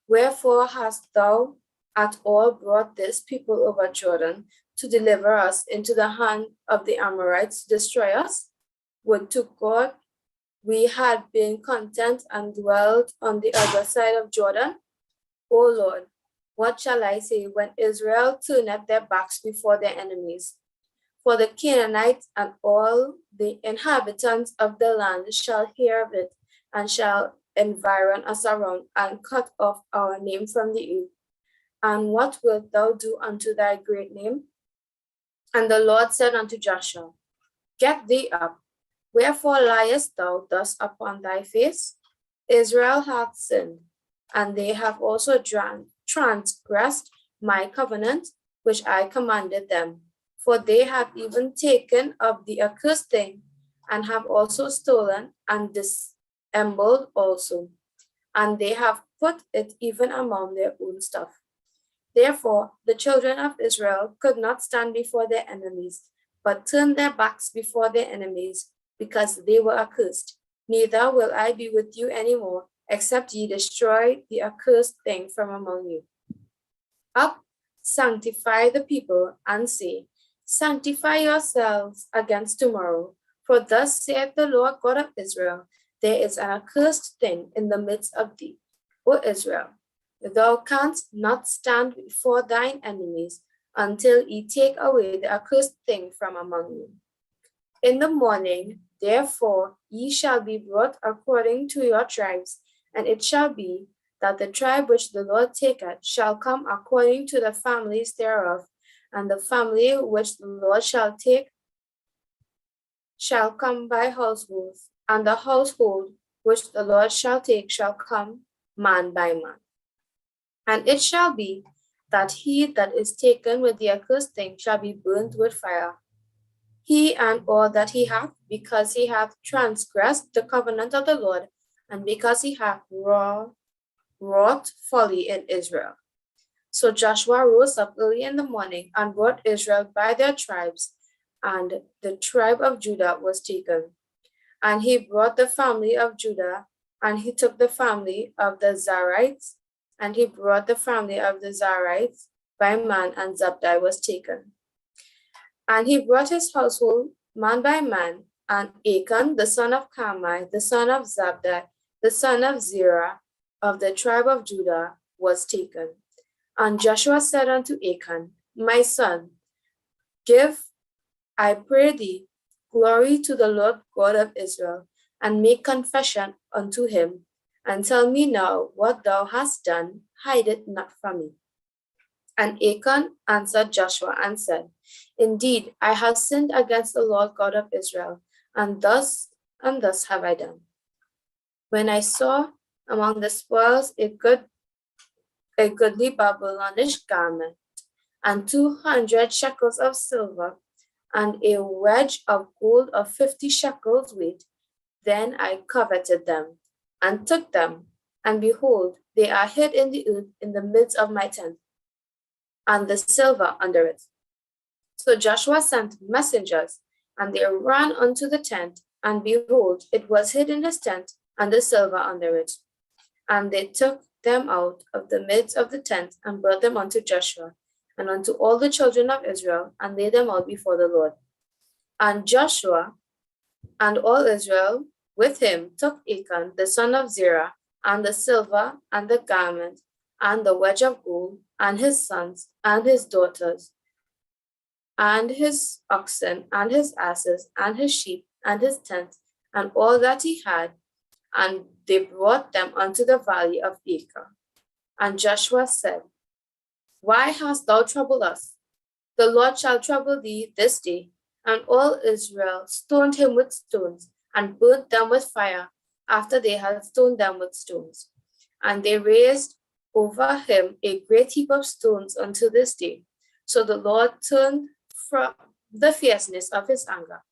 [SPEAKER 13] wherefore hast thou at all brought this people over Jordan to deliver us into the hand of the Amorites to destroy us? Would to God we had been content and dwelt on the other side of Jordan. O Lord, what shall I say when Israel turneth their backs before their enemies? For the Canaanites and all the inhabitants of the land shall hear of it, and shall environ us around, and cut off our name from the earth. And what wilt thou do unto thy great name? And the Lord said unto Joshua, Get thee up. Wherefore liest thou thus upon thy face? Israel hath sinned, and they have also transgressed my covenant, which I commanded them. For they have even taken of the accursed thing, and have also stolen and dissembled also, and they have put it even among their own stuff. Therefore the children of Israel could not stand before their enemies, but turned their backs before their enemies, because they were accursed. Neither will I be with you any more, except ye destroy the accursed thing from among you. Up, sanctify the people, and say, Sanctify yourselves against tomorrow, for thus saith the Lord God of Israel, there is an accursed thing in the midst of thee, O Israel. Thou canst not stand before thine enemies until ye take away the accursed thing from among you. In the morning, therefore, ye shall be brought according to your tribes, and it shall be that the tribe which the Lord taketh shall come according to the families thereof, and the family which the Lord shall take shall come by households, and the household which the Lord shall take shall come man by man. And it shall be that he that is taken with the accursed thing shall be burnt with fire, he and all that he hath, because he hath transgressed the covenant of the Lord, and because he hath wrought folly in Israel. So Joshua rose up early in the morning, and brought Israel by their tribes, and the tribe of Judah was taken. And he brought the family of Judah, and he took the family of the Zarites, and he brought the family of the Zarites by man, and Zabdi was taken. And he brought his household man by man, and Achan, the son of Carmi, the son of Zabdi, the son of Zerah, of the tribe of Judah, was taken. And Joshua said unto Achan, My son, give, I pray thee, glory to the Lord God of Israel, and make confession unto him, and tell me now what thou hast done, hide it not from me. And Achan answered Joshua and said, Indeed, I have sinned against the Lord God of Israel, and thus have I done. When I saw among the spoils a goodly Babylonish garment, and 200 shekels of silver, and a wedge of gold of 50 shekels weight, then I coveted them, and took them, and behold, they are hid in the earth in the midst of my tent, and the silver under it. So Joshua sent messengers, and they ran unto the tent, and behold, it was hid in his tent, and the silver under it. And they took them out of the midst of the tent, and brought them unto Joshua, and unto all the children of Israel, and laid them out before the Lord. And Joshua and all Israel with him took Achan, the son of Zerah, and the silver, and the garment, and the wedge of gold, and his sons, and his daughters, and his oxen, and his asses, and his sheep, and his tents, and all that he had, and they brought them unto the valley of Acre. And Joshua said, Why hast thou troubled us? The Lord shall trouble thee this day. And all Israel stoned him with stones, and burnt them with fire, after they had stoned them with stones. And they raised over him a great heap of stones unto this day. So the Lord turned from the fierceness of his anger.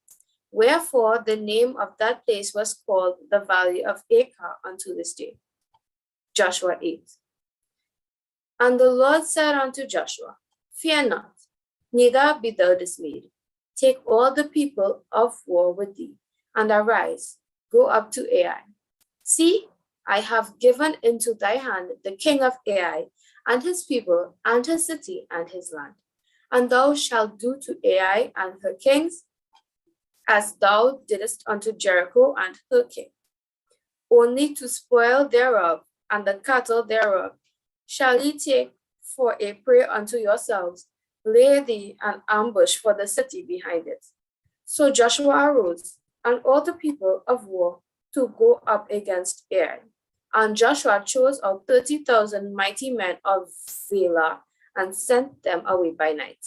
[SPEAKER 13] Wherefore the name of that place was called the Valley of Acre unto this day. Joshua 8. And the Lord said unto Joshua, Fear not, neither be thou dismayed. Take all the people of war with thee, and arise, go up to Ai. See, I have given into thy hand the king of Ai, and his people, and his city, and his land. And thou shalt do to Ai and her kings as thou didst unto Jericho and her king. Only to spoil thereof, and the cattle thereof, shall ye take for a prey unto yourselves. Lay thee an ambush for the city behind it. So Joshua arose, and all the people of war, to go up against Ai. And Joshua chose out 30,000 mighty men of Baalah, and sent them away by night.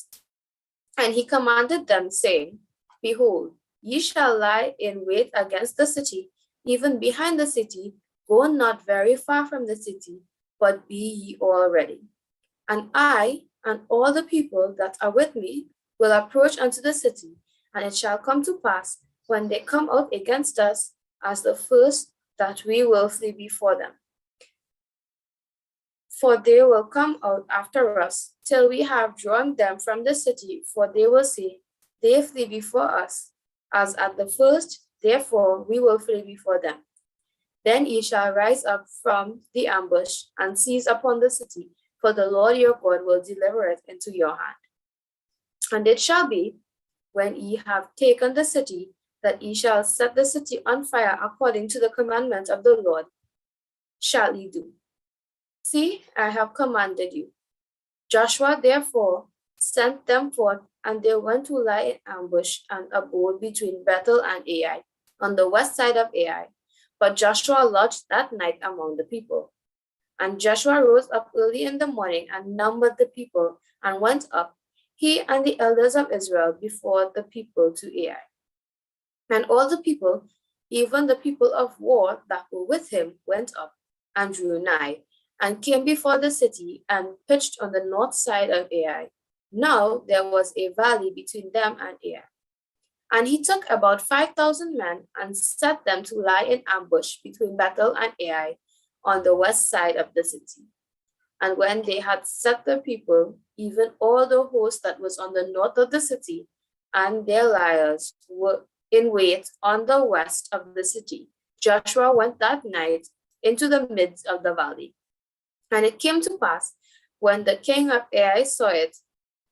[SPEAKER 13] And he commanded them, saying, Behold, ye shall lie in wait against the city, even behind the city, go not very far from the city, but be ye all ready. And I and all the people that are with me will approach unto the city, and it shall come to pass, when they come out against us, as the first, that we will flee before them. For they will come out after us, till we have drawn them from the city, for they will say, They flee before us, as at the first, therefore we will flee before them. Then ye shall rise up from the ambush, and seize upon the city, for the Lord your God will deliver it into your hand. And it shall be, when ye have taken the city, that ye shall set the city on fire according to the commandment of the Lord, shall ye do. See, I have commanded you. Joshua therefore sent them forth, and they went to lie in ambush and abode between Bethel and Ai, on the west side of Ai. But Joshua lodged that night among the people. And Joshua rose up early in the morning and numbered the people, and went up, he and the elders of Israel, before the people to Ai. And all the people, even the people of war that were with him, went up and drew nigh, and came before the city, and pitched on the north side of Ai. Now there was a valley between them and Ai. And he took about 5,000 men, and set them to lie in ambush between Bethel and Ai, on the west side of the city. And when they had set the people, even all the host that was on the north of the city, and their liars were in wait on the west of the city. Joshua went that night into the midst of the valley. And it came to pass, when the king of Ai saw it,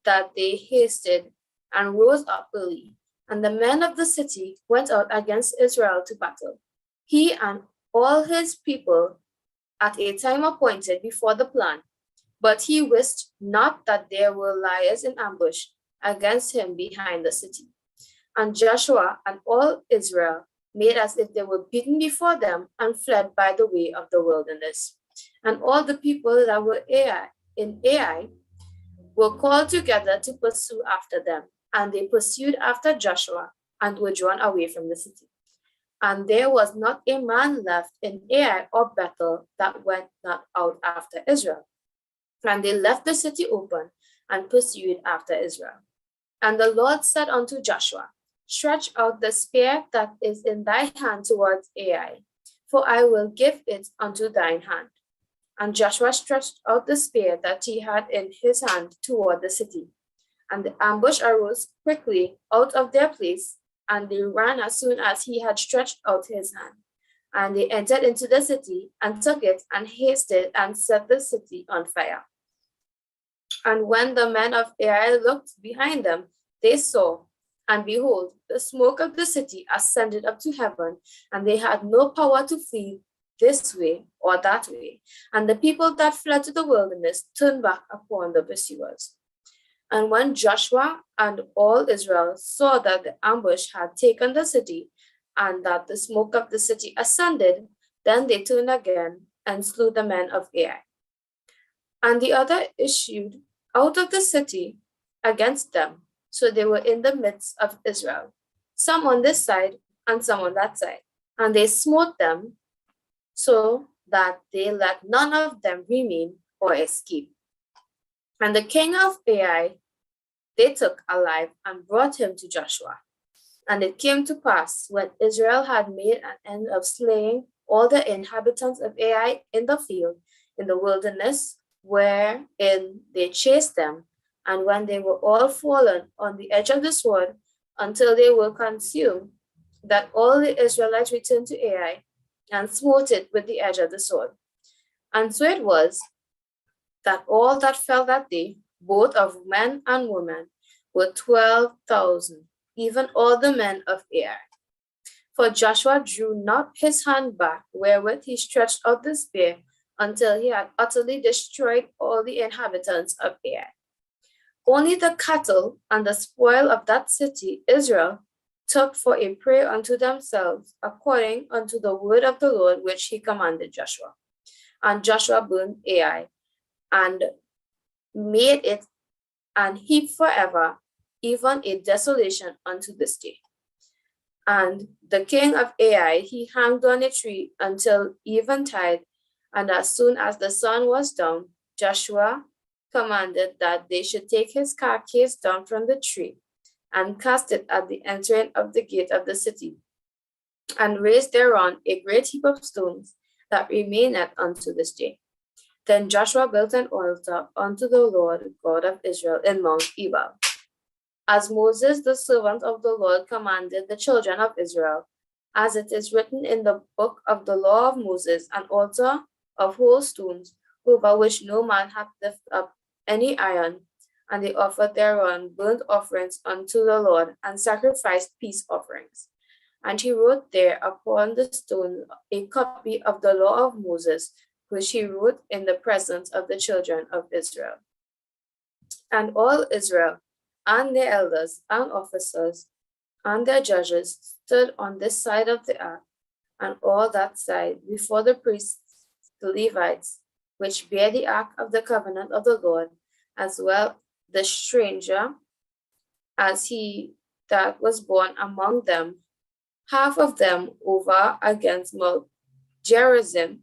[SPEAKER 13] that they hasted and rose up early. And the men of the city went out against Israel to battle, he and all his people, at a time appointed before the plan. But he wist not that there were liars in ambush against him behind the city. And Joshua and all Israel made as if they were beaten before them and fled by the way of the wilderness. And all the people that were in Ai were called together to pursue after them. And they pursued after Joshua and were drawn away from the city. And there was not a man left in Ai or Bethel that went not out after Israel. And they left the city open and pursued after Israel. And the Lord said unto Joshua, stretch out the spear that is in thy hand towards Ai, for I will give it unto thine hand. And Joshua stretched out the spear that he had in his hand toward the city. And the ambush arose quickly out of their place, and they ran as soon as he had stretched out his hand. And they entered into the city, and took it, and hasted, and set the city on fire. And when the men of Ai looked behind them, they saw, and behold, the smoke of the city ascended up to heaven, and they had no power to flee this way or that way. And the people that fled to the wilderness turned back upon the pursuers. And when Joshua and all Israel saw that the ambush had taken the city, and that the smoke of the city ascended, then they turned again and slew the men of Ai. And the other issued out of the city against them. So they were in the midst of Israel, some on this side and some on that side. And they smote them so that they let none of them remain or escape. And the king of Ai they took alive and brought him to Joshua. And it came to pass, when Israel had made an end of slaying all the inhabitants of Ai in the field, in the wilderness, wherein they chased them, and when they were all fallen on the edge of the sword, until they were consumed, that all the Israelites returned to Ai, and smote it with the edge of the sword. And so it was, that all that fell that day, both of men and women, were 12,000, even all the men of Ai. For Joshua drew not his hand back, wherewith he stretched out the spear, until he had utterly destroyed all the inhabitants of Ai. Only the cattle and the spoil of that city Israel took for a prey unto themselves, according unto the word of the Lord which he commanded Joshua. And Joshua burned Ai, and made it an heap forever, even a desolation unto this day. And the king of Ai he hanged on a tree until eventide, and as soon as the sun was down, Joshua commanded that they should take his carcass down from the tree, and cast it at the entering of the gate of the city, and raised thereon a great heap of stones that remaineth unto this day. Then Joshua built an altar unto the Lord God of Israel in Mount Ebal, as Moses the servant of the Lord commanded the children of Israel, as it is written in the book of the law of Moses, an altar of whole stones, over which no man hath lifted up any iron. And they offered thereon burnt offerings unto the Lord, and sacrificed peace offerings. And he wrote there upon the stone a copy of the law of Moses, which he wrote in the presence of the children of Israel. And all Israel, and their elders, and officers, and their judges stood on this side of the ark, and all that side, before the priests, the Levites, which bear the ark of the covenant of the Lord, as well the stranger, as he that was born among them, half of them over against Mount Gerizim,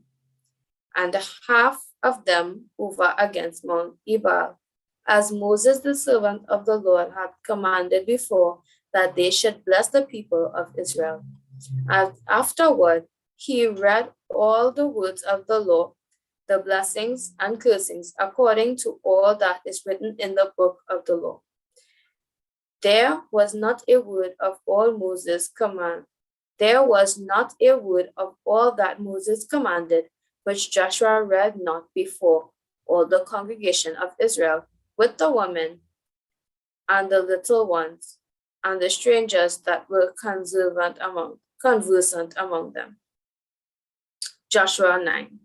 [SPEAKER 13] and half of them over against Mount Ebal, as Moses the servant of the Lord had commanded before, that they should bless the people of Israel. And afterward he read all the words of the law, the blessings and cursings, according to all that is written in the book of the law. There was not a word of all Moses' command. There was not a word of all that Moses commanded, which Joshua read not before all the congregation of Israel, with the women and the little ones, and the strangers that were conversant among them. Joshua 9.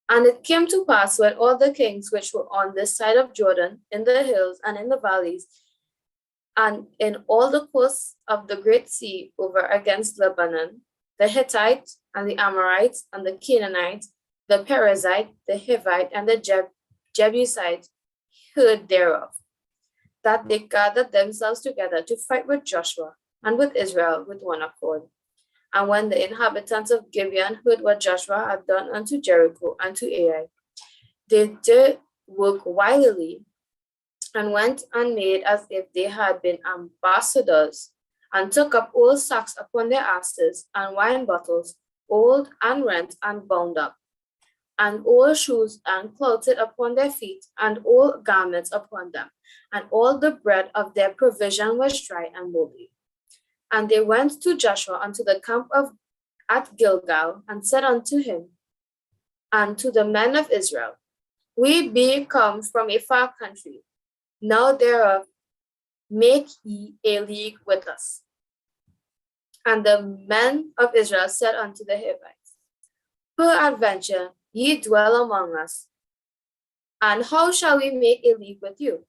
[SPEAKER 13] And it came to pass when all the kings which were on this side of Jordan, in the hills and in the valleys, and in all the coasts of the great sea over against Lebanon, the Hittite and the Amorite and the Canaanite, the Perizzite, the Hivite, and the Jebusite heard thereof, that they gathered themselves together to fight with Joshua and with Israel with one accord. And when the inhabitants of Gibeon heard what Joshua had done unto Jericho and to Ai, they did work wilily, and went and made as if they had been ambassadors, and took up old sacks upon their asses, and wine bottles, old and rent and bound up, and old shoes and clouted upon their feet, and old garments upon them, and all the bread of their provision was dry and moldy. And they went to Joshua unto the camp at Gilgal, and said unto him and to the men of Israel, We be come from a far country. Now thereof make ye a league with us. And the men of Israel said unto the Hivites, Peradventure ye dwell among us, and how shall we make a league with you?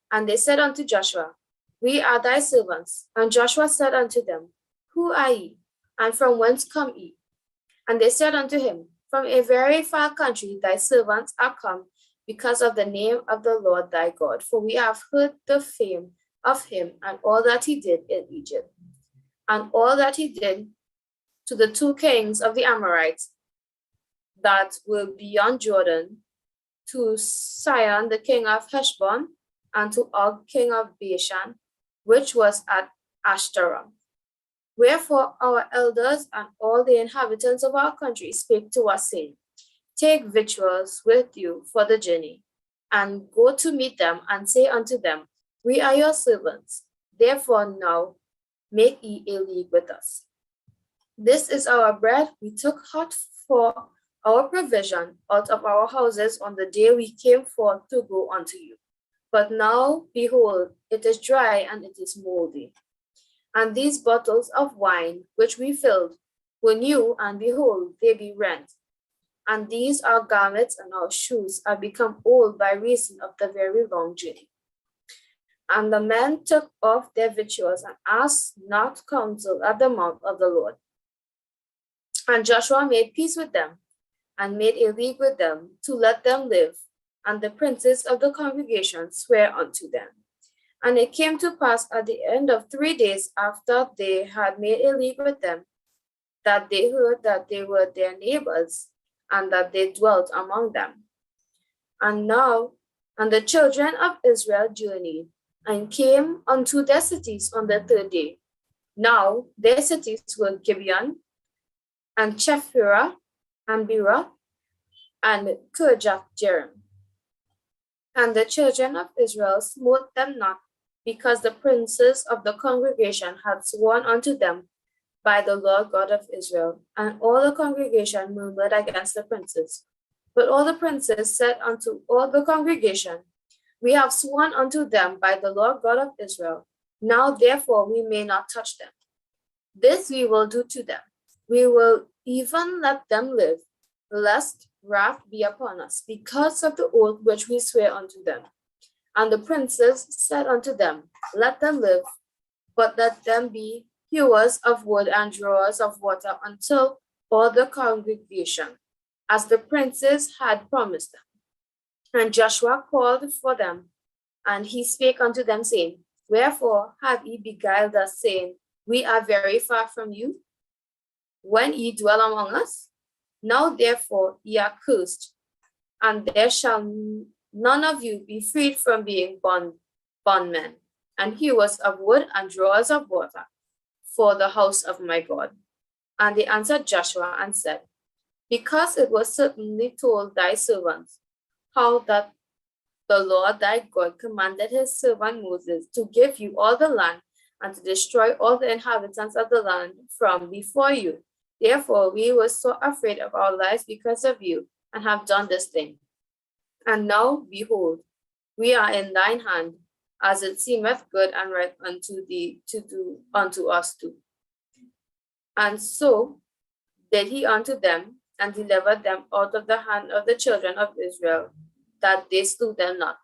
[SPEAKER 13] And they said unto Joshua, We are thy servants. And Joshua said unto them, Who are ye, and from whence come ye? And they said unto him, From a very far country thy servants are come, because of the name of the Lord thy God, for we have heard the fame of him and all that he did in Egypt, and all that he did to the two kings of the Amorites that were beyond Jordan, to Sihon the king of Heshbon, and to Og king of Bashan, which was at Ashtaroth. Wherefore our elders and all the inhabitants of our country spake to us, saying, Take victuals with you for the journey, and go to meet them, and say unto them, We are your servants. Therefore now make ye a league with us. This is our bread we took hot for our provision out of our houses on the day we came forth to go unto you. But now, behold, it is dry and it is moldy. And these bottles of wine which we filled were new, and behold, they be rent. And these our garments and our shoes are become old by reason of the very long journey. And the men took off their victuals and asked not counsel at the mouth of the Lord. And Joshua made peace with them, and made a league with them to let them live. And the princes of the congregation swear unto them. And it came to pass at the end of 3 days after they had made a league with them, that they heard that they were their neighbors, and that they dwelt among them. And the children of Israel journeyed, and came unto their cities on the 3rd day. Now their cities were Gibeon, and Chephirah, and Beerah, and Kirjath-jearim. And the children of Israel smote them not, because the princes of the congregation had sworn unto them by the Lord God of Israel. And all the congregation murmured against the princes. But all the princes said unto all the congregation, We have sworn unto them by the Lord God of Israel. Now therefore we may not touch them. This we will do to them. We will even let them live, lest wrath be upon us, because of the oath which we swear unto them. And the princes said unto them, Let them live, but let them be hewers of wood and drawers of water until all the congregation, as the princes had promised them. And Joshua called for them, and he spake unto them, saying, Wherefore have ye beguiled us, saying, We are very far from you, when ye dwell among us? Now therefore ye are cursed, and there shall none of you be freed from being bondmen, and hewers of wood and drawers of water, for the house of my God. And they answered Joshua and said, Because it was certainly told thy servants, how that the Lord thy God commanded his servant Moses to give you all the land and to destroy all the inhabitants of the land from before you. Therefore, we were so afraid of our lives because of you, and have done this thing. And now, behold, we are in thine hand, as it seemeth good and right unto thee to do unto us too. And so did he unto them, and delivered them out of the hand of the children of Israel, that they slew them not.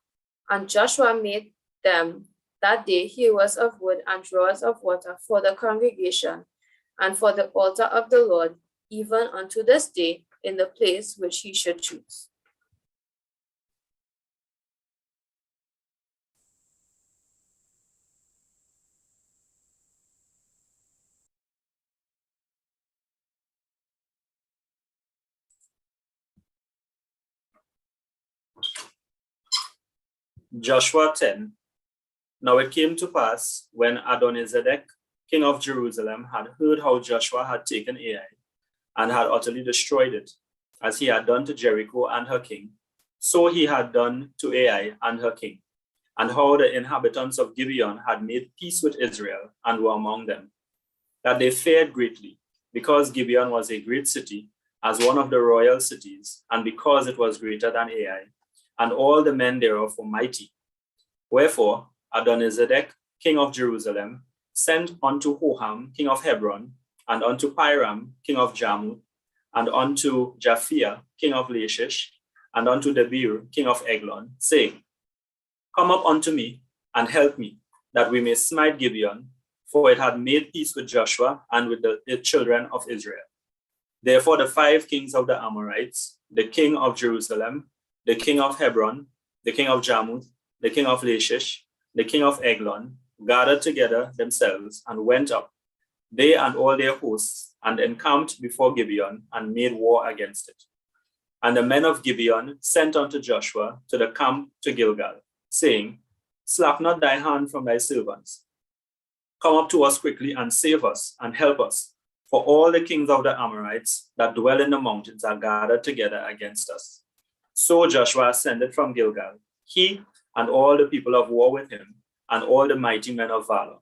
[SPEAKER 13] And Joshua made them that day hewers of wood and drawers of water for the congregation, and for the altar of the Lord, even unto this day, in the place which he should choose.
[SPEAKER 12] Joshua 10. Now it came to pass, when Adonizedek, king of Jerusalem, had heard how Joshua had taken Ai, and had utterly destroyed it, as he had done to Jericho and her king, so he had done to Ai and her king, and how the inhabitants of Gibeon had made peace with Israel, and were among them, that they feared greatly, because Gibeon was a great city, as one of the royal cities, and because it was greater than Ai, and all the men thereof were mighty. Wherefore Adonizedek, king of Jerusalem, sent unto Hoham, king of Hebron, and unto Piram, king of Jarmuth, and unto Japhia, king of Lachish, and unto Debir, king of Eglon, saying, Come up unto me, and help me, that we may smite Gibeon, for it had made peace with Joshua and with the children of Israel. Therefore the 5 kings of the Amorites, the king of Jerusalem, the king of Hebron, the king of Jarmuth, the king of Lachish, the king of Eglon, gathered together themselves and went up, they and all their hosts, and encamped before Gibeon, and made war against it. And the men of Gibeon sent unto Joshua to the camp to Gilgal, saying, Slap not thy hand from thy servants. Come up to us quickly, and save us, and help us, for all the kings of the Amorites that dwell in the mountains are gathered together against us. So Joshua ascended from Gilgal, he and all the people of war with him, and all the mighty men of valor.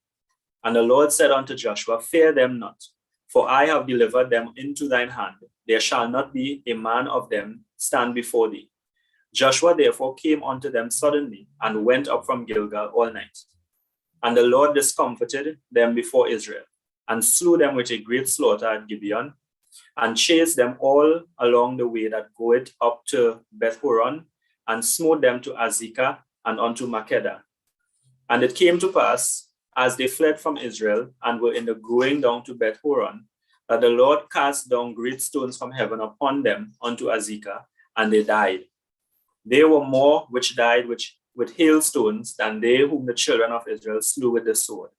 [SPEAKER 12] And the Lord said unto Joshua, Fear them not, for I have delivered them into thine hand. There shall not be a man of them stand before thee. Joshua therefore came unto them suddenly, and went up from Gilgal all night. And the Lord discomfited them before Israel, and slew them with a great slaughter at Gibeon, and chased them all along the way that goeth up to Beth-horon, and smote them to Azekah and unto Makkedah. And it came to pass, as they fled from Israel, and were in the going down to Beth-horon, that the Lord cast down great stones from heaven upon them unto Azekah, and they died. There were more which died with hailstones than they whom the children of Israel slew with the sword.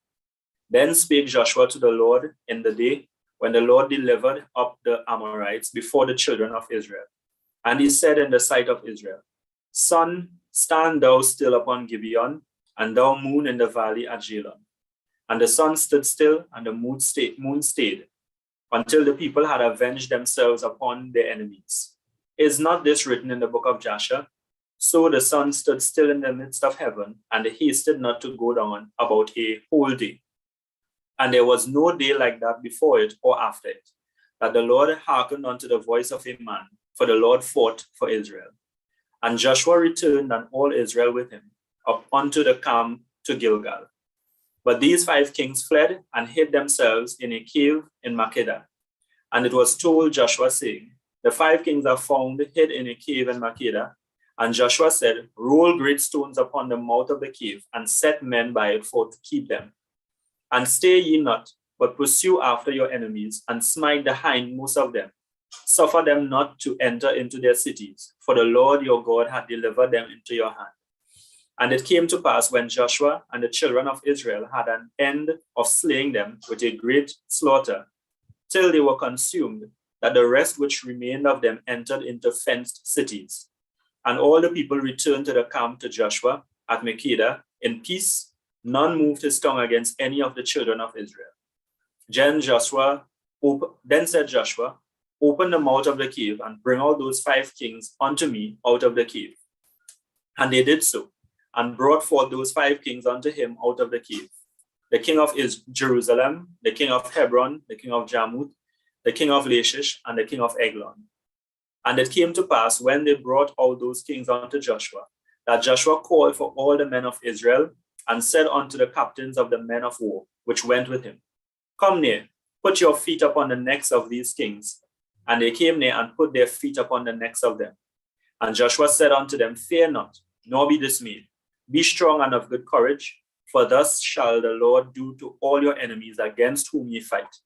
[SPEAKER 12] Then spake Joshua to the Lord in the day when the Lord delivered up the Amorites before the children of Israel. And he said in the sight of Israel, Sun, stand thou still upon Gibeon, and thou moon in the valley at Jalon. And the sun stood still, and the moon stayed, until the people had avenged themselves upon their enemies. Is not this written in the book of Jasher? So the sun stood still in the midst of heaven, and they hasted not to go down about a whole day. And there was no day like that before it or after it, that the Lord hearkened unto the voice of a man, for the Lord fought for Israel. And Joshua returned, and all Israel with him, up unto the camp to Gilgal. But these 5 kings fled and hid themselves in a cave in Makkedah. And it was told Joshua, saying, The 5 kings are found hid in a cave in Makkedah. And Joshua said, Roll great stones upon the mouth of the cave, and set men by it for to keep them. And stay ye not, but pursue after your enemies, and smite the hindmost of them. Suffer them not to enter into their cities, for the Lord your God hath delivered them into your hand. And it came to pass, when Joshua and the children of Israel had an end of slaying them with a great slaughter, till they were consumed, that the rest which remained of them entered into fenced cities. And all the people returned to the camp to Joshua at Makkedah in peace. None moved his tongue against any of the children of Israel. Then said Joshua, Open the mouth of the cave, and bring out those 5 kings unto me out of the cave. And they did so, and brought forth those 5 kings unto him out of the cave. The king of Jerusalem, the king of Hebron, the king of Jarmuth, the king of Lachish, and the king of Eglon. And it came to pass, when they brought out those kings unto Joshua, that Joshua called for all the men of Israel, and said unto the captains of the men of war, which went with him, Come near, put your feet upon the necks of these kings. And they came near and put their feet upon the necks of them. And Joshua said unto them, Fear not, nor be dismayed. Be strong and of good courage, for thus shall the Lord do to all your enemies against whom ye fight.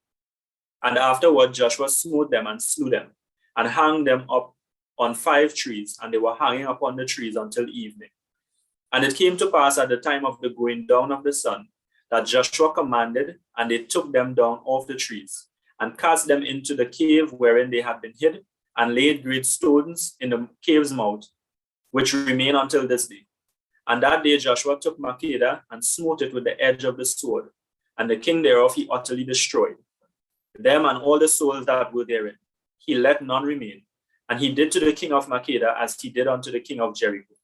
[SPEAKER 12] And afterward Joshua smote them and slew them, and hanged them up on 5 trees, and they were hanging upon the trees until evening. And it came to pass at the time of the going down of the sun, that Joshua commanded, and they took them down off the trees, and cast them into the cave wherein they had been hid, and laid great stones in the cave's mouth, which remain until this day. And that day Joshua took Makkedah, and smote it with the edge of the sword, and the king thereof he utterly destroyed, them and all the souls that were therein. He let none remain. And he did to the king of Makkedah as he did unto the king of Jericho.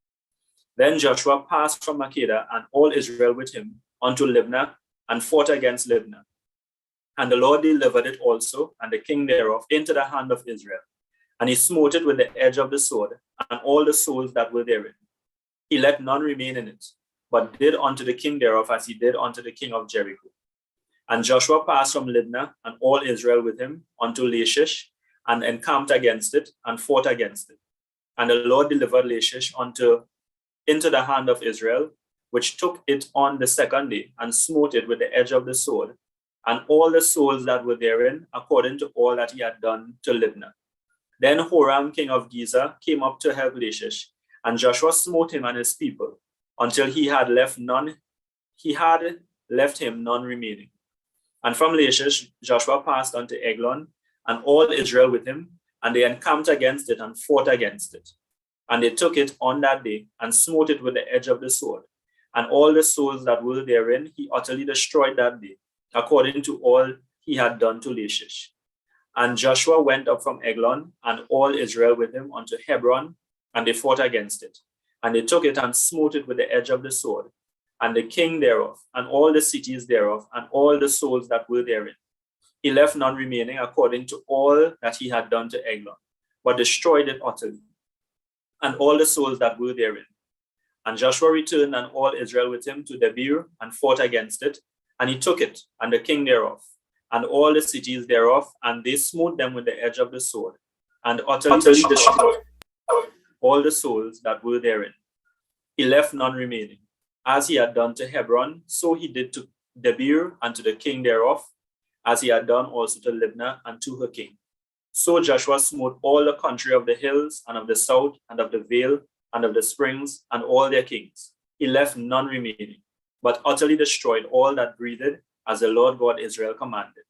[SPEAKER 12] Then Joshua passed from Makkedah, and all Israel with him, unto Libnah, and fought against Libnah. And the Lord delivered it also, and the king thereof, into the hand of Israel. And he smote it with the edge of the sword, and all the souls that were therein. He let none remain in it, but did unto the king thereof as he did unto the king of Jericho. And Joshua passed from Libnah, and all Israel with him, unto Lachish, and encamped against it, and fought against it. And the Lord delivered Lachish into the hand of Israel, which took it on the 2nd day, and smote it with the edge of the sword, and all the souls that were therein, according to all that he had done to Libnah. Then Horam, king of Gezer, came up to help Lachish, and Joshua smote him and his people, until he had left him none remaining. And from Lachish Joshua passed unto Eglon, and all Israel with him, and they encamped against it, and fought against it. And they took it on that day, and smote it with the edge of the sword. And all the souls that were therein he utterly destroyed that day, according to all he had done to Lachish. And Joshua went up from Eglon, and all Israel with him, unto Hebron, and they fought against it. And they took it and smote it with the edge of the sword, and the king thereof, and all the cities thereof, and all the souls that were therein. He left none remaining, according to all that he had done to Eglon, but destroyed it utterly, and all the souls that were therein. And Joshua returned, and all Israel with him, to Debir, and fought against it. And he took it, and the king thereof, and all the cities thereof, and they smote them with the edge of the sword, and utterly destroyed all the souls that were therein. He left none remaining. As he had done to Hebron, so he did to Debir, and to the king thereof, as he had done also to Libnah, and to her king. So Joshua smote all the country of the hills, and of the south, and of the vale, and of the springs, and all their kings. He left none remaining, but utterly destroyed all that breathed, as the Lord God Israel commanded.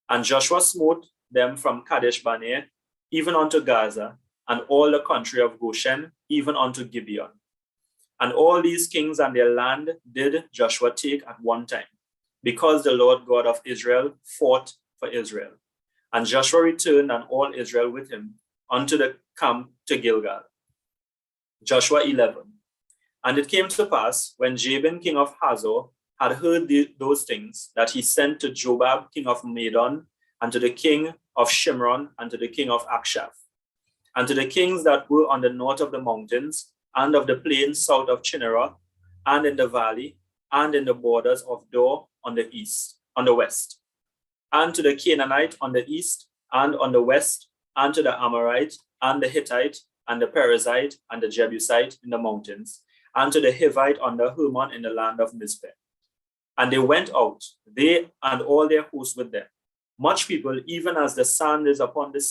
[SPEAKER 12] And Joshua smote them from Kadesh Barnea, even unto Gaza, and all the country of Goshen, even unto Gibeon. And all these kings and their land did Joshua take at one time, because the Lord God of Israel fought for Israel. And Joshua returned, and all Israel with him, unto the camp to Gilgal. Joshua 11. And it came to pass, when Jabin king of Hazor had heard those things, that he sent to Jobab king of Madon, and to the king of Shimron, and to the king of Akshaph, and to the kings that were on the north of the mountains, and of the plains south of Chinnerah, and in the valley, and in the borders of Dor on the west, and to the Canaanite on the east, and on the west, and to the Amorite, and the Hittite, and the Perizzite, and the Jebusite in the mountains, and to the Hivite under Hermon in the land of Mizpeh. And they went out, they and all their hosts with them, much people, even as the sand is upon the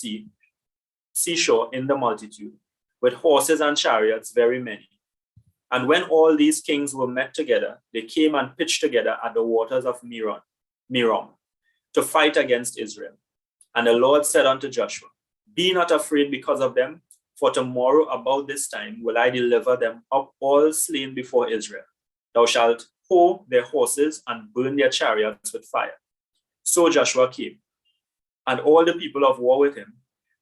[SPEAKER 12] seashore in the multitude, with horses and chariots very many. And when all these kings were met together, they came and pitched together at the waters of Merom, to fight against Israel. And the Lord said unto Joshua, Be not afraid because of them, for tomorrow about this time will I deliver them up all slain before Israel. Thou shalt hoe their horses and burn their chariots with fire. So Joshua came, and all the people of war with him,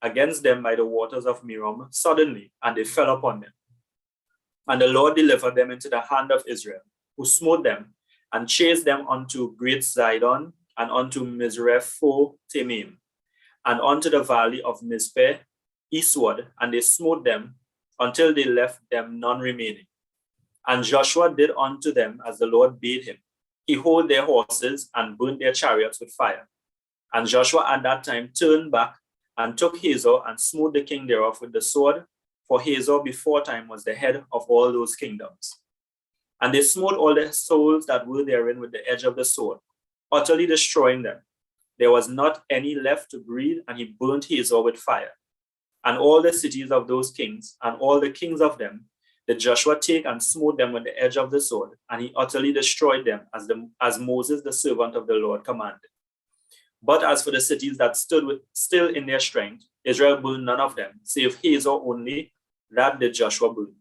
[SPEAKER 12] against them by the waters of Merom suddenly, and they fell upon them. And the Lord delivered them into the hand of Israel, who smote them, and chased them unto Great Zidon, and unto Misrephoth-Tamim, and unto the valley of Mizpeh, eastward, and they smote them until they left them none remaining. And Joshua did unto them as the Lord bade him. He hold their horses and burnt their chariots with fire. And Joshua at that time turned back and took Hazor and smote the king thereof with the sword, for Hazor before time was the head of all those kingdoms. And they smote all the souls that were therein with the edge of the sword, utterly destroying them. There was not any left to breathe, and he burnt Hazor with fire. And all the cities of those kings, and all the kings of them, did Joshua take and smote them with the edge of the sword, and he utterly destroyed them, as Moses the servant of the Lord commanded. But as for the cities that stood still in their strength, Israel burned none of them, save Hazor only, that did Joshua burn.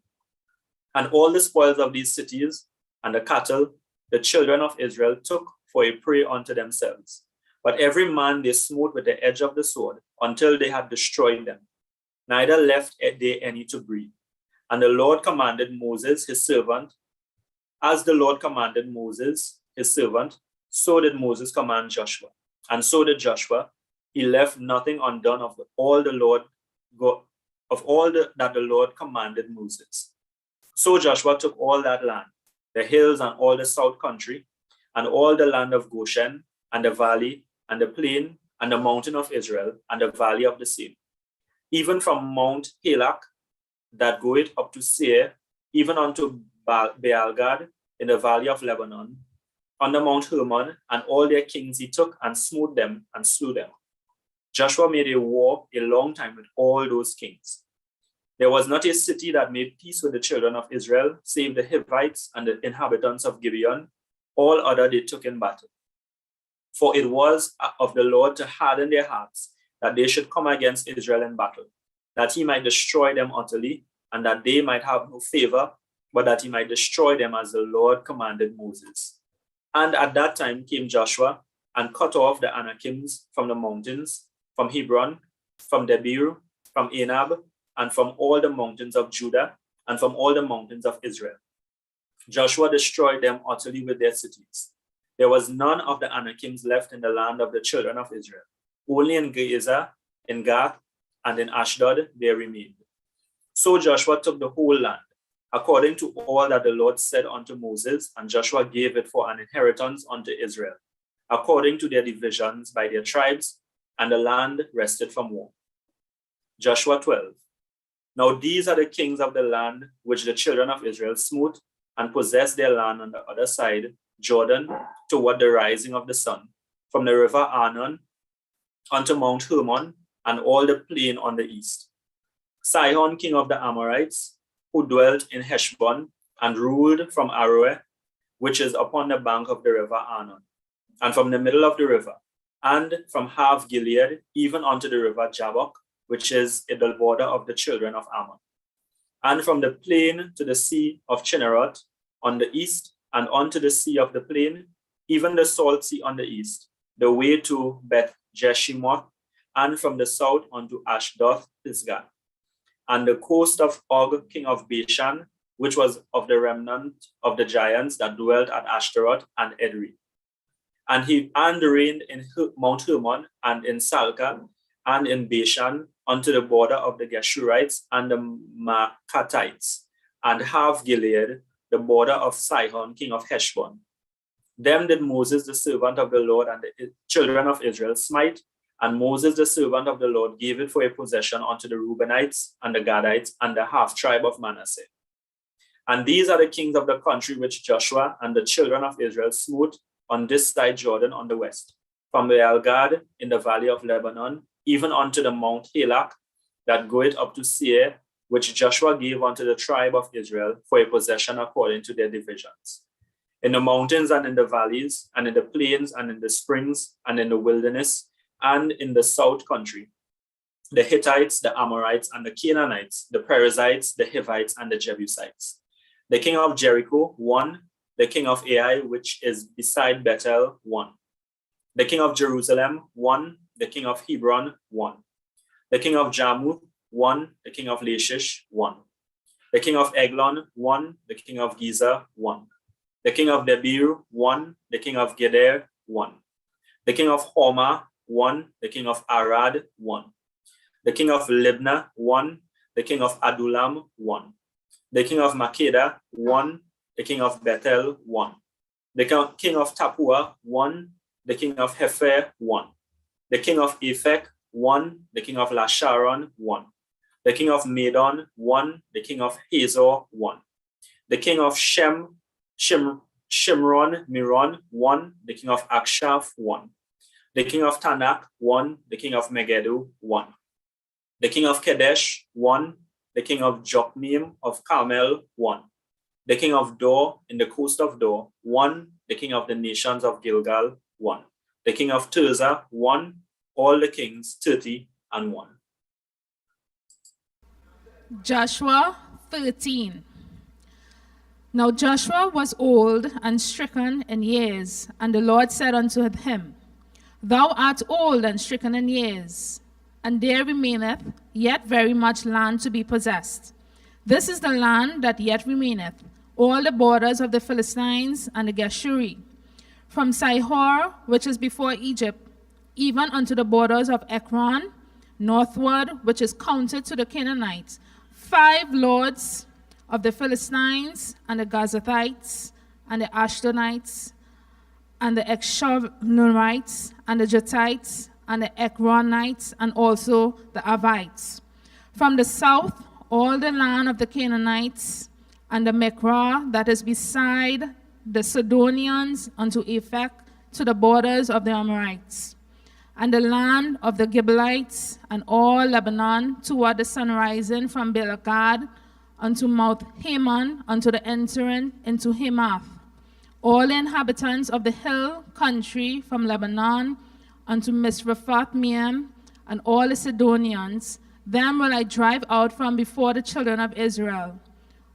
[SPEAKER 12] And all the spoils of these cities, and the cattle, the children of Israel took for a prey unto themselves. But every man they smote with the edge of the sword, until they had destroyed them. Neither left they any to breathe. And the Lord commanded Moses his servant, as the Lord commanded Moses his servant, so did Moses command Joshua. And so did Joshua. He left nothing undone of all that the Lord commanded Moses. So Joshua took all that land, the hills and all the south country, and all the land of Goshen, and the valley, and the plain, and the mountain of Israel, and the valley of the same, even from Mount Halak, that goeth up to Seir, even unto Baalgad in the valley of Lebanon, under Mount Hermon, and all their kings he took and smote them and slew them. Joshua made a war a long time with all those kings. There was not a city that made peace with the children of Israel, save the Hivites and the inhabitants of Gibeon. All other they took in battle. For it was of the Lord to harden their hearts, that they should come against Israel in battle, that he might destroy them utterly, and that they might have no favor, but that he might destroy them as the Lord commanded Moses. And at that time came Joshua and cut off the Anakims from the mountains, from Hebron, from Debir, from Anab, and from all the mountains of Judah, and from all the mountains of Israel. Joshua destroyed them utterly with their cities. There was none of the Anakims left in the land of the children of Israel. Only in Gezer, in Gath, and in Ashdod they remained. So Joshua took the whole land, according to all that the Lord said unto Moses, and Joshua gave it for an inheritance unto Israel, according to their divisions by their tribes, and the land rested from war. Joshua 12. Now these are the kings of the land which the children of Israel smote, and possessed their land on the other side, Jordan, toward the rising of the sun, from the river Arnon unto Mount Hermon, and all the plain on the east. Sihon, king of the Amorites, who dwelt in Heshbon, and ruled from Aroeh, which is upon the bank of the river Arnon, and from the middle of the river, and from half Gilead, even unto the river Jabbok, which is at the border of the children of Ammon, and from the plain to the sea of Chinneroth on the east, and unto the sea of the plain, even the salt sea on the east, the way to Beth Jeshimoth, and from the south unto Ashdoth Pisgah, and the coast of Og, king of Bashan, which was of the remnant of the giants that dwelt at Ashtaroth and Edrei. And he reigned in Mount Hermon, and in Salca, and in Bashan, unto the border of the Geshurites and the Maacathites, and half Gilead, the border of Sihon, king of Heshbon. Them did Moses, the servant of the Lord, and the children of Israel smite, and Moses, the servant of the Lord, gave it for a possession unto the Reubenites, and the Gadites, and the half tribe of Manasseh. And these are the kings of the country which Joshua and the children of Israel smote on this side Jordan on the west, from Baalgad in the valley of Lebanon, even unto the Mount Halak, that goeth up to Seir, which Joshua gave unto the tribe of Israel for a possession according to their divisions. In the mountains and in the valleys, and in the plains and in the springs, and in the wilderness, and in the south country, the Hittites, the Amorites, and the Canaanites, the Perizzites, the Hivites, and the Jebusites. The king of Jericho, 1. The king of Ai, which is beside Bethel, 1. The king of Jerusalem, 1. The king of Hebron, 1. The king of Jarmuth, 1. The king of Lachish, 1. The king of Eglon, 1. The king of Gezer, 1. The king of Debir, 1. The king of Geder, 1. The king of Homa, 1. The king of Arad, 1. The king of Libnah, 1. The king of Adullam, 1. The king of Makeda, 1. The king of Bethel, 1. The king of Tapua, 1. The king of Hefer, 1. The king of Ephek, 1. The king of Lasharon, 1. The king of Madon, 1. The king of Hazor, 1. The king of Shimron, Miron, 1. The king of Akshaph, 1. The king of Tanakh, 1. The king of Megiddo, 1. The king of Kadesh, 1. The king of Jokneam of Carmel, 1. The king of Dor in the coast of Dor, 1. The king of the nations of Gilgal, 1. The king of Tirzah, 1. All the kings, 30 and 1.
[SPEAKER 10] Joshua 13. Now Joshua was old and stricken in years, and the Lord said unto him, Thou art old and stricken in years, and there remaineth yet very much land to be possessed. This is the land that yet remaineth, all the borders of the Philistines and the Geshuri, from Sihor, which is before Egypt, even unto the borders of Ekron, northward, which is counted to the Canaanites, 5 lords of the Philistines, and the Gazathites, and the Ashdodites, and the Eshurunites, and the Jethites, and the Ekronites, and also the Avites. From the south, all the land of the Canaanites, and the Mekra that is beside the Sidonians unto Ephek, to the borders of the Amorites, and the land of the Gibeonites, and all Lebanon toward the sun rising from Beer-Gad unto Mount Haman, unto the entering into Hamath. All the inhabitants of the hill country from Lebanon unto Misrephoth-Maim, and all the Sidonians, them will I drive out from before the children of Israel.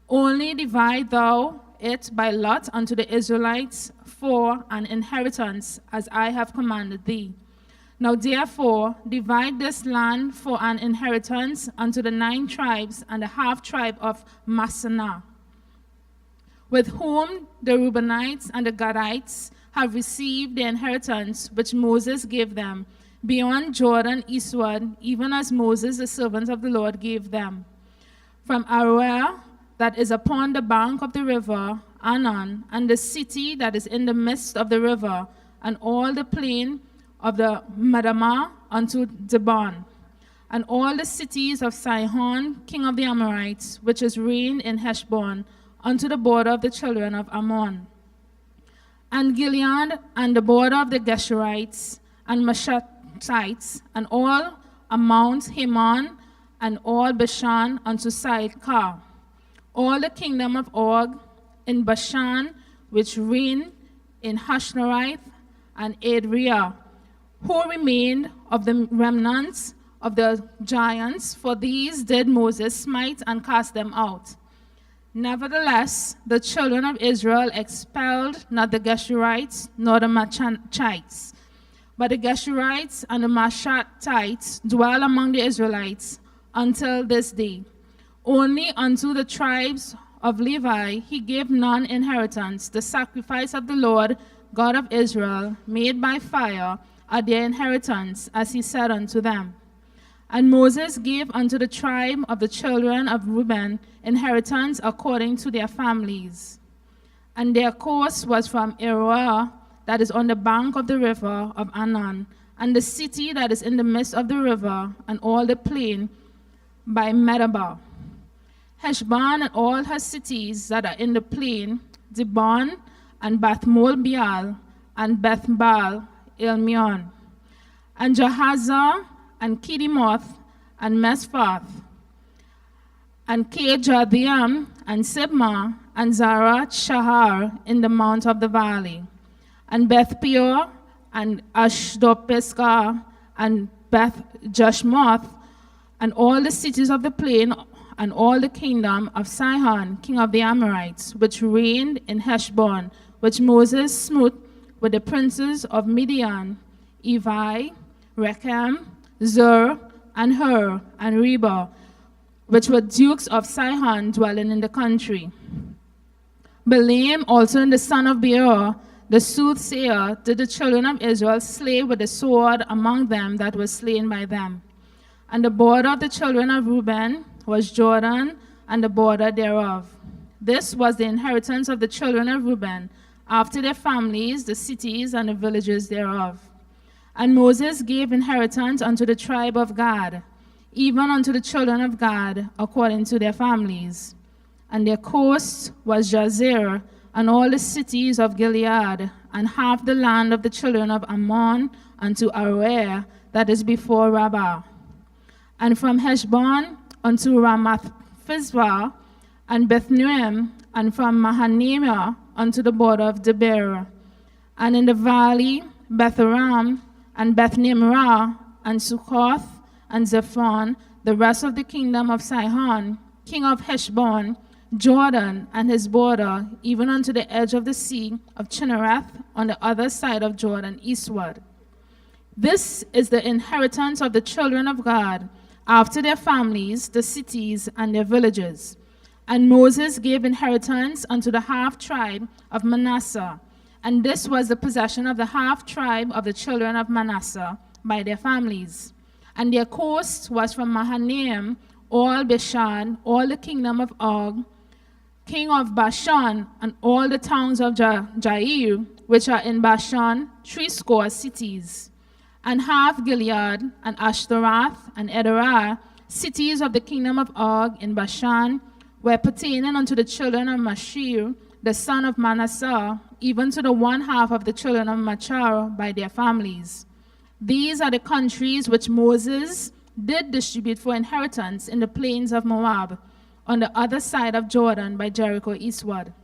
[SPEAKER 10] Only divide thou it by lot unto the Israelites for an inheritance, as I have commanded thee. Now therefore divide this land for an inheritance unto the 9 tribes and the half tribe of Manasseh, with whom the Reubenites and the Gadites have received the inheritance which Moses gave them, beyond Jordan eastward, even as Moses the servant of the Lord gave them. From Aroer, that is upon the bank of the river Arnon, and the city that is in the midst of the river, and all the plain of the Madamah unto Dibon, and all the cities of Sihon, king of the Amorites, which is reigned in Heshbon, unto the border of the children of Ammon, and Gilead, and the border of the Geshurites, and Mashathites, and all Mount Hermon, and all Bashan unto Sychar, all the kingdom of Og in Bashan, which reigned in Hashnorith and Adria, who remained of the remnants of the giants, for these did Moses smite and cast them out. Nevertheless, the children of Israel expelled not the Geshurites nor the Machachites, but the Geshurites and the Mashathites dwell among the Israelites until this day. Only unto the tribes of Levi he gave none inheritance. The sacrifice of the Lord God of Israel, made by fire, are their inheritance, as he said unto them. And Moses gave unto the tribe of the children of Reuben inheritance according to their families. And their course was from Aroer, that is on the bank of the river of Arnon, and the city that is in the midst of the river, and all the plain by Medaba, Heshbon, and all her cities that are in the plain, Dibon, and Beth-Molbeal, and Beth-Baal, Elmion, and Jahaza, and Kedemoth, and Mesfath, and Kirjathaim, and Sibmah, and Zarat Shahar in the mount of the valley, and Beth Peor, and Ashdod-Pisgah, and Beth Jeshmoth, and all the cities of the plain, and all the kingdom of Sihon, king of the Amorites, which reigned in Heshbon, which Moses smote with the princes of Midian, Evi, Rechem, Zur, and Hur, and Reba,
[SPEAKER 14] which were dukes of Sihon dwelling in the country. Balaam also the son of Beor, the soothsayer, did the children of Israel slay with the sword among them that was slain by them. And the border of the children of Reuben was Jordan, and the border thereof. This was the inheritance of the children of Reuben, after their families, the cities and the villages thereof. And Moses gave inheritance unto the tribe of Gad, even unto the children of Gad, according to their families. And their coast was Jazer, and all the cities of Gilead, and half the land of the children of Ammon unto Aroer, that is before Rabbah. And from Heshbon unto Ramath-Phizvah, and Bethnuim, and from Mahanaimah unto the border of Debir. And in the valley, Betharam, and Beth-nimrah, and Sukkoth, and Zephon, the rest of the kingdom of Sihon, king of Heshbon, Jordan and his border, even unto the edge of the sea of Chinnereth, on the other side of Jordan eastward. This is the inheritance of the children of God, after their families, the cities, and their villages. And Moses gave inheritance unto the half-tribe of Manasseh, and this was the possession of the half-tribe of the children of Manasseh by their families. And their coast was from Mahanaim, all Bashan, all the kingdom of Og, king of Bashan, and all the towns of Jair, which are in Bashan, 80 cities. And half Gilead, and Ashtaroth, and Edorah, cities of the kingdom of Og in Bashan, were pertaining unto the children of Mashir, the son of Manasseh, even to the one half of the children of Machar by their families. These are the countries which Moses did distribute for inheritance in the plains of Moab, on the other side of Jordan by Jericho eastward.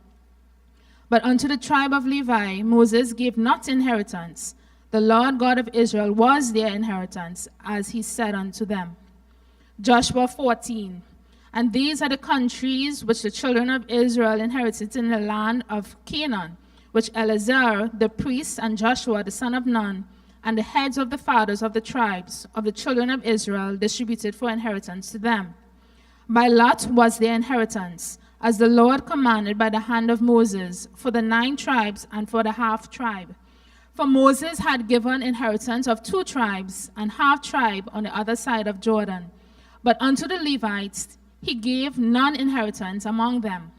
[SPEAKER 14] But unto the tribe of Levi Moses gave not inheritance. The Lord God of Israel was their inheritance, as he said unto them. Joshua 14. And these are the countries which the children of Israel inherited in the land of Canaan, which Eleazar the priest and Joshua the son of Nun, and the heads of the fathers of the tribes of the children of Israel distributed for inheritance to them. By lot was their inheritance, as the Lord commanded by the hand of Moses, for the 9 tribes and for the half-tribe. For Moses had given inheritance of 2 tribes and half-tribe on the other side of Jordan. But unto the Levites he gave none inheritance among them.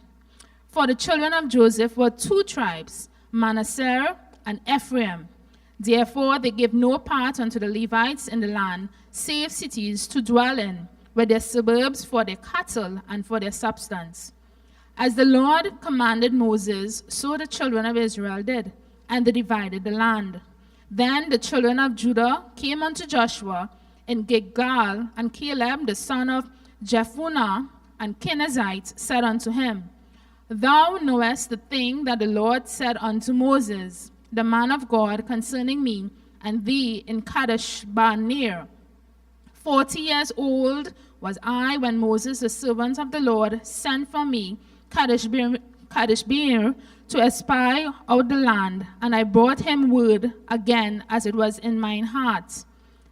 [SPEAKER 14] For the children of Joseph were 2 tribes, Manasseh and Ephraim. Therefore they gave no part unto the Levites in the land, save cities to dwell in, with their suburbs for their cattle and for their substance. As the Lord commanded Moses, so the children of Israel did, and they divided the land. Then the children of Judah came unto Joshua in Gilgal, and Caleb the son of Jephunneh, and Kenizzite, said unto him, Thou knowest the thing that the Lord said unto Moses, the man of God, concerning me and thee in Kadesh Barnea. 40 years old was I when Moses, the servant of the Lord, sent for me Kadesh Barnea to espy out the land, and I brought him word again as it was in mine heart.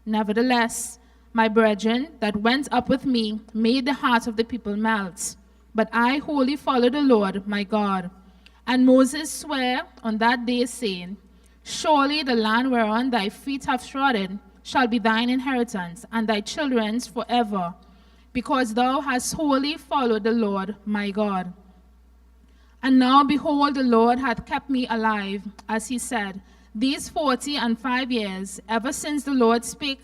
[SPEAKER 14] Nevertheless, my brethren that went up with me made the heart of the people melt. But I wholly followed the Lord my God. And Moses sware on that day, saying, Surely the land whereon thy feet have trodden shall be thine inheritance, and thy children's forever, because thou hast wholly followed the Lord my God. And now, behold, the Lord hath kept me alive, as he said, these 45 years, ever since the Lord spake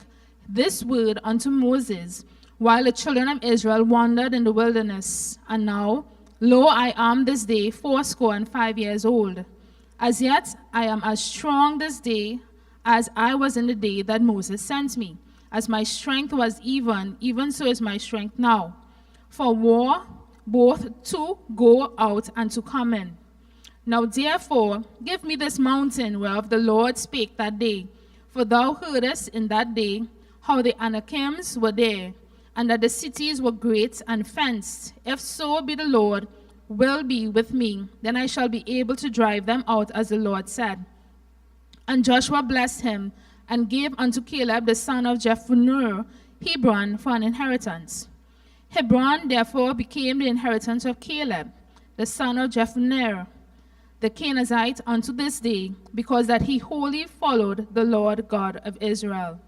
[SPEAKER 14] this word unto Moses, while the children of Israel wandered in the wilderness. And now, lo, I am this day 85 years old. As yet I am as strong this day as I was in the day that Moses sent me. As my strength was even so is my strength now. For war, both to go out and to come in. Now therefore, give me this mountain whereof the Lord spake that day. For thou heardest in that day how the Anakims were there, and that the cities were great and fenced. If so be the Lord will be with me, then I shall be able to drive them out, as the Lord said. And Joshua blessed him, and gave unto Caleb the son of Jephunneh Hebron for an inheritance. Hebron therefore became the inheritance of Caleb, the son of Jephunneh, the Kenizzite, unto this day, because that he wholly followed the Lord God of Israel.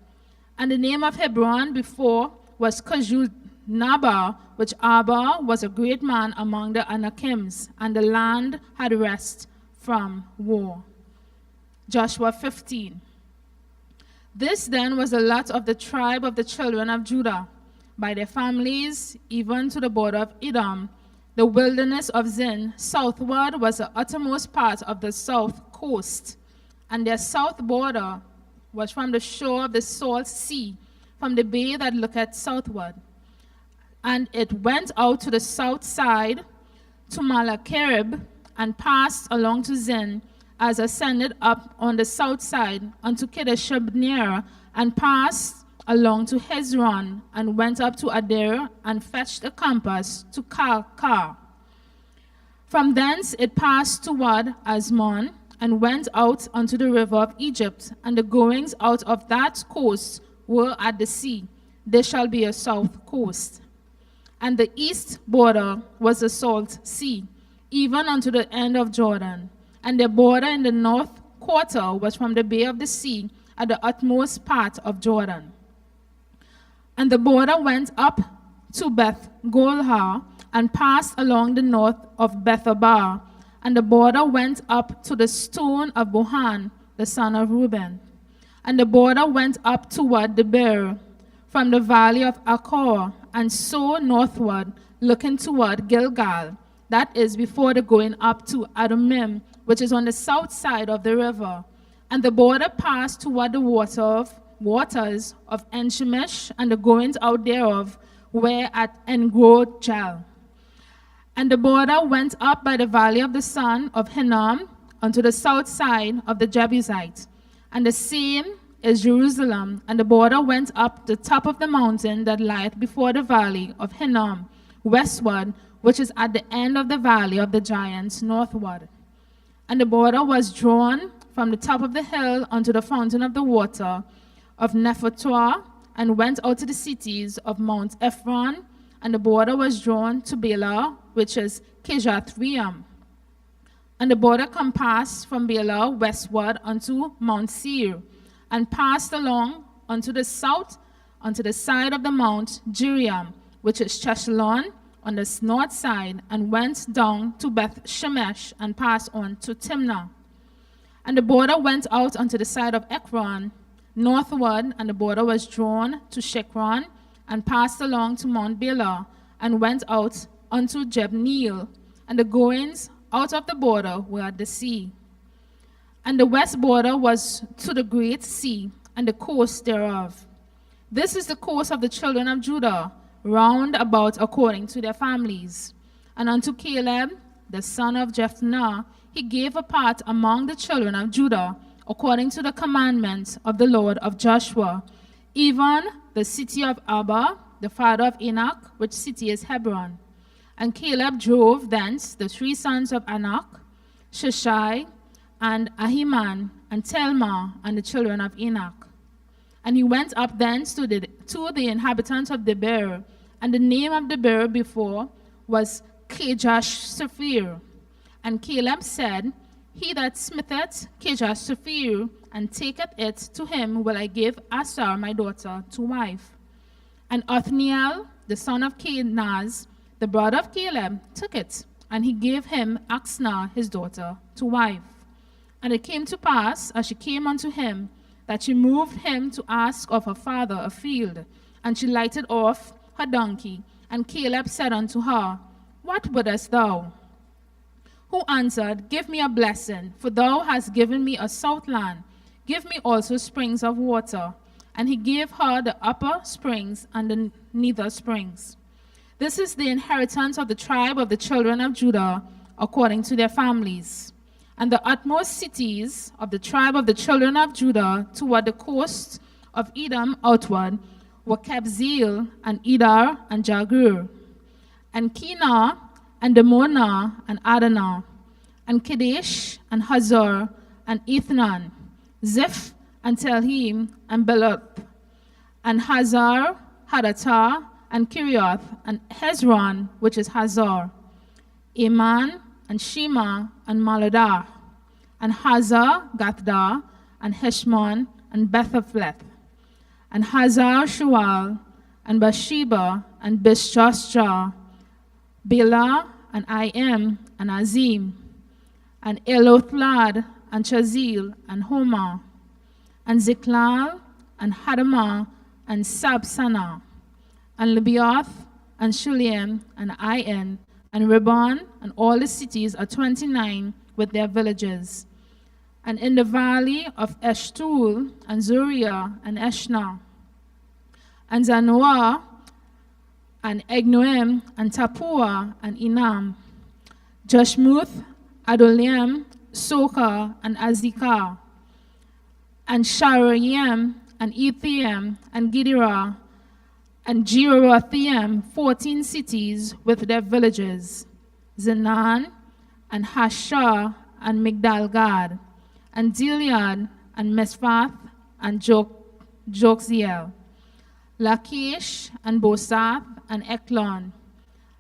[SPEAKER 14] And the name of Hebron before was Kajunaba, which Abba was a great man among the Anakims, and the land had rest from war. Joshua 15. This then was the lot of the tribe of the children of Judah, by their families, even to the border of Edom. The wilderness of Zin southward was the uttermost part of the south coast, and their south border was from the shore of the salt sea, from the bay that looketh southward. And it went out to the south side to Malakirib, and passed along to Zin, as ascended up on the south side unto Kedeshibnear, and passed along to Hezron, and went up to Adair, and fetched a compass to Karkar. From thence it passed toward Asmon, and went out unto the river of Egypt, and the goings out of that coast were at the sea. There shall be a south coast. And the east border was the salt sea, even unto the end of Jordan. And their border in the north quarter was from the bay of the sea at the utmost part of Jordan. And the border went up to Beth Golha, and passed along the north of Bethabar. And the border went up to the stone of Bohan, the son of Reuben. And the border went up toward the Beer, from the valley of Achor, and so northward, looking toward Gilgal. That is before the going up to Adumim, which is on the south side of the river. And the border passed toward the waters of Enshemish, and the goings out thereof were at Engrojel. And the border went up by the valley of the son of Hinnom unto the south side of the Jebusite. And the same is Jerusalem. And the border went up the top of the mountain that lieth before the valley of Hinnom, westward, which is at the end of the valley of the giants, northward. And the border was drawn from the top of the hill unto the fountain of the water of Nephtoah, and went out to the cities of Mount Ephron. And the border was drawn to Bela, which is Kirjathream. And the border compassed from Bela westward unto Mount Seir, and passed along unto the south, unto the side of the Mount Jeriam, which is Cheshlon, on the north side, and went down to Beth Shemesh, and passed on to Timnah. And the border went out unto the side of Ekron, northward, and the border was drawn to Shekron, and passed along to Mount Bela, and went out unto Jebneel, and the goings out of the border were at the sea. And the west border was to the great sea, and the coast thereof. This is the coast of the children of Judah, round about according to their families. And unto Caleb, the son of Jephunneh, he gave a part among the children of Judah, according to the commandment of the Lord of Joshua, even the city of Abba, the father of Enoch, which city is Hebron. And Caleb drove thence the three sons of Anak, Sheshai, and Ahiman, and Telmah, and the children of Enoch. And he went up thence to the inhabitants of Debir, and the name of Debir before was Kirjath-Sepher. And Caleb said, He that smitheth Kirjath-Sepher, and taketh it to him, will I give Asar my daughter to wife. And Othniel, the son of Kenaz, the brother of Caleb, took it, and he gave him Axnah his daughter to wife. And it came to pass, as she came unto him, that she moved him to ask of her father a field. And she lighted off her donkey. And Caleb said unto her, What wouldest thou? Who answered, Give me a blessing, for thou hast given me a south land. Give me also springs of water. And he gave her the upper springs and the nether springs. This is the inheritance of the tribe of the children of Judah, according to their families. And the utmost cities of the tribe of the children of Judah toward the coast of Edom outward were Kabzeel, and Edar, and Jagur, and Kena, and Demonah, and Adonah, and Kadesh, and Hazor, and Ethnan, Ziph, and Telhim, and Beloth, and Hazar, Hadattah, and Kirioth, and Hezron, which is Hazor, Aman, and Shema, and Maladah, and Hazar, Gathdah, and Heshmon, and Bethaphleth, and Hazar Shual, and Bathsheba, and Bishjashja, Bela, and Im, and Azim, and Elothlad, and Chazil, and Homa, and Ziklal, and Hadamah, and Sabsana, and Libioth, and Shulim, and Ain, and Ribbon, and all the cities are 29 with their villages. And in the valley of Eshtul, and Zuriah, and Eshna, and Zanoah, and Egnoim, and Tapua, and Enam, Jashmuth, Adolim, Soka, and Azekah, and Shaaraim, and Ethaim, and Gidirah, and Jeroboam, 14 cities with their villages, Zenan, and Hashah, and Migdal-gad, and Gilead, and Mesfath, and Jokziel, Lachish, and Bosath, and Eklon,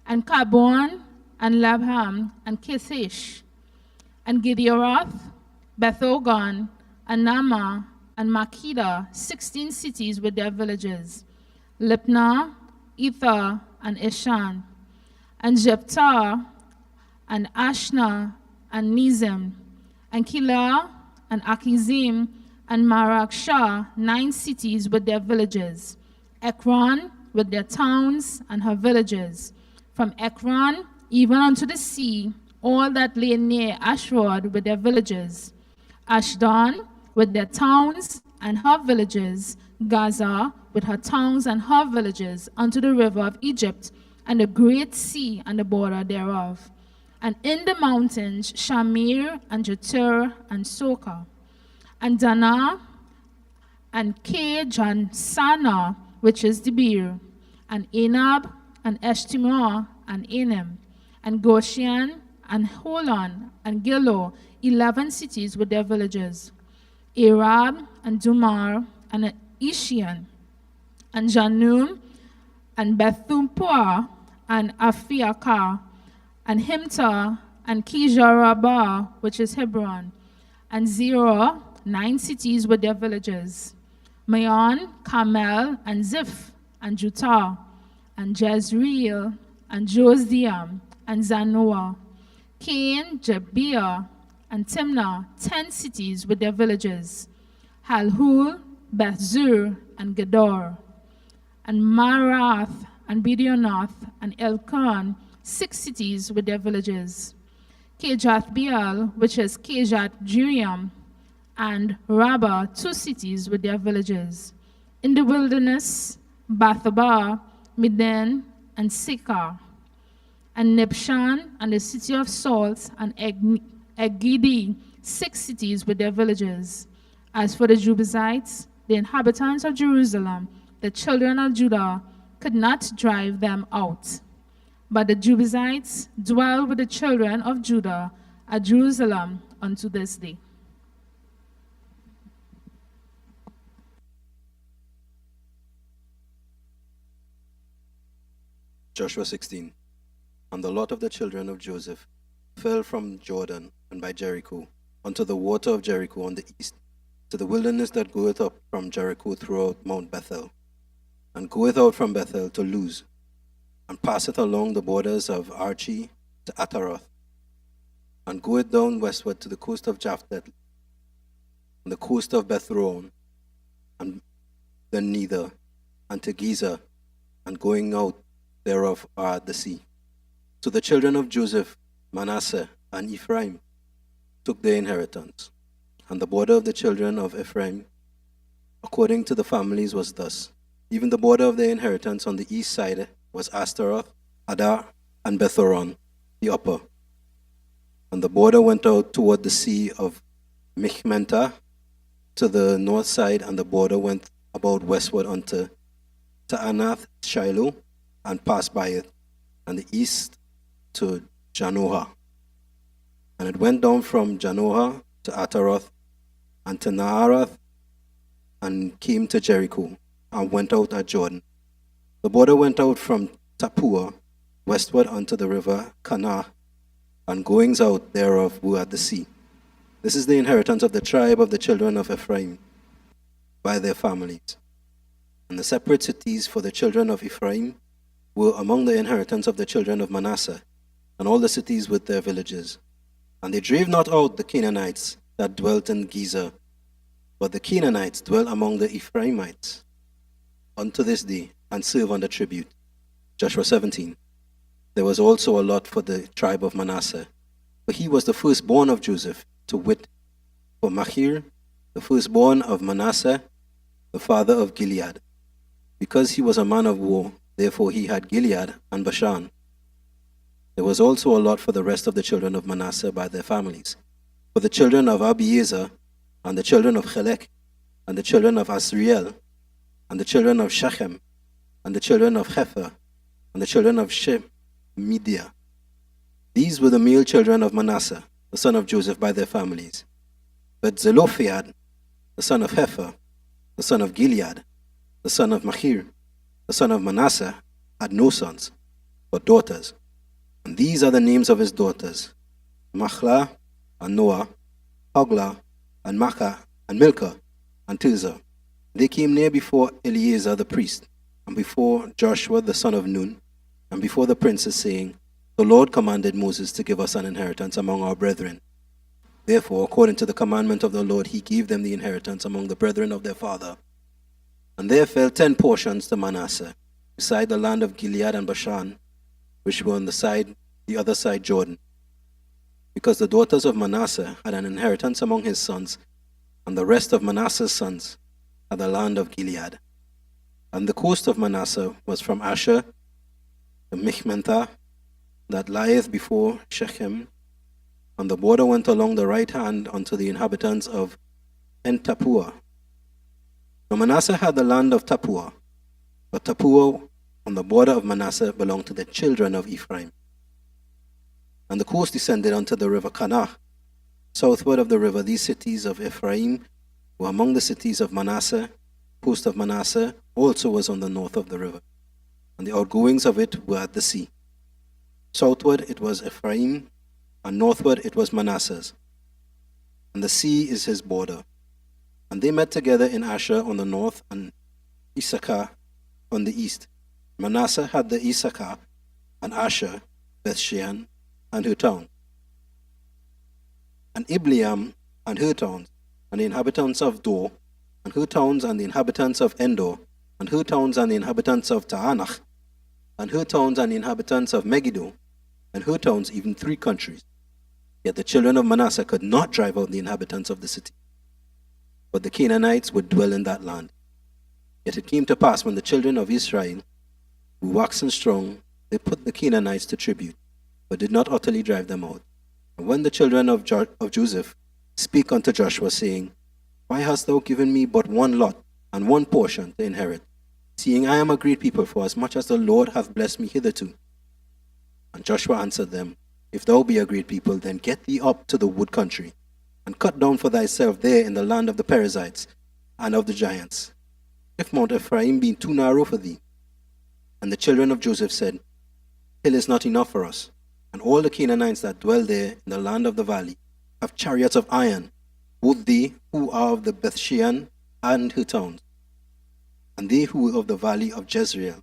[SPEAKER 14] and Kabon, and Labham, and Kishish, and Gideorath, Bethogon, and Nama, and Makeda, 16 cities with their villages, Lipna, Ether, and Ishan, and Jephthah, and Ashna, and Nizim, and Keilah, and Akizim, and Maraksha, 9 cities with their villages, Ekron with their towns and her villages, from Ekron even unto the sea, all that lay near Ashdod with their villages, Ashdod with their towns and her villages, Gaza with her towns and her villages, unto the river of Egypt, and the great sea and the border thereof. And in the mountains, Shamir, and Jetur, and Soka, and Dana, and Kejansana, which is Debir, and Enab, and Eshtemoa, and Enim, and Goshen, and Holon, and Gilo, 11 cities with their villages, Arab, and Dumar, and Ishian, and Janum, and Bethumpua, and Afiakah, and Himtah, and Kijarabah, which is Hebron, and Zerah, 9 cities with their villages, Maon, Carmel, and Ziph, and Jutah, and Jezreel, and Josdiam, and Zanoah, Cain, Jebeah, and Timnah, 10 cities with their villages, Halhul, Bethzur, and Gedor, and Marath, and Bidionoth, and Elkon, 6 cities with their villages, Kejath Beal, which is Kejath Juriam, and Rabbah, 2 cities with their villages. In the wilderness, Bathaba, Midan, and Sikar, and Nibshan, and the city of salt, and Egidi, 6 cities with their villages. As for the Jebusites, the inhabitants of Jerusalem, the children of Judah could not drive them out. But the Jebusites dwell with the children of Judah at Jerusalem unto this day.
[SPEAKER 15] Joshua 16. And the lot of the children of Joseph fell from Jordan and by Jericho unto the water of Jericho on the east, to the wilderness that goeth up from Jericho throughout Mount Bethel, and goeth out from Bethel to Luz, and passeth along the borders of Archi to Ataroth, and goeth down westward to the coast of Japheth, and the coast of Bethroon, and then neither, and to Giza, and going out thereof are the sea. So the children of Joseph, Manasseh, and Ephraim took their inheritance. And the border of the children of Ephraim, according to the families, was thus. Even the border of their inheritance on the east side was Ashtaroth, Adar, and Bethoron, the upper. And the border went out toward the sea of Michmentah to the north side, and the border went about westward unto Taanath Shiloh, and passed by it, and the east to Janoah. And it went down from Janoah to Ataroth, and to Naarath, and came to Jericho, and went out at Jordan, The border went out from Tapua westward unto the river Kanah, and goings out thereof were at the sea. This is the inheritance of the tribe of the children of Ephraim by their families. And the separate cities for the children of Ephraim were among the inheritance of the children of Manasseh, and all the cities with their villages. And they drave not out the Canaanites that dwelt in Gezer, but the Canaanites dwell among the Ephraimites unto this day, and serve under tribute. Joshua 17. There was also a lot for the tribe of Manasseh, for he was the firstborn of Joseph, to wit, for Machir, the firstborn of Manasseh, the father of Gilead. Because he was a man of war, therefore he had Gilead and Bashan. There was also a lot for the rest of the children of Manasseh by their families, for the children of Abiezer, and the children of Chelek, and the children of Asriel, and the children of Shechem, and the children of Hefer, and the children of Shemidiah. These were the male children of Manasseh, the son of Joseph, by their families. But Zelophehad, the son of Hefer, the son of Gilead, the son of Machir, the son of Manasseh, had no sons, but daughters. And these are the names of his daughters: Machlah, and Noah, Hoglah, and Makkah, and Milcah, and Tirzah. They came near before Eleazar the priest, and before Joshua the son of Nun, and before the princes, saying, The Lord commanded Moses to give us an inheritance among our brethren. Therefore, according to the commandment of the Lord, he gave them the inheritance among the brethren of their father. And there fell 10 portions to Manasseh, beside the land of Gilead and Bashan, which were on the other side Jordan, because the daughters of Manasseh had an inheritance among his sons, and the rest of Manasseh's sons had the land of Gilead. And the coast of Manasseh was from Asher to Michmentah, that lieth before Shechem, and the border went along the right hand unto the inhabitants of En-Tapua. Now Manasseh had the land of Tapua, but Tapua on the border of Manasseh belonged to the children of Ephraim. And the coast descended unto the river Kanah. Southward of the river, these cities of Ephraim were among the cities of Manasseh. Coast of Manasseh also was on the north of the river, and the outgoings of it were at the sea. Southward it was Ephraim, and northward it was Manasseh's, and the sea is his border. And they met together in Asher on the north, and Issachar on the east. Manasseh had the Issachar, and Asher, Bethshean, and her town, and Ibleam, and her towns, and the inhabitants of Dor, and her towns, and the inhabitants of Endor, and her towns, and the inhabitants of Taanach, and her towns, and the inhabitants of Megiddo, and her towns, even 3 countries. Yet the children of Manasseh could not drive out the inhabitants of the city, but the Canaanites would dwell in that land. Yet it came to pass, when the children of Israel were waxen strong, they put the Canaanites to tribute, but did not utterly drive them out. And when the children of Joseph speak unto Joshua, saying, Why hast thou given me but 1 lot and 1 portion to inherit, seeing I am a great people, for as much as the Lord hath blessed me hitherto? And Joshua answered them, If thou be a great people, then get thee up to the wood country, and cut down for thyself there in the land of the Perizzites and of the giants, if Mount Ephraim be too narrow for thee. And the children of Joseph said, Hill is not enough for us, and all the Canaanites that dwell there in the land of the valley have chariots of iron, both they who are of the Bethshean and her towns, and they who are of the valley of Jezreel.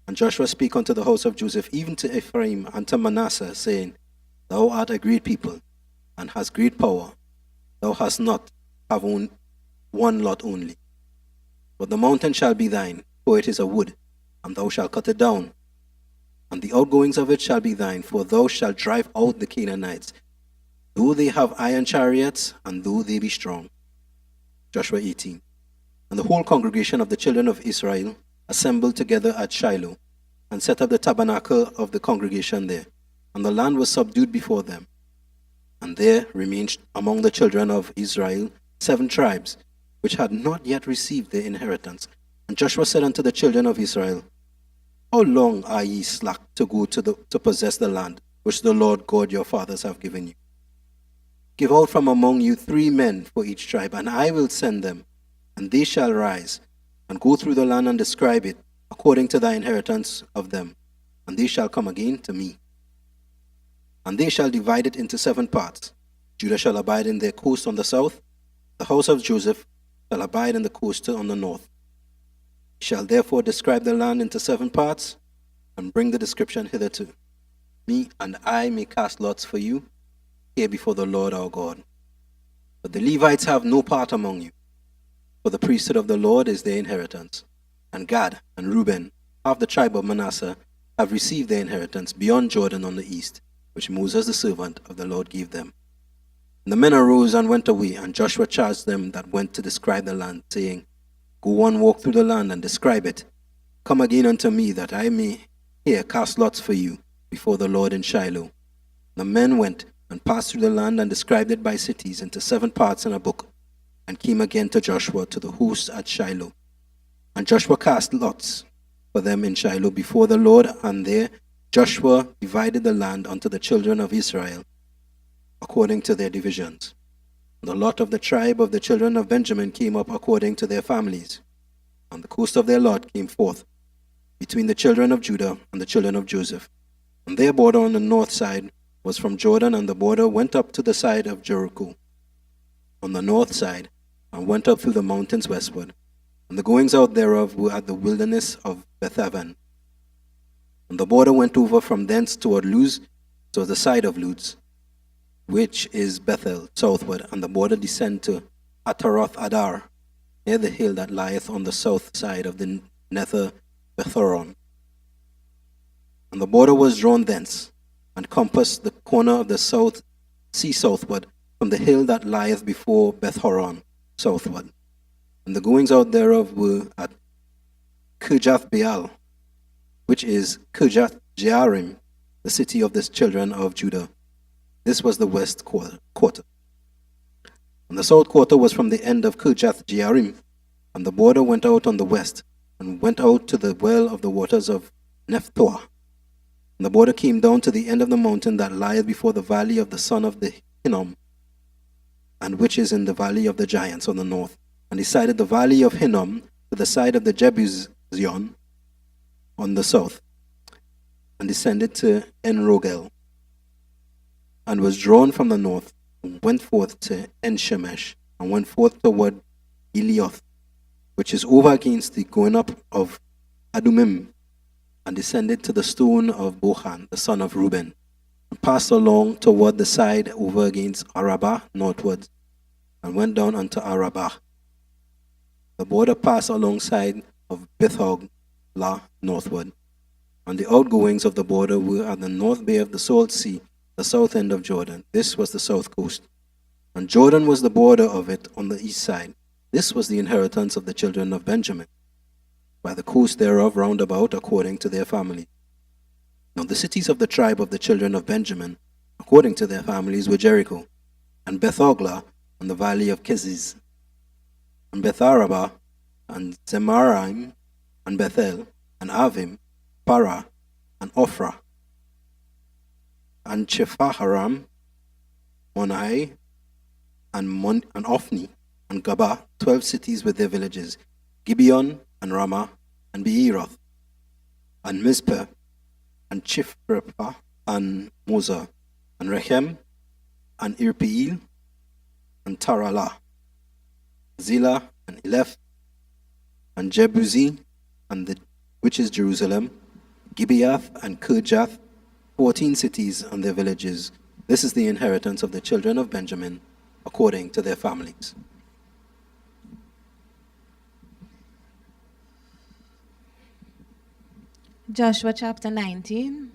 [SPEAKER 15] And Joshua spake unto the house of Joseph, even to Ephraim and to Manasseh, saying, Thou art a great people, and hast great power. Thou hast not have 1 lot only. But the mountain shall be thine, for it is a wood, and thou shalt cut it down. And the outgoings of it shall be thine, for thou shalt drive out the Canaanites, though they have iron chariots, and though they be strong. Joshua 18. And the whole congregation of the children of Israel assembled together at Shiloh, and set up the tabernacle of the congregation there. And the land was subdued before them. And there remained among the children of Israel 7 tribes, which had not yet received their inheritance. And Joshua said unto the children of Israel, How long are ye slack to go to possess the land, which the Lord God your fathers have given you? Give out from among you 3 men for each tribe, and I will send them, and they shall rise, and go through the land and describe it, according to thy inheritance of them, and they shall come again to me. And they shall divide it into 7 parts. Judah shall abide in their coast on the south, the house of Joseph shall abide in the coast on the north. He shall therefore describe the land into 7 parts, and bring the description hitherto. Me and I may cast lots for you here before the Lord our God. But the Levites have no part among you, for the priesthood of the Lord is their inheritance. And Gad and Reuben, half the tribe of Manasseh, have received their inheritance beyond Jordan on the east, which Moses the servant of the Lord gave them. And the men arose and went away, and Joshua charged them that went to describe the land, saying, Go on, walk through the land, and describe it. Come again unto me, that I may here cast lots for you before the Lord in Shiloh. The men went and passed through the land, and described it by cities into 7 parts in a book, and came again to Joshua to the host at Shiloh. And Joshua cast lots for them in Shiloh before the Lord, and there Joshua divided the land unto the children of Israel according to their divisions. The lot of the tribe of the children of Benjamin came up according to their families, and the coast of their lot came forth between the children of Judah and the children of Joseph. And their border on the north side was from Jordan, and the border went up to the side of Jericho on the north side, and went up through the mountains westward. And the goings out thereof were at the wilderness of Bethaven. And the border went over from thence toward Luz, to the side of Luz, which is Bethel, southward, and the border descend to Ataroth Adar, near the hill that lieth on the south side of the Nether Bethoron. And the border was drawn thence, and compassed the corner of the south sea southward, from the hill that lieth before Bethhoron, southward. And the goings out thereof were at Kirjath Baal, which is Kirjath Jearim, the city of the children of Judah. This was the west quarter. And the south quarter was from the end of Kirjath Jearim, and the border went out on the west, and went out to the well of the waters of Nephtoah. And the border came down to the end of the mountain that lieth before the valley of the son of the Hinnom, and which is in the valley of the giants on the north, and decided the valley of Hinnom to the side of the Jebusion on the south, and descended to En-Rogel, and was drawn from the north, and went forth to En-Shemesh, and went forth toward Elioth, which is over against the going up of Adumim, and descended to the stone of Bohan, the son of Reuben, and passed along toward the side over against Arabah northward, and went down unto Arabah. The border passed alongside of Bethhoglah northward, and the outgoings of the border were at the north bay of the Salt Sea, the south end of Jordan. This was the south coast. And Jordan was the border of it on the east side. This was the inheritance of the children of Benjamin, by the coast thereof round about according to their family. Now the cities of the tribe of the children of Benjamin, according to their families, were Jericho, and Bethhoglah, and the valley of Keziz, and Betharabah, and Zemaraim, and Bethel, and Avim, Parah, and Ophrah, and Chephaharam, Monai, and Ophni, and Gabah, 12 cities with their villages, Gibeon, and Ramah, and Beeroth, and Mizpeh, and Chifrepah, and Moza, and Rechem, and Irpeel, and Taralah, Zillah, and Eleph, and Jebuzi, which is Jerusalem, Gibeath, and Kirjath, 14 cities and their villages. This is the inheritance of the children of Benjamin, according to their families.
[SPEAKER 16] Joshua chapter 19.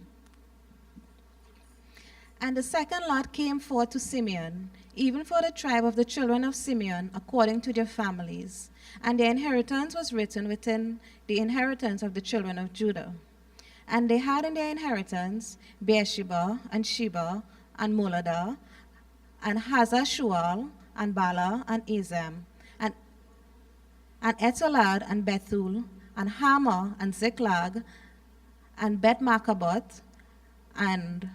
[SPEAKER 16] And the second lot came forth to Simeon, even for the tribe of the children of Simeon, according to their families. And their inheritance was written within the inheritance of the children of Judah. And they had in their inheritance Beersheba, and Sheba, and Moladah, and Hazar-Shual, and Bala, and Ezem, and Etolad, and Bethul, and Hamah, and Ziklag, and Bet-Markaboth, and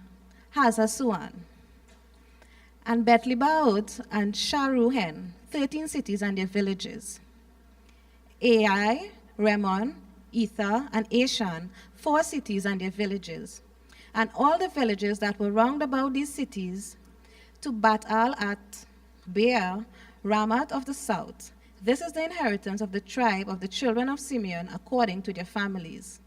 [SPEAKER 16] Hazar-Suan, and Bet-Lebaoth, and Sharuhen, 13 cities and their villages. Ai, Remon, Ether, and Ashan, 4 cities and their villages. And all the villages that were round about these cities, to Batal at Beer, Ramat of the south. This is the inheritance of the tribe of the children of Simeon according to their families.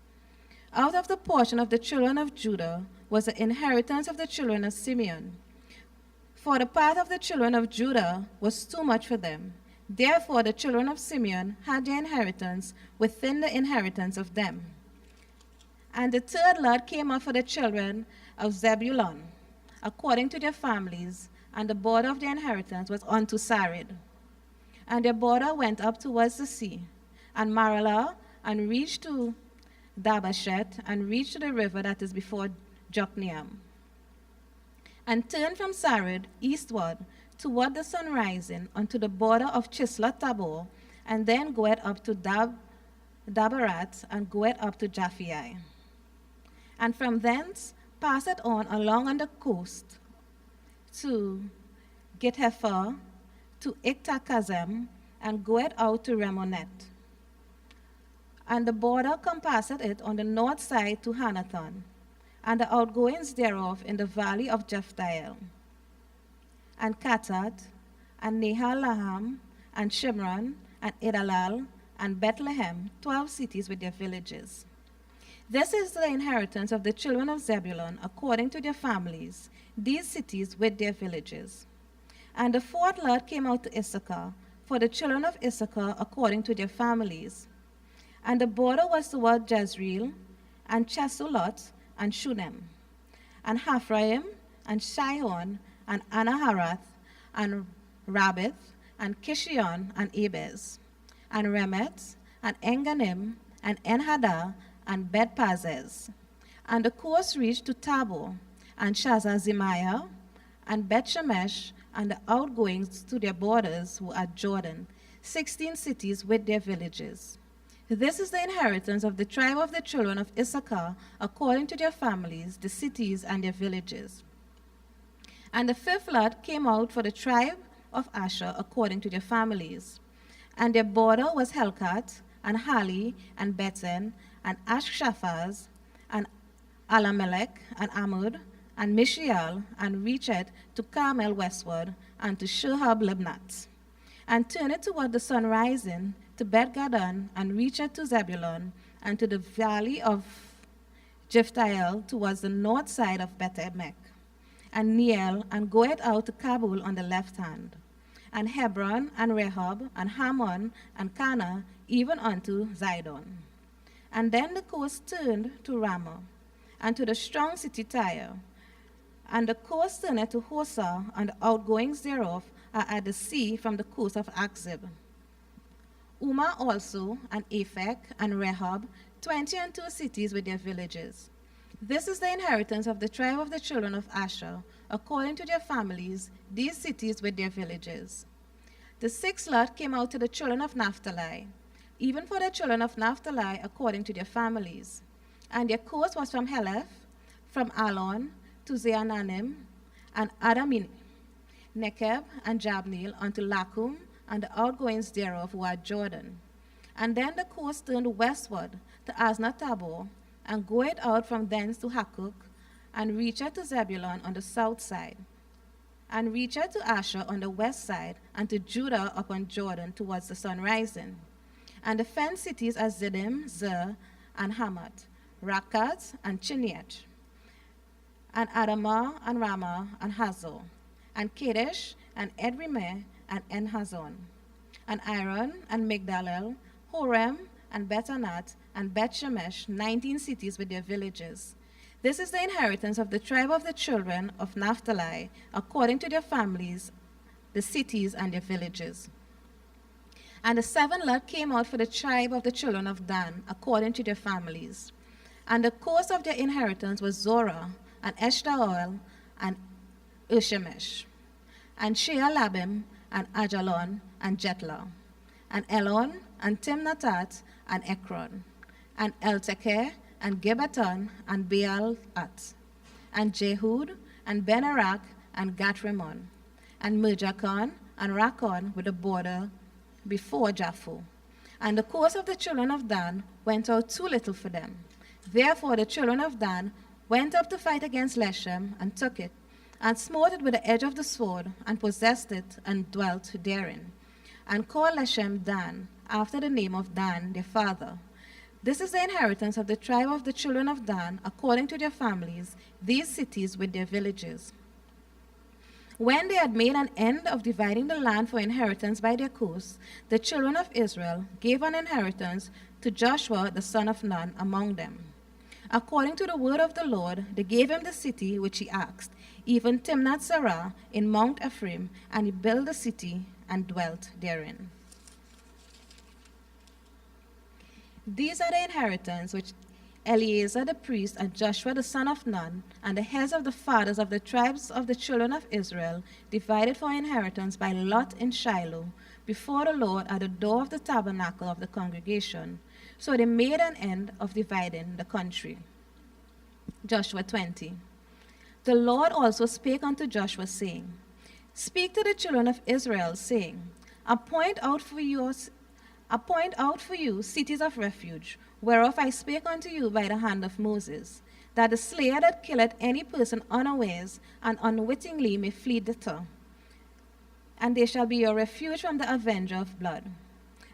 [SPEAKER 16] Out of the portion of the children of Judah was the inheritance of the children of Simeon. For the part of the children of Judah was too much for them. Therefore the children of Simeon had their inheritance within the inheritance of them. And the third lot came out for the children of Zebulun, according to their families, and the border of their inheritance was unto Sarid. And their border went up towards the sea, and Maralah, and reached to Dabashet, and reached to the river that is before Jokneam, and turned from Sarid eastward toward the sun rising unto the border of Chisla Tabor, and then goeth up to Dabarat, and goeth up to Japhia. And from thence passeth on along on the coast to Gethepher, to Iktakazem, and goeth out to Remonet. And the border compasseth it on the north side to Hanathon, and the outgoings thereof in the valley of Jephthahel, and Katat, and Nehalaam, and Shimron, and Idalal, and Bethlehem, 12 cities with their villages. This is the inheritance of the children of Zebulun according to their families, these cities with their villages. And the fourth lot came out to Issachar, for the children of Issachar according to their families. And the border was toward Jezreel, and Chesulot, and Shunem, and Haphraim, and Shihon, and Anaharath, and Rabbith, and Kishion, and Abez, and Remet, and Enganim, and Enhaddah, and Bet-Pazez. And the coast reached to Tabor, and Shazazimiah, and Bet-Shemesh, and the outgoings to their borders were at Jordan, 16 cities with their villages. This is the inheritance of the tribe of the children of Issachar, according to their families, the cities and their villages. And the fifth lot came out for the tribe of Asher, according to their families. And their border was Helkat, and Hali, and Beten, and Ashshafaz, and Alamelech, and Amud, and Mishael, and reached to Carmel westward, and to Shohab Libnat, and turned toward the sun rising, to Bet-Gadan, and reached to Zebulun, and to the valley of Jephthahel towards the north side of Beth-Emek, and Neiel, and goeth out to Kabul on the left hand, and Hebron, and Rehob, and Hammon, and Cana, even unto Zidon. And then the coast turned to Ramah, and to the strong city Tyre, and the coast turned to Hosa, and the outgoings thereof are at the sea from the coast of Akzib. Umah also, and Aphek, and Rehob, 22 cities with their villages. This is the inheritance of the tribe of the children of Asher, according to their families, these cities with their villages. The sixth lot came out to the children of Naphtali, even for the children of Naphtali according to their families. And their coast was from Heleph, from Alon to Zeananim, and Adamin, Nekeb, and Jabneel, unto Lakum, and the outgoings thereof were at Jordan. And then the coast turned westward to Aznatabor, and goeth out from thence to Hakuk, and reached to Zebulun on the south side, and reached to Asher on the west side, and to Judah upon Jordan towards the sun rising. And the fenced cities are Ziddim, Zer, and Hamath, Rakat, and Chiniat, and Adamah, and Ramah, and Hazor, and Kadesh, and Edremeh, and Enhazon, and Iron, and Migdalel, Horem, and Betanat, and Beth-Shemesh, 19 cities with their villages. This is the inheritance of the tribe of the children of Naphtali, according to their families, the cities and their villages. And the seventh lot came out for the tribe of the children of Dan, according to their families. And the coast of their inheritance was Zorah, and Eshtaol, and Urshemesh, and Shealabim, and Ajalon, and Jetlah, and Elon, and Timnatat, and Ekron, and Eltekeh, and Gibeton, and Baalat, and Jehud, and Benarak, and Gatrimmon, and Mirjakon, and Rakon with the border before Japhu, And the course of the children of Dan went out too little for them. Therefore the children of Dan went up to fight against Leshem, and took it, and smote it with the edge of the sword, and possessed it, and dwelt therein, and called Leshem Dan, after the name of Dan their father. This is the inheritance of the tribe of the children of Dan, according to their families, these cities with their villages. When they had made an end of dividing the land for inheritance by their coasts, the children of Israel gave an inheritance to Joshua the son of Nun among them. According to the word of the Lord, they gave him the city which he asked, even Timnath-Serah in Mount Ephraim, and he built the city and dwelt therein. These are the inheritance which Eleazar the priest and Joshua the son of Nun and the heads of the fathers of the tribes of the children of Israel divided for inheritance by lot in Shiloh before the Lord at the door of the tabernacle of the congregation. So they made an end of dividing the country. Joshua 20. The Lord also spake unto Joshua, saying, Speak to the children of Israel, saying, Appoint out for you cities of refuge, whereof I spake unto you by the hand of Moses, that the slayer that killeth any person unawares and unwittingly may flee thither. And they shall be your refuge from the avenger of blood.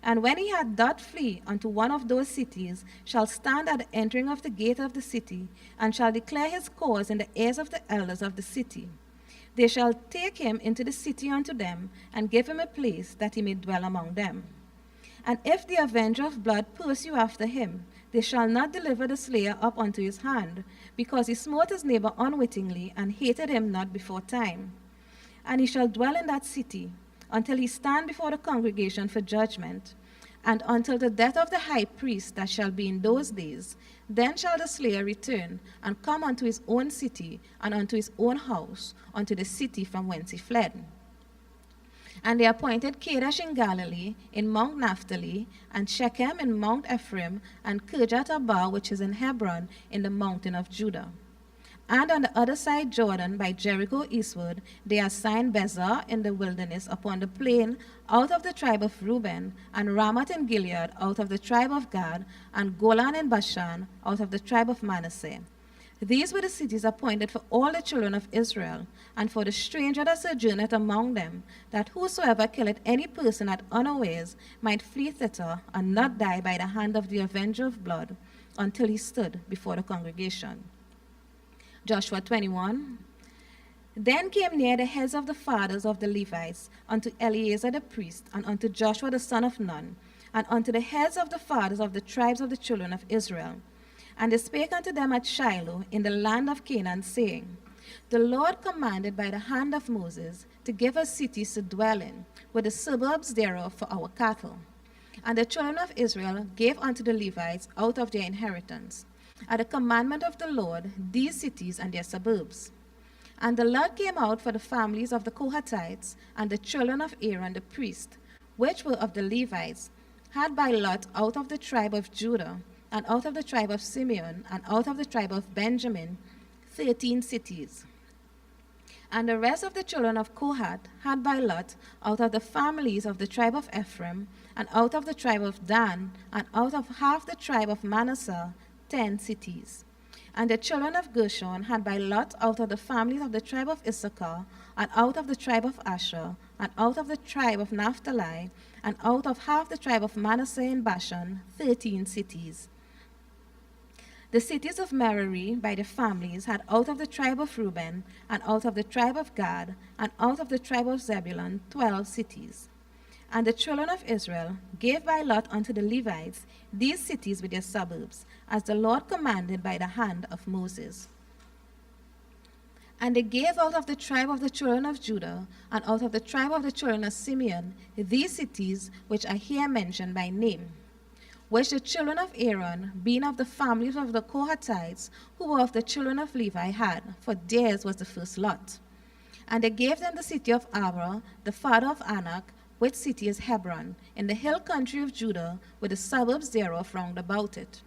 [SPEAKER 16] And when he had doth flee unto one of those cities, shall stand at the entering of the gate of the city, and shall declare his cause in the ears of the elders of the city. They shall take him into the city unto them, and give him a place that he may dwell among them. And if the avenger of blood pursue after him, they shall not deliver the slayer up unto his hand, because he smote his neighbor unwittingly, and hated him not before time. And he shall dwell in that city, until he stand before the congregation for judgment, and until the death of the high priest that shall be in those days. Then shall the slayer return, and come unto his own city, and unto his own house, unto the city from whence he fled. And they appointed Kadesh in Galilee, in Mount Naphtali, and Shechem in Mount Ephraim, and Kirjath Arba, which is in Hebron, in the mountain of Judah. And on the other side Jordan, by Jericho eastward, they assigned Bezer in the wilderness upon the plain out of the tribe of Reuben, and Ramoth in Gilead out of the tribe of Gad, and Golan in Bashan out of the tribe of Manasseh. These were the cities appointed for all the children of Israel, and for the stranger that sojourneth among them, that whosoever killeth any person at unawares might flee thither, and not die by the hand of the avenger of blood, until he stood before the congregation. Joshua 21. Then came near the heads of the fathers of the Levites unto Eleazar the priest, and unto Joshua the son of Nun, and unto the heads of the fathers of the tribes of the children of Israel. And they spake unto them at Shiloh in the land of Canaan, saying, The Lord commanded by the hand of Moses to give us cities to dwell in, with the suburbs thereof for our cattle. And the children of Israel gave unto the Levites out of their inheritance, at the commandment of the Lord, these cities and their suburbs. And the lot came out for the families of the Kohathites, and the children of Aaron the priest, which were of the Levites, had by lot out of the tribe of Judah, and out of the tribe of Simeon, and out of the tribe of Benjamin, 13 cities. And the rest of the children of Kohath had by lot out of the families of the tribe of Ephraim, and out of the tribe of Dan, and out of half the tribe of Manasseh, 10 cities. And the children of Gershon had by lot out of the families of the tribe of Issachar, and out of the tribe of Asher, and out of the tribe of Naphtali, and out of half the tribe of Manasseh in Bashan, 13 cities. The cities of Merari by the families had out of the tribe of Reuben, and out of the tribe of Gad, and out of the tribe of Zebulun, 12 cities. And the children of Israel gave by lot unto the Levites these cities with their suburbs, as the Lord commanded by the hand of Moses. And they gave out of the tribe of the children of Judah, and out of the tribe of the children of Simeon, these cities which are here mentioned by name, which the children of Aaron, being of the families of the Kohathites, who were of the children of Levi, had, for theirs was the first lot. And they gave them the city of Abra, the father of Anak, which city is Hebron, in the hill country of Judah, with the suburbs thereof round about it.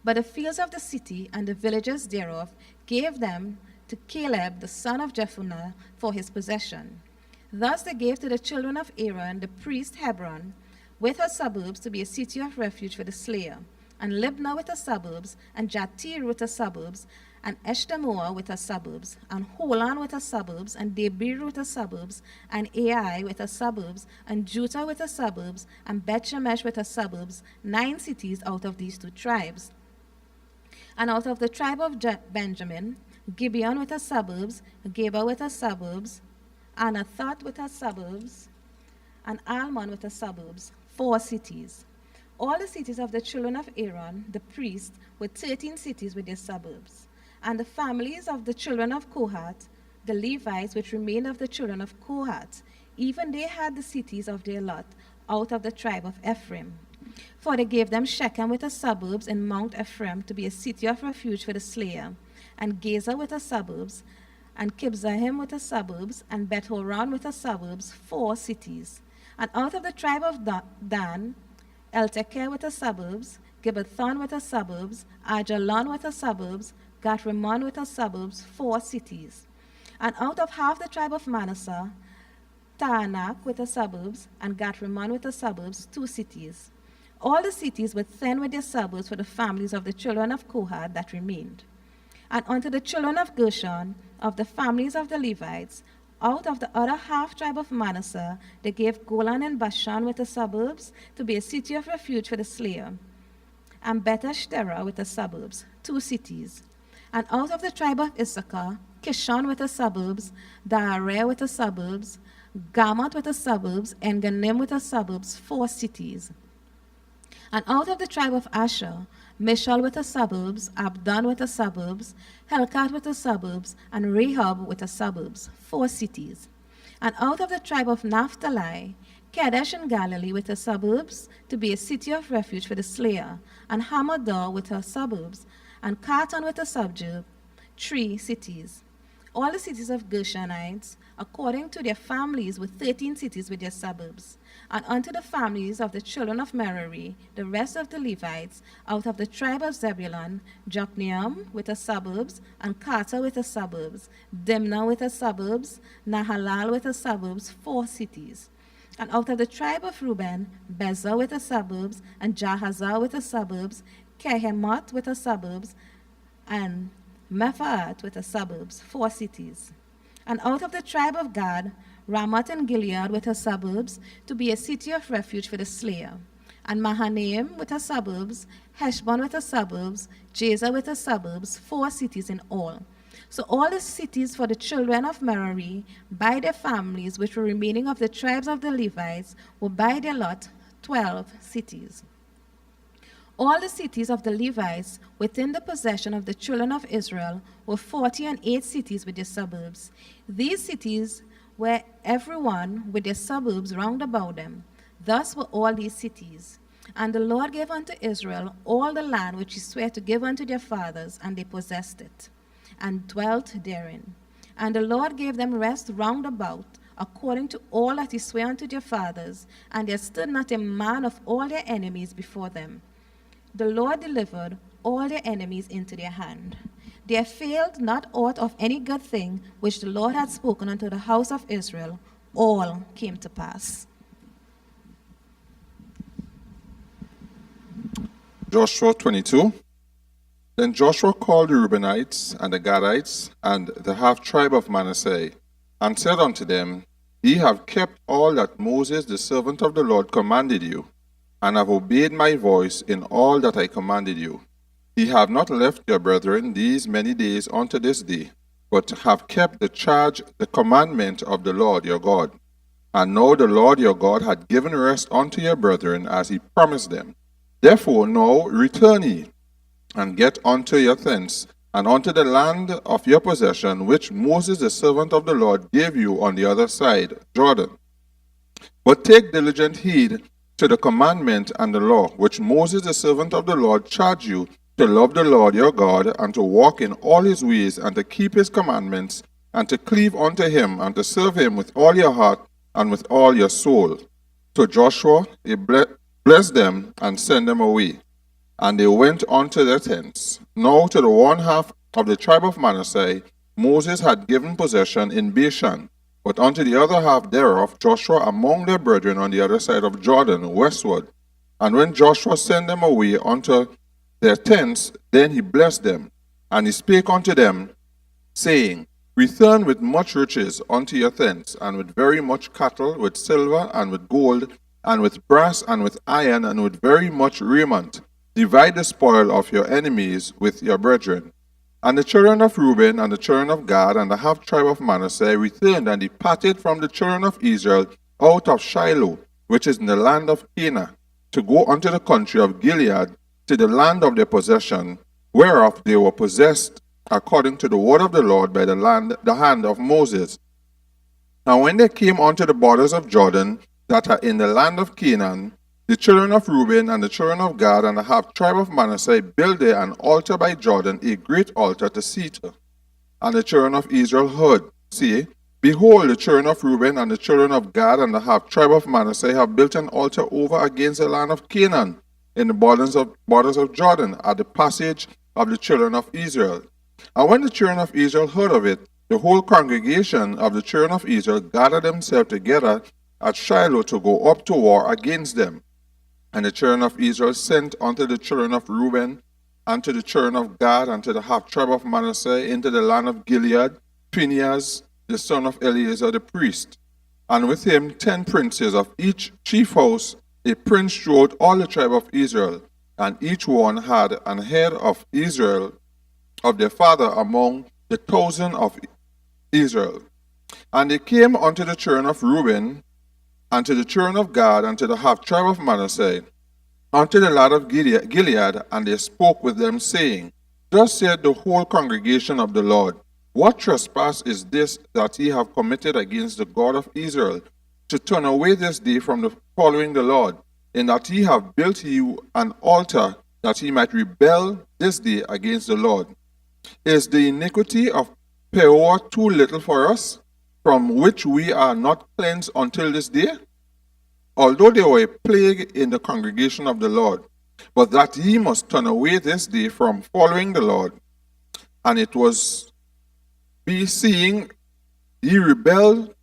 [SPEAKER 16] But the fields of the city and the villages thereof gave them to Caleb the son of Jephunneh for his possession. Thus they gave to the children of Aaron the priest Hebron, with her suburbs to be a city of refuge for the slayer, and Libnah with her suburbs, and Jatir with her suburbs, and Eshtemoa with her suburbs, and Holan with her suburbs, and Debir with her suburbs, and Ai with her suburbs, and Judah with her suburbs, and Bethshemesh with her suburbs, 9 cities out of these 2 tribes. And out of the tribe of Benjamin, Gibeon with her suburbs, Geba with her suburbs, Anathoth with her suburbs, and Almon with her suburbs, 4 cities. All the cities of the children of Aaron, the priest, were 13 cities with their suburbs. And the families of the children of Kohath, the Levites which remained of the children of Kohath, even they had the cities of their lot out of the tribe of Ephraim. For they gave them Shechem with her suburbs in Mount Ephraim to be a city of refuge for the slayer, and Gaza with her suburbs, and Kibzahim with her suburbs, and Beth-horon with her suburbs, 4 cities. And out of the tribe of Dan, Eltekeh with her suburbs, Gibbethon with her suburbs, Ajalon with her suburbs, Gath-rimmon with her suburbs, 4 cities. And out of half the tribe of Manasseh, Taanach with her suburbs, and Gath-rimmon with her suburbs, 2 cities. All the cities were 10 with their suburbs for the families of the children of Kohath that remained. And unto the children of Gershon, of the families of the Levites, out of the other half tribe of Manasseh, they gave Golan and Bashan with the suburbs to be a city of refuge for the slayer, and Beth-eshtera with the suburbs, 2 cities. And out of the tribe of Issachar, Kishon with the suburbs, Daareh with the suburbs, Gamoth with the suburbs, and Ganim with the suburbs, 4 cities. And out of the tribe of Asher, Mishal with the suburbs, Abdon with the suburbs, Helkath with the suburbs, and Rehob with the suburbs, 4 cities. And out of the tribe of Naphtali, Kadesh in Galilee with her suburbs, to be a city of refuge for the slayer, and Hamadah with her suburbs, and Kartan with her suburb, 3 cities. All the cities of Gershonites, according to their families, were 13 cities with their suburbs. And unto the families of the children of Merari, the rest of the Levites, out of the tribe of Zebulun, Jokneam with her suburbs, and Karta with her suburbs, Dimnah with her suburbs, Nahalal with her suburbs, 4 cities. And out of the tribe of Reuben, Bezah with her suburbs, and Jahazah with her suburbs, Kehemoth with her suburbs, and Mephaath with her suburbs, 4 cities. And out of the tribe of Gad, Ramoth and Gilead with her suburbs, to be a city of refuge for the slayer. And Mahanaim with her suburbs, Heshbon with her suburbs, Jazer with her suburbs, 4 cities in all. So all the cities for the children of Merari, by their families, which were remaining of the tribes of the Levites, were by their lot 12 cities. All the cities of the Levites within the possession of the children of Israel were 48 cities with their suburbs. These cities were every one with their suburbs round about them. Thus were all these cities. And the Lord gave unto Israel all the land which he sware to give unto their fathers, and they possessed it, and dwelt therein. And the Lord gave them rest round about, according to all that he sware unto their fathers, and there stood not a man of all their enemies before them. The Lord delivered all their enemies into their hand. There failed not aught of any good thing which the Lord had spoken unto the house of Israel. All came to pass.
[SPEAKER 17] Joshua 22. Then Joshua called the Reubenites and the Gadites and the half-tribe of Manasseh, and said unto them, Ye have kept all that Moses the servant of the Lord commanded you, and have obeyed my voice in all that I commanded you. Ye have not left your brethren these many days unto this day, but have kept the commandment of the Lord your God. And now the Lord your God hath given rest unto your brethren as he promised them. Therefore now return ye, and get unto your tents, and unto the land of your possession, which Moses the servant of the Lord gave you on the other side Jordan. But take diligent heed to the commandment and the law, which Moses the servant of the Lord charged you, to love the Lord your God, and to walk in all his ways, and to keep his commandments, and to cleave unto him, and to serve him with all your heart and with all your soul. So Joshua he blessed them and sent them away, and they went unto their tents. Now to the one half of the tribe of Manasseh Moses had given possession in Bashan, But unto the other half thereof Joshua among their brethren on the other side of Jordan westward. And when Joshua sent them away unto their tents, then he blessed them. And he spake unto them, saying, Return with much riches unto your tents, and with very much cattle, with silver, and with gold, and with brass, and with iron, and with very much raiment. Divide the spoil of your enemies with your brethren. And the children of Reuben, and the children of Gad, and the half tribe of Manasseh returned and departed from the children of Israel out of Shiloh, which is in the land of Canaan, to go unto the country of Gilead, to the land of their possession, whereof they were possessed according to the word of the Lord by the hand of Moses. And when they came unto the borders of Jordan, that are in the land of Canaan, the children of Reuben and the children of Gad and the half tribe of Manasseh built there an altar by Jordan, a great altar to Cetar. And the children of Israel heard, say, Behold, the children of Reuben and the children of Gad and the half tribe of Manasseh have built an altar over against the land of Canaan, in the borders of Jordan, at the passage of the children of Israel. And when the children of Israel heard of it, the whole congregation of the children of Israel gathered themselves together at Shiloh to go up to war against them. And the children of Israel sent unto the children of Reuben, and to the children of Gad, and to the half tribe of Manasseh into the land of Gilead, Phinehas, the son of Eleazar the priest, and with him 10 princes of each chief house, a prince throughout all the tribe of Israel, and each one had an head of Israel, of their father among the 1,000 of Israel. And they came unto the children of Reuben, and to the children of Gad, and to the half tribe of Manasseh, unto the land of Gilead, and they spoke with them, saying, Thus said the whole congregation of the Lord, What trespass is this that ye have committed against the God of Israel, to turn away this day from the following the Lord, in that ye have built you an altar, that ye might rebel this day against the Lord? Is the iniquity of Peor too little for us, from which we are not cleansed until this day? Although there were a plague in the congregation of the Lord, but that ye must turn away this day from following the Lord. And it was be seeing ye rebel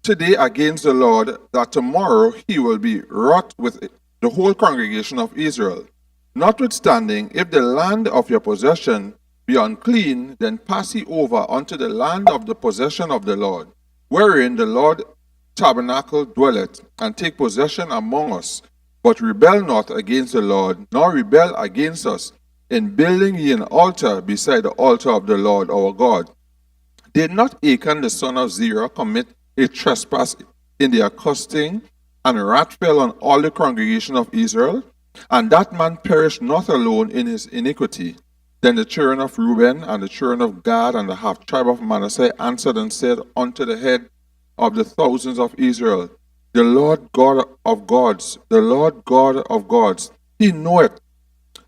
[SPEAKER 17] today against the Lord, that tomorrow he will be wroth with the whole congregation of Israel. Notwithstanding, if the land of your possession be unclean, then pass ye over unto the land of the possession of the Lord, wherein the Lord tabernacle dwelleth, and take possession among us. But rebel not against the Lord, nor rebel against us, in building ye an altar beside the altar of the Lord our God. Did not Achan the son of Zerah commit a trespass in the accosting, and wrath fell on all the congregation of Israel? And that man perished not alone in his iniquity. Then the children of Reuben and the children of Gad and the half tribe of Manasseh answered and said unto the head of the thousands of Israel, The Lord God of gods, the Lord God of gods, he knoweth,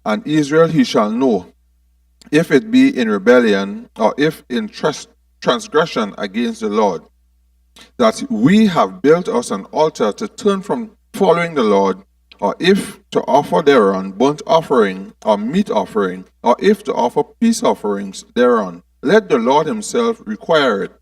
[SPEAKER 17] and Israel he shall know, if it be in rebellion, or if in transgression against the Lord, that we have built us an altar to turn from following the Lord, or if to offer thereon burnt offering or meat offering, or if to offer peace offerings thereon. Let the Lord himself require it.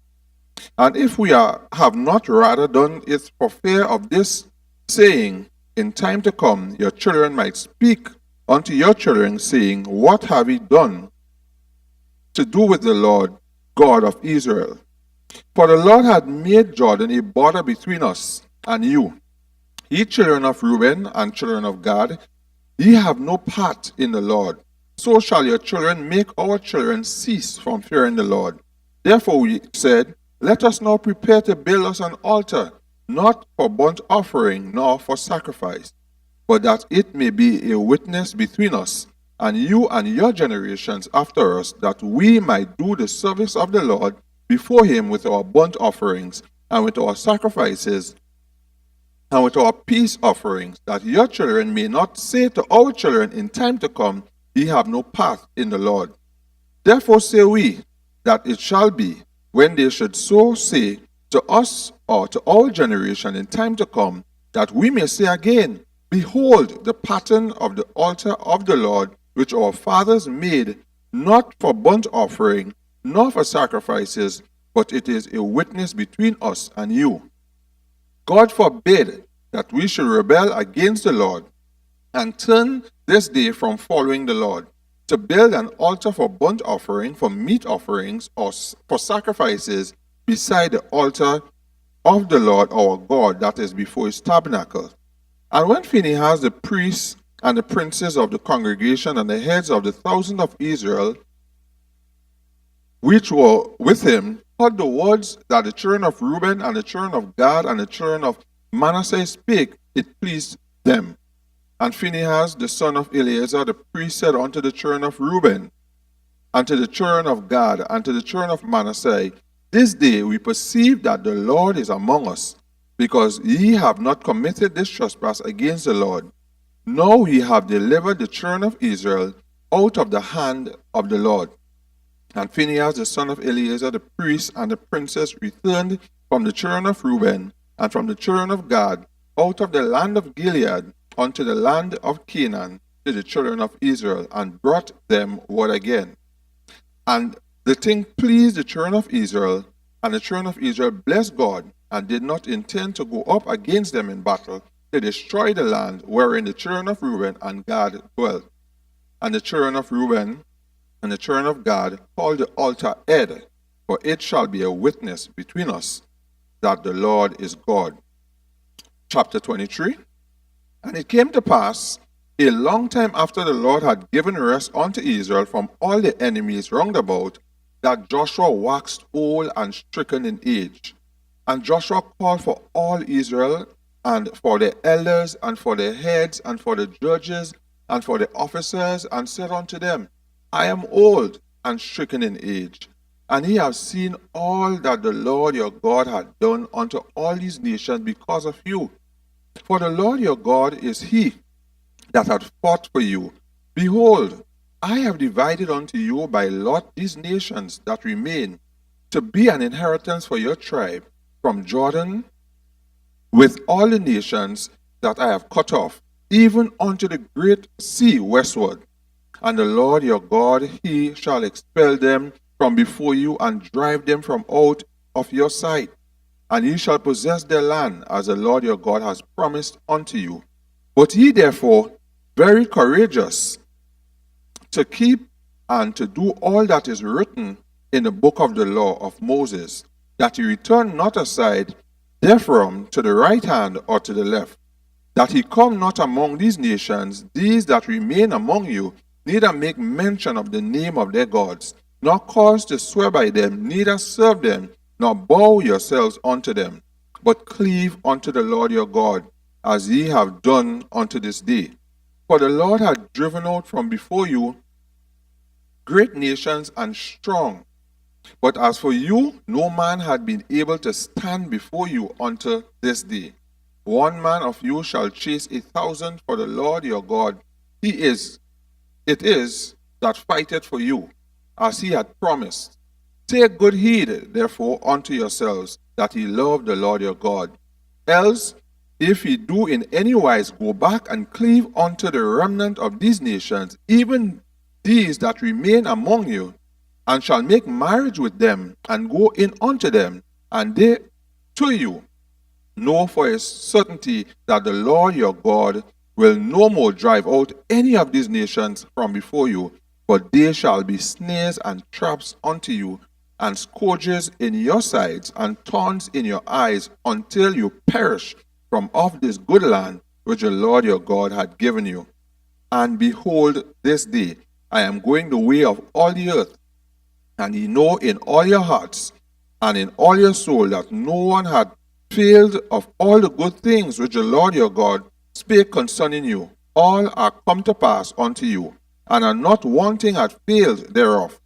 [SPEAKER 17] And if we have not rather done it for fear of this, saying, In time to come your children might speak unto your children, saying, What have ye done to do with the Lord God of Israel? For the Lord had made Jordan a border between us and you. Ye children of Reuben and children of Gad, ye have no part in the Lord. So shall your children make our children cease from fearing the Lord. Therefore we said, Let us now prepare to build us an altar, not for burnt offering, nor for sacrifice, but that it may be a witness between us and you and your generations after us, that we might do the service of the Lord before him with our burnt offerings and with our sacrifices and with our peace offerings, that your children may not say to our children in time to come, Ye have no part in the Lord. Therefore say we, that it shall be, when they should so say to us or to our generation in time to come, that we may say again, Behold the pattern of the altar of the Lord, which our fathers made, not for burnt offering, nor for sacrifices, but it is a witness between us and you. God forbid that we should rebel against the Lord and turn this day from following the Lord, to build an altar for burnt offering, for meat offerings, or for sacrifices beside the altar of the Lord our God that is before his tabernacle. And when Phinehas the priest and the princes of the congregation and the heads of the thousands of Israel, which were with him, heard the words that the children of Reuben and the children of Gad and the children of Manasseh spake, it pleased them. And Phinehas the son of Eleazar the priest said unto the children of Reuben, and to the children of Gad, and to the children of Manasseh, this day we perceive that the Lord is among us, because ye have not committed this trespass against the Lord. Now ye have delivered the children of Israel out of the hand of the Lord. And Phinehas the son of Eleazar the priest and the princes returned from the children of Reuben and from the children of Gad out of the land of Gilead unto the land of Canaan to the children of Israel, and brought them word again. And the thing pleased the children of Israel, and the children of Israel blessed God, and did not intend to go up against them in battle to destroy the land wherein the children of Reuben and Gad dwelt. And the children of Reuben and the children of Gad called the altar Ed, for it shall be a witness between us that the Lord is God. Chapter 23. And it came to pass, a long time after the Lord had given rest unto Israel from all the enemies round about, that Joshua waxed old and stricken in age. And Joshua called for all Israel, and for the elders, and for the heads, and for the judges, and for the officers, and said unto them, I am old and stricken in age, and ye have seen all that the Lord your God hath done unto all these nations because of you. For the Lord your God is he that hath fought for you. Behold, I have divided unto you by lot these nations that remain, to be an inheritance for your tribe, from Jordan, with all the nations that I have cut off, even unto the great sea westward. And the Lord your God, he shall expel them from before you, and drive them from out of your sight. And ye shall possess their land, as the Lord your God has promised unto you. But ye therefore very courageous to keep and to do all that is written in the book of the law of Moses, that he return not aside therefrom to the right hand or to the left, that he come not among these nations, these that remain among you, neither make mention of the name of their gods, nor cause to swear by them, neither serve them, nor bow yourselves unto them, but cleave unto the Lord your God, as ye have done unto this day. For the Lord hath driven out from before you great nations and strong. But as for you, no man had been able to stand before you unto this day. One man of you shall chase 1,000, for the Lord your God, it is that fighteth for you, as he had promised. Take good heed, therefore, unto yourselves, that ye love the Lord your God. Else, if ye do in any wise go back and cleave unto the remnant of these nations, even these that remain among you, and shall make marriage with them, and go in unto them, and they to you, know for a certainty that the Lord your God will no more drive out any of these nations from before you, but they shall be snares and traps unto you, and scourges in your sides, and thorns in your eyes, until you perish from off this good land which the Lord your God hath given you. And behold, this day I am going the way of all the earth, and ye know in all your hearts and in all your soul that no one had failed of all the good things which the Lord your God spake concerning you. All are come to pass unto you, and are not one thing hath failed thereof.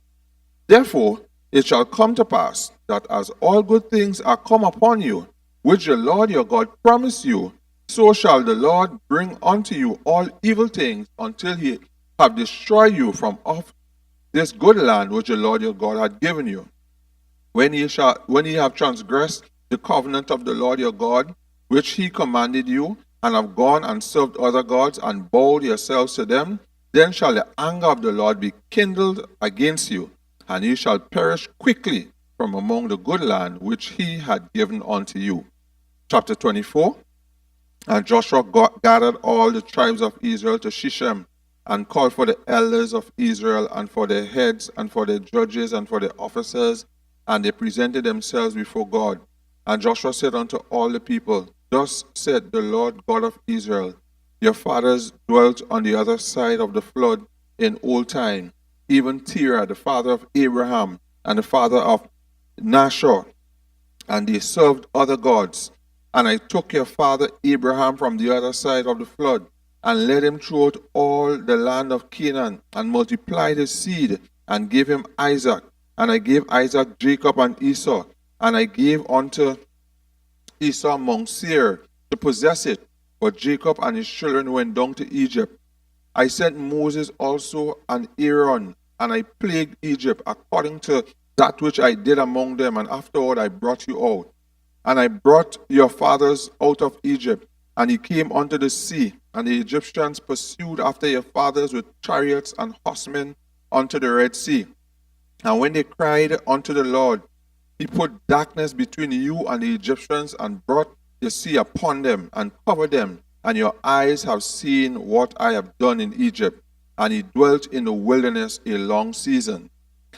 [SPEAKER 17] Therefore it shall come to pass, that as all good things are come upon you, which the Lord your God promised you, so shall the Lord bring unto you all evil things, until he have destroyed you from off this good land which the Lord your God hath given you. When ye have transgressed the covenant of the Lord your God, which he commanded you, and have gone and served other gods, and bowed yourselves to them, then shall the anger of the Lord be kindled against you, and ye shall perish quickly from among the good land which he had given unto you. Chapter 24. And Joshua gathered all the tribes of Israel to Shechem, and called for the elders of Israel, and for their heads, and for their judges, and for their officers, and they presented themselves before God. And Joshua said unto all the people, Thus said the Lord God of Israel, Your fathers dwelt on the other side of the flood in old time, even Terah, the father of Abraham, and the father of Nahshon, and they served other gods. And I took your father Abraham from the other side of the flood, and led him throughout all the land of Canaan, and multiplied his seed, and gave him Isaac. And I gave Isaac Jacob and Esau, and I gave unto Esau Mount Seir to possess it. But Jacob and his children went down to Egypt. I sent Moses also and Aaron, and I plagued Egypt according to that which I did among them, and afterward I brought you out. And I brought your fathers out of Egypt, and he came unto the sea, and the Egyptians pursued after your fathers with chariots and horsemen unto the Red Sea. And when they cried unto the Lord, he put darkness between you and the Egyptians, and brought the sea upon them, and covered them. And your eyes have seen what I have done in Egypt. And he dwelt in the wilderness a long season.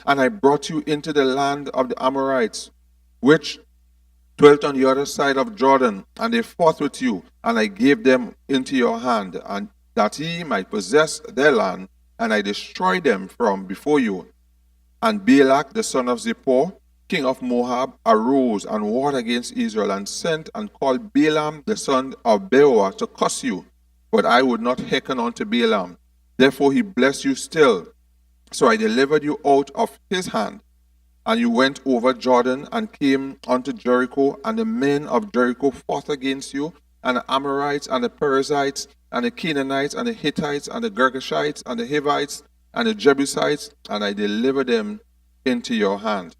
[SPEAKER 17] And I brought you into the land of the Amorites, which dwelt on the other side of Jordan, and they fought with you, and I gave them into your hand, and that ye might possess their land, and I destroyed them from before you. And Balak the son of Zippor, king of Moab, arose and warred against Israel, and sent and called Balaam the son of Beor to curse you. But I would not hearken unto Balaam. Therefore he blessed you still. So I delivered you out of his hand. And you went over Jordan and came unto Jericho, and the men of Jericho fought against you, and the Amorites, and the Perizzites, and the Canaanites, and the Hittites, and the Girgashites, and the Hivites, and the Jebusites, and I delivered them into your hand.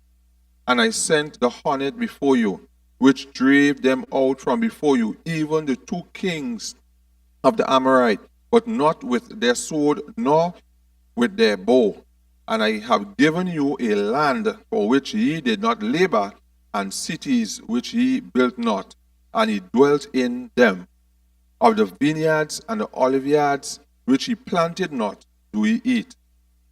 [SPEAKER 17] And I sent the hornet before you, which drave them out from before you, even the two kings of the Amorite, but not with their sword, nor with their bow. And I have given you a land for which ye did not labor, and cities which ye built not, and ye dwelt in them. Of the vineyards and the oliveyards which ye planted not, do ye eat.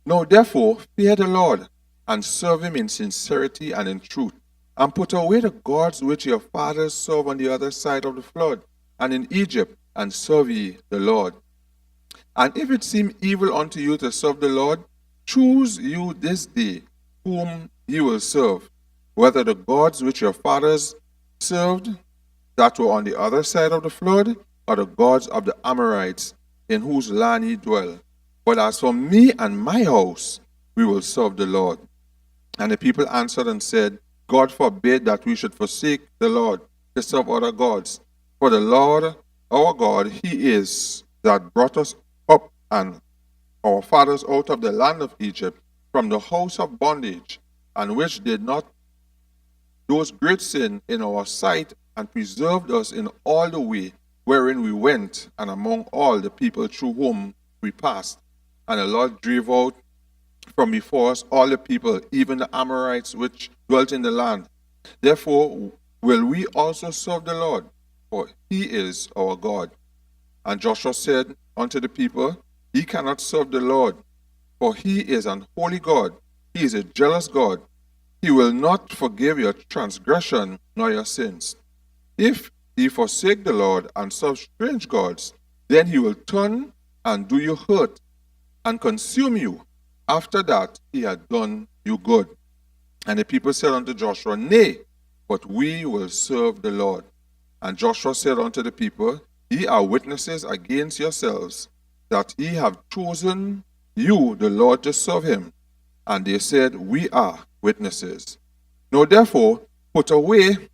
[SPEAKER 17] Now therefore fear the Lord, and serve him in sincerity and in truth, and put away the gods which your fathers served on the other side of the flood, and in Egypt, and serve ye the Lord. And if it seem evil unto you to serve the Lord, choose you this day whom ye will serve, whether the gods which your fathers served that were on the other side of the flood, or the gods of the Amorites in whose land ye dwell. But as for me and my house, we will serve the Lord. And the people answered and said, God forbid that we should forsake the Lord to serve other gods. For the Lord our God, he is that brought us up and our fathers out of the land of Egypt, from the house of bondage, and which did not those great sin in our sight, and preserved us in all the way wherein we went, and among all the people through whom we passed. And the Lord drave out from before us all the people, even the Amorites which dwelt in the land. Therefore will we also serve the Lord, for he is our God. And Joshua said unto the people, Ye cannot serve the Lord, for he is an holy God. He is a jealous God. He will not forgive your transgression nor your sins. If ye forsake the Lord and serve strange gods, then he will turn and do you hurt and consume you. After that he had done you good. And the people said unto Joshua, Nay, but we will serve the Lord. And Joshua said unto the people, Ye are witnesses against yourselves, that ye have chosen you the Lord to serve him. And they said, We are witnesses. Now therefore put away,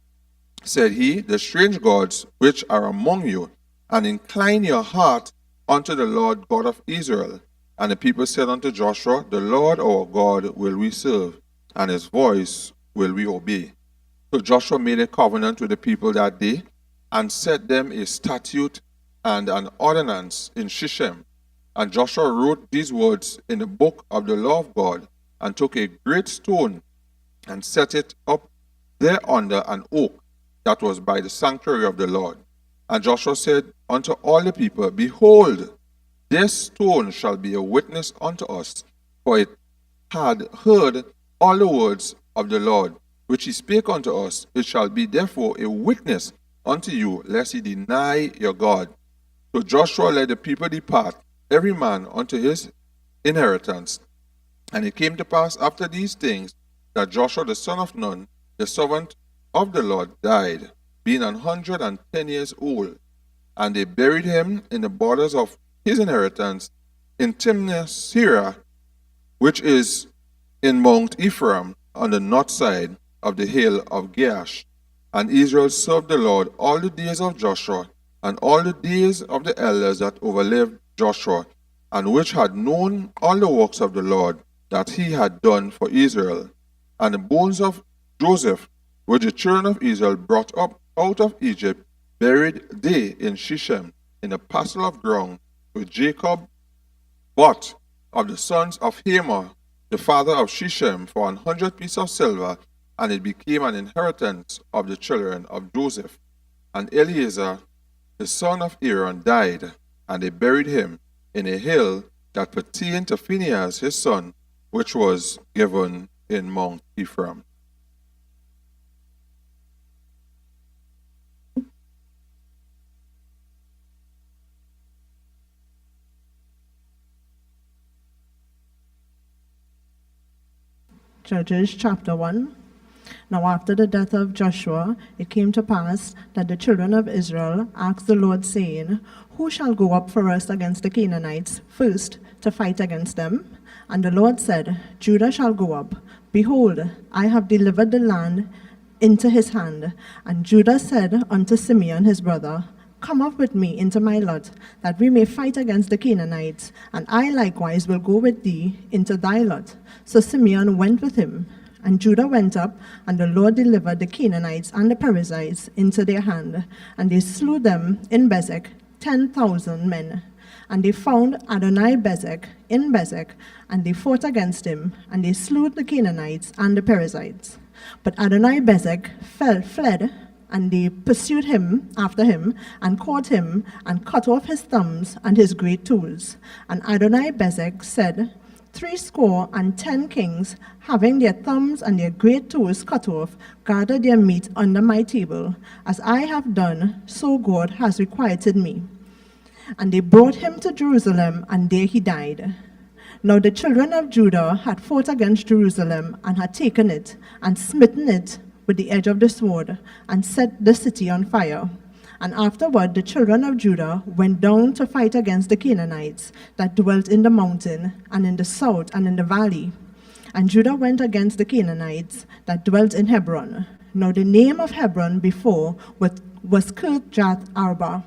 [SPEAKER 17] said he, the strange gods which are among you, and incline your heart unto the Lord God of Israel. And the people said unto Joshua, The Lord our God will we serve, and his voice will we obey. So Joshua made a covenant with the people that day, and set them a statute and an ordinance in Shechem. And Joshua wrote these words in the book of the law of God, and took a great stone, and set it up there under an oak that was by the sanctuary of the Lord. And Joshua said unto all the people, Behold, this stone shall be a witness unto us, for it had heard all the words of the Lord, which he spake unto us. It shall be therefore a witness unto you, lest ye deny your God. So Joshua let the people depart, every man unto his inheritance. And it came to pass after these things, that Joshua the son of Nun, the servant of the Lord, died, being 110 years old. And they buried him in the borders of his inheritance in Timnath-Serah, which is in Mount Ephraim, on the north side of the hill of Gaash. And Israel served the Lord all the days of Joshua, and all the days of the elders that overlived Joshua, and which had known all the works of the Lord that he had done for Israel. And the bones of Joseph, which the children of Israel brought up out of Egypt, buried they in Shechem, in a parcel of ground, which Jacob bought of the sons of Hamor, the father of Shechem, for 100 pieces of silver, and it became an inheritance of the children of Joseph. And Eleazar, the son of Aaron, died, and they buried him in a hill that pertained to Phinehas his son, which was given in Mount Ephraim.
[SPEAKER 18] Judges chapter 1. Now after the death of Joshua, it came to pass that the children of Israel asked the Lord, saying, Who shall go up for us against the Canaanites first to fight against them? And the Lord said, Judah shall go up. Behold, I have delivered the land into his hand. And Judah said unto Simeon his brother, Come up with me into my lot, that we may fight against the Canaanites, and I likewise will go with thee into thy lot. So Simeon went with him. And Judah went up, and the Lord delivered the Canaanites and the Perizzites into their hand, and they slew them in Bezek, 10,000 men. And they found Adoni-Bezek in Bezek, and they fought against him, and they slew the Canaanites and the Perizzites. But Adoni-Bezek fled, and they pursued him after him, and caught him, and cut off his thumbs and his great tools. And Adoni-Bezek said, 70 kings, having their thumbs and their great toes cut off, gathered their meat under my table. As I have done, so God has requited me. And they brought him to Jerusalem, and there he died. Now the children of Judah had fought against Jerusalem, and had taken it, and smitten it with the edge of the sword, and set the city on fire. And afterward the children of Judah went down to fight against the Canaanites that dwelt in the mountain, and in the south, and in the valley. And Judah went against the Canaanites that dwelt in Hebron. Now the name of Hebron before was Kirjath Arba.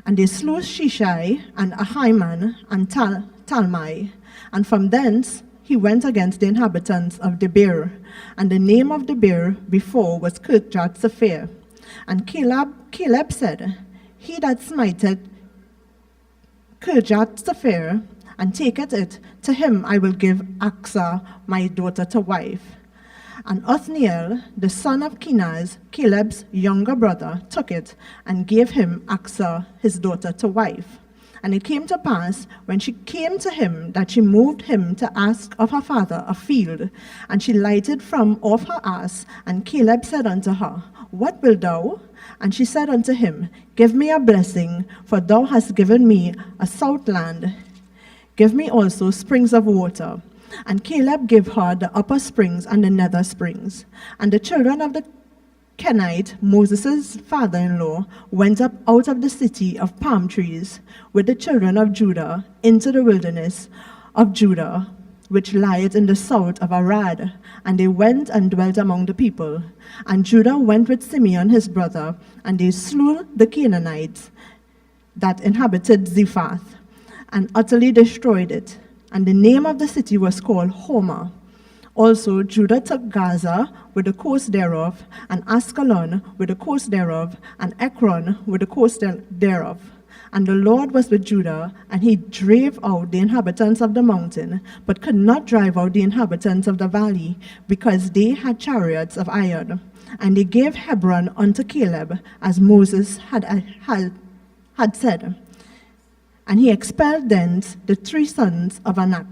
[SPEAKER 18] And they slew Shishai, and Ahiman, and Talmai. And from thence he went against the inhabitants of Debir. And the name of Debir before was Kirjath Sepher. And Caleb said, He that smiteth Kirjath Sepher, and taketh it, to him I will give Achsah my daughter to wife. And Othniel, the son of Kenaz, Caleb's younger brother, took it, and gave him Achsah his daughter to wife. And it came to pass, when she came to him, that she moved him to ask of her father a field. And she lighted from off her ass, and Caleb said unto her, What wilt thou? And she said unto him, Give me a blessing, for thou hast given me a south land. Give me also springs of water. And Caleb gave her the upper springs and the nether springs. And the children of the Kenite, Moses' father-in-law, went up out of the city of palm trees with the children of Judah into the wilderness of Judah, which lieth in the south of Arad. And they went and dwelt among the people. And Judah went with Simeon his brother, and they slew the Canaanites that inhabited Zephath, and utterly destroyed it. And the name of the city was called Hormah. Also Judah took Gaza with the coast thereof, and Ascalon with the coast thereof, and Ekron with the coast thereof. And the Lord was with Judah, and he drave out the inhabitants of the mountain, but could not drive out the inhabitants of the valley, because they had chariots of iron. And he gave Hebron unto Caleb, as Moses had said. And he expelled thence the 3 sons of Anak.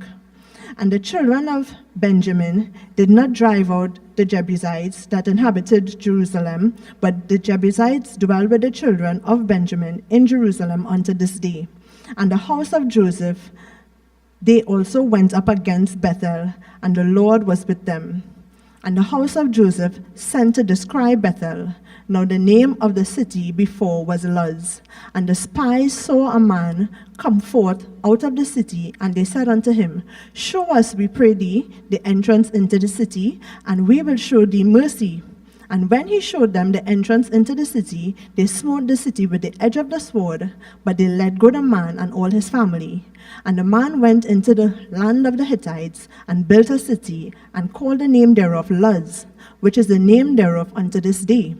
[SPEAKER 18] And the children of Benjamin did not drive out the Jebusites that inhabited Jerusalem, but the Jebusites dwell with the children of Benjamin in Jerusalem unto this day. And the house of Joseph, they also went up against Bethel, and the Lord was with them. And the house of Joseph sent to descry Bethel. Now the name of the city before was Luz. And the spies saw a man come forth out of the city, and they said unto him, Show us, we pray thee, the entrance into the city, and we will show thee mercy. And when he showed them the entrance into the city, they smote the city with the edge of the sword, but they let go the man and all his family. And the man went into the land of the Hittites, and built a city, and called the name thereof Luz, which is the name thereof unto this day.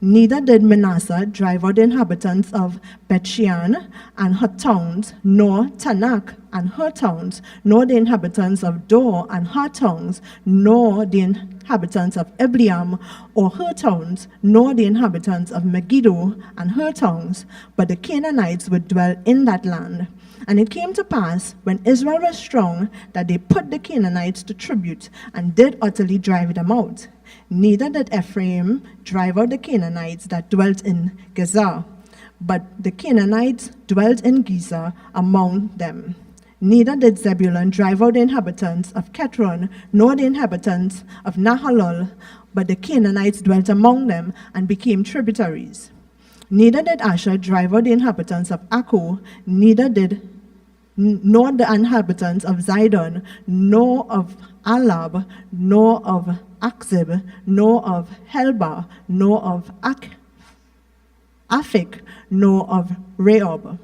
[SPEAKER 18] Neither did Manasseh drive out the inhabitants of Bethshean and her towns, nor Tanakh and her towns, nor the inhabitants of Dor and her towns, nor the inhabitants of Ebleam or her towns, nor the inhabitants of Megiddo and her towns, but the Canaanites would dwell in that land. And it came to pass, when Israel was strong, that they put the Canaanites to tribute, and did utterly drive them out. Neither did Ephraim drive out the Canaanites that dwelt in Gezer, but the Canaanites dwelt in Gezer among them. Neither did Zebulun drive out the inhabitants of Ketron, nor the inhabitants of Nahalol, but the Canaanites dwelt among them, and became tributaries. Neither did Asher drive out the inhabitants of Akko, nor the inhabitants of Zidon, nor of Alab, nor of Akzib, nor of Helba, nor of Aphik, nor of Rehob.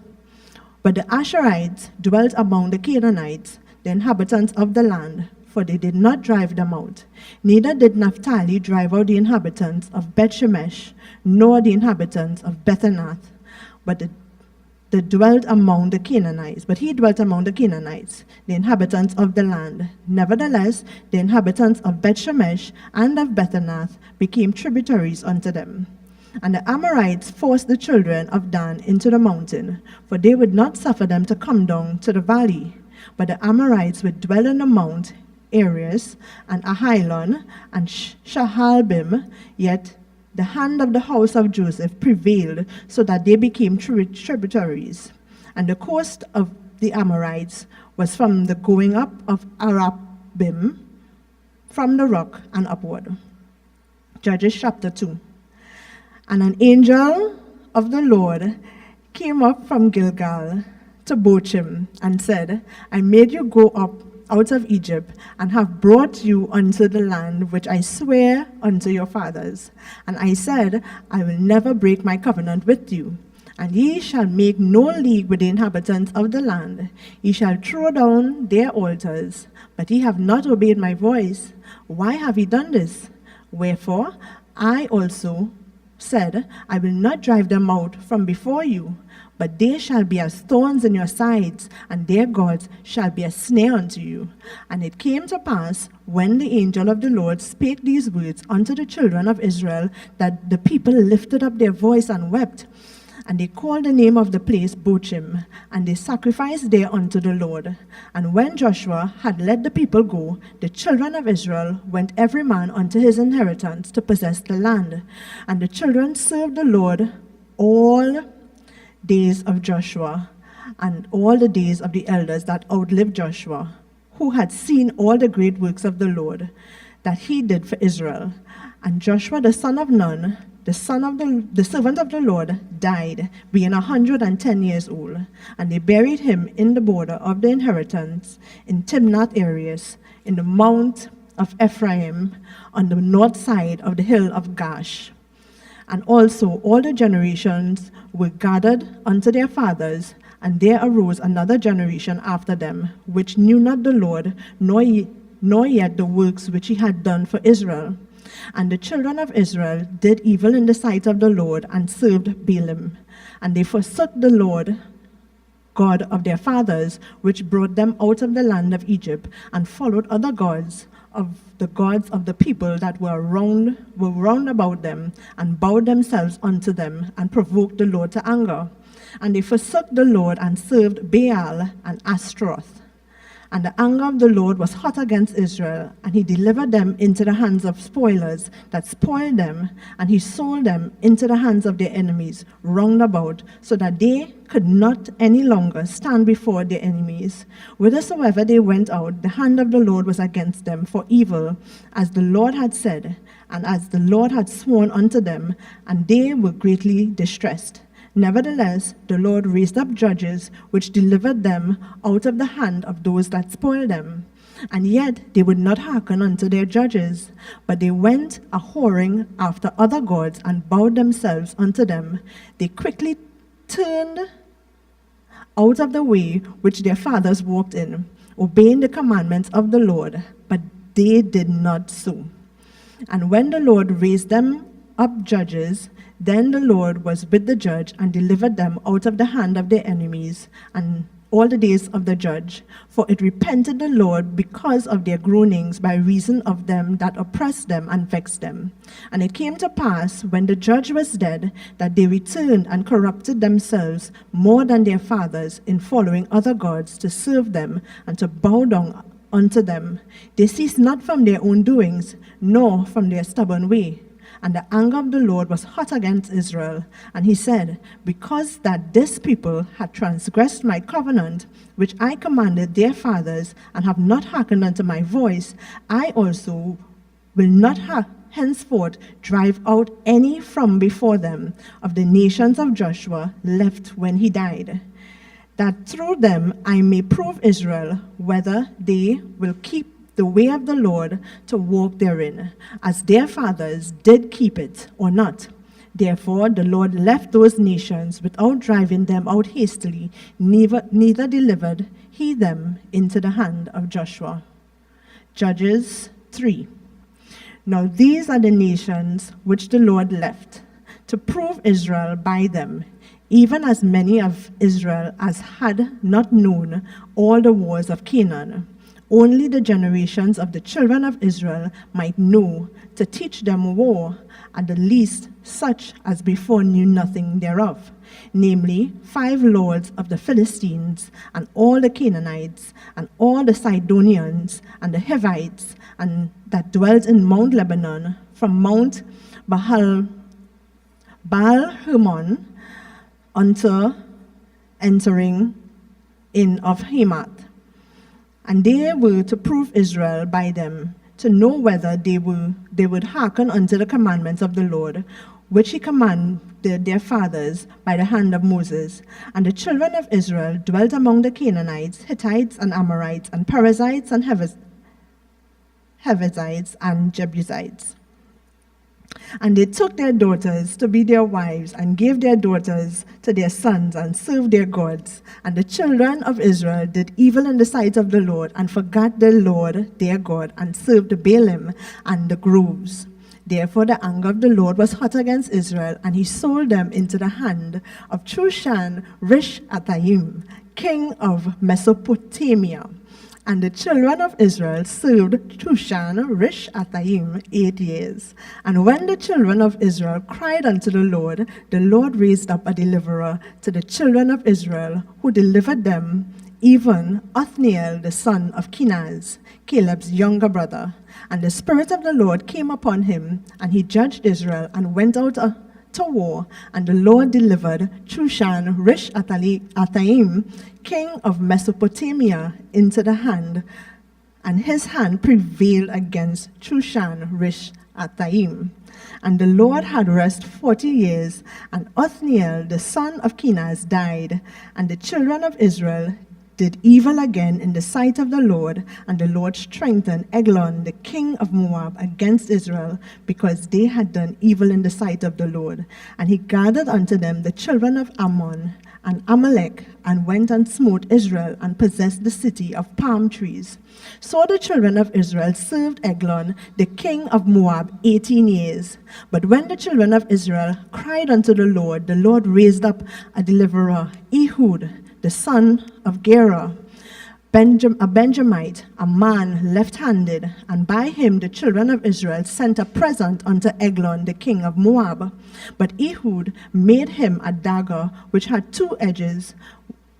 [SPEAKER 18] But the Asherites dwelt among the Canaanites, the inhabitants of the land, for they did not drive them out. Neither did Naphtali drive out the inhabitants of Bethshemesh, nor the inhabitants of Bethanath, but they dwelt among the Canaanites. But he dwelt among the Canaanites, the inhabitants of the land. Nevertheless, the inhabitants of Bethshemesh and of Bethanath became tributaries unto them. And the Amorites forced the children of Dan into the mountain, for they would not suffer them to come down to the valley. But the Amorites would dwell in the mount Areas and Ahilan and Shahalbim, yet the hand of the house of Joseph prevailed, so that they became tributaries. And the coast of the Amorites was from the going up of Arabim, from the rock and upward. Judges chapter 2. And an angel of the Lord came up from Gilgal to Bochim, and said, I made you go up out of Egypt, and have brought you unto the land which I swear unto your fathers. And I said, I will never break my covenant with you. And ye shall make no league with the inhabitants of the land. Ye shall throw down their altars, but ye have not obeyed my voice. Why have ye done this? Wherefore I also said, I will not drive them out from before you, but they shall be as thorns in your sides, and their gods shall be a snare unto you. And it came to pass, when the angel of the Lord spake these words unto the children of Israel, that the people lifted up their voice and wept. And they called the name of the place Bochim, and they sacrificed there unto the Lord. And when Joshua had let the people go, the children of Israel went every man unto his inheritance to possess the land. And the children served the Lord all days of Joshua, and all the days of the elders that outlived Joshua, who had seen all the great works of the Lord that he did for Israel. And Joshua the son of Nun, the servant of the Lord, died, being 110 years old. And they buried him in the border of the inheritance in Timnath Areas, in the mount of Ephraim, on the north side of the hill of Gash. And also all the generations were gathered unto their fathers, and there arose another generation after them, which knew not the Lord, nor yet the works which he had done for Israel. And the children of Israel did evil in the sight of the Lord and served Baalim. And they forsook the Lord God of their fathers, which brought them out of the land of Egypt, and followed other gods of the people that were round about them, and bowed themselves unto them, and provoked the Lord to anger. And they forsook the Lord and served Baal and Ashtaroth. And the anger of the Lord was hot against Israel, and he delivered them into the hands of spoilers that spoiled them, and he sold them into the hands of their enemies round about, so that they could not any longer stand before their enemies. Whithersoever they went out, the hand of the Lord was against them for evil, as the Lord had said, and as the Lord had sworn unto them, and they were greatly distressed. Nevertheless, the Lord raised up judges, which delivered them out of the hand of those that spoiled them. And yet they would not hearken unto their judges, but they went a whoring after other gods, and bowed themselves unto them. They quickly turned out of the way which their fathers walked in, obeying the commandments of the Lord, but they did not so. And when the Lord raised them up judges, then the Lord was with the judge, and delivered them out of the hand of their enemies, and all the days of the judge. For it repented the Lord because of their groanings, by reason of them that oppressed them and vexed them. And it came to pass, when the judge was dead, that they returned and corrupted themselves more than their fathers, in following other gods to serve them and to bow down unto them. They ceased not from their own doings, nor from their stubborn way. And the anger of the Lord was hot against Israel. And he said, because that this people had transgressed my covenant, which I commanded their fathers, and have not hearkened unto my voice, I also will not henceforth drive out any from before them of the nations of Joshua left when he died, that through them I may prove Israel whether they will keep the way of the Lord to walk therein, as their fathers did keep it, or not. Therefore the Lord left those nations without driving them out hastily, neither delivered he them into the hand of Joshua. Judges 3. Now these are the nations which the Lord left, to prove Israel by them, even as many of Israel as had not known all the wars of Canaan. Only the generations of the children of Israel might know, to teach them war, at the least such as before knew nothing thereof, namely 5 lords of the Philistines, and all the Canaanites, and all the Sidonians, and the Hivites, and that dwelt in Mount Lebanon, from Mount Baal-Hermon unto entering in of Hamath. And they were to prove Israel by them, to know whether they would hearken unto the commandments of the Lord, which he commanded their fathers by the hand of Moses. And the children of Israel dwelt among the Canaanites, Hittites, and Amorites, and Perizzites, and Hevizites, and Jebusites. And they took their daughters to be their wives, and gave their daughters to their sons, and served their gods. And the children of Israel did evil in the sight of the Lord, and forgot the Lord their God, and served the Baalim and the groves. Therefore the anger of the Lord was hot against Israel, and he sold them into the hand of Chushan-Rishathaim, king of Mesopotamia. And the children of Israel served Chushan-Rishathaim 8 years. And when the children of Israel cried unto the Lord raised up a deliverer to the children of Israel, who delivered them, even Othniel the son of Kenaz, Caleb's younger brother. And the Spirit of the Lord came upon him, and he judged Israel, and went out to war. And the Lord delivered Chushan-Rishathaim, king of Mesopotamia, into the hand, and his hand prevailed against Chushan-Rishathaim. And the Lord had rest 40 years, and Othniel the son of Kenaz died. And the children of Israel did evil again in the sight of the Lord, and the Lord strengthened Eglon the king of Moab against Israel, because they had done evil in the sight of the Lord. And he gathered unto them the children of Ammon, and Amalek, and went and smote Israel and possessed the city of palm trees. So the children of Israel served Eglon, the king of Moab, 18 years. But when the children of Israel cried unto the Lord raised up a deliverer, Ehud, the son of Gera, a Benjamite, a man left-handed, and by him the children of Israel sent a present unto Eglon, the king of Moab. But Ehud made him a dagger which had 2 edges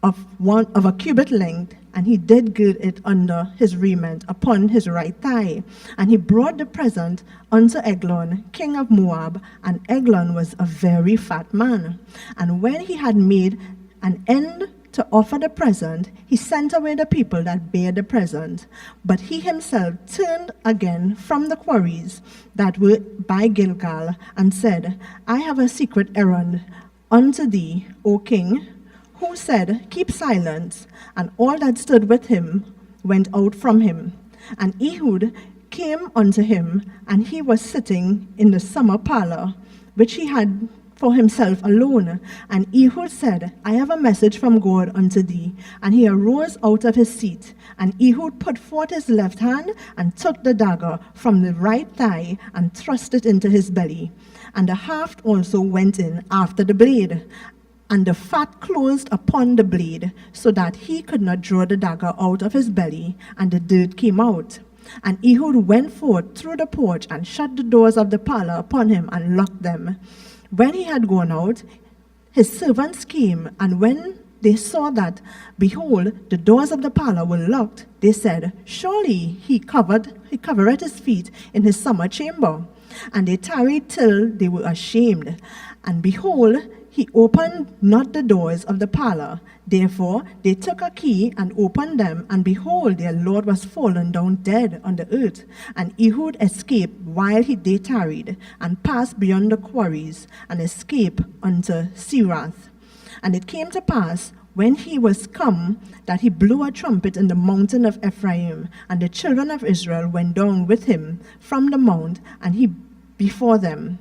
[SPEAKER 18] of a cubit length, and he did gird it under his raiment upon his right thigh. And he brought the present unto Eglon, king of Moab, and Eglon was a very fat man. And when he had made an end to offer the present, he sent away the people that bare the present. But he himself turned again from the quarries that were by Gilgal, and said, I have a secret errand unto thee, O king. Who said, Keep silence. And all that stood with him went out from him. And Ehud came unto him, and he was sitting in the summer parlor, which he had for himself alone. And Ehud said, I have a message from God unto thee. And he arose out of his seat. And Ehud put forth his left hand, and took the dagger from the right thigh, and thrust it into his belly. And the haft also went in after the blade. And the fat closed upon the blade, so that he could not draw the dagger out of his belly, and the dirt came out. And Ehud went forth through the porch, and shut the doors of the parlor upon him, and locked them. When he had gone out, his servants came, and when they saw that, behold, the doors of the parlor were locked, they said, Surely he covereth his feet in his summer chamber. And they tarried till they were ashamed. And behold, he opened not the doors of the parlor. Therefore they took a key and opened them, and behold, their lord was fallen down dead on the earth. And Ehud escaped while they tarried, and passed beyond the quarries, and escaped unto Sirath. And it came to pass, when he was come, that he blew a trumpet in the mountain of Ephraim, and the children of Israel went down with him from the mount, and he before them.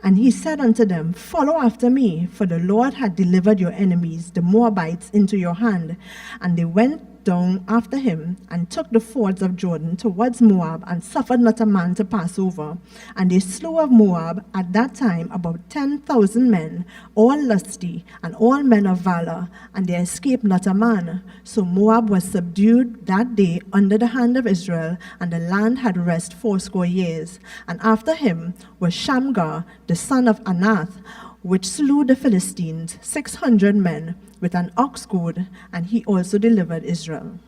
[SPEAKER 18] And he said unto them, Follow after me, for the Lord hath delivered your enemies, the Moabites, into your hand. And they went down after him, and took the fords of Jordan towards Moab, and suffered not a man to pass over. And they slew of Moab at that time about 10,000 men, all lusty, and all men of valor, and there escaped not a man. So Moab was subdued that day under the hand of Israel, and the land had rest 80 years. And after him was Shamgar, the son of Anath, which slew the Philistines, 600 men, with an ox goad, and he also delivered Israel.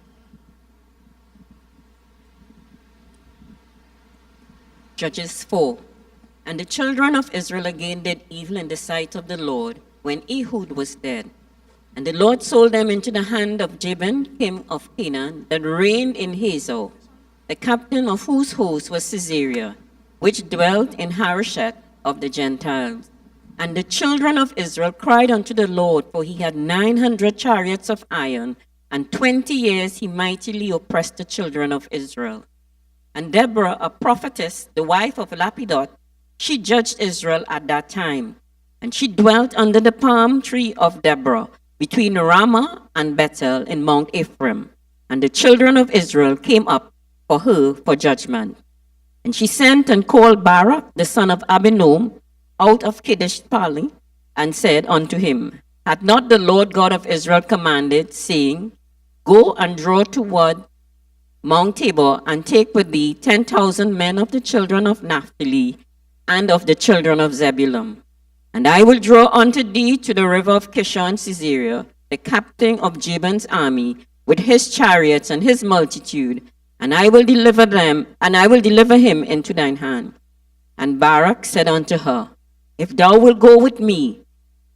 [SPEAKER 19] Judges 4. And the children of Israel again did evil in the sight of the Lord, when Ehud was dead. And the Lord sold them into the hand of Jabin, king of Canaan, that reigned in Hazor, the captain of whose host was Sisera, which dwelt in Harosheth of the Gentiles. And the children of Israel cried unto the Lord, for he had 900 chariots of iron, and 20 years he mightily oppressed the children of Israel. And Deborah, a prophetess, the wife of Lapidot, she judged Israel at that time. And she dwelt under the palm tree of Deborah, between Ramah and Bethel in Mount Ephraim. And the children of Israel came up for her for judgment. And she sent and called Barak, the son of Abinoam, out of Kadesh Pali, and said unto him, Hath not the Lord God of Israel commanded, saying, Go and draw toward Mount Tabor, and take with thee 10,000 men of the children of Naphtali, and of the children of Zebulun. And I will draw unto thee to the river of Kishon Sisera, the captain of Jabin's army, with his chariots and his multitude, and I will deliver him into thine hand. And Barak said unto her, If thou wilt go with me,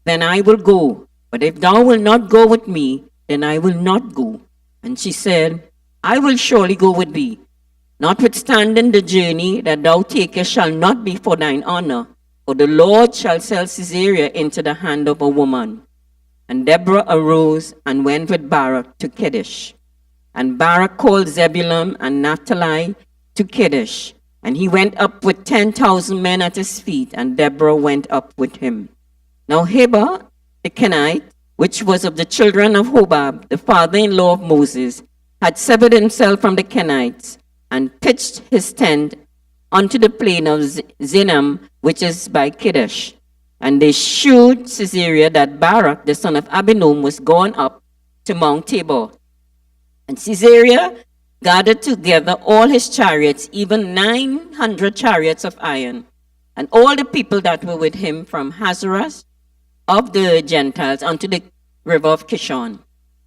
[SPEAKER 19] then I will go. But if thou wilt not go with me, then I will not go. And she said, I will surely go with thee. Notwithstanding the journey that thou takest shall not be for thine honor, for the Lord shall sell Sisera into the hand of a woman. And Deborah arose and went with Barak to Kadesh. And Barak called Zebulun and Naphtali to Kadesh. And he went up with 10,000 men at his feet, and Deborah went up with him. Now Heber the Kenite which was of the children of Hobab, the father-in-law of Moses, had severed himself from the Kenites, and pitched his tent unto the plain of Zinam, which is by Kadesh. And they shewed Sisera that Barak, the son of Abinoam, was gone up to Mount Tabor. And Sisera gathered together all his chariots, even 900 chariots of iron, and all the people that were with him from Hazaras of the Gentiles unto the river of Kishon.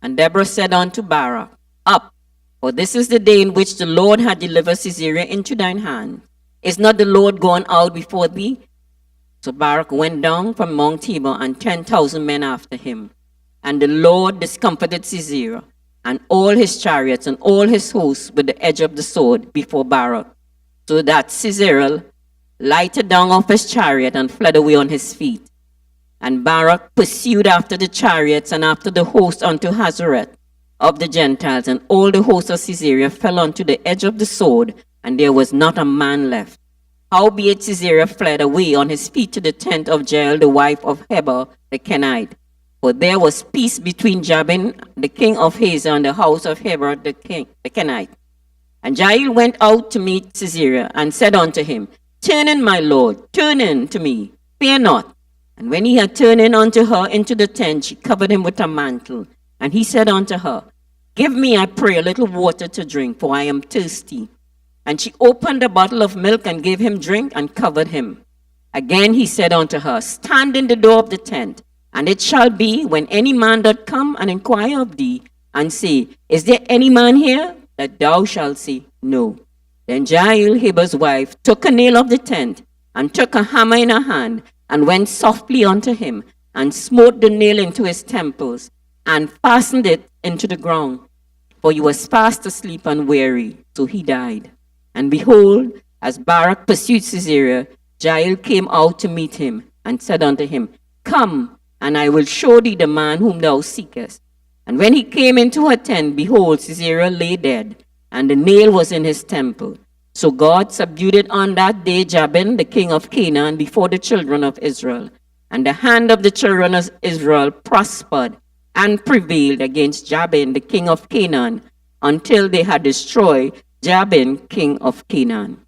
[SPEAKER 19] And Deborah said unto Barak, Up, for this is the day in which the Lord had delivered Sisera into thine hand. Is not the Lord gone out before thee? So Barak went down from Mount Tabor, and 10,000 men after him. And the Lord discomfited Sisera, and all his chariots and all his hosts with the edge of the sword before Barak, so that Sisera lighted down off his chariot and fled away on his feet. And Barak pursued after the chariots and after the host unto Hazareth of the Gentiles, and all the hosts of Sisera fell unto the edge of the sword, and there was not a man left. Howbeit Sisera fled away on his feet to the tent of Jael, the wife of Heber the Kenite. For there was peace between Jabin, the king of Hazor, and the house of Heber the Kenite. And Jael went out to meet Sisera, and said unto him, Turn in, my lord, turn in to me, fear not. And when he had turned in unto her into the tent, she covered him with a mantle. And he said unto her, Give me, I pray, a little water to drink, for I am thirsty. And she opened a bottle of milk and gave him drink, and covered him. Again he said unto her, Stand in the door of the tent, and it shall be, when any man doth come and inquire of thee, and say, Is there any man here? That thou shalt say, No. Then Jael, Heber's wife, took a nail of the tent, and took a hammer in her hand, and went softly unto him, and smote the nail into his temples, and fastened it into the ground. For he was fast asleep and weary, so he died. And behold, as Barak pursued Sisera, Jael came out to meet him, and said unto him, Come, and I will show thee the man whom thou seekest. And when he came into her tent, behold, Sisera lay dead, and the nail was in his temple. So God subdued on that day Jabin, the king of Canaan, before the children of Israel. And the hand of the children of Israel prospered and prevailed against Jabin, the king of Canaan, until they had destroyed Jabin, king of Canaan.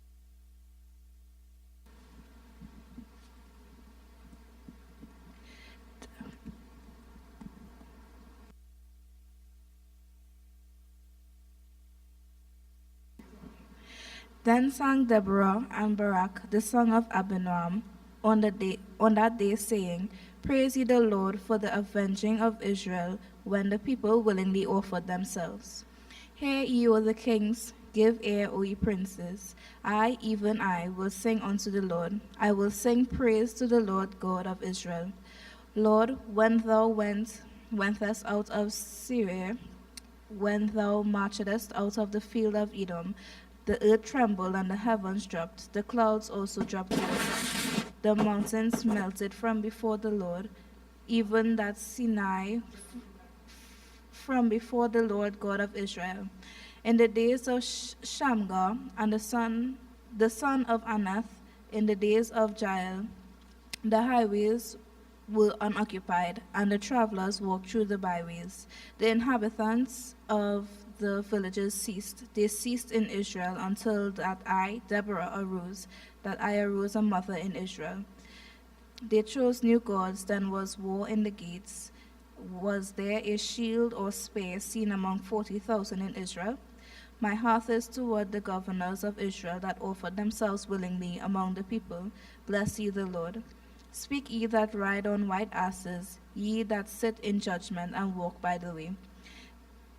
[SPEAKER 16] Then sang Deborah and Barak the song of Abinoam on that day, saying, Praise ye the Lord for the avenging of Israel, when the people willingly offered themselves. Hear ye, O the kings, give ear, O ye princes. I, even I, will sing unto the Lord. I will sing praise to the Lord God of Israel. Lord, when thou wentest out of Syria, when thou marchedest out of the field of Edom, the earth trembled and the heavens dropped. The clouds also dropped water. The mountains melted from before the Lord, even that Sinai from before the Lord God of Israel. In the days of Shamgar and the son of Anath, in the days of Jael, the highways were unoccupied, and the travelers walked through the byways. The inhabitants of the villages ceased. They ceased in Israel until that I, Deborah, arose, that I arose a mother in Israel. They chose new gods, then was war in the gates. Was there a shield or spear seen among 40,000 in Israel? My heart is toward the governors of Israel that offered themselves willingly among the people. Bless ye the Lord. Speak ye that ride on white asses, ye that sit in judgment and walk by the way.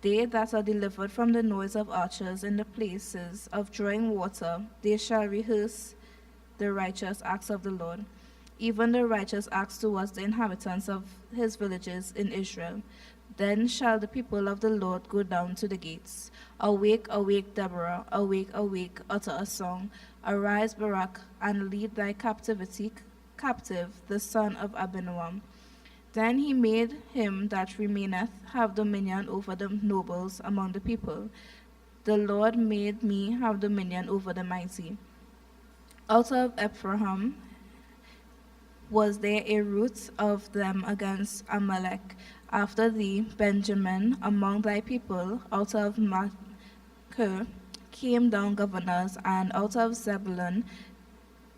[SPEAKER 16] They that are delivered from the noise of archers in the places of drawing water, they shall rehearse the righteous acts of the Lord, even the righteous acts towards the inhabitants of his villages in Israel. Then shall the people of the Lord go down to the gates. Awake, awake, Deborah, awake, awake, utter a song. Arise, Barak, and lead thy captive, the son of Abinoam. Then he made him that remaineth have dominion over the nobles among the people. The Lord made me have dominion over the mighty. Out of Ephraim was there a root of them against Amalek,
[SPEAKER 14] After thee, Benjamin, among thy people, out of Machir, came down governors, and out of Zebulun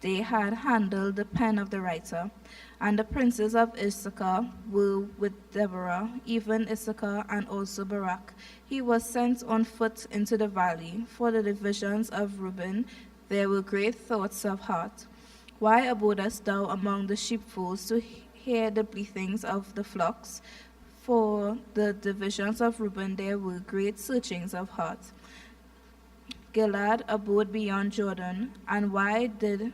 [SPEAKER 14] they had handled the pen of the writer. And the princes of Issachar were with Deborah, even Issachar and also Barak. He was sent on foot into the valley. For the divisions of Reuben there were great thoughts of heart. Why abodest thou among the sheepfolds to hear the bleatings of the flocks? For the divisions of Reuben there were great searchings of heart. Gilad abode beyond Jordan, and why did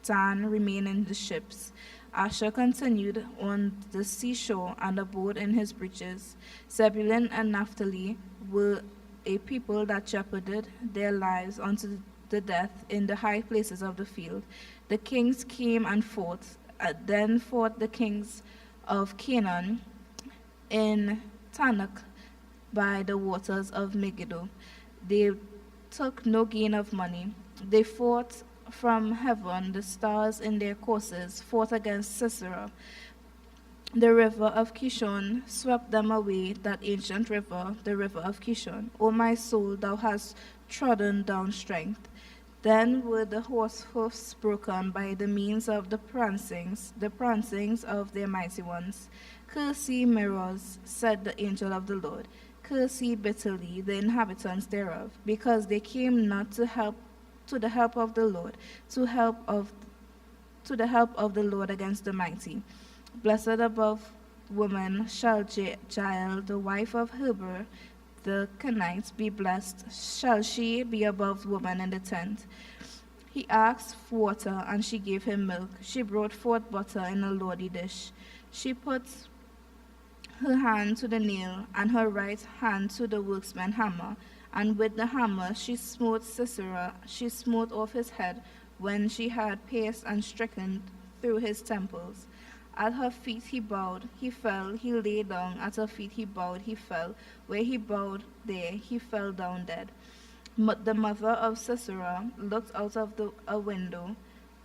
[SPEAKER 14] Dan remain in the ships? Asher continued on the seashore and abode in his breaches. Zebulun and Naphtali were a people that jeoparded their lives unto the death in the high places of the field. The kings came and fought. Then fought the kings of Canaan in Tanakh by the waters of Megiddo. They took no gain of money. They fought from heaven, the stars in their courses fought against Sisera. The river of Kishon swept them away, that ancient river, the river of Kishon. O my soul, thou hast trodden down strength. Then were the horse hoofs broken by the means of the prancings of their mighty ones. Curse ye mirrors, said the angel of the Lord. Curse ye bitterly the inhabitants thereof, because they came not to the help of the Lord, to the help of the Lord against the mighty. Blessed above women shall Jael, the wife of Heber, the Kenite, be blessed. Shall she be above women in the tent? He asked for water, and she gave him milk. She brought forth butter in a lordy dish. She put her hand to the nail, and her right hand to the workman's hammer. And with the hammer she smote Sisera, she smote off his head, when she had pierced and stricken through his temples. At her feet he bowed, he fell, he lay down, at her feet he bowed, he fell. Where he bowed, there he fell down dead. The mother of Sisera looked out of a window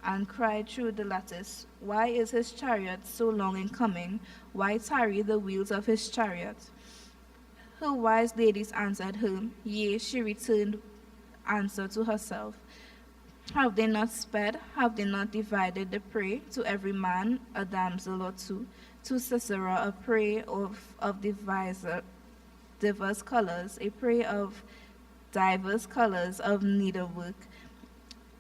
[SPEAKER 14] and cried through the lattice, Why is his chariot so long in coming? Why tarry the wheels of his chariot? Her wise ladies answered her, Yea, she returned answer to herself. Have they not sped? Have they not divided the prey? To every man a damsel or two. To Sisera a prey of diverse colors, a prey of diverse colors of needlework,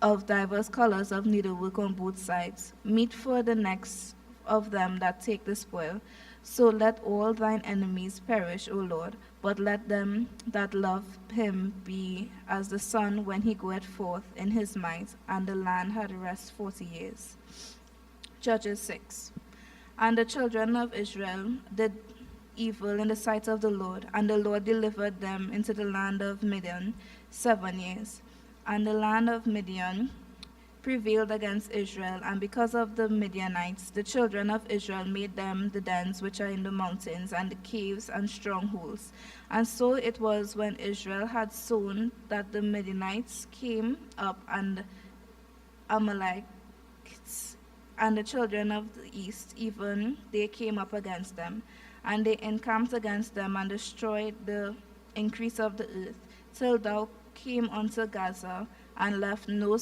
[SPEAKER 14] on both sides, meat for the necks of them that take the spoil. So let all thine enemies perish, O Lord, but let them that love him be as the sun when he goeth forth in his might. And the land had rest 40 years. Judges 6. And the children of Israel did evil in the sight of the Lord, and the Lord delivered them into the land of Midian 7 years. And the land of Midian prevailed against Israel, and because of the Midianites, the children of Israel made them the dens which are in the mountains, and the caves and strongholds. And so it was when Israel had sown that the Midianites came up, and Amalekites and the children of the east, even they came up against them. And they encamped against them and destroyed the increase of the earth, till thou came unto Gaza, and left no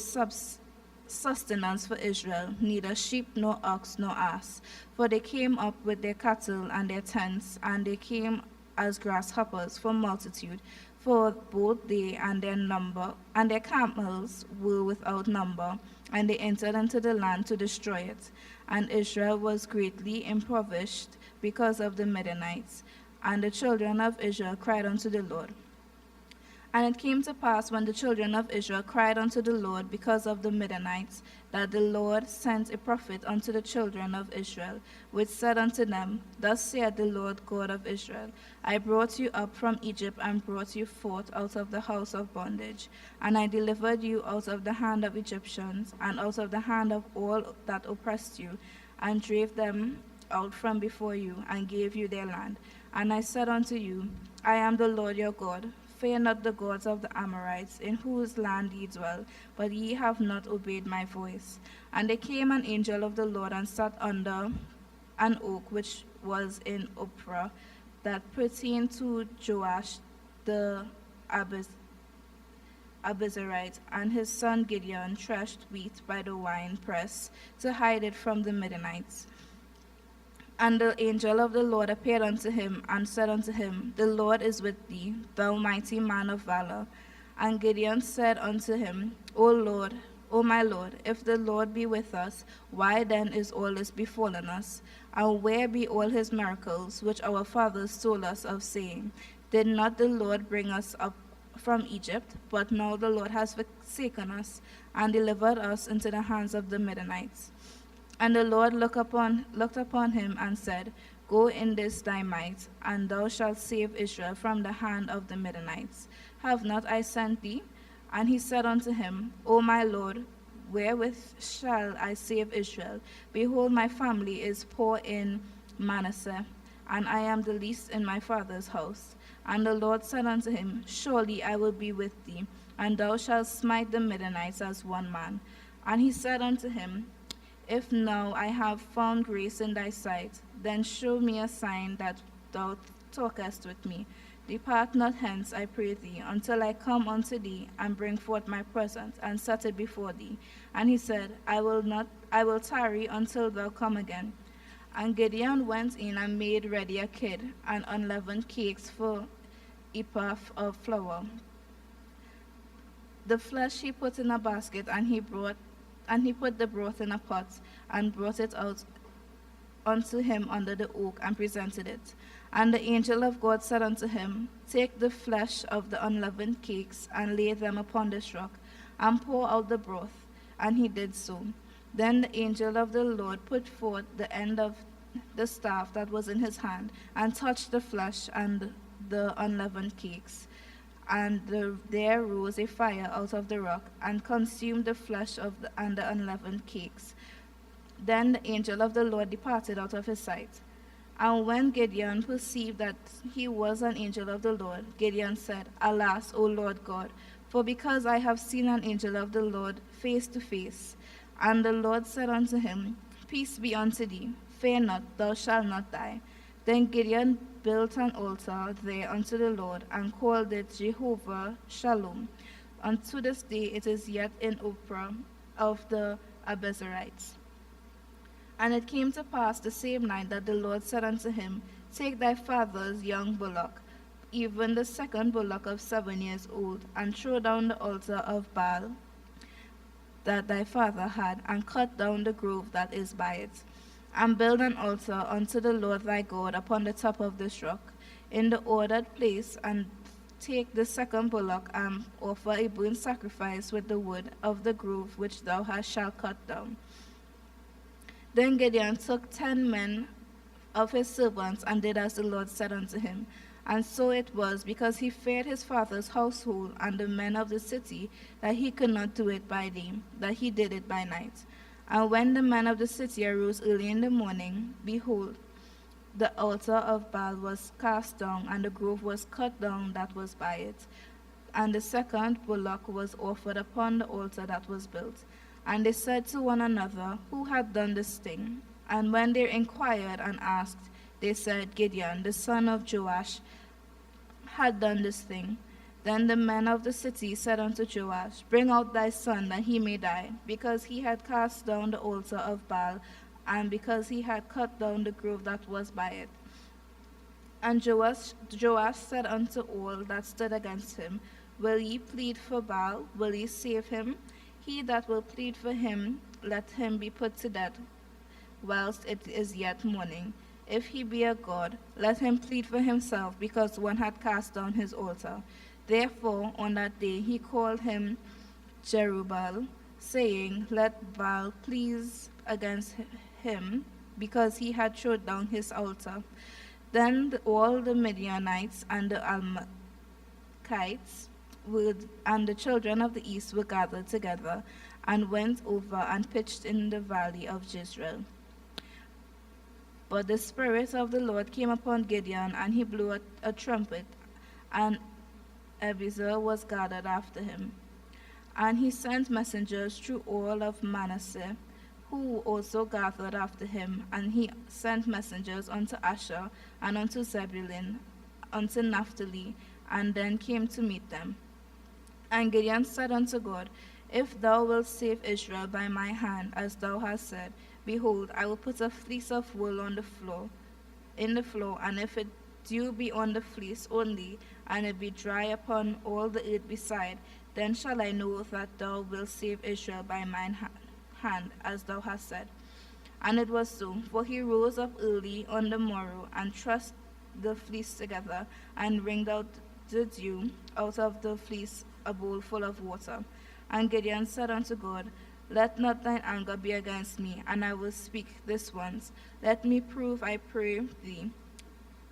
[SPEAKER 14] sustenance for Israel, neither sheep nor ox nor ass. For they came up with their cattle and their tents, and they came as grasshoppers for multitude. For both they and their camels were without number, and they entered into the land to destroy it. And Israel was greatly impoverished because of the Midianites. And the children of Israel cried unto the Lord. And it came to pass, when the children of Israel cried unto the Lord because of the Midianites, that the Lord sent a prophet unto the children of Israel, which said unto them, Thus saith the Lord God of Israel, I brought you up from Egypt, and brought you forth out of the house of bondage. And I delivered you out of the hand of Egyptians, and out of the hand of all that oppressed you, and drave them out from before you, and gave you their land. And I said unto you, I am the Lord your God. Fear not the gods of the Amorites, in whose land ye dwell, but ye have not obeyed my voice. And there came an angel of the Lord, and sat under an oak which
[SPEAKER 20] was in Ophrah that pertained to Joash the Abiezrite, and his son Gideon threshed wheat by the wine press to hide it from the Midianites. And the angel of the Lord appeared unto him and said unto him, The Lord is with thee, thou mighty man of valor. And Gideon said unto him, O Lord, O my Lord, if the Lord be with us, why then is all this befallen us? And where be all his miracles, which our fathers told us of, saying, Did not the Lord bring us up from Egypt? But now the Lord has forsaken us, and delivered us into the hands of the Midianites. And the Lord looked upon him and said, Go in this thy might, and thou shalt save Israel from the hand of the Midianites. Have not I sent thee? And he said unto him, O my Lord, wherewith shall I save Israel? Behold, my family is poor in Manasseh, and I am the least in my father's house. And the Lord said unto him, Surely I will be with thee, and thou shalt smite the Midianites as one man. And he said unto him, If now I have found grace in thy sight, then show me a sign that thou talkest with me. Depart not hence, I pray thee, until I come unto thee, and bring forth my present, and set it before thee. And he said, I will tarry until thou come again. And Gideon went in and made ready a kid, and unleavened cakes for ephah of flour. The flesh he put in a basket, and he put the broth in a pot, and brought it out unto him under the oak, and presented it. And the angel of God said unto him, Take the flesh of the unleavened cakes, and lay them upon this rock, and pour out the broth. And he did so. Then the angel of the Lord put forth the end of the staff that was in his hand, and touched the flesh and the unleavened cakes. And there rose a fire out of the rock, and consumed the flesh and the unleavened cakes. Then the angel of the Lord departed out of his sight. And when Gideon perceived that he was an angel of the Lord, Gideon said, Alas, O Lord God, for because I have seen an angel of the Lord face to face. And the Lord said unto him, Peace be unto thee, fear not, thou shalt not die. Then Gideon built an altar there unto the Lord, and called it Jehovah Shalom. Unto this day it is yet in Ophrah of the Abiezrites. And it came to pass the same night that the Lord said unto him, Take thy father's young bullock, even the second bullock of 7 years old, and throw down the altar of Baal that thy father had, and cut down the grove that is by it, and build an altar unto the Lord thy God upon the top of this rock, in the ordered place, and take the second bullock, and offer a burnt sacrifice with the wood of the grove which thou shalt cut down. Then Gideon took 10 men of his servants, and did as the Lord said unto him. And so it was, because he feared his father's household and the men of the city, that he could not do it by day, that he did it by night. And when the men of the city arose early in the morning, behold, the altar of Baal was cast down, and the grove was cut down that was by it. And the second bullock was offered upon the altar that was built. And they said to one another, Who had done this thing? And when they inquired and asked, they said, Gideon, the son of Joash, had done this thing. Then the men of the city said unto Joash, Bring out thy son, that he may die, because he had cast down the altar of Baal, and because he had cut down the grove that was by it. And Joash said unto all that stood against him, Will ye plead for Baal? Will ye save him? He that will plead for him, let him be put to death, whilst it is yet morning. If he be a god, let him plead for himself, because one had cast down his altar. Therefore on that day he called him Jerubbaal, saying, Let Baal please against him, because he had thrown down his altar. Then all the Midianites and the Amalekites and the children of the east were gathered together, and went over and pitched in the valley of Jezreel. But the Spirit of the Lord came upon Gideon, and he blew a trumpet, and Abiezer was gathered after him. And he sent messengers through all of Manasseh, who also gathered after him, and he sent messengers unto Asher, and unto Zebulun, unto Naphtali, and then came to meet them. And Gideon said unto God, If thou wilt save Israel by my hand, as thou hast said, behold, I will put a fleece of wool on the floor, and if it dew be on the fleece only, and it be dry upon all the earth beside, then shall I know that thou wilt save Israel by mine hand, as thou hast said. And it was so, for he rose up early on the morrow, and trussed the fleece together, and wringed out the dew out of the fleece a bowl full of water. And Gideon said unto God, Let not thine anger be against me, and I will speak this once. Let me prove, I pray thee,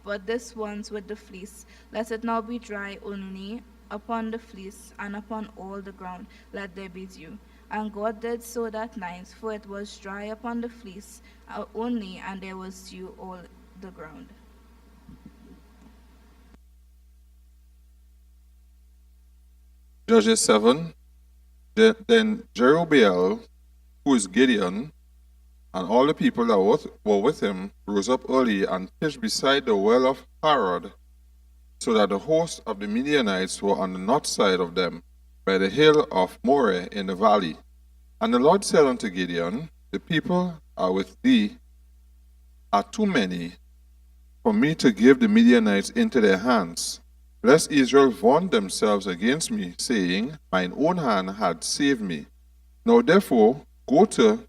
[SPEAKER 20] but this once with the fleece. Let it now be dry only upon the fleece, and upon all the ground let there be dew. And God did so that night, for it was dry upon the fleece only, and there was dew all the ground.
[SPEAKER 17] Judges 7. Then Jerubbaal, who is Gideon, and all the people that were with him rose up early and pitched beside the well of Harod, so that the host of the Midianites were on the north side of them, by the hill of Moreh in the valley. And the Lord said unto Gideon, The people are with thee are too many for me to give the Midianites into their hands, lest Israel vaunt themselves against me, saying, Mine own hand had saved me. Now therefore go to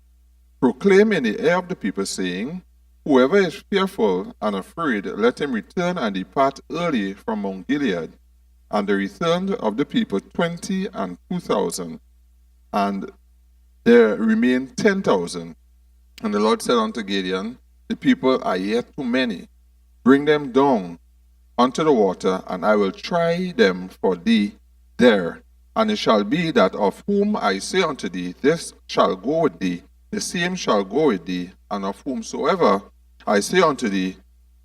[SPEAKER 17] proclaim in the ear of the people, saying, Whoever is fearful and afraid, let him return and depart early from Mount Gilead. And they returned of the people 20 and 2,000, and there remained 10,000. And the Lord said unto Gideon, The people are yet too many. Bring them down unto the water, and I will try them for thee there. And it shall be that of whom I say unto thee, This shall go with thee, the same shall go with thee, and of whomsoever I say unto thee,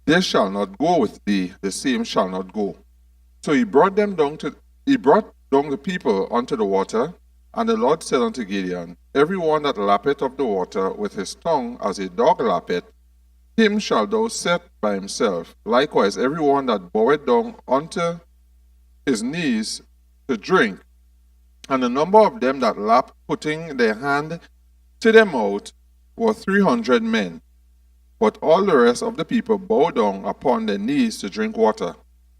[SPEAKER 17] This shall not go with thee, the same shall not go. So he brought down the people unto the water, and the Lord said unto Gideon, Every one that lappeth of the water with his tongue as a dog lappeth, him shalt thou set by himself. Likewise every one that boweth down unto his knees to drink. And the number of them that lapped, putting their hand to their mouth, were 300 men. But all the rest of the people bowed down upon their knees to drink water.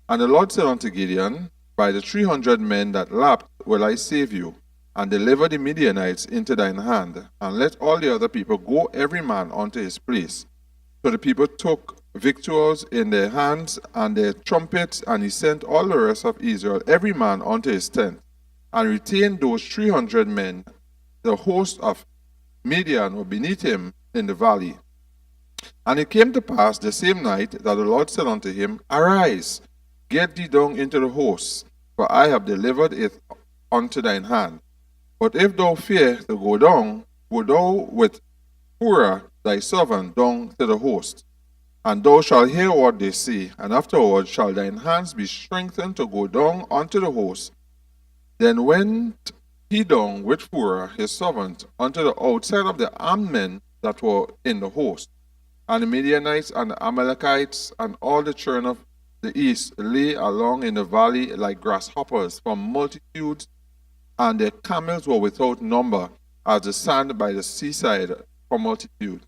[SPEAKER 17] And the Lord said unto Gideon, By the 300 men that lapped will I save you, and deliver the Midianites into thine hand, and let all the other people go every man unto his place. So the people took victuals in their hands and their trumpets, and he sent all the rest of Israel, every man unto his tent, and retained those 300 men. The host of Midian were beneath him in the valley. And it came to pass the same night that the Lord said unto him, Arise, get thee down into the host, for I have delivered it unto thine hand. But if thou fear to go down, go thou with Phurah thy servant down to the host. And thou shalt hear what they say, and afterward shall thine hands be strengthened to go down unto the host. Then went he down with Phurah his servant unto the outside of the armed men that were in the host. And the Midianites and the Amalekites and all the children of the east lay along in the valley like grasshoppers from multitudes, and their camels were without number, as the sand by the seaside for multitude.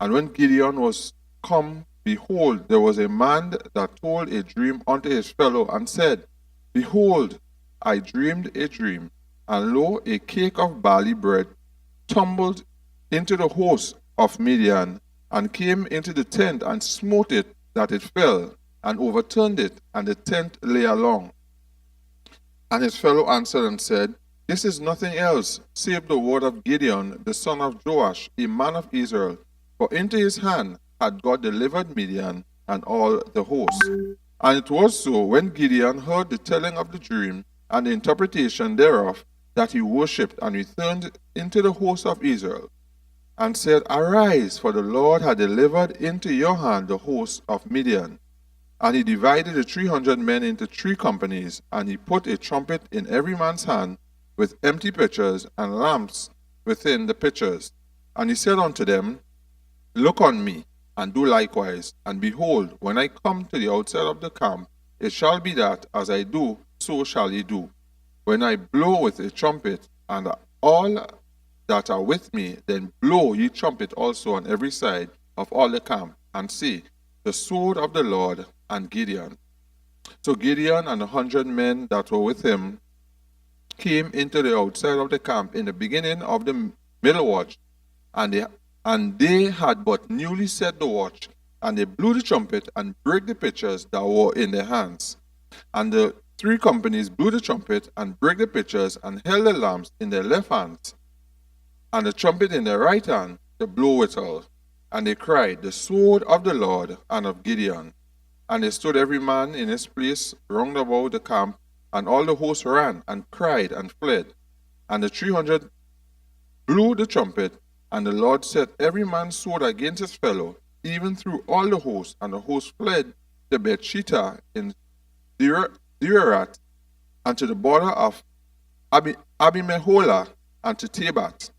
[SPEAKER 17] And when Gideon was come, behold, there was a man that told a dream unto his fellow, and said, Behold, I dreamed a dream, and lo, a cake of barley bread tumbled into the host of Midian, and came into the tent, and smote it, that it fell, and overturned it, and the tent lay along. And his fellow answered and said, This is nothing else, save the word of Gideon, the son of Joash, a man of Israel. For into his hand had God delivered Midian and all the host. And it was so, when Gideon heard the telling of the dream and the interpretation thereof, that he worshipped and returned into the host of Israel, and said, Arise, for the Lord hath delivered into your hand the host of Midian. And he divided the 300 men into 3 companies, and he put a trumpet in every man's hand, with empty pitchers and lamps within the pitchers. And he said unto them, Look on me, and do likewise. And behold, when I come to the outside of the camp, it shall be that, as I do, so shall ye do. When I blow with a trumpet, and all that are with me, then blow ye trumpet also on every side of all the camp, and say, The sword of the Lord and Gideon. So Gideon and 100 men that were with him came into the outside of the camp in the beginning of the middle watch, and they had but newly set the watch, and they blew the trumpet and brake the pitchers that were in their hands. And the 3 companies blew the trumpet and brake the pitchers and held the lamps in their left hands, and the trumpet in their right hand to blow withal. And they cried, The sword of the Lord and of Gideon. And they stood every man in his place round about the camp, and all the host ran and cried and fled. And the 300 blew the trumpet, and the Lord set every man's sword against his fellow, even through all the host. And the host fled to Bethshitta in Deerat, and to the border of Abimeholah, and to Tabat.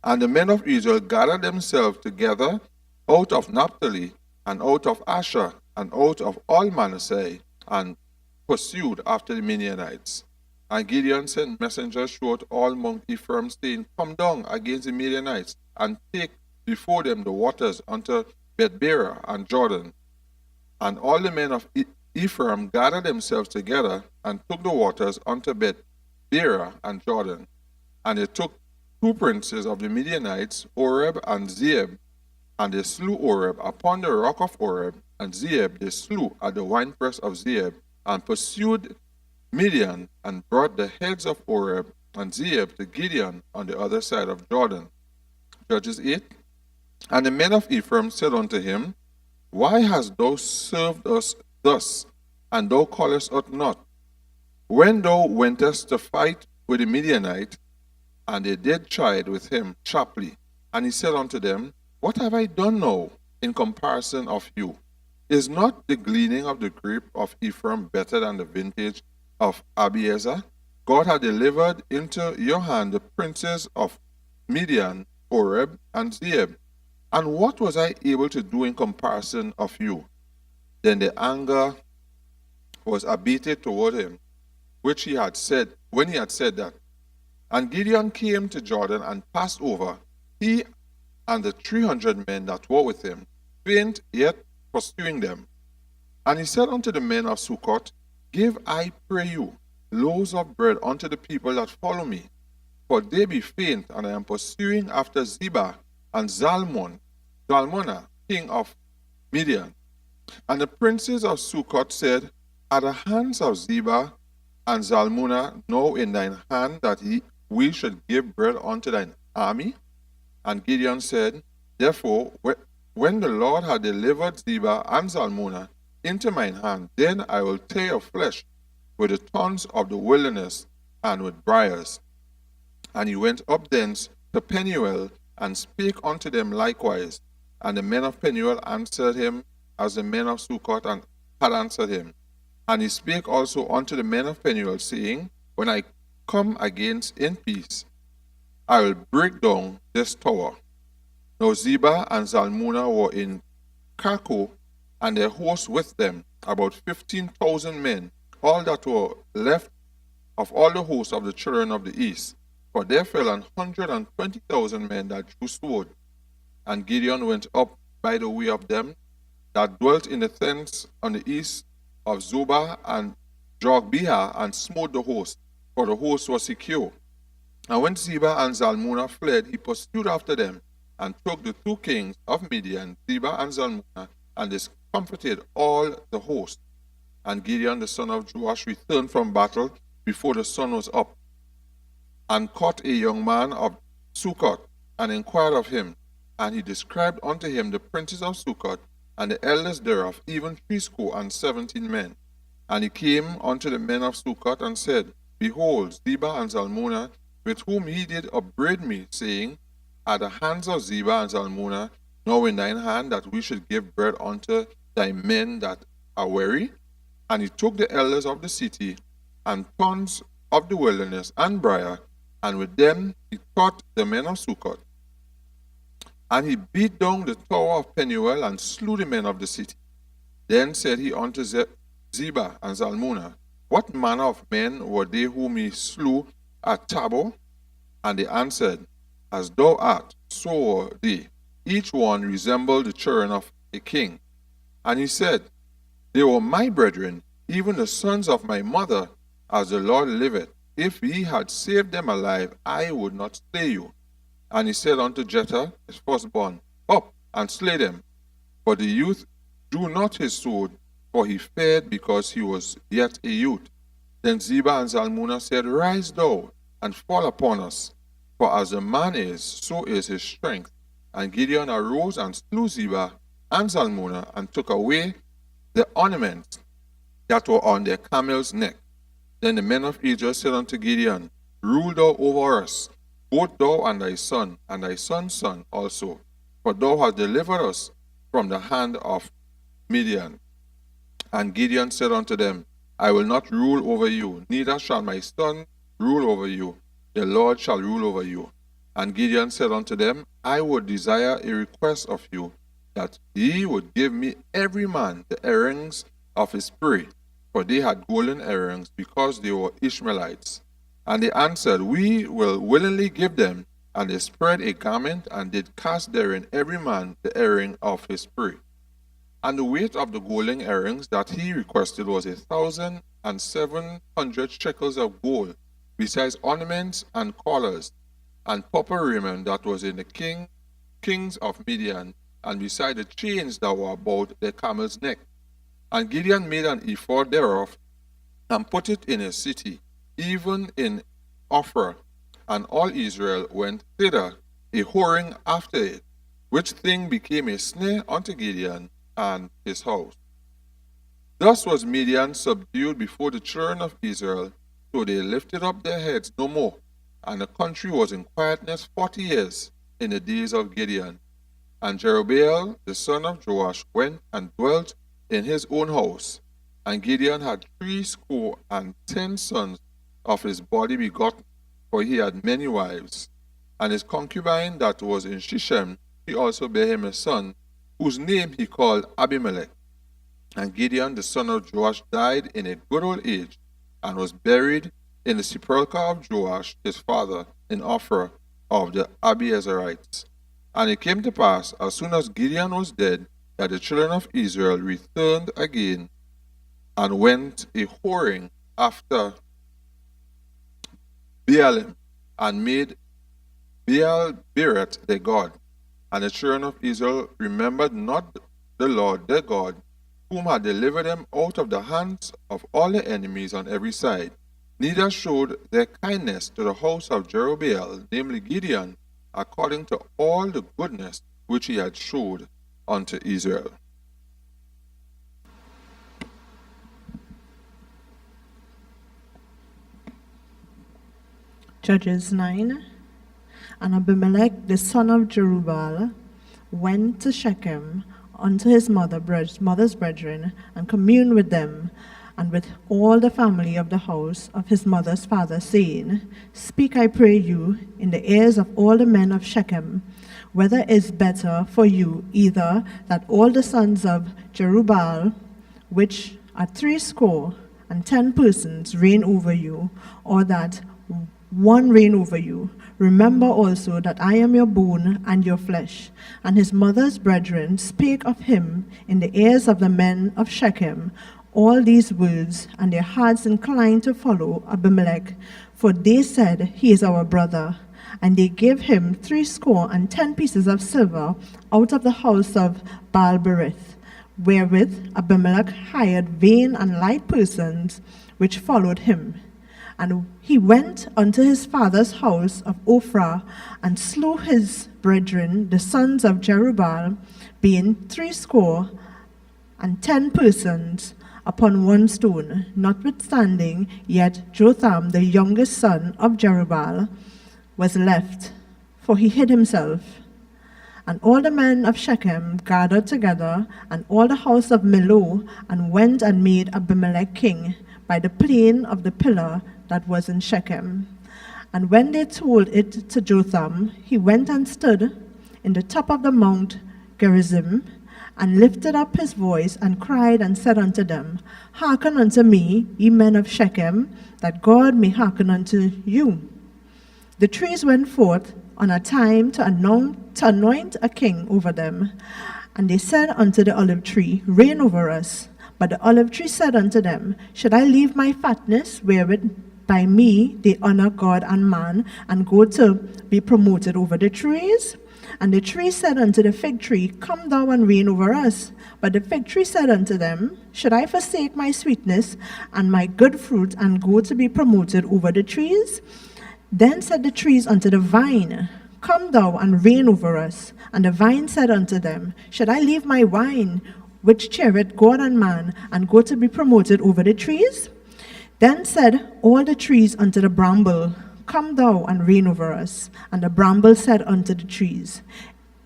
[SPEAKER 17] And the men of Israel gathered themselves together out of Naphtali, and out of Asher, and out of all Manasseh, and pursued after the Midianites. And Gideon sent messengers throughout all Mount Ephraim, saying, Come down against the Midianites, and take before them the waters unto Bethbara and Jordan. And all the men of Ephraim gathered themselves together, and took the waters unto Bethbara and Jordan. And they took 2 princes of the Midianites, Oreb and Zeeb, and they slew Oreb upon the rock of Oreb, and Zeeb they slew at the winepress of Zeeb, and pursued Midian, and brought the heads of Oreb and Zeeb to Gideon on the other side of Jordan. Judges 8. And the men of Ephraim said unto him, Why hast thou served us thus, and thou callest us not? When thou wentest to fight with the Midianite, and they did chide with him sharply. And he said unto them, What have I done now in comparison of you? Is not the gleaning of the grape of Ephraim better than the vintage of Abiezer? God had delivered into your hand the princes of Midian, Oreb, and Zeeb. And what was I able to do in comparison of you? Then the anger was abated toward him, which he had said, when he had said that. And Gideon came to Jordan and passed over, he and the 300 men that were with him, faint yet pursuing them. And he said unto the men of Succoth, Give, I pray you, loaves of bread unto the people that follow me, for they be faint, and I am pursuing after Zebah and Zalmunna, king of Midian. And the princes of Succoth said, Are the hands of Zebah and Zalmunna now in thine hand, that we should give bread unto thine army? And Gideon said, Therefore, when the Lord had delivered Zebah and Zalmunna into mine hand, then I will tear your flesh with the thorns of the wilderness and with briars. And he went up thence to Peniel, and spake unto them likewise. And the men of Peniel answered him as the men of Succoth had answered him. And he spake also unto the men of Peniel, saying, When I come against in peace, I will break down this tower. Now Zebah and Zalmunna were in Karko, and their hosts with them, about 15,000 men, all that were left of all the hosts of the children of the east. For there fell 120,000 men that drew sword. And Gideon went up by the way of them that dwelt in the tents on the east of Zobah and Jogbehah, and smote the host, for the host was secure. And when Zebah and Zalmunna fled, he pursued after them, and took the 2 kings of Midian, Zebah and Zalmunna, and discomfited all the host. And Gideon the son of Joash returned from battle before the sun was up, and caught a young man of Succoth, and inquired of him. And he described unto him the princes of Succoth, and the elders thereof, even 17 men. And he came unto the men of Succoth, and said, Behold, Zebah and Zalmunna, with whom he did upbraid me, saying, Are the hands of Zebah and Zalmunna now in thine hand, that we should give bread unto thy men that are weary? And he took the elders of the city, and thorns of the wilderness, and briar, and with them he taught the men of Succoth. And he beat down the tower of Penuel and slew the men of the city. Then said he unto Zebah and Zalmunna, What manner of men were they whom he slew at Tabor? And they answered, As thou art, so were they. Each one resembled the children of a king. And he said, They were my brethren, even the sons of my mother, as the Lord liveth. If ye had saved them alive, I would not slay you. And he said unto Jephthah, his firstborn, Up and slay them. But the youth drew not his sword, for he feared because he was yet a youth. Then Zebah and Zalmunna said, Rise thou, and fall upon us. For as a man is, so is his strength. And Gideon arose and slew Zebah and Zalmunna, and took away the ornaments that were on their camels' neck. Then the men of Israel said unto Gideon, Rule thou over us, both thou and thy son's son also, for thou hast delivered us from the hand of Midian. And Gideon said unto them, I will not rule over you, neither shall my son rule over you. The Lord shall rule over you. And Gideon said unto them, I would desire a request of you, that ye would give me every man the earrings of his prey, for they had golden earrings, because they were Ishmaelites. And they answered, We will willingly give them. And they spread a garment, and did cast therein every man the earring of his prey. And the weight of the golden earrings that he requested was 1,700 shekels of gold, besides ornaments and collars, and purple raiment that was in the kings of Midian, and beside the chains that were about their camels' neck. And Gideon made an ephod thereof, and put it in a city, even in Ophrah, and all Israel went thither, a whoring after it, which thing became a snare unto Gideon and his house. Thus was Midian subdued before the children of Israel, so they lifted up their heads no more, and the country was in quietness 40 years in the days of Gideon. And Jerubbaal the son of Joash went and dwelt in his own house, and Gideon had 70 sons of his body begotten, for he had many wives. And his concubine that was in Shechem, he also bare him a son, whose name he called Abimelech. And Gideon the son of Joash died in a good old age, and was buried in the sepulchre of Joash his father in Ophrah of the Abiezerites. And it came to pass, as soon as Gideon was dead, that the children of Israel returned again, and went a whoring after Baalim, and made Baal Berith their god. And the children of Israel remembered not the Lord their God, whom had delivered them out of the hands of all their enemies on every side, neither showed their kindness to the house of Jerubbaal, namely Gideon, according to all the goodness which he had showed unto Israel.
[SPEAKER 18] Judges 9. And Abimelech the son of Jerubbaal went to Shechem unto his mother's brethren, and communed with them, and with all the family of the house of his mother's father, saying, Speak, I pray you, in the ears of all the men of Shechem, whether it is better for you either that all the sons of Jerubbaal, which are 70 persons, reign over you, or that one reign over you. Remember also that I am your bone and your flesh. And his mother's brethren spake of him in the ears of the men of Shechem all these words, and their hearts inclined to follow Abimelech, for they said, He is our brother. And they gave him 70 pieces of silver out of the house of Baal-berith, wherewith Abimelech hired vain and light persons which followed him. And he went unto his father's house of Ophrah, and slew his brethren, the sons of Jerubbaal, being 70 persons, upon one stone. Notwithstanding, yet Jotham, the youngest son of Jerubbaal, was left, for he hid himself. And all the men of Shechem gathered together, and all the house of Millo, and went and made Abimelech king by the plain of the pillar that was in Shechem. And when they told it to Jotham, he went and stood in the top of the mount Gerizim, and lifted up his voice, and cried, and said unto them, Hearken unto me, ye men of Shechem, that God may hearken unto you. The trees went forth on a time to anoint a king over them. And they said unto the olive tree, Reign over us. But the olive tree said unto them, Should I leave my fatness, wherewith by me they honor God and man, and go to be promoted over the trees? And the tree said unto the fig tree, Come thou and reign over us. But the fig tree said unto them, Should I forsake my sweetness and my good fruit, and go to be promoted over the trees? Then said the trees unto the vine, Come thou and reign over us. And the vine said unto them, Should I leave my wine, which cheereth God and man, and go to be promoted over the trees? Then said all the trees unto the bramble, Come thou and reign over us. And the bramble said unto the trees,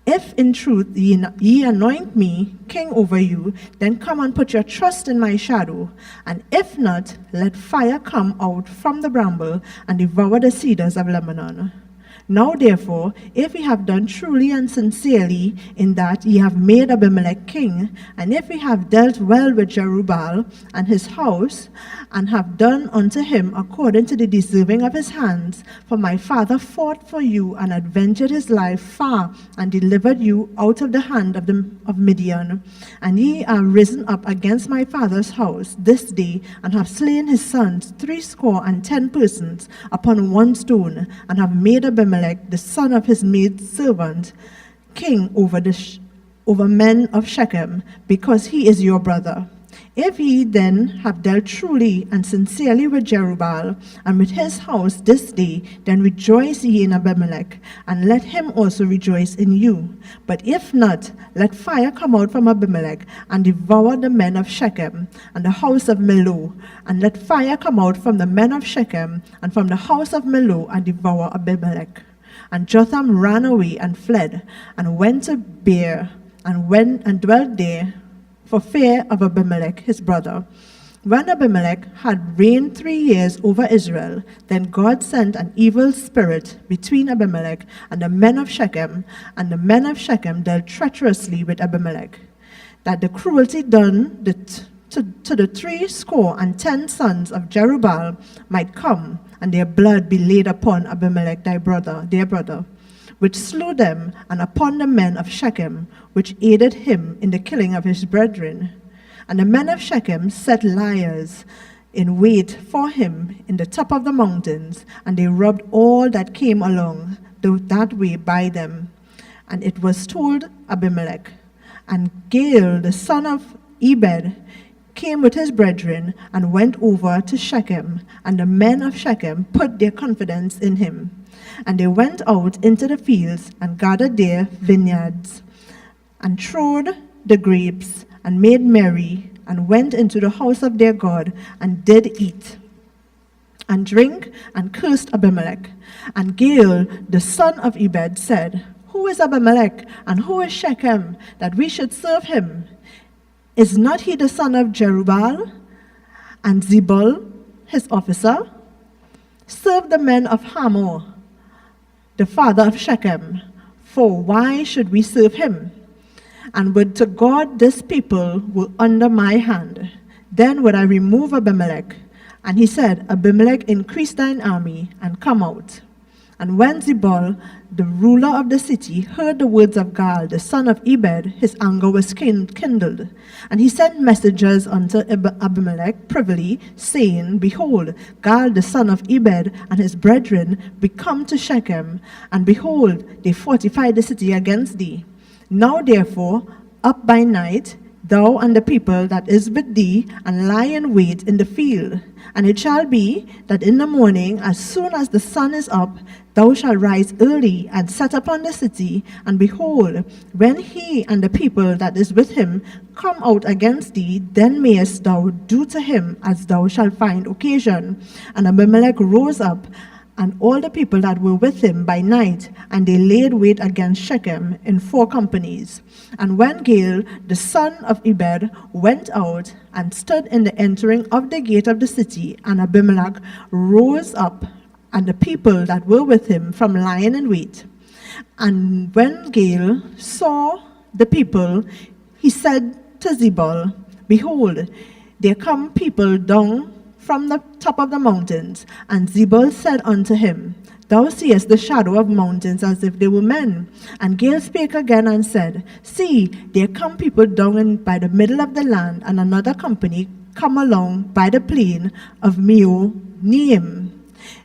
[SPEAKER 18] If in truth ye anoint me king over you, then come and put your trust in my shadow. And if not, let fire come out from the bramble and devour the cedars of Lebanon. Now therefore, if ye have done truly and sincerely in that ye have made Abimelech king, and if ye have dealt well with Jerubbaal and his house, and have done unto him according to the deserving of his hands, for my father fought for you and adventured his life far, and delivered you out of the hand of Midian, and ye are risen up against my father's house this day, and have slain his sons 70 persons upon one stone, and have made Abimelech, the son of his maidservant, king over men of Shechem, because he is your brother. If ye then have dealt truly and sincerely with Jerubbaal and with his house this day, then rejoice ye in Abimelech, and let him also rejoice in you. But if not, let fire come out from Abimelech, and devour the men of Shechem and the house of Millo. And let fire come out from the men of Shechem and from the house of Millo, and devour Abimelech. And Jotham ran away and fled, and went to Beer, and dwelt there, for fear of Abimelech his brother. When Abimelech had reigned 3 years over Israel, then God sent an evil spirit between Abimelech and the men of Shechem, and the men of Shechem dealt treacherously with Abimelech, that the cruelty done to the 70 sons of Jerubbaal might come, and their blood be laid upon Abimelech their brother, which slew them, and upon the men of Shechem, which aided him in the killing of his brethren. And the men of Shechem set liers in wait for him in the top of the mountains, and they robbed all that came along that way by them. And it was told Abimelech. And Gaal, the son of Ebed, came with his brethren, and went over to Shechem, and the men of Shechem put their confidence in him. And they went out into the fields, and gathered their vineyards, and trode the grapes, and made merry, and went into the house of their God, and did eat and drink, and cursed Abimelech. And Gaal, the son of Ebed, said, Who is Abimelech, and who is Shechem, that we should serve him? Is not he the son of Jerubbaal? And Zebul, his officer, served the men of Hamor, the father of Shechem. For why should we serve him? And would to God this people were under my hand, then would I remove Abimelech. And he said, Abimelech, increase thine army, and come out. And when Zebul, the ruler of the city, heard the words of Gaal, the son of Ebed, his anger was kindled. And he sent messengers unto Abimelech privily, saying, Behold, Gaal, the son of Ebed, and his brethren be come to Shechem, and behold, they fortified the city against thee. Now therefore, up by night, thou and the people that is with thee, and lie in wait in the field. And it shall be that in the morning, as soon as the sun is up, thou shalt rise early and set upon the city, and behold, when he and the people that is with him come out against thee, then mayest thou do to him as thou shalt find occasion. And Abimelech rose up, and all the people that were with him by night, and they laid wait against Shechem in 4 companies. And when Gaal, the son of Ebed, went out and stood in the entering of the gate of the city, and Abimelech rose up, and the people that were with him from lying in wait. And when Gael saw the people, he said to Zebul, Behold, there come people down from the top of the mountains. And Zebul said unto him, Thou seest the shadow of mountains as if they were men. And Gael spake again and said, See, there come people down by the middle of the land, and another company come along by the plain of Meoneim.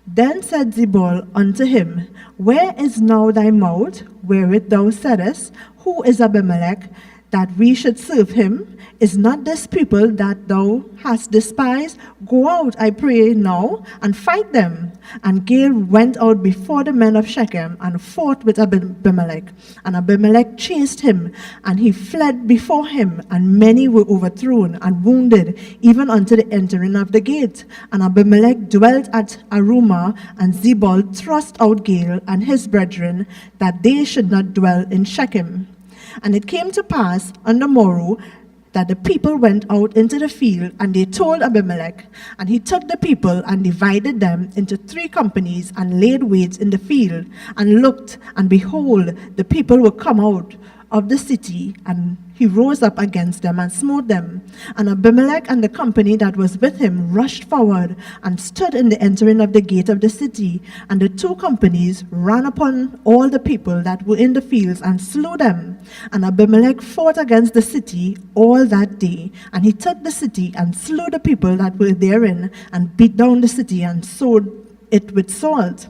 [SPEAKER 18] Then said Zebul unto him, Where is now thy mouth, wherewith thou saidest, Who is Abimelech, that we should serve him? Is not this people that thou hast despised? Go out, I pray now, and fight them. And Gael went out before the men of Shechem, and fought with Abimelech. And Abimelech chased him, and he fled before him, and many were overthrown and wounded, even unto the entering of the gate. And Abimelech dwelt at Arumah, and Zebul thrust out Gael and his brethren, that they should not dwell in Shechem. And it came to pass on the morrow that the people went out into the field, and they told Abimelech. And he took the people and divided them into 3 companies, and laid wait in the field, and looked, and behold, the people were come out of the city, and he rose up against them and smote them. And Abimelech and the company that was with him rushed forward, and stood in the entering of the gate of the city. And the 2 companies ran upon all the people that were in the fields, and slew them. And Abimelech fought against the city all that day. And he took the city, and slew the people that were therein, and beat down the city, and sowed it with salt.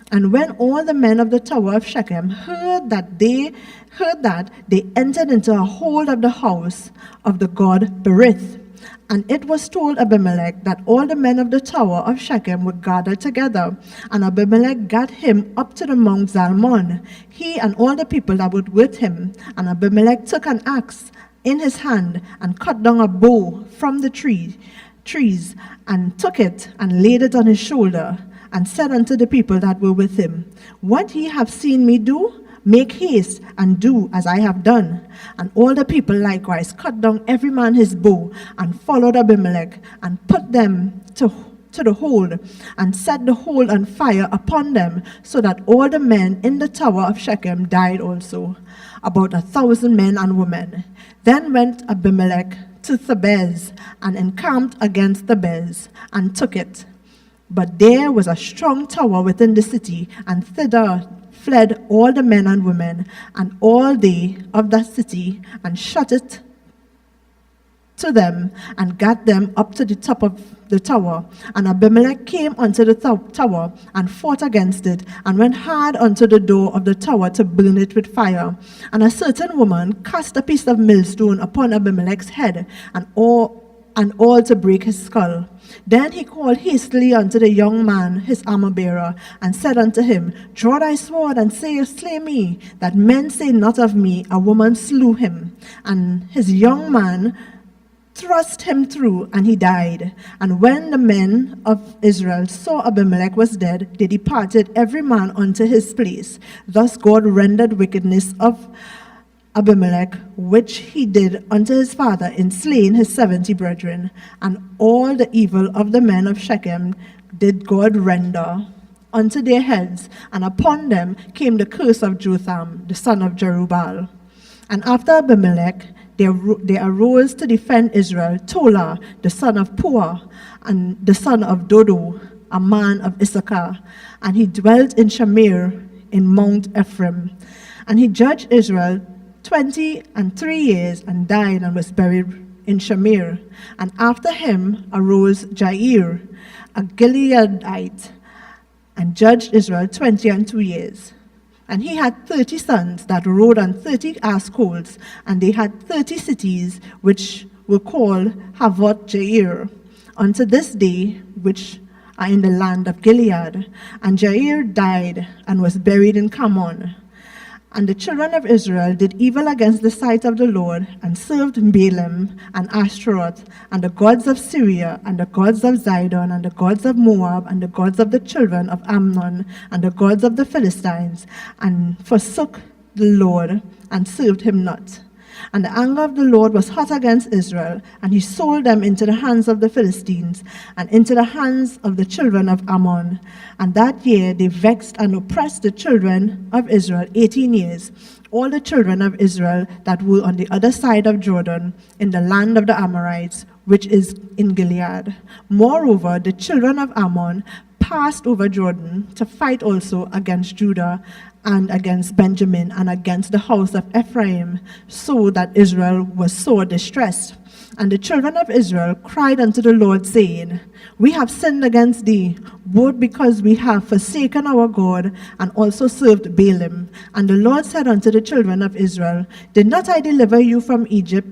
[SPEAKER 18] And when all the men of the tower of Shechem heard that, they entered into a hold of the house of the god Berith. And it was told Abimelech that all the men of the tower of Shechem were gathered together. And Abimelech got him up to the Mount Zalmon, he and all the people that were with him. And Abimelech took an axe in his hand, and cut down a bow from the trees, and took it, and laid it on his shoulder, and said unto the people that were with him, What ye have seen me do, make haste, and do as I have done. And all the people likewise cut down every man his bow, and followed Abimelech, and put them to the hold, and set the hold on fire upon them, so that all the men in the tower of Shechem died also, about 1,000 men and women. Then went Abimelech to Thebez, and encamped against Thebez, and took it. But there was a strong tower within the city, and thither fled all the men and women, and all they of that city, and shut it to them, and got them up to the top of the tower. And Abimelech came unto the tower, and fought against it, and went hard unto the door of the tower to burn it with fire. And a certain woman cast a piece of millstone upon Abimelech's head, and all to break his skull. Then he called hastily unto the young man, his armor-bearer, and said unto him, Draw thy sword, and slay me, that men say not of me, a woman slew him. And his young man thrust him through, and he died. And when the men of Israel saw Abimelech was dead, they departed every man unto his place. Thus God rendered wickedness of Abimelech, which he did unto his father in slaying his 70 brethren. And all the evil of the men of Shechem did God render unto their heads, and upon them came the curse of Jotham, the son of Jerubbaal. And after Abimelech, there arose to defend Israel Tola, the son of Puah, and the son of Dodo, a man of Issachar. And he dwelt in Shamir in Mount Ephraim. And he judged Israel 23 years, and died, and was buried in Shamir. And after him arose Jair, a Gileadite, and judged Israel 22 years. And he had 30 sons that rode on 30 ass colts, and they had 30 cities, which were called Havoth Jair, unto this day, which are in the land of Gilead. And Jair died, and was buried in Carmon. And the children of Israel did evil against the sight of the Lord, and served Baalim and Ashtaroth, and the gods of Syria, and the gods of Zidon, and the gods of Moab, and the gods of the children of Ammon, and the gods of the Philistines, and forsook the Lord, and served him not. And the anger of the Lord was hot against Israel, and he sold them into the hands of the Philistines, and into the hands of the children of Ammon. And that year they vexed and oppressed the children of Israel 18 years, all the children of Israel that were on the other side of Jordan, in the land of the Amorites, which is in Gilead. Moreover, the children of Ammon passed over Jordan to fight also against Judah and against Benjamin and against the house of Ephraim, so that Israel was sore distressed. And the children of Israel cried unto the Lord, saying, We have sinned against thee, both because we have forsaken our God, and also served Baalim. And the Lord said unto the children of Israel, Did not I deliver you from Egypt,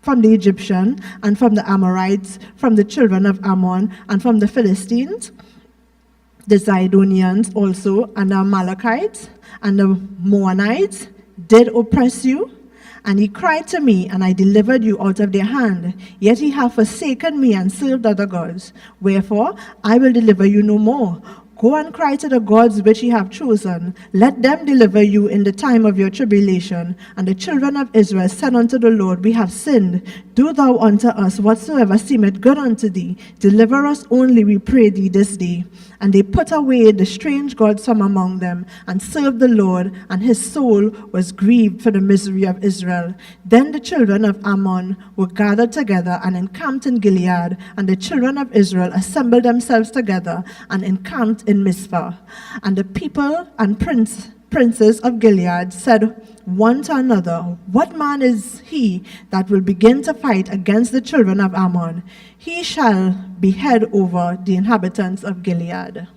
[SPEAKER 18] from the Egyptian, and from the Amorites, from the children of Ammon, and from the Philistines? The Zidonians also, and the Amalekites, and the Moabites did oppress you. And he cried to me, and I delivered you out of their hand. Yet ye have forsaken me and served other gods. Wherefore I will deliver you no more. Go and cry to the gods which ye have chosen. Let them deliver you in the time of your tribulation. And the children of Israel said unto the Lord, We have sinned. Do thou unto us whatsoever seemeth good unto thee. Deliver us only, we pray thee, this day. And they put away the strange gods from among them, and served the Lord, and his soul was grieved for the misery of Israel. Then the children of Ammon were gathered together and encamped in Gilead, and the children of Israel assembled themselves together and encamped in Mizpah. And the people and princes of Gilead said one to another, What man is he that will begin to fight against the children of Ammon? He shall be head over the inhabitants of Gilead.